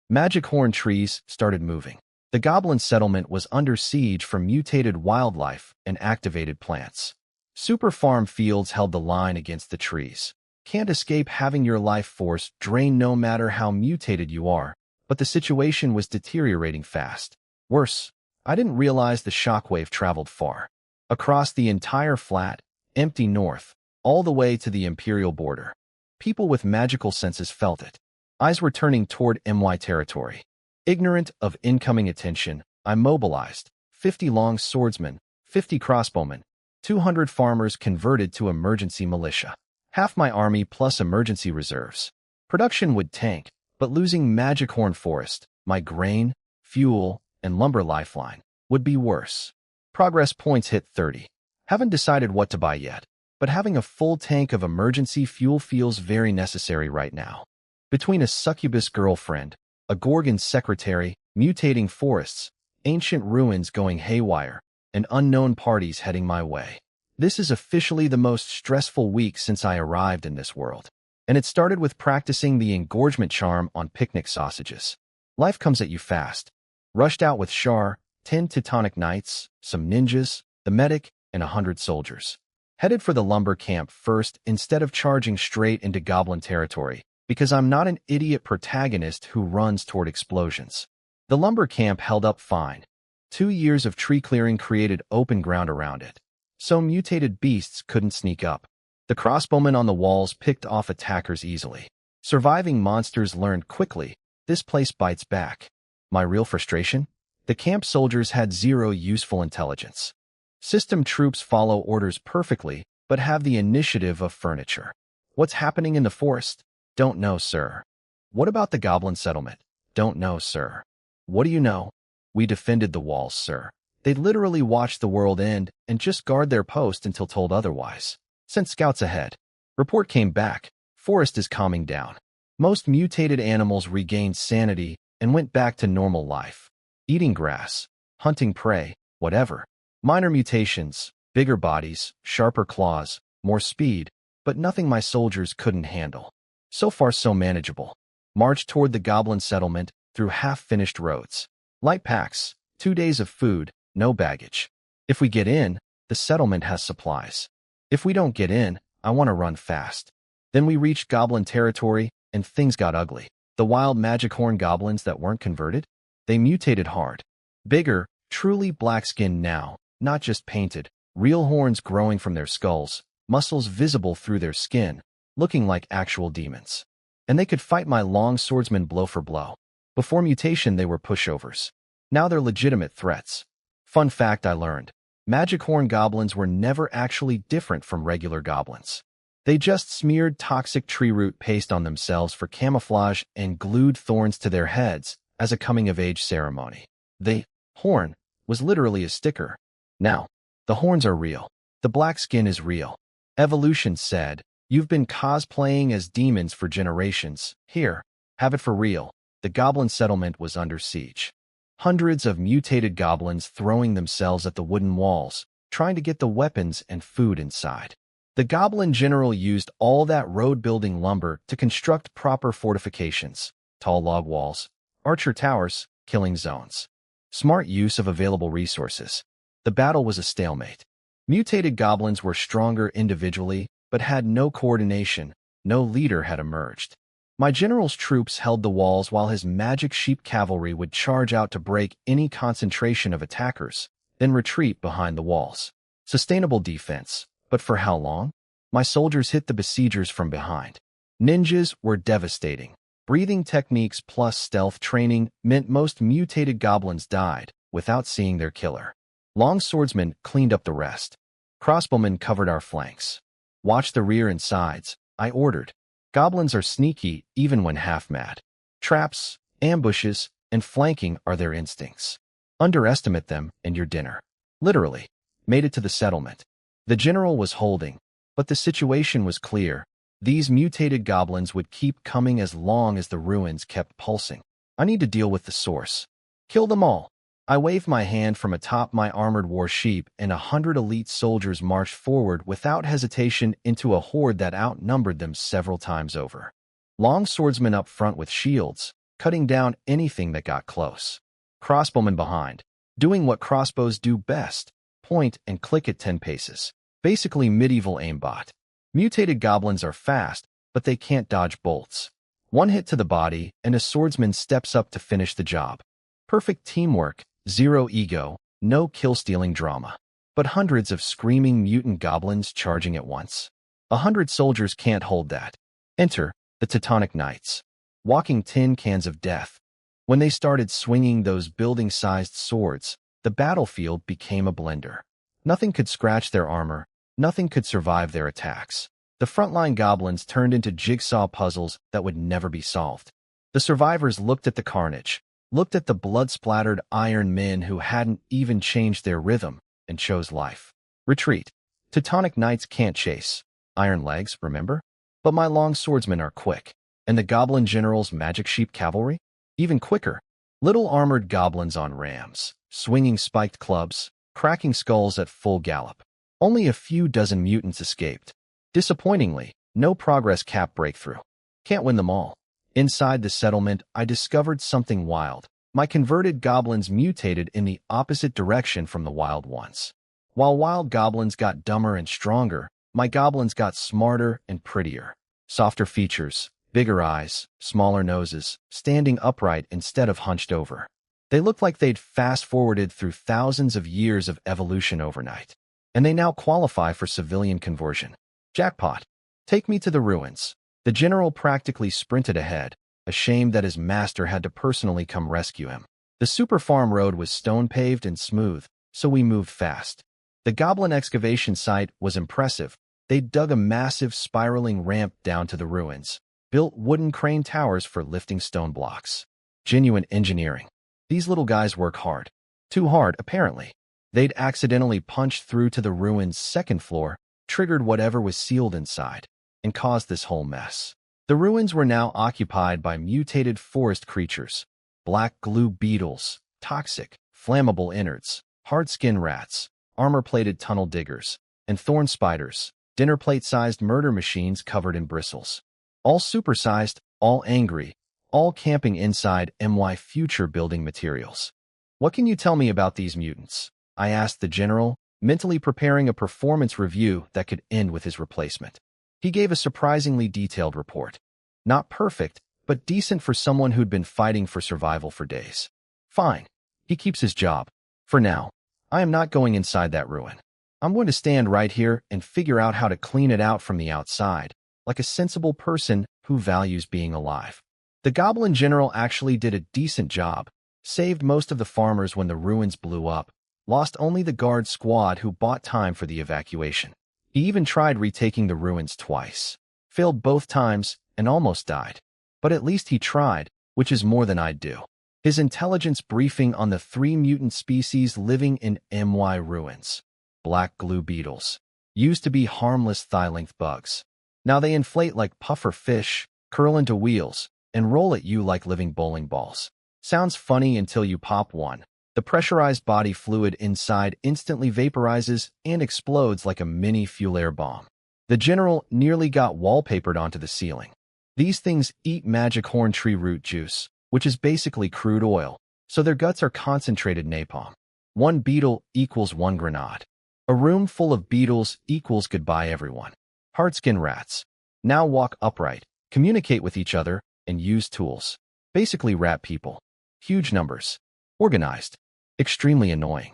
Magic horn trees started moving. The goblin settlement was under siege from mutated wildlife and activated plants. Super farm fields held the line against the trees. Can't escape having your life force drained no matter how mutated you are, but the situation was deteriorating fast. Worse, I didn't realize the shockwave traveled far. Across the entire flat, empty north, all the way to the Imperial border. People with magical senses felt it. Eyes were turning toward MY territory. Ignorant of incoming attention, I mobilized 50 long swordsmen, 50 crossbowmen, 200 farmers converted to emergency militia. Half my army plus emergency reserves. Production would tank, but losing Magic Horn Forest, my grain, fuel, and lumber lifeline, would be worse. Progress points hit 30. Haven't decided what to buy yet, but having a full tank of emergency fuel feels very necessary right now. Between a succubus girlfriend, a Gorgon secretary, mutating forests, ancient ruins going haywire, and unknown parties heading my way. This is officially the most stressful week since I arrived in this world. And it started with practicing the engorgement charm on picnic sausages. Life comes at you fast. Rushed out with Shar, 10 Teutonic knights, some ninjas, the medic, and 100 soldiers. Headed for the lumber camp first instead of charging straight into goblin territory, because I'm not an idiot protagonist who runs toward explosions. The lumber camp held up fine. 2 years of tree clearing created open ground around it, so mutated beasts couldn't sneak up. The crossbowmen on the walls picked off attackers easily. Surviving monsters learned quickly, this place bites back. My real frustration? The camp soldiers had zero useful intelligence. System troops follow orders perfectly, but have the initiative of furniture. What's happening in the forest? Don't know, sir. What about the goblin settlement? Don't know, sir. What do you know? We defended the walls, sir. They literally watch the world end and just guard their post until told otherwise. Sent scouts ahead. Report came back. Forest is calming down. Most mutated animals regained sanity and went back to normal life. Eating grass, hunting prey, whatever. Minor mutations, bigger bodies, sharper claws, more speed, but nothing my soldiers couldn't handle. So far so manageable. March toward the goblin settlement through half-finished roads. Light packs, 2 days of food, no baggage. If we get in, the settlement has supplies. If we don't get in, I want to run fast. Then we reached goblin territory, and things got ugly. The wild magic horn goblins that weren't converted? They mutated hard. Bigger, truly black-skinned now, not just painted, real horns growing from their skulls, muscles visible through their skin, looking like actual demons. And they could fight my long swordsman blow for blow. Before mutation, they were pushovers. Now they're legitimate threats. Fun fact I learned. Magic horn goblins were never actually different from regular goblins. They just smeared toxic tree root paste on themselves for camouflage and glued thorns to their heads as a coming-of-age ceremony. The horn was literally a sticker. Now, the horns are real. The black skin is real. Evolution said, you've been cosplaying as demons for generations. Here, have it for real. The goblin settlement was under siege. Hundreds of mutated goblins throwing themselves at the wooden walls, trying to get the weapons and food inside. The goblin general used all that road-building lumber to construct proper fortifications, tall log walls, archer towers, killing zones. Smart use of available resources. The battle was a stalemate. Mutated goblins were stronger individually, but had no coordination. No leader had emerged. My general's troops held the walls while his magic sheep cavalry would charge out to break any concentration of attackers, then retreat behind the walls. Sustainable defense, but for how long? My soldiers hit the besiegers from behind. Ninjas were devastating. Breathing techniques plus stealth training meant most mutated goblins died without seeing their killer. Long swordsmen cleaned up the rest. Crossbowmen covered our flanks. Watch the rear and sides, I ordered. Goblins are sneaky even when half-mad. Traps, ambushes, and flanking are their instincts. Underestimate them and your dinner. Literally. Made it to the settlement. The general was holding, but the situation was clear. These mutated goblins would keep coming as long as the ruins kept pulsing. I need to deal with the source. Kill them all. I waved my hand from atop my armored war sheep, and 100 elite soldiers marched forward without hesitation into a horde that outnumbered them several times over. Long swordsmen up front with shields, cutting down anything that got close. Crossbowmen behind, doing what crossbows do best, point and click at 10 paces. Basically medieval aimbot. Mutated goblins are fast, but they can't dodge bolts. One hit to the body, and a swordsman steps up to finish the job. Perfect teamwork, zero ego, no kill-stealing drama. But hundreds of screaming mutant goblins charging at once. 100 soldiers can't hold that. Enter the Teutonic Knights. Walking tin cans of death. When they started swinging those building-sized swords, the battlefield became a blender. Nothing could scratch their armor, nothing could survive their attacks. The frontline goblins turned into jigsaw puzzles that would never be solved. The survivors looked at the carnage, looked at the blood-splattered iron men who hadn't even changed their rhythm, and chose life. Retreat. Teutonic Knights can't chase. Iron legs, remember? But my long swordsmen are quick. And the goblin general's magic sheep cavalry? Even quicker. Little armored goblins on rams, swinging spiked clubs, cracking skulls at full gallop. Only a few dozen mutants escaped. Disappointingly, no progress cap breakthrough. Can't win them all. Inside the settlement, I discovered something wild. My converted goblins mutated in the opposite direction from the wild ones. While wild goblins got dumber and stronger, my goblins got smarter and prettier. Softer features, bigger eyes, smaller noses, standing upright instead of hunched over. They looked like they'd fast-forwarded through thousands of years of evolution overnight. And they now qualify for civilian conversion. Jackpot. Take me to the ruins. The general practically sprinted ahead, ashamed that his master had to personally come rescue him. The super farm road was stone-paved and smooth, so we moved fast. The goblin excavation site was impressive. They'd dug a massive spiraling ramp down to the ruins, built wooden crane towers for lifting stone blocks. Genuine engineering. These little guys work hard. Too hard, apparently. They'd accidentally punched through to the ruins' second floor, triggered whatever was sealed inside, and caused this whole mess. The ruins were now occupied by mutated forest creatures, black glue beetles, toxic, flammable innards, hard-skin rats, armor-plated tunnel diggers, and thorn spiders, dinner plate-sized murder machines covered in bristles. All supersized, all angry, all camping inside my future building materials. What can you tell me about these mutants? I asked the general, mentally preparing a performance review that could end with his replacement. He gave a surprisingly detailed report. Not perfect, but decent for someone who'd been fighting for survival for days. Fine. He keeps his job. For now. I am not going inside that ruin. I'm going to stand right here and figure out how to clean it out from the outside, like a sensible person who values being alive. The Goblin General actually did a decent job, saved most of the farmers when the ruins blew up, lost only the guard squad who bought time for the evacuation. He even tried retaking the ruins twice, failed both times, and almost died. But at least he tried, which is more than I'd do. His intelligence briefing on the 3 mutant species living in my ruins. Black glue beetles. Used to be harmless thigh-length bugs. Now they inflate like puffer fish, curl into wheels, and roll at you like living bowling balls. Sounds funny until you pop one. The pressurized body fluid inside instantly vaporizes and explodes like a mini fuel air bomb. The general nearly got wallpapered onto the ceiling. These things eat magic horn tree root juice, which is basically crude oil, so their guts are concentrated napalm. 1 beetle equals 1 grenade. A room full of beetles equals goodbye everyone. Hardskin rats. Now walk upright, communicate with each other, and use tools. Basically rat people. Huge numbers. Organized. Extremely annoying.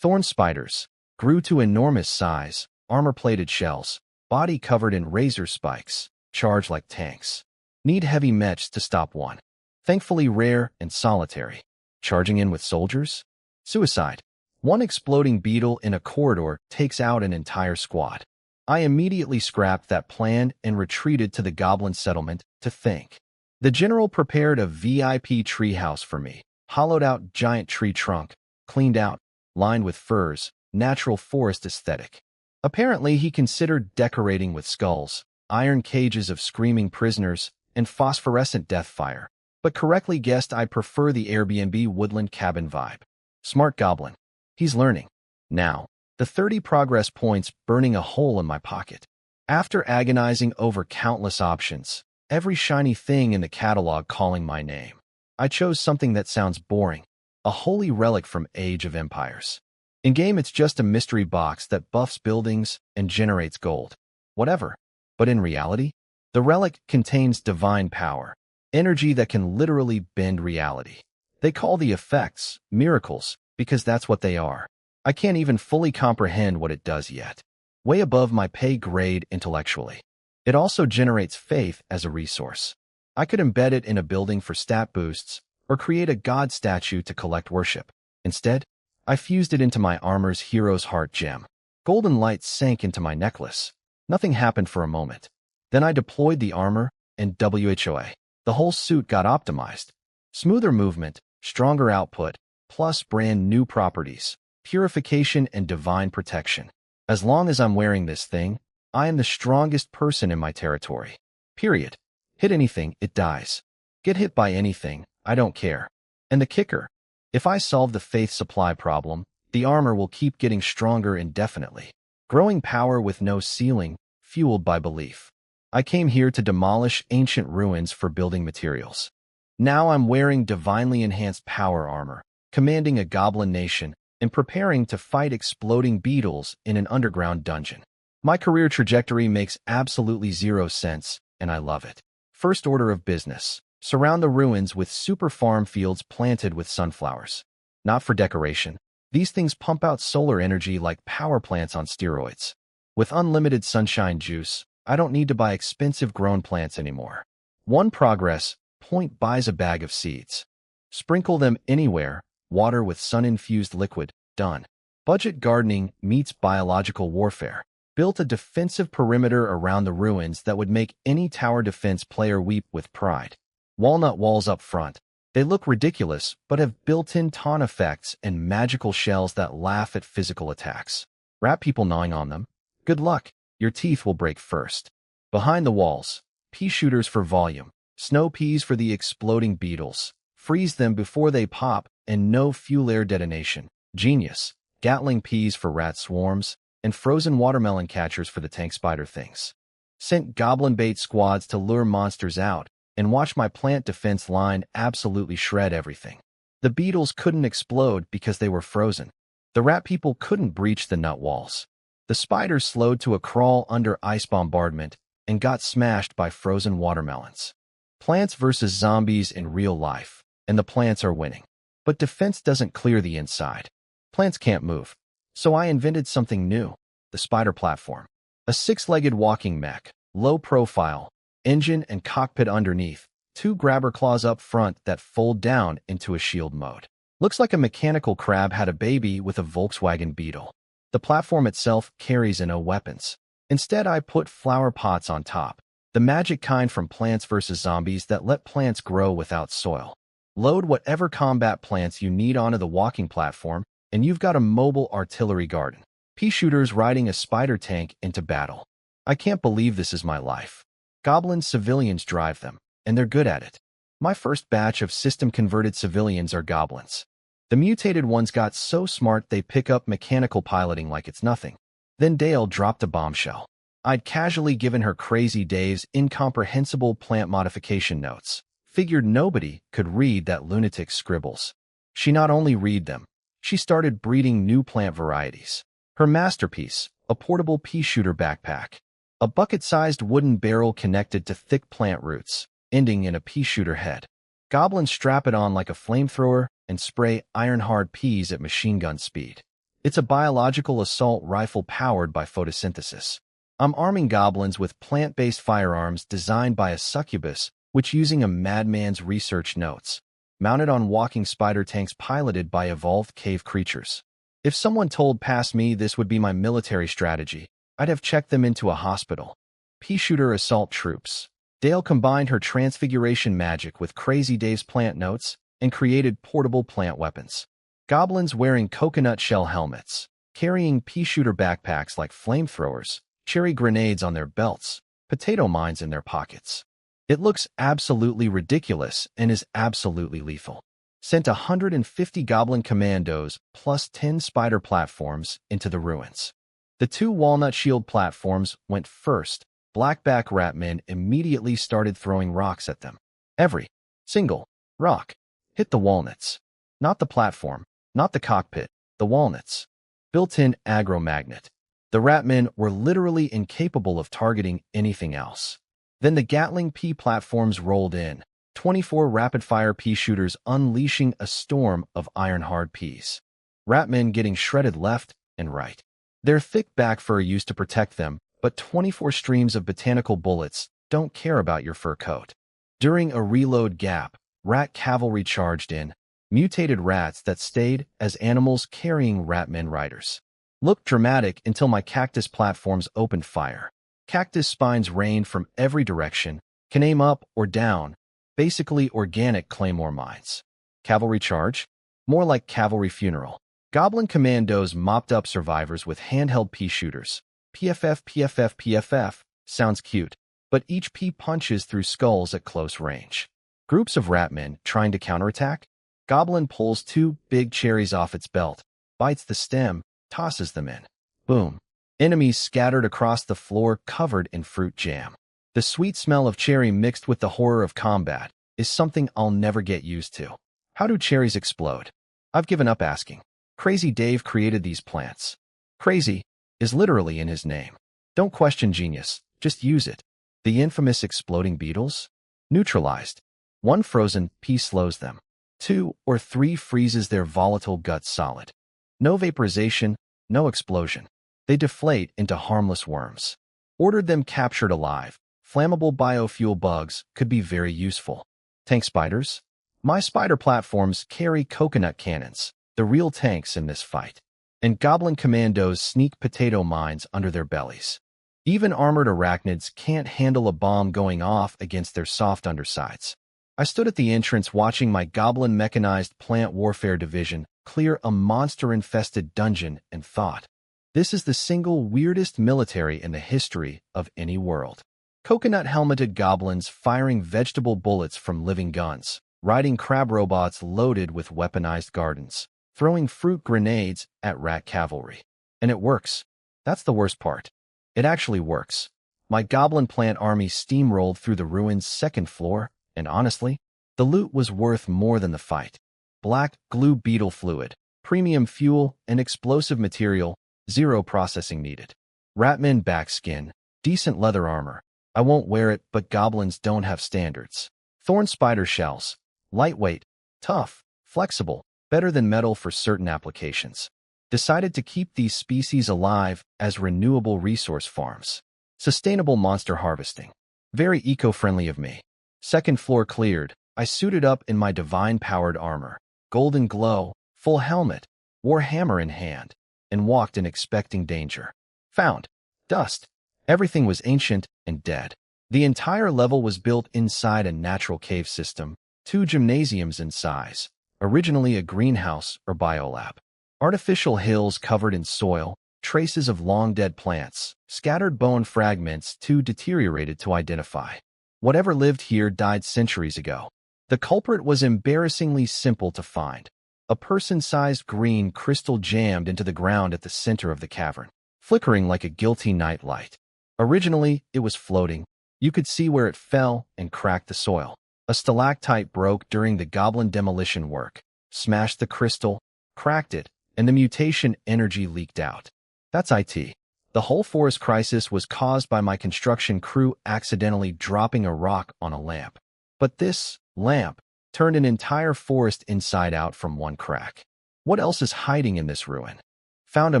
Thorn spiders. Grew to enormous size, armor-plated shells, body covered in razor spikes, charge like tanks. Need heavy mechs to stop one. Thankfully rare and solitary. Charging in with soldiers? Suicide. 1 exploding beetle in a corridor takes out an entire squad. I immediately scrapped that plan and retreated to the goblin settlement to think. The general prepared a VIP treehouse for me. Hollowed-out giant tree trunk, cleaned out, lined with furs, natural forest aesthetic. Apparently he considered decorating with skulls, iron cages of screaming prisoners, and phosphorescent death fire, but correctly guessed I prefer the Airbnb woodland cabin vibe. Smart goblin. He's learning. Now, the 30 progress points burning a hole in my pocket. After agonizing over countless options, every shiny thing in the catalog calling my name, I chose something that sounds boring, a holy relic from Age of Empires. In-game, it's just a mystery box that buffs buildings and generates gold. Whatever. But in reality, the relic contains divine power, energy that can literally bend reality. They call the effects miracles because that's what they are. I can't even fully comprehend what it does yet. Way above my pay grade intellectually. It also generates faith as a resource. I could embed it in a building for stat boosts or create a god statue to collect worship. Instead, I fused it into my armor's hero's heart gem. Golden light sank into my necklace. Nothing happened for a moment. Then I deployed the armor, and WHOA. The whole suit got optimized. Smoother movement, stronger output, plus brand new properties, purification and divine protection. As long as I'm wearing this thing, I am the strongest person in my territory. Period. Hit anything, it dies. Get hit by anything, I don't care. And the kicker, if I solve the faith supply problem, the armor will keep getting stronger indefinitely. Growing power with no ceiling, fueled by belief. I came here to demolish ancient ruins for building materials. Now I'm wearing divinely enhanced power armor, commanding a goblin nation, and preparing to fight exploding beetles in an underground dungeon. My career trajectory makes absolutely zero sense, and I love it. First order of business. Surround the ruins with super farm fields planted with sunflowers. Not for decoration. These things pump out solar energy like power plants on steroids. With unlimited sunshine juice, I don't need to buy expensive grown plants anymore. One progress point buys a bag of seeds. Sprinkle them anywhere, water with sun-infused liquid, done. Budget gardening meets biological warfare. Built a defensive perimeter around the ruins that would make any tower defense player weep with pride. Walnut walls up front. They look ridiculous, but have built-in taunt effects and magical shells that laugh at physical attacks. Rat people gnawing on them? Good luck. Your teeth will break first. Behind the walls, pea shooters for volume, snow peas for the exploding beetles. Freeze them before they pop, and no fuel air detonation. Genius. Gatling peas for rat swarms, and frozen watermelon catchers for the tank spider things. Sent goblin bait squads to lure monsters out, and watch my plant defense line absolutely shred everything. The beetles couldn't explode because they were frozen. The rat people couldn't breach the nut walls. The spiders slowed to a crawl under ice bombardment and got smashed by frozen watermelons. Plants versus zombies in real life, and the plants are winning. But defense doesn't clear the inside. Plants can't move. So I invented something new, the spider platform. A six-legged walking mech, low profile, engine and cockpit underneath, two grabber claws up front that fold down into a shield mode. Looks like a mechanical crab had a baby with a Volkswagen Beetle. The platform itself carries no weapons. Instead, I put flower pots on top, the magic kind from Plants vs. Zombies that let plants grow without soil. Load whatever combat plants you need onto the walking platform, and you've got a mobile artillery garden. Pea shooters riding a spider tank into battle. I can't believe this is my life. Goblin civilians drive them, and they're good at it. My first batch of system-converted civilians are goblins. The mutated ones got so smart they pick up mechanical piloting like it's nothing. Then Dale dropped a bombshell. I'd casually given her Crazy Dave's incomprehensible plant modification notes. Figured nobody could read that lunatic's scribbles. She not only read them, she started breeding new plant varieties. Her masterpiece, a portable pea shooter backpack. A bucket-sized wooden barrel connected to thick plant roots, ending in a pea shooter head. Goblins strap it on like a flamethrower and spray iron-hard peas at machine gun speed. It's a biological assault rifle powered by photosynthesis. I'm arming goblins with plant-based firearms designed by a succubus, which using a madman's research notes. Mounted on walking spider tanks piloted by evolved cave creatures. If someone told past me this would be my military strategy, I'd have checked them into a hospital. Pea shooter assault troops. Dale combined her transfiguration magic with Crazy Dave's plant notes and created portable plant weapons. Goblins wearing coconut shell helmets, carrying pea shooter backpacks like flamethrowers, cherry grenades on their belts, potato mines in their pockets. It looks absolutely ridiculous and is absolutely lethal. sent 150 goblin commandos plus 10 spider platforms into the ruins. The 2 walnut shield platforms went first. Blackback ratmen immediately started throwing rocks at them. Every single rock hit the walnuts. Not the platform, not the cockpit, the walnuts. Built-in aggro magnet. The ratmen were literally incapable of targeting anything else. Then the Gatling P platforms rolled in, 24 rapid-fire pea shooters unleashing a storm of iron-hard peas. Ratmen getting shredded left and right. Their thick back fur used to protect them, but 24 streams of botanical bullets don't care about your fur coat. During a reload gap, rat cavalry charged in, mutated rats that stayed as animals carrying ratmen riders. Looked dramatic until my cactus platforms opened fire. Cactus spines rained from every direction, can aim up or down, basically organic claymore mines. Cavalry charge? More like cavalry funeral. Goblin commandos mopped up survivors with handheld pea shooters. PFF, PFF, PFF. Sounds cute, but each pea punches through skulls at close range. Groups of ratmen trying to counterattack? Goblin pulls 2 big cherries off its belt, bites the stem, tosses them in. Boom. Enemies scattered across the floor covered in fruit jam. The sweet smell of cherry mixed with the horror of combat is something I'll never get used to. How do cherries explode? I've given up asking. Crazy Dave created these plants. Crazy is literally in his name. Don't question genius, just use it. The infamous exploding beetles? Neutralized. 1 frozen pea slows them. 2 or 3 freezes their volatile guts solid. No vaporization, no explosion. They deflate into harmless worms. Ordered them captured alive. Flammable biofuel bugs could be very useful. Tank spiders? My spider platforms carry coconut cannons, the real tanks in this fight. And goblin commandos sneak potato mines under their bellies. Even armored arachnids can't handle a bomb going off against their soft undersides. I stood at the entrance watching my goblin mechanized plant warfare division clear a monster-infested dungeon and thought, this is the single weirdest military in the history of any world. Coconut-helmeted goblins firing vegetable bullets from living guns, riding crab robots loaded with weaponized gardens, throwing fruit grenades at rat cavalry. And it works. That's the worst part. It actually works. My goblin plant army steamrolled through the ruins' 2nd floor, and honestly, the loot was worth more than the fight. Black glue beetle fluid, premium fuel, and explosive material, 0 processing needed. Ratman backskin, decent leather armor. I won't wear it, but goblins don't have standards. Thorn spider shells, lightweight, tough, flexible, better than metal for certain applications. Decided to keep these species alive as renewable resource farms. Sustainable monster harvesting. Very eco-friendly of me. 2nd floor cleared. I suited up in my divine-powered armor, golden glow, full helmet, wore hammer in hand, and walked in expecting danger. Found. Dust. Everything was ancient and dead. The entire level was built inside a natural cave system, 2 gymnasiums in size, originally a greenhouse or biolab. Artificial hills covered in soil, traces of long-dead plants, scattered bone fragments too deteriorated to identify. Whatever lived here died centuries ago. The culprit was embarrassingly simple to find. A person-sized green crystal jammed into the ground at the center of the cavern, flickering like a guilty night light. Originally, it was floating. You could see where it fell and cracked the soil. A stalactite broke during the goblin demolition work, smashed the crystal, cracked it, and the mutation energy leaked out. That's IT. The whole forest crisis was caused by my construction crew accidentally dropping a rock on a lamp. But this lamp turned an entire forest inside out from one crack. What else is hiding in this ruin? Found a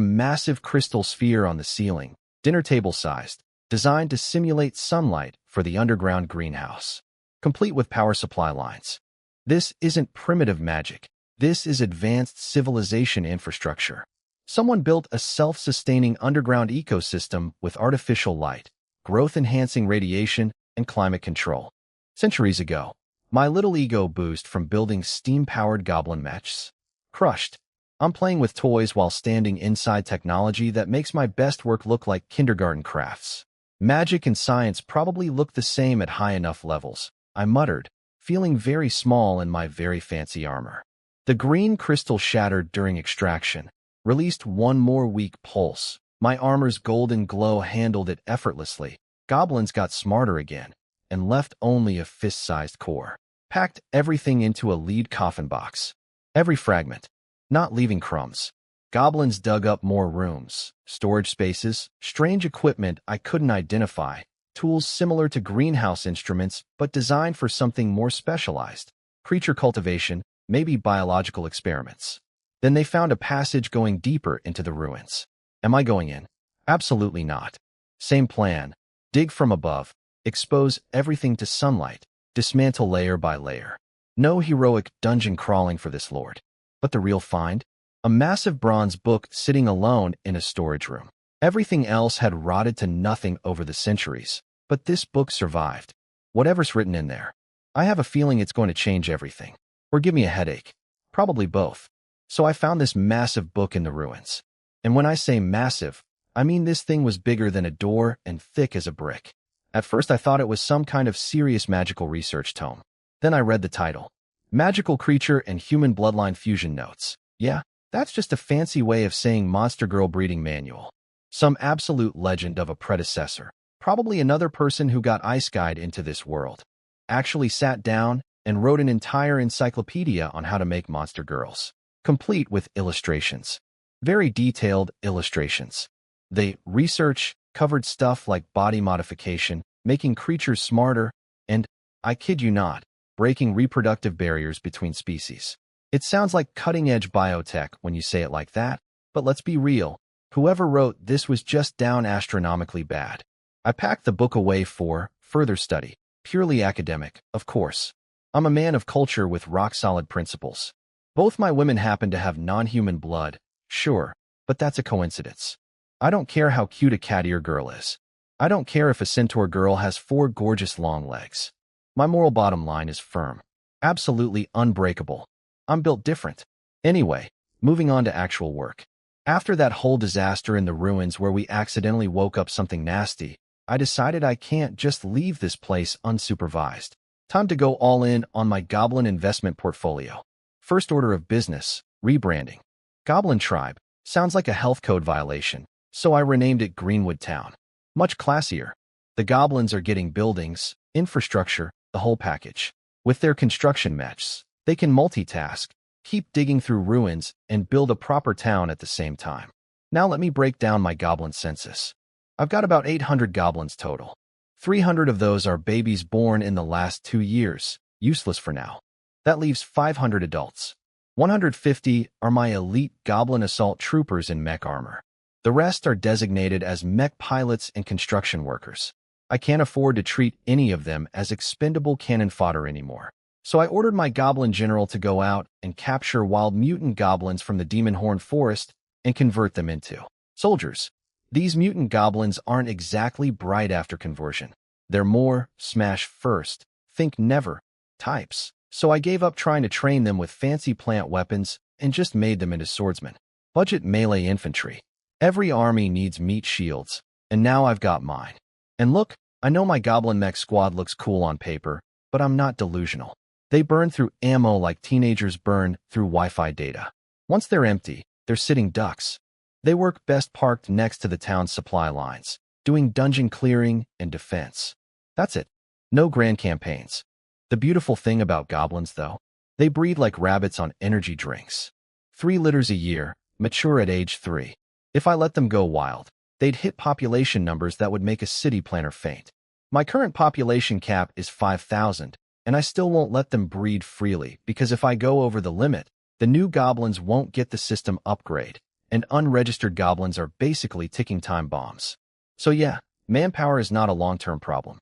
massive crystal sphere on the ceiling, dinner table sized, designed to simulate sunlight for the underground greenhouse, complete with power supply lines. This isn't primitive magic. This is advanced civilization infrastructure. Someone built a self-sustaining underground ecosystem with artificial light, growth-enhancing radiation, and climate control. Centuries ago, my little ego boost from building steam-powered goblin mechs crushed. I'm playing with toys while standing inside technology that makes my best work look like kindergarten crafts. Magic and science probably look the same at high enough levels, I muttered, feeling very small in my very fancy armor. The green crystal shattered during extraction, released one more weak pulse. My armor's golden glow handled it effortlessly. Goblins got smarter again, and left only a fist-sized core. Packed everything into a lead coffin box. Every fragment, not leaving crumbs. Goblins dug up more rooms, storage spaces, strange equipment I couldn't identify, tools similar to greenhouse instruments but designed for something more specialized. Creature cultivation, maybe biological experiments. Then they found a passage going deeper into the ruins. Am I going in? Absolutely not. Same plan. Dig from above, expose everything to sunlight, dismantle layer by layer. No heroic dungeon crawling for this lord. But the real find? A massive bronze book sitting alone in a storage room. Everything else had rotted to nothing over the centuries, but this book survived. Whatever's written in there. I have a feeling it's going to change everything. Or give me a headache. Probably both. So I found this massive book in the ruins. And when I say massive, I mean this thing was bigger than a door and thick as a brick. At first I thought it was some kind of serious magical research tome. Then I read the title. Magical Creature and Human Bloodline Fusion Notes. Yeah, that's just a fancy way of saying Monster Girl Breeding Manual. Some absolute legend of a predecessor. Probably another person who got Ice Guide into this world. Actually sat down and wrote an entire encyclopedia on how to make monster girls. Complete with illustrations. Very detailed illustrations. The research covered stuff like body modification, making creatures smarter, and, I kid you not, breaking reproductive barriers between species. It sounds like cutting-edge biotech when you say it like that, but let's be real. Whoever wrote this was just down astronomically bad. I packed the book away for further study. Purely academic, of course. I'm a man of culture with rock-solid principles. Both my women happen to have non-human blood, sure, but that's a coincidence. I don't care how cute a cat ear girl is. I don't care if a centaur girl has 4 gorgeous long legs. My moral bottom line is firm. Absolutely unbreakable. I'm built different. Anyway, moving on to actual work. After that whole disaster in the ruins where we accidentally woke up something nasty, I decided I can't just leave this place unsupervised. Time to go all in on my goblin investment portfolio. First order of business, rebranding. Goblin Tribe sounds like a health code violation, so I renamed it Greenwood Town. Much classier. The goblins are getting buildings, infrastructure, the whole package. With their construction mechs, they can multitask, keep digging through ruins, and build a proper town at the same time. Now let me break down my goblin census. I've got about 800 goblins total. 300 of those are babies born in the last 2 years, useless for now. That leaves 500 adults. 150 are my elite goblin assault troopers in mech armor. The rest are designated as mech pilots and construction workers. I can't afford to treat any of them as expendable cannon fodder anymore. So I ordered my goblin general to go out and capture wild mutant goblins from the Demon Horn Forest and convert them into soldiers. These mutant goblins aren't exactly bright after conversion. They're more smash first, think never types. So I gave up trying to train them with fancy plant weapons and just made them into swordsmen. Budget melee infantry. Every army needs meat shields, and now I've got mine. And look, I know my goblin mech squad looks cool on paper, but I'm not delusional. They burn through ammo like teenagers burn through Wi-Fi data. Once they're empty, they're sitting ducks. They work best parked next to the town's supply lines, doing dungeon clearing and defense. That's it. No grand campaigns. The beautiful thing about goblins, though, they breed like rabbits on energy drinks. 3 litters a year, mature at age 3. If I let them go wild, they'd hit population numbers that would make a city planner faint. My current population cap is 5,000, and I still won't let them breed freely because if I go over the limit, the new goblins won't get the system upgrade, and unregistered goblins are basically ticking time bombs. So yeah, manpower is not a long-term problem.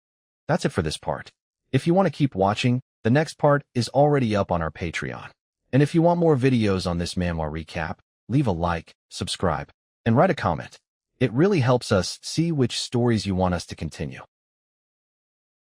That's it for this part. If you want to keep watching, the next part is already up on our Patreon. And if you want more videos on this manhwa recap, leave a like, subscribe, and write a comment. It really helps us see which stories you want us to continue.